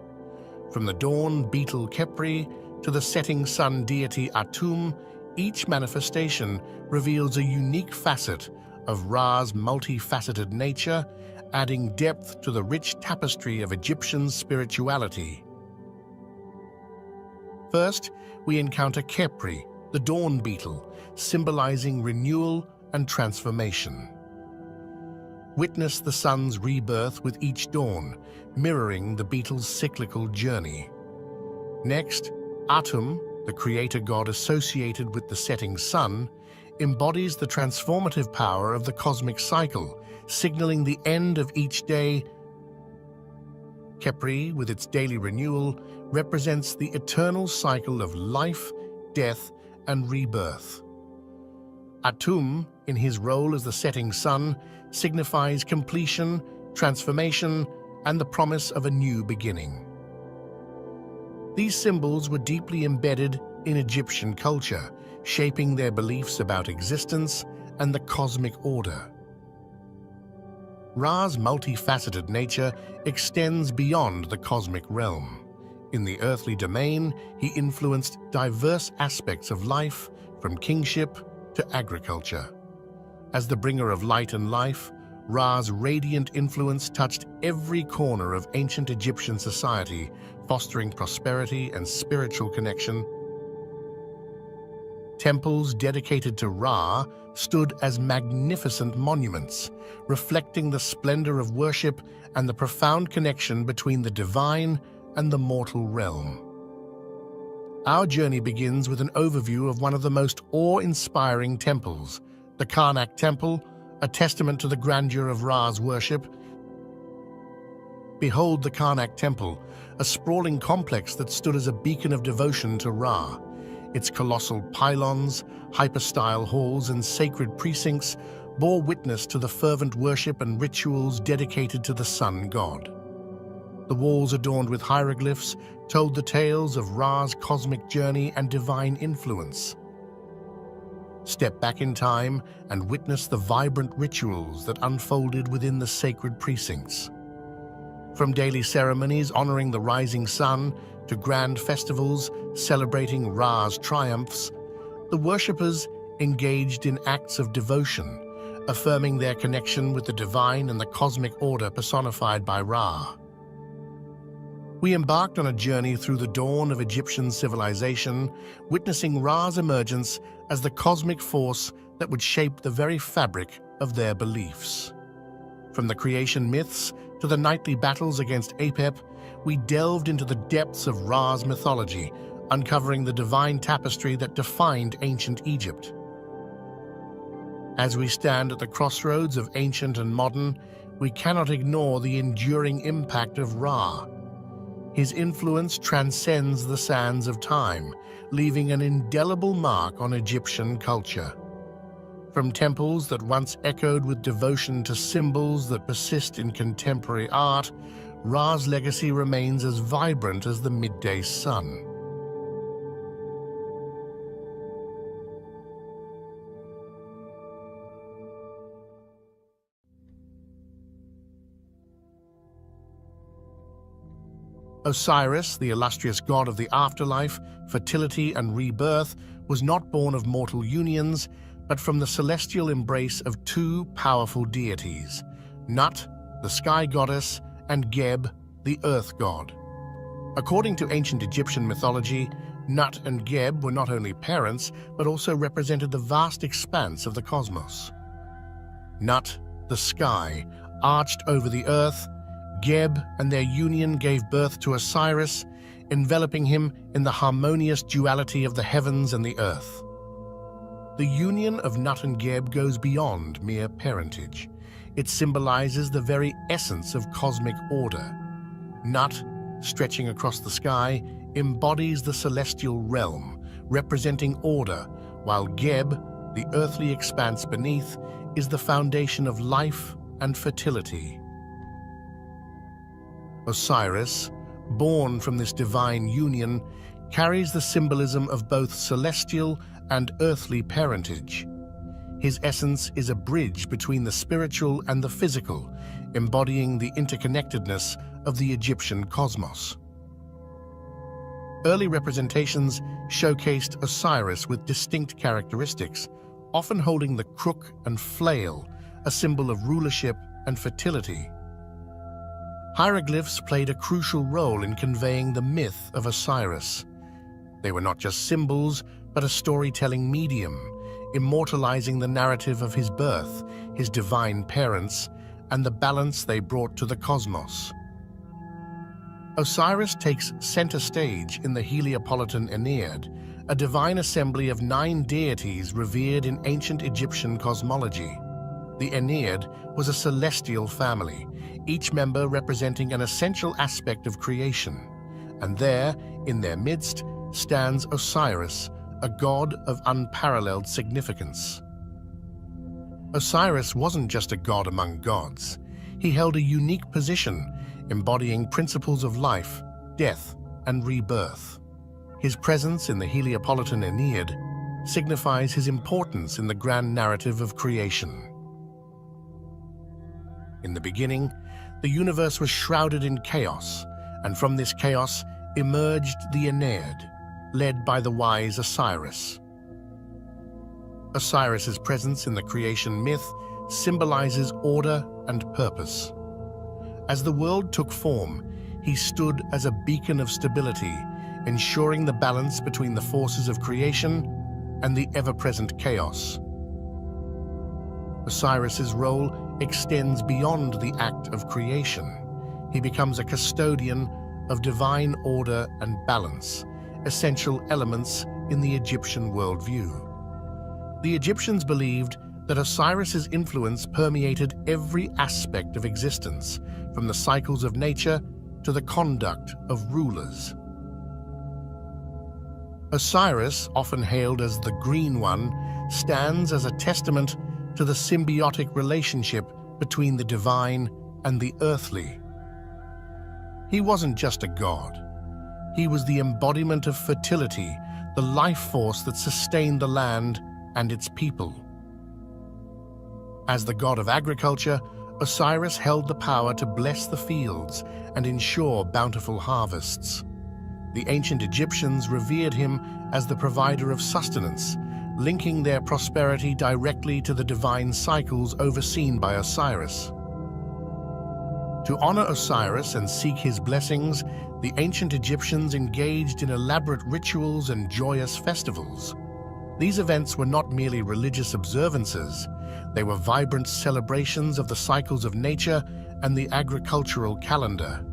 From the dawn beetle Khepri to the setting sun deity Atum, each manifestation reveals a unique facet of Ra's multifaceted nature, adding depth to the rich tapestry of Egyptian spirituality. First, we encounter Khepri, the dawn beetle, symbolizing renewal and transformation. Witness the sun's rebirth with each dawn, mirroring the beetle's cyclical journey. Next, Atum, the creator god associated with the setting sun, embodies the transformative power of the cosmic cycle, signaling the end of each day. Khepri, with its daily renewal, represents the eternal cycle of life, death, and rebirth. Atum, in his role as the setting sun, signifies completion, transformation, and the promise of a new beginning. These symbols were deeply embedded in Egyptian culture, shaping their beliefs about existence and the cosmic order. Ra's multifaceted nature extends beyond the cosmic realm. In the earthly domain, he influenced diverse aspects of life, from kingship to agriculture. As the bringer of light and life, Ra's radiant influence touched every corner of ancient Egyptian society, fostering prosperity and spiritual connection. Temples dedicated to Ra stood as magnificent monuments, reflecting the splendor of worship and the profound connection between the divine and the mortal realm. Our journey begins with an overview of one of the most awe-inspiring temples, the Karnak Temple, a testament to the grandeur of Ra's worship. Behold the Karnak Temple, a sprawling complex that stood as a beacon of devotion to Ra. Its colossal pylons, hypostyle halls, and sacred precincts bore witness to the fervent worship and rituals dedicated to the sun god. The walls, adorned with hieroglyphs, told the tales of Ra's cosmic journey and divine influence. Step back in time and witness the vibrant rituals that unfolded within the sacred precincts. From daily ceremonies honoring the rising sun to grand festivals celebrating Ra's triumphs, the worshippers engaged in acts of devotion, affirming their connection with the divine and the cosmic order personified by Ra. We embarked on a journey through the dawn of Egyptian civilization, witnessing Ra's emergence as the cosmic force that would shape the very fabric of their beliefs. From the creation myths to the nightly battles against Apep, we delved into the depths of Ra's mythology, uncovering the divine tapestry that defined ancient Egypt. As we stand at the crossroads of ancient and modern, we cannot ignore the enduring impact of Ra. His influence transcends the sands of time, leaving an indelible mark on Egyptian culture. From temples that once echoed with devotion to symbols that persist in contemporary art, Ra's legacy remains as vibrant as the midday sun. Osiris, the illustrious god of the afterlife, fertility, and rebirth, was not born of mortal unions, but from the celestial embrace of two powerful deities, Nut, the sky goddess, and Geb, the earth god. According to ancient Egyptian mythology, Nut and Geb were not only parents, but also represented the vast expanse of the cosmos. Nut, the sky, arched over the earth. Geb and their union gave birth to Osiris, enveloping him in the harmonious duality of the heavens and the earth. The union of Nut and Geb goes beyond mere parentage. It symbolizes the very essence of cosmic order. Nut, stretching across the sky, embodies the celestial realm, representing order, while Geb, the earthly expanse beneath, is the foundation of life and fertility. Osiris, born from this divine union, carries the symbolism of both celestial and earthly parentage. His essence is a bridge between the spiritual and the physical, embodying the interconnectedness of the Egyptian cosmos. Early representations showcased Osiris with distinct characteristics, often holding the crook and flail, a symbol of rulership and fertility. Hieroglyphs played a crucial role in conveying the myth of Osiris. They were not just symbols, but a storytelling medium, immortalizing the narrative of his birth, his divine parents, and the balance they brought to the cosmos. Osiris takes center stage in the Heliopolitan Aeneid, a divine assembly of 9 deities revered in ancient Egyptian cosmology. The Aeneid was a celestial family, each member representing an essential aspect of creation. And there, in their midst, stands Osiris, a god of unparalleled significance. Osiris wasn't just a god among gods. He held a unique position, embodying principles of life, death, and rebirth. His presence in the Heliopolitan Aeneid signifies his importance in the grand narrative of creation. In the beginning, the universe was shrouded in chaos, and from this chaos emerged the Aeneid, led by the wise Osiris. Osiris's presence in the creation myth symbolizes order and purpose. As the world took form, he stood as a beacon of stability, ensuring the balance between the forces of creation and the ever-present chaos. Osiris's role extends beyond the act of creation. He becomes a custodian of divine order and balance, essential elements in the Egyptian worldview. The Egyptians believed that Osiris's influence permeated every aspect of existence, from the cycles of nature to the conduct of rulers. Osiris, often hailed as the Green One, stands as a testament to the symbiotic relationship between the divine and the earthly. He wasn't just a god. He was the embodiment of fertility, the life force that sustained the land and its people. As the god of agriculture, Osiris held the power to bless the fields and ensure bountiful harvests. The ancient Egyptians revered him as the provider of sustenance, linking their prosperity directly to the divine cycles overseen by Osiris. To honor Osiris and seek his blessings, the ancient Egyptians engaged in elaborate rituals and joyous festivals. These events were not merely religious observances, they were vibrant celebrations of the cycles of nature and the agricultural calendar.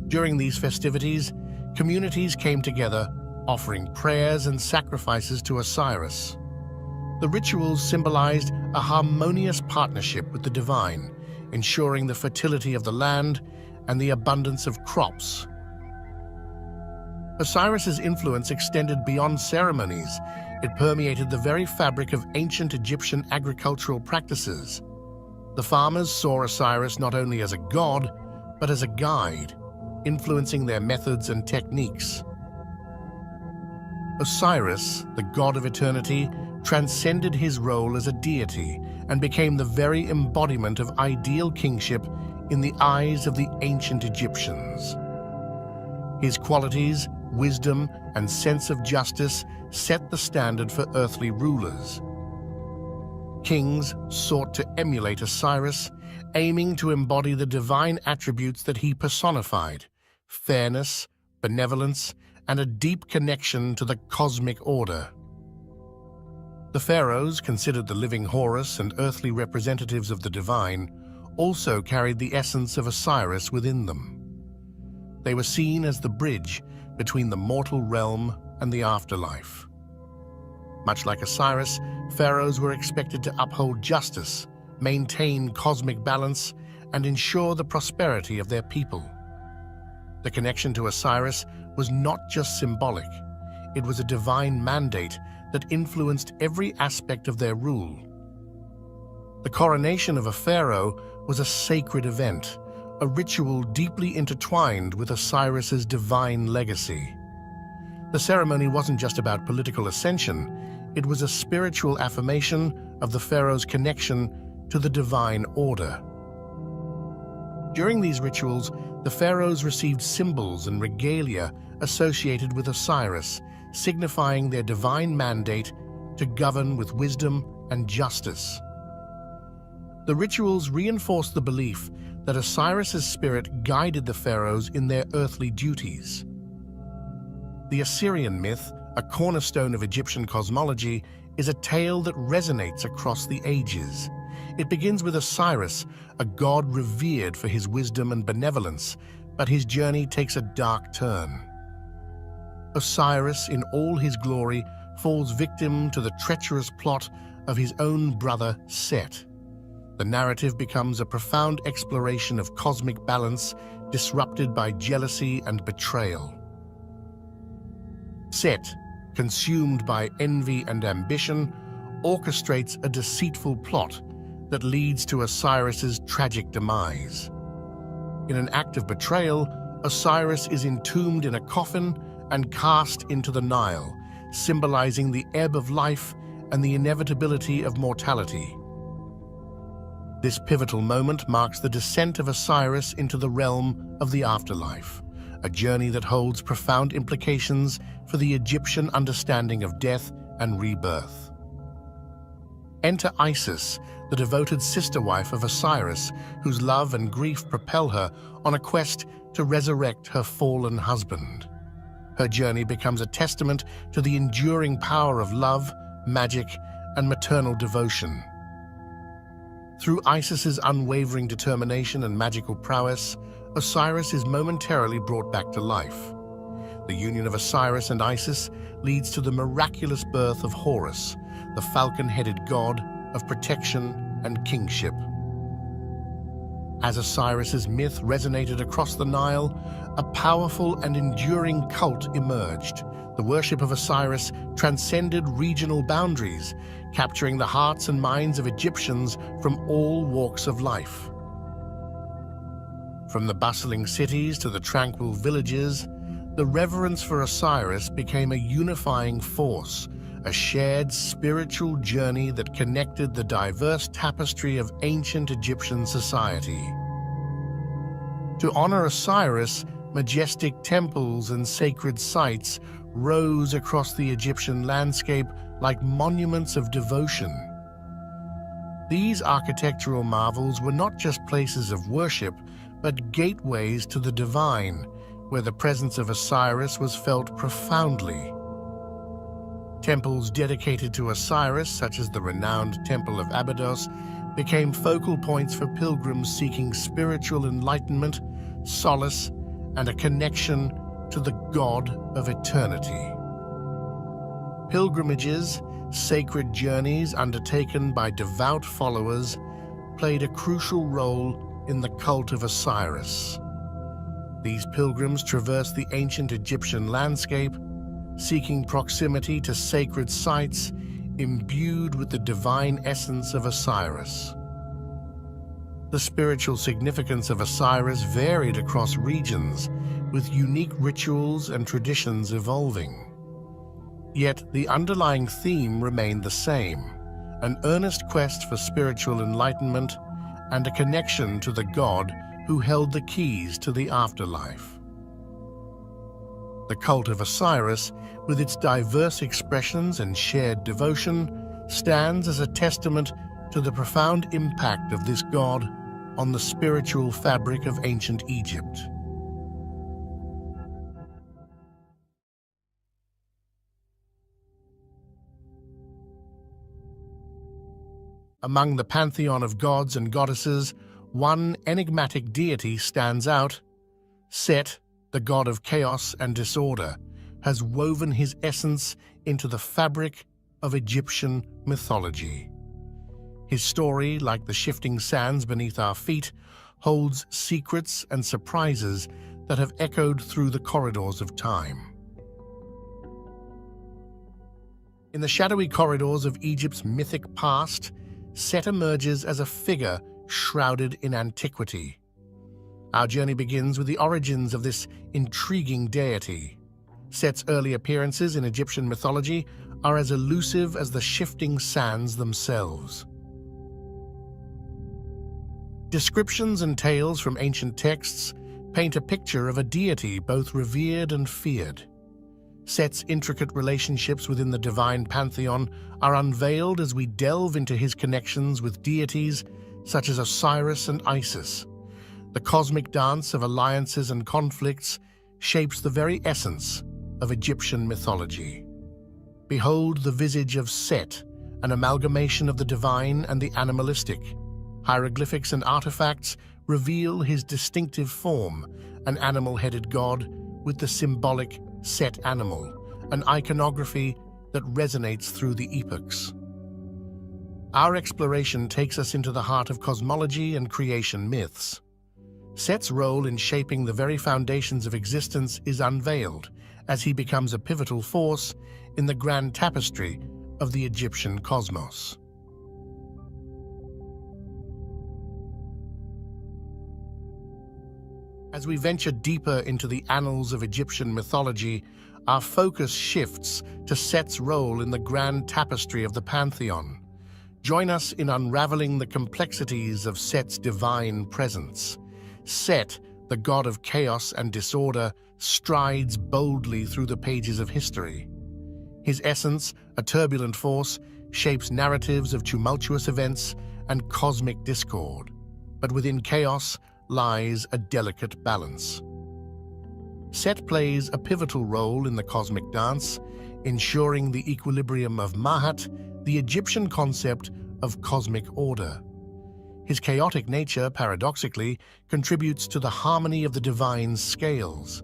During these festivities, communities came together, offering prayers and sacrifices to Osiris. The rituals symbolized a harmonious partnership with the divine, ensuring the fertility of the land and the abundance of crops. Osiris's influence extended beyond ceremonies. It permeated the very fabric of ancient Egyptian agricultural practices. The farmers saw Osiris not only as a god, but as a guide, influencing their methods and techniques. Osiris, the god of eternity, transcended his role as a deity and became the very embodiment of ideal kingship in the eyes of the ancient Egyptians. His qualities, wisdom, and sense of justice set the standard for earthly rulers. Kings sought to emulate Osiris, aiming to embody the divine attributes that he personified: fairness, benevolence, and a deep connection to the cosmic order. The pharaohs, considered the living Horus and earthly representatives of the divine, also carried the essence of Osiris within them. They were seen as the bridge between the mortal realm and the afterlife. Much like Osiris, pharaohs were expected to uphold justice, maintain cosmic balance, and ensure the prosperity of their people. The connection to Osiris was not just symbolic, it was a divine mandate that influenced every aspect of their rule. The coronation of a pharaoh was a sacred event, a ritual deeply intertwined with Osiris's divine legacy. The ceremony wasn't just about political ascension, it was a spiritual affirmation of the pharaoh's connection to the divine order. During these rituals, the pharaohs received symbols and regalia associated with Osiris, signifying their divine mandate to govern with wisdom and justice. The rituals reinforced the belief that Osiris's spirit guided the pharaohs in their earthly duties. The Assyrian myth, a cornerstone of Egyptian cosmology, is a tale that resonates across the ages. It begins with Osiris, a god revered for his wisdom and benevolence, but his journey takes a dark turn. Osiris, in all his glory, falls victim to the treacherous plot of his own brother Set. The narrative becomes a profound exploration of cosmic balance, disrupted by jealousy and betrayal. Set, consumed by envy and ambition, orchestrates a deceitful plot that leads to Osiris's tragic demise. In an act of betrayal, Osiris is entombed in a coffin and cast into the Nile, symbolizing the ebb of life and the inevitability of mortality. This pivotal moment marks the descent of Osiris into the realm of the afterlife, a journey that holds profound implications for the Egyptian understanding of death and rebirth. Enter Isis, the devoted sister-wife of Osiris, whose love and grief propel her on a quest to resurrect her fallen husband. Her journey becomes a testament to the enduring power of love, magic, and maternal devotion. Through Isis's unwavering determination and magical prowess, Osiris is momentarily brought back to life. The union of Osiris and Isis leads to the miraculous birth of Horus, the falcon-headed god of protection and kingship. As Osiris's myth resonated across the Nile, a powerful and enduring cult emerged. The worship of Osiris transcended regional boundaries, capturing the hearts and minds of Egyptians from all walks of life. From the bustling cities to the tranquil villages, the reverence for Osiris became a unifying force, a shared spiritual journey that connected the diverse tapestry of ancient Egyptian society. To honor Osiris, majestic temples and sacred sites rose across the Egyptian landscape like monuments of devotion. These architectural marvels were not just places of worship, but gateways to the divine, where the presence of Osiris was felt profoundly. Temples dedicated to Osiris, such as the renowned Temple of Abydos, became focal points for pilgrims seeking spiritual enlightenment, solace, and a connection to the God of eternity. Pilgrimages, sacred journeys undertaken by devout followers, played a crucial role in the cult of Osiris. These pilgrims traversed the ancient Egyptian landscape, seeking proximity to sacred sites imbued with the divine essence of Osiris. The spiritual significance of Osiris varied across regions, with unique rituals and traditions evolving. Yet the underlying theme remained the same: an earnest quest for spiritual enlightenment and a connection to the god who held the keys to the afterlife. The cult of Osiris, with its diverse expressions and shared devotion, stands as a testament to the profound impact of this god on the spiritual fabric of ancient Egypt. Among the pantheon of gods and goddesses, one enigmatic deity stands out. Set, the god of chaos and disorder, has woven his essence into the fabric of Egyptian mythology. His story, like the shifting sands beneath our feet, holds secrets and surprises that have echoed through the corridors of time. In the shadowy corridors of Egypt's mythic past, Set emerges as a figure shrouded in antiquity. Our journey begins with the origins of this intriguing deity. Set's early appearances in Egyptian mythology are as elusive as the shifting sands themselves. Descriptions and tales from ancient texts paint a picture of a deity both revered and feared. Set's intricate relationships within the divine pantheon are unveiled as we delve into his connections with deities such as Osiris and Isis. The cosmic dance of alliances and conflicts shapes the very essence of Egyptian mythology. Behold the visage of Set, an amalgamation of the divine and the animalistic. Hieroglyphics and artifacts reveal his distinctive form, an animal-headed god with the symbolic Set animal, an iconography that resonates through the epochs. Our exploration takes us into the heart of cosmology and creation myths. Set's role in shaping the very foundations of existence is unveiled as he becomes a pivotal force in the grand tapestry of the Egyptian cosmos. As we venture deeper into the annals of Egyptian mythology, our focus shifts to Set's role in the grand tapestry of the pantheon. Join us in unraveling the complexities of Set's divine presence. Set, the god of chaos and disorder, strides boldly through the pages of history. His essence, a turbulent force, shapes narratives of tumultuous events and cosmic discord. But within chaos lies a delicate balance. Set plays a pivotal role in the cosmic dance, ensuring the equilibrium of Mahat, the Egyptian concept of cosmic order. His chaotic nature, paradoxically, contributes to the harmony of the divine scales.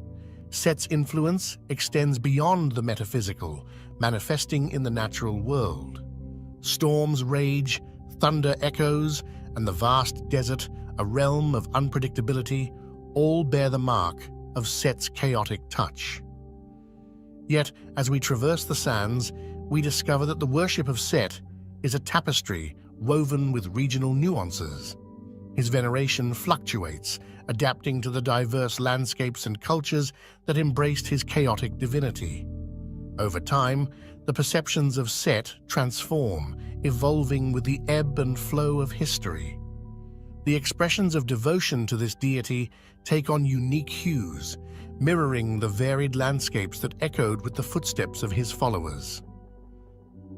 Set's influence extends beyond the metaphysical, manifesting in the natural world. Storms rage, thunder echoes, and the vast desert, a realm of unpredictability, all bear the mark of Set's chaotic touch. Yet, as we traverse the sands, we discover that the worship of Set is a tapestry woven with regional nuances. His veneration fluctuates, adapting to the diverse landscapes and cultures that embraced his chaotic divinity. Over time, the perceptions of Set transform, evolving with the ebb and flow of history. The expressions of devotion to this deity take on unique hues, mirroring the varied landscapes that echoed with the footsteps of his followers.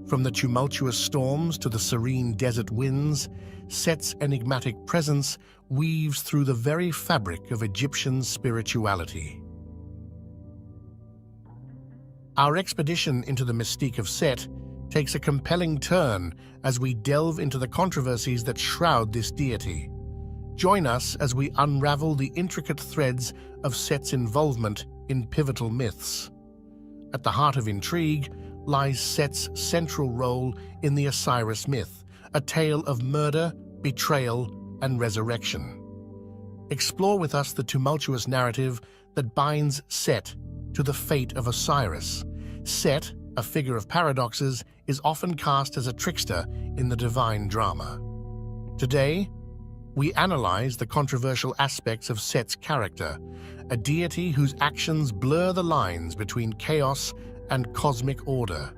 From the tumultuous storms to the serene desert winds, Set's enigmatic presence weaves through the very fabric of Egyptian spirituality. Our expedition into the mystique of Set takes a compelling turn as we delve into the controversies that shroud this deity. Join us as we unravel the intricate threads of Set's involvement in pivotal myths. At the heart of intrigue lies Set's central role in the Osiris myth, a tale of murder, betrayal, and resurrection. Explore with us the tumultuous narrative that binds Set to the fate of Osiris. Set, a figure of paradoxes, is often cast as a trickster in the divine drama. Today, we analyze the controversial aspects of Set's character, a deity whose actions blur the lines between chaos and cosmic order.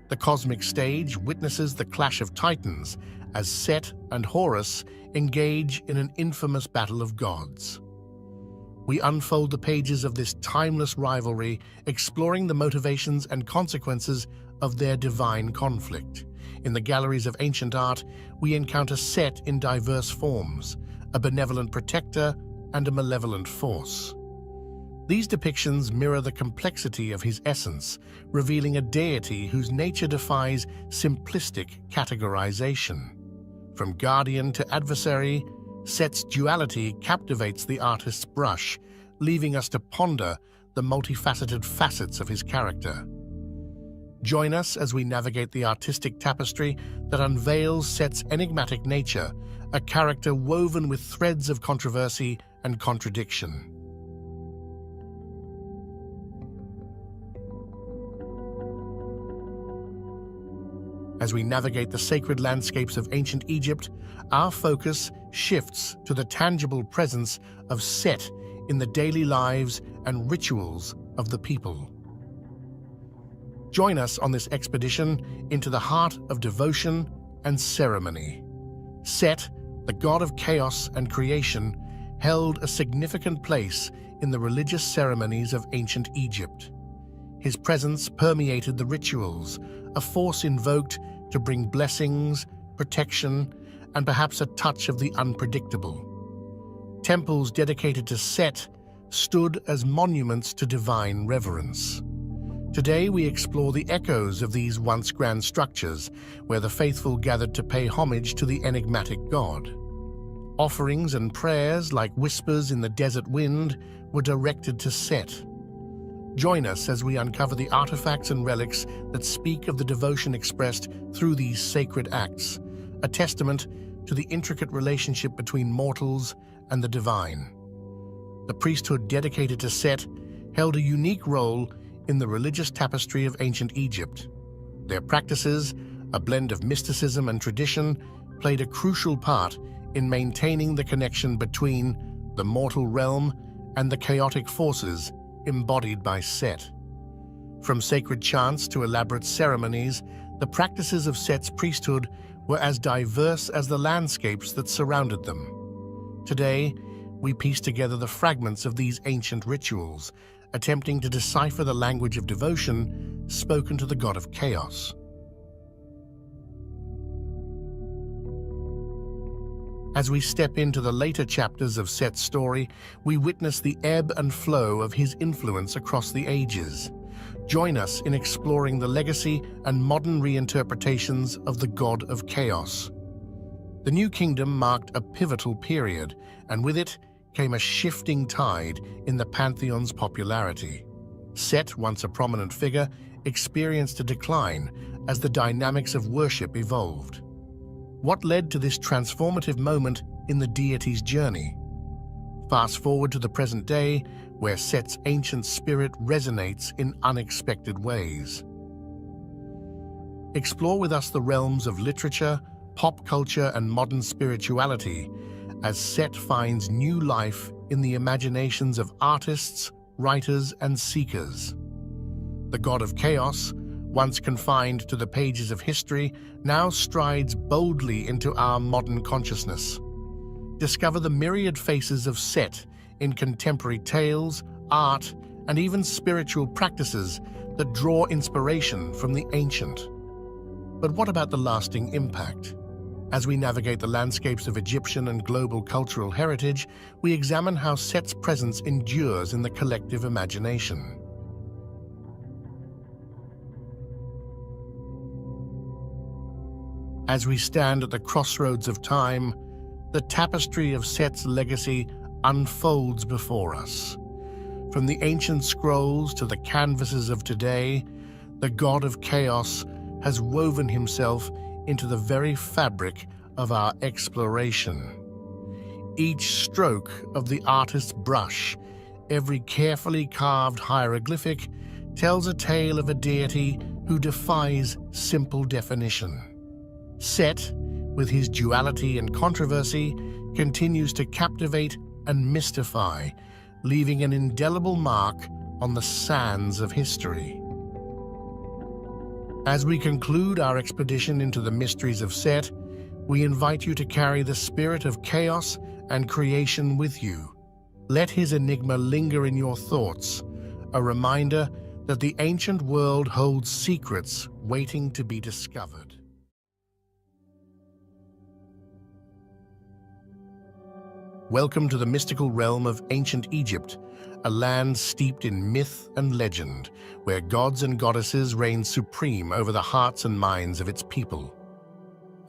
The cosmic stage witnesses the clash of titans as Set and Horus engage in an infamous battle of gods. We unfold the pages of this timeless rivalry, exploring the motivations and consequences of their divine conflict. In the galleries of ancient art, we encounter Set in diverse forms, a benevolent protector and a malevolent force. These depictions mirror the complexity of his essence, revealing a deity whose nature defies simplistic categorization. From guardian to adversary, Set's duality captivates the artist's brush, leaving us to ponder the multifaceted facets of his character. Join us as we navigate the artistic tapestry that unveils Set's enigmatic nature, a character woven with threads of controversy and contradiction. As we navigate the sacred landscapes of ancient Egypt, our focus shifts to the tangible presence of Set in the daily lives and rituals of the people. Join us on this expedition into the heart of devotion and ceremony. Set, the god of chaos and creation, held a significant place in the religious ceremonies of ancient Egypt. His presence permeated the rituals, a force invoked to bring blessings, protection, and perhaps a touch of the unpredictable. Temples dedicated to Set stood as monuments to divine reverence. Today we explore the echoes of these once grand structures, where the faithful gathered to pay homage to the enigmatic god. Offerings and prayers, like whispers in the desert wind, were directed to Set. Join us as we uncover the artifacts and relics that speak of the devotion expressed through these sacred acts, a testament to the intricate relationship between mortals and the divine. The priesthood dedicated to Set held a unique role in the religious tapestry of ancient Egypt. Their practices, a blend of mysticism and tradition, played a crucial part in maintaining the connection between the mortal realm and the chaotic forces embodied by Set. From sacred chants to elaborate ceremonies, the practices of Set's priesthood were as diverse as the landscapes that surrounded them. Today, we piece together the fragments of these ancient rituals, attempting to decipher the language of devotion spoken to the god of chaos. As we step into the later chapters of Set's story, we witness the ebb and flow of his influence across the ages. Join us in exploring the legacy and modern reinterpretations of the god of chaos. The New Kingdom marked a pivotal period, and with it came a shifting tide in the pantheon's popularity. Set, once a prominent figure, experienced a decline as the dynamics of worship evolved. What led to this transformative moment in the deity's journey? Fast forward to the present day, where Set's ancient spirit resonates in unexpected ways. Explore with us the realms of literature, pop culture, and modern spirituality as Set finds new life in the imaginations of artists, writers, and seekers. The god of chaos, once confined to the pages of history, now strides boldly into our modern consciousness. Discover the myriad faces of Set in contemporary tales, art, and even spiritual practices that draw inspiration from the ancient. But what about the lasting impact? As we navigate the landscapes of Egyptian and global cultural heritage, we examine how Set's presence endures in the collective imagination. As we stand at the crossroads of time, the tapestry of Set's legacy unfolds before us. From the ancient scrolls to the canvases of today, the god of chaos has woven himself into the very fabric of our exploration. Each stroke of the artist's brush, every carefully carved hieroglyphic, tells a tale of a deity who defies simple definition. Set, with his duality and controversy, continues to captivate and mystify, leaving an indelible mark on the sands of history. As we conclude our expedition into the mysteries of Set, we invite you to carry the spirit of chaos and creation with you. Let his enigma linger in your thoughts, a reminder that the ancient world holds secrets waiting to be discovered. Welcome to the mystical realm of ancient Egypt, a land steeped in myth and legend, where gods and goddesses reign supreme over the hearts and minds of its people.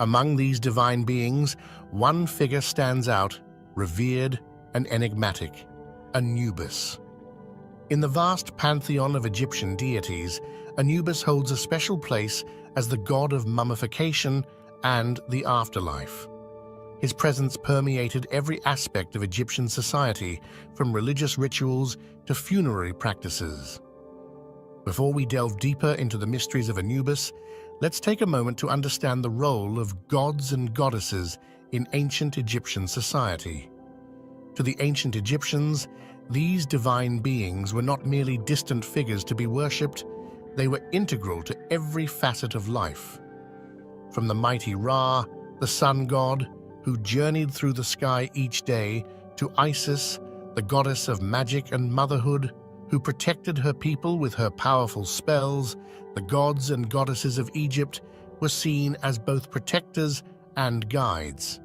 Among these divine beings, one figure stands out, revered and enigmatic: Anubis. In the vast pantheon of Egyptian deities, Anubis holds a special place as the god of mummification and the afterlife. His presence permeated every aspect of Egyptian society, from religious rituals to funerary practices. Before we delve deeper into the mysteries of Anubis, let's take a moment to understand the role of gods and goddesses in ancient Egyptian society. To the ancient Egyptians, these divine beings were not merely distant figures to be worshipped, they were integral to every facet of life. From the mighty Ra, the sun god, who journeyed through the sky each day, to Isis, the goddess of magic and motherhood, who protected her people with her powerful spells, the gods and goddesses of Egypt were seen as both protectors and guides.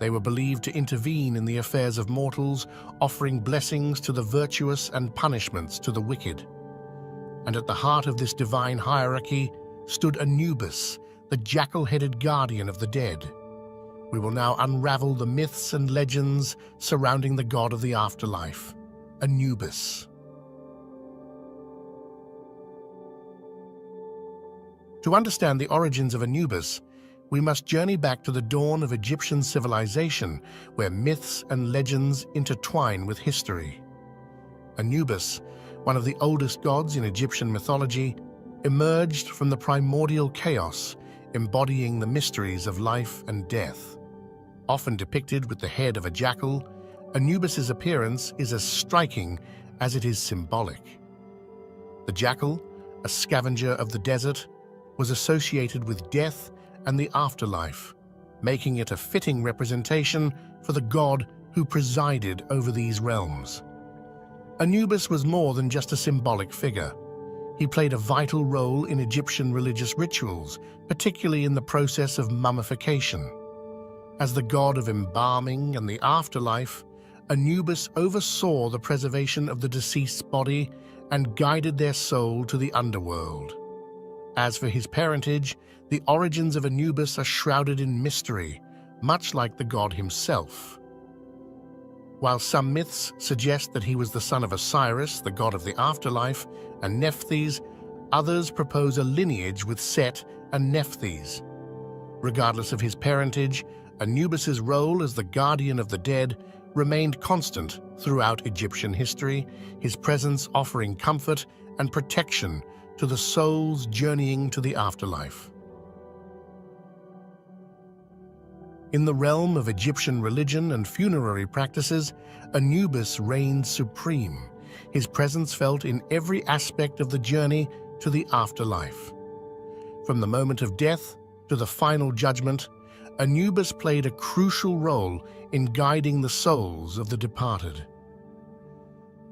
They were believed to intervene in the affairs of mortals, offering blessings to the virtuous and punishments to the wicked. And at the heart of this divine hierarchy stood Anubis, the jackal-headed guardian of the dead. We will now unravel the myths and legends surrounding the god of the afterlife, Anubis. To understand the origins of Anubis, we must journey back to the dawn of Egyptian civilization, where myths and legends intertwine with history. Anubis, one of the oldest gods in Egyptian mythology, emerged from the primordial chaos, embodying the mysteries of life and death. Often depicted with the head of a jackal, Anubis's appearance is as striking as it is symbolic. The jackal, a scavenger of the desert, was associated with death and the afterlife, making it a fitting representation for the god who presided over these realms. Anubis was more than just a symbolic figure. He played a vital role in Egyptian religious rituals, particularly in the process of mummification. As the god of embalming and the afterlife, Anubis oversaw the preservation of the deceased's body and guided their soul to the underworld. As for his parentage, the origins of Anubis are shrouded in mystery, much like the god himself. While some myths suggest that he was the son of Osiris, the god of the afterlife, and Nephthys, others propose a lineage with Set and Nephthys. Regardless of his parentage, Anubis's role as the guardian of the dead remained constant throughout Egyptian history, his presence offering comfort and protection to the souls journeying to the afterlife. In the realm of Egyptian religion and funerary practices, Anubis reigned supreme, his presence felt in every aspect of the journey to the afterlife. From the moment of death to the final judgment, Anubis played a crucial role in guiding the souls of the departed.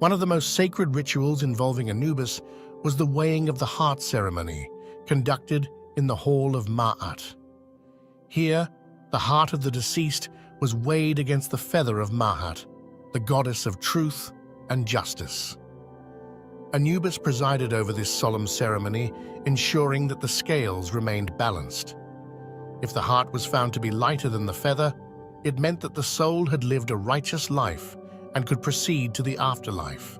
One of the most sacred rituals involving Anubis was the weighing of the heart ceremony, conducted in the Hall of Ma'at. Here, the heart of the deceased was weighed against the feather of Ma'at, the goddess of truth and justice. Anubis presided over this solemn ceremony, ensuring that the scales remained balanced. If the heart was found to be lighter than the feather, it meant that the soul had lived a righteous life and could proceed to the afterlife.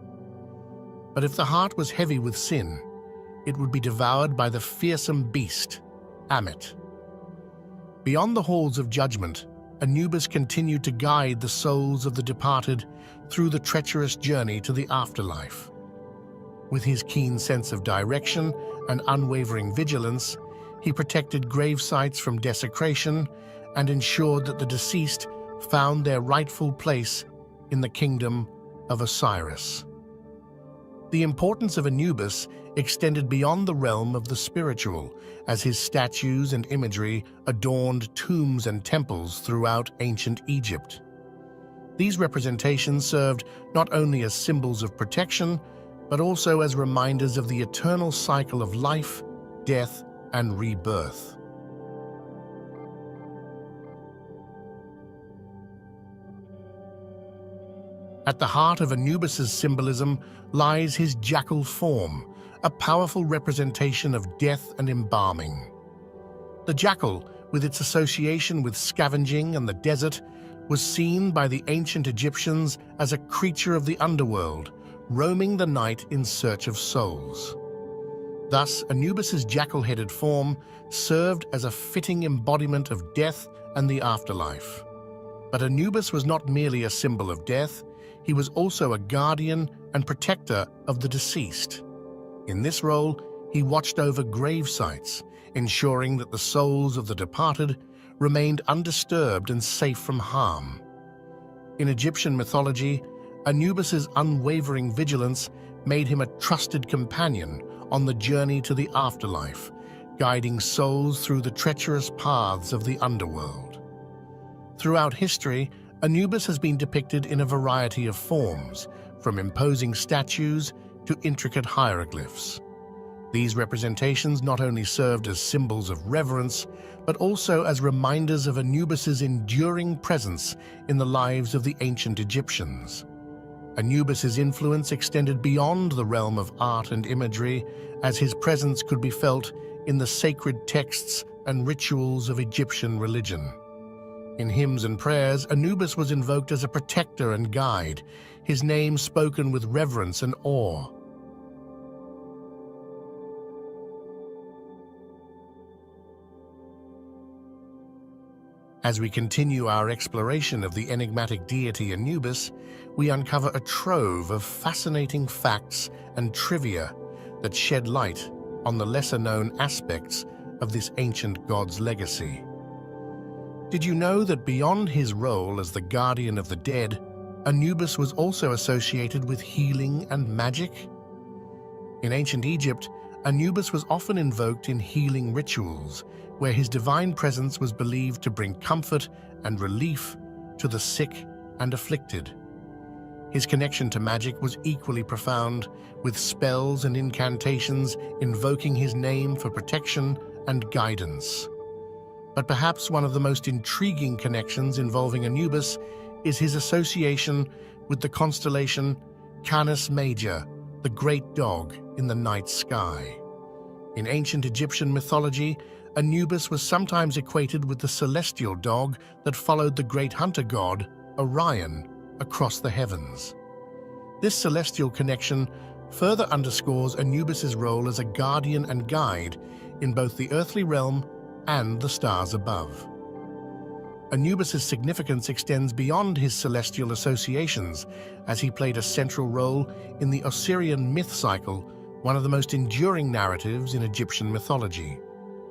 But if the heart was heavy with sin, it would be devoured by the fearsome beast, Ammit. Beyond the halls of judgment, Anubis continued to guide the souls of the departed through the treacherous journey to the afterlife. With his keen sense of direction and unwavering vigilance, he protected grave sites from desecration and ensured that the deceased found their rightful place in the kingdom of Osiris. The importance of Anubis extended beyond the realm of the spiritual, as his statues and imagery adorned tombs and temples throughout ancient Egypt. These representations served not only as symbols of protection, but also as reminders of the eternal cycle of life, death, and rebirth. At the heart of Anubis's symbolism lies his jackal form, a powerful representation of death and embalming. The jackal, with its association with scavenging and the desert, was seen by the ancient Egyptians as a creature of the underworld, roaming the night in search of souls. Thus, Anubis's jackal-headed form served as a fitting embodiment of death and the afterlife. But Anubis was not merely a symbol of death, he was also a guardian and protector of the deceased. In this role, he watched over grave sites, ensuring that the souls of the departed remained undisturbed and safe from harm. In Egyptian mythology, Anubis's unwavering vigilance made him a trusted companion on the journey to the afterlife, guiding souls through the treacherous paths of the underworld. Throughout history, Anubis has been depicted in a variety of forms, from imposing statues to intricate hieroglyphs. These representations not only served as symbols of reverence, but also as reminders of Anubis's enduring presence in the lives of the ancient Egyptians. Anubis's influence extended beyond the realm of art and imagery, as his presence could be felt in the sacred texts and rituals of Egyptian religion. In hymns and prayers, Anubis was invoked as a protector and guide, his name spoken with reverence and awe. As we continue our exploration of the enigmatic deity Anubis, we uncover a trove of fascinating facts and trivia that shed light on the lesser-known aspects of this ancient god's legacy. Did you know that beyond his role as the guardian of the dead, Anubis was also associated with healing and magic? In ancient Egypt, Anubis was often invoked in healing rituals, where his divine presence was believed to bring comfort and relief to the sick and afflicted. His connection to magic was equally profound, with spells and incantations invoking his name for protection and guidance. But perhaps one of the most intriguing connections involving Anubis is his association with the constellation Canis Major, the great dog in the night sky. In ancient Egyptian mythology, Anubis was sometimes equated with the celestial dog that followed the great hunter god, Orion, across the heavens. This celestial connection further underscores Anubis's role as a guardian and guide in both the earthly realm and the stars above. Anubis's significance extends beyond his celestial associations, as he played a central role in the Osirian myth cycle, one of the most enduring narratives in Egyptian mythology.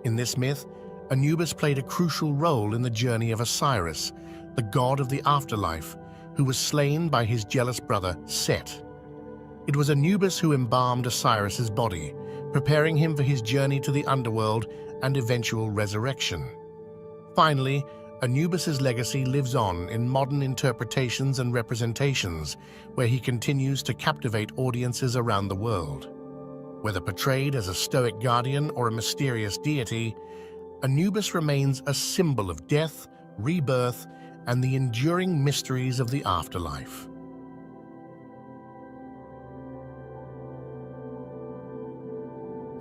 In this myth, Anubis played a crucial role in the journey of Osiris, the god of the afterlife, who was slain by his jealous brother Set. It was Anubis who embalmed Osiris's body, preparing him for his journey to the underworld and eventual resurrection. Finally, Anubis's legacy lives on in modern interpretations and representations, where he continues to captivate audiences around the world. Whether portrayed as a stoic guardian or a mysterious deity, Anubis remains a symbol of death, rebirth, and the enduring mysteries of the afterlife.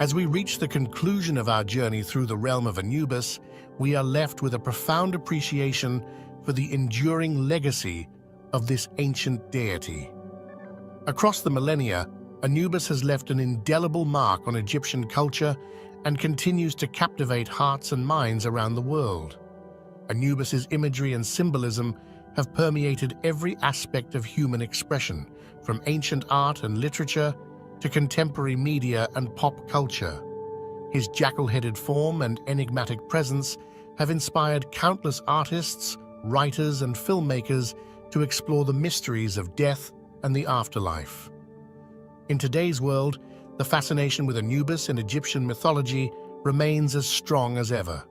As we reach the conclusion of our journey through the realm of Anubis, we are left with a profound appreciation for the enduring legacy of this ancient deity. Across the millennia, Anubis has left an indelible mark on Egyptian culture and continues to captivate hearts and minds around the world. Anubis's imagery and symbolism have permeated every aspect of human expression, from ancient art and literature to contemporary media and pop culture. His jackal-headed form and enigmatic presence have inspired countless artists, writers, and filmmakers to explore the mysteries of death and the afterlife. In today's world, the fascination with Anubis in Egyptian mythology remains as strong as ever.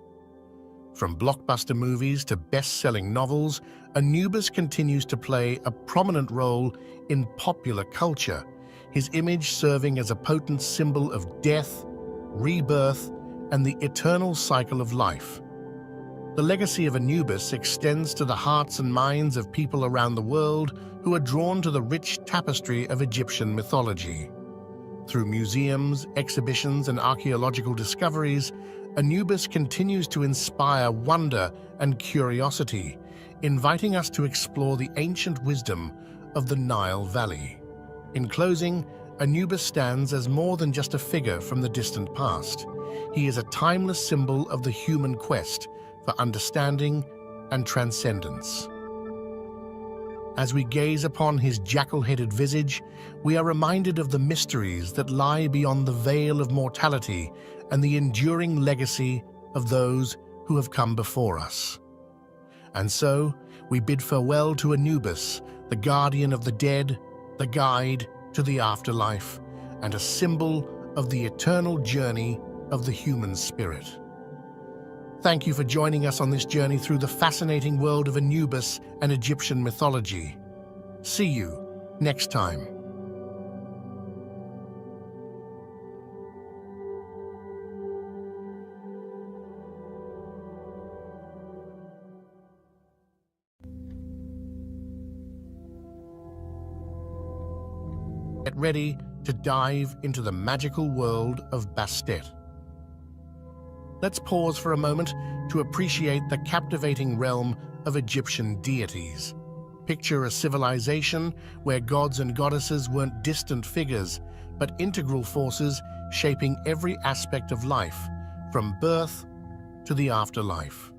From blockbuster movies to best-selling novels, Anubis continues to play a prominent role in popular culture, his image serving as a potent symbol of death, rebirth, and the eternal cycle of life. The legacy of Anubis extends to the hearts and minds of people around the world who are drawn to the rich tapestry of Egyptian mythology. Through museums, exhibitions, and archaeological discoveries, Anubis continues to inspire wonder and curiosity, inviting us to explore the ancient wisdom of the Nile Valley. In closing, Anubis stands as more than just a figure from the distant past. He is a timeless symbol of the human quest for understanding and transcendence. As we gaze upon his jackal-headed visage, we are reminded of the mysteries that lie beyond the veil of mortality and the enduring legacy of those who have come before us. And so, we bid farewell to Anubis, the guardian of the dead, the guide to the afterlife, and a symbol of the eternal journey of the human spirit. Thank you for joining us on this journey through the fascinating world of Anubis and Egyptian mythology. See you next time. Get ready to dive into the magical world of Bastet. Let's pause for a moment to appreciate the captivating realm of Egyptian deities. Picture a civilization where gods and goddesses weren't distant figures, but integral forces shaping every aspect of life, from birth to the afterlife.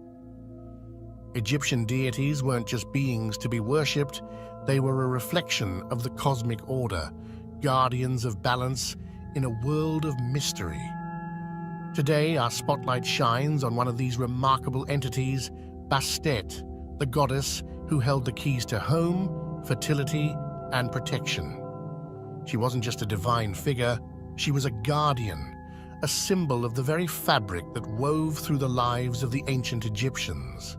Egyptian deities weren't just beings to be worshipped, they were a reflection of the cosmic order, guardians of balance in a world of mystery. Today, our spotlight shines on one of these remarkable entities, Bastet, the goddess who held the keys to home, fertility, and protection. She wasn't just a divine figure, she was a guardian, a symbol of the very fabric that wove through the lives of the ancient Egyptians.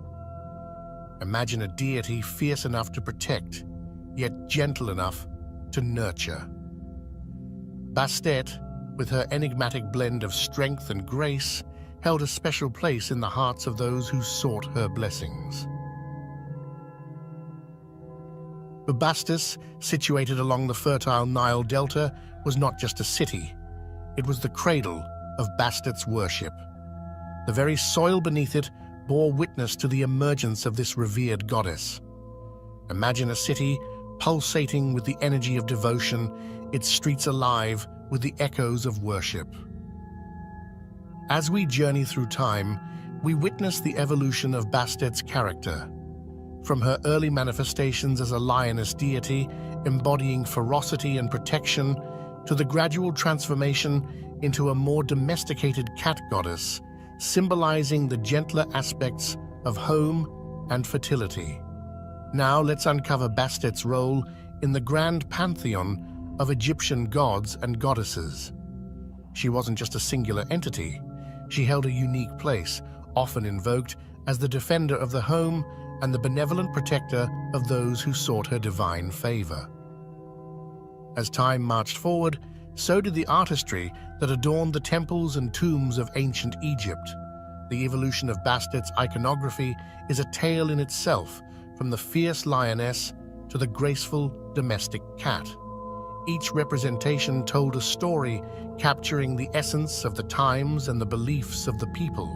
Imagine a deity fierce enough to protect, yet gentle enough to nurture. Bastet, with her enigmatic blend of strength and grace, held a special place in the hearts of those who sought her blessings. Bubastis, situated along the fertile Nile Delta, was not just a city. It was the cradle of Bastet's worship. The very soil beneath it bore witness to the emergence of this revered goddess. Imagine a city pulsating with the energy of devotion, its streets alive with the echoes of worship. As we journey through time, we witness the evolution of Bastet's character. From her early manifestations as a lioness deity, embodying ferocity and protection, to the gradual transformation into a more domesticated cat goddess, symbolizing the gentler aspects of home and fertility. Now let's uncover Bastet's role in the grand pantheon of Egyptian gods and goddesses. She wasn't just a singular entity. She held a unique place, often invoked as the defender of the home and the benevolent protector of those who sought her divine favor. As time marched forward, so did the artistry that adorned the temples and tombs of ancient Egypt. The evolution of Bastet's iconography is a tale in itself, from the fierce lioness to the graceful domestic cat. Each representation told a story, capturing the essence of the times and the beliefs of the people.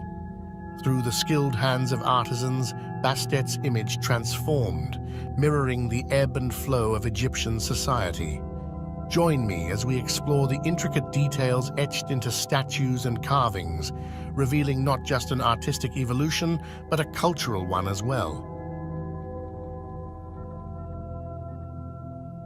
Through the skilled hands of artisans, Bastet's image transformed, mirroring the ebb and flow of Egyptian society. Join me as we explore the intricate details etched into statues and carvings, revealing not just an artistic evolution, but a cultural one as well.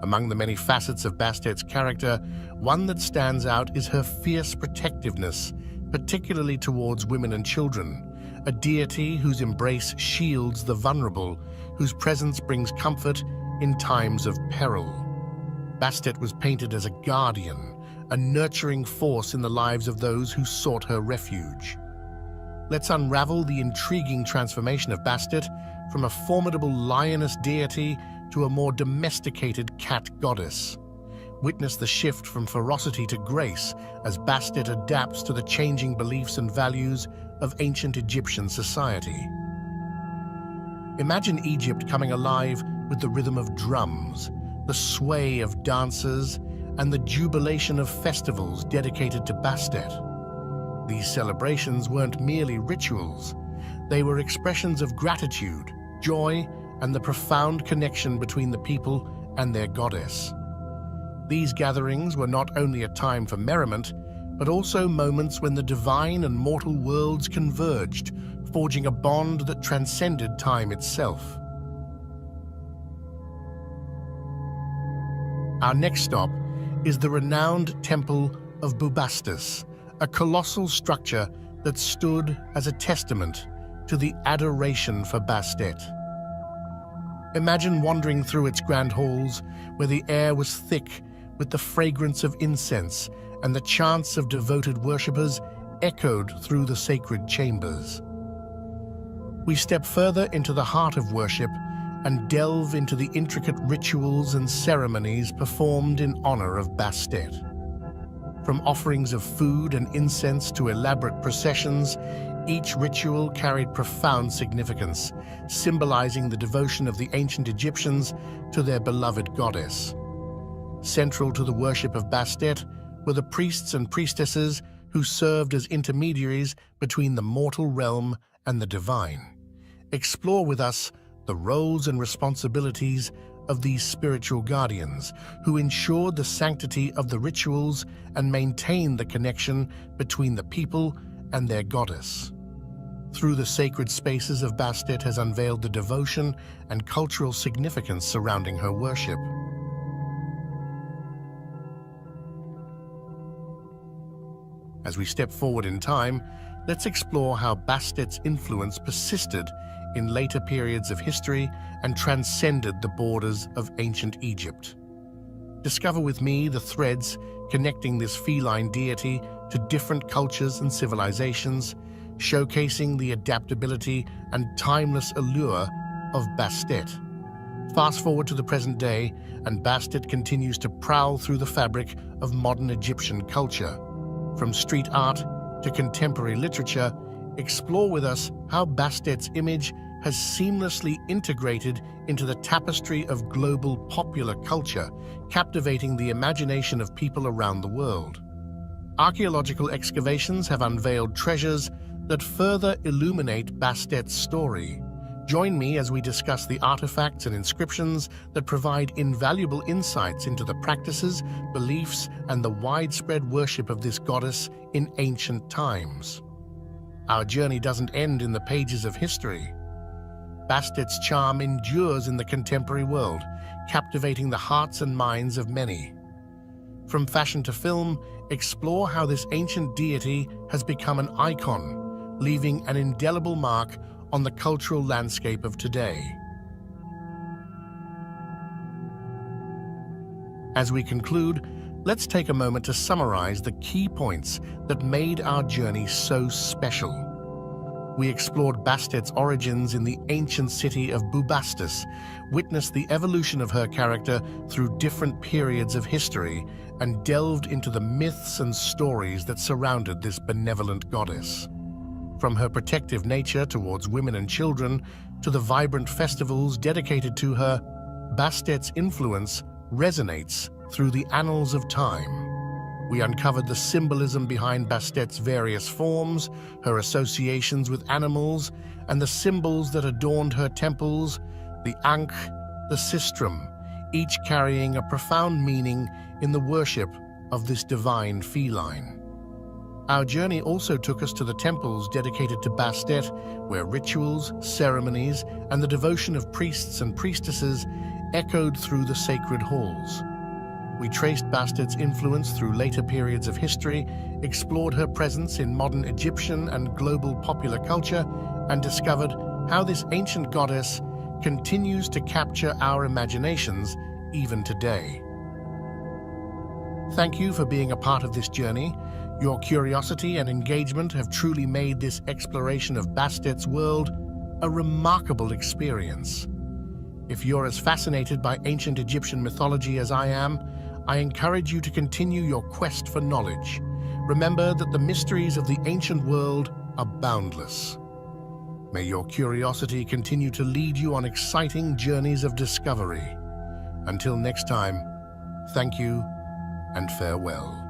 Among the many facets of Bastet's character, one that stands out is her fierce protectiveness, particularly towards women and children. a deity whose embrace shields the vulnerable, whose presence brings comfort in times of peril. Bastet was painted as a guardian, a nurturing force in the lives of those who sought her refuge. Let's unravel the intriguing transformation of Bastet from a formidable lioness deity to a more domesticated cat goddess. Witness the shift from ferocity to grace as Bastet adapts to the changing beliefs and values of ancient Egyptian society. Imagine Egypt coming alive with the rhythm of drums, the sway of dancers, and the jubilation of festivals dedicated to Bastet. These celebrations weren't merely rituals. They were expressions of gratitude, joy, and the profound connection between the people and their goddess. These gatherings were not only a time for merriment, but also moments when the divine and mortal worlds converged, forging a bond that transcended time itself. Our next stop is the renowned Temple of Bubastis, a colossal structure that stood as a testament to the adoration for Bastet. Imagine wandering through its grand halls, where the air was thick with the fragrance of incense and the chants of devoted worshippers echoed through the sacred chambers. We step further into the heart of worship and delve into the intricate rituals and ceremonies performed in honor of Bastet. From offerings of food and incense to elaborate processions, each ritual carried profound significance, symbolizing the devotion of the ancient Egyptians to their beloved goddess. Central to the worship of Bastet were the priests and priestesses who served as intermediaries between the mortal realm and the divine. Explore with us the roles and responsibilities of these spiritual guardians who ensured the sanctity of the rituals and maintained the connection between the people and their goddess. Through the sacred spaces of Bastet has unveiled the devotion and cultural significance surrounding her worship. As we step forward in time, let's explore how Bastet's influence persisted in later periods of history and transcended the borders of ancient Egypt. Discover with me the threads connecting this feline deity to different cultures and civilizations, showcasing the adaptability and timeless allure of Bastet. Fast forward to the present day, and Bastet continues to prowl through the fabric of modern Egyptian culture. From street art to contemporary literature, explore with us how Bastet's image has seamlessly integrated into the tapestry of global popular culture, captivating the imagination of people around the world. Archaeological excavations have unveiled treasures that further illuminate Bastet's story. Join me as we discuss the artifacts and inscriptions that provide invaluable insights into the practices, beliefs, and the widespread worship of this goddess in ancient times. Our journey doesn't end in the pages of history. Bastet's charm endures in the contemporary world, captivating the hearts and minds of many. From fashion to film, explore how this ancient deity has become an icon, leaving an indelible mark on the cultural landscape of today. As we conclude, let's take a moment to summarize the key points that made our journey so special. We explored Bastet's origins in the ancient city of Bubastis, witnessed the evolution of her character through different periods of history, and delved into the myths and stories that surrounded this benevolent goddess. From her protective nature towards women and children to the vibrant festivals dedicated to her, Bastet's influence resonates through the annals of time. We uncovered the symbolism behind Bastet's various forms, her associations with animals, and the symbols that adorned her temples, the Ankh, the Sistrum, each carrying a profound meaning in the worship of this divine feline. Our journey also took us to the temples dedicated to Bastet, where rituals, ceremonies, and the devotion of priests and priestesses echoed through the sacred halls. We traced Bastid's influence through later periods of history, explored her presence in modern Egyptian and global popular culture, and discovered how this ancient goddess continues to capture our imaginations even today. Thank you for being a part of this journey. Your curiosity and engagement have truly made this exploration of Bastid's world a remarkable experience. If you're as fascinated by ancient Egyptian mythology as I am, I encourage you to continue your quest for knowledge. Remember that the mysteries of the ancient world are boundless. May your curiosity continue to lead you on exciting journeys of discovery. Until next time, thank you and farewell.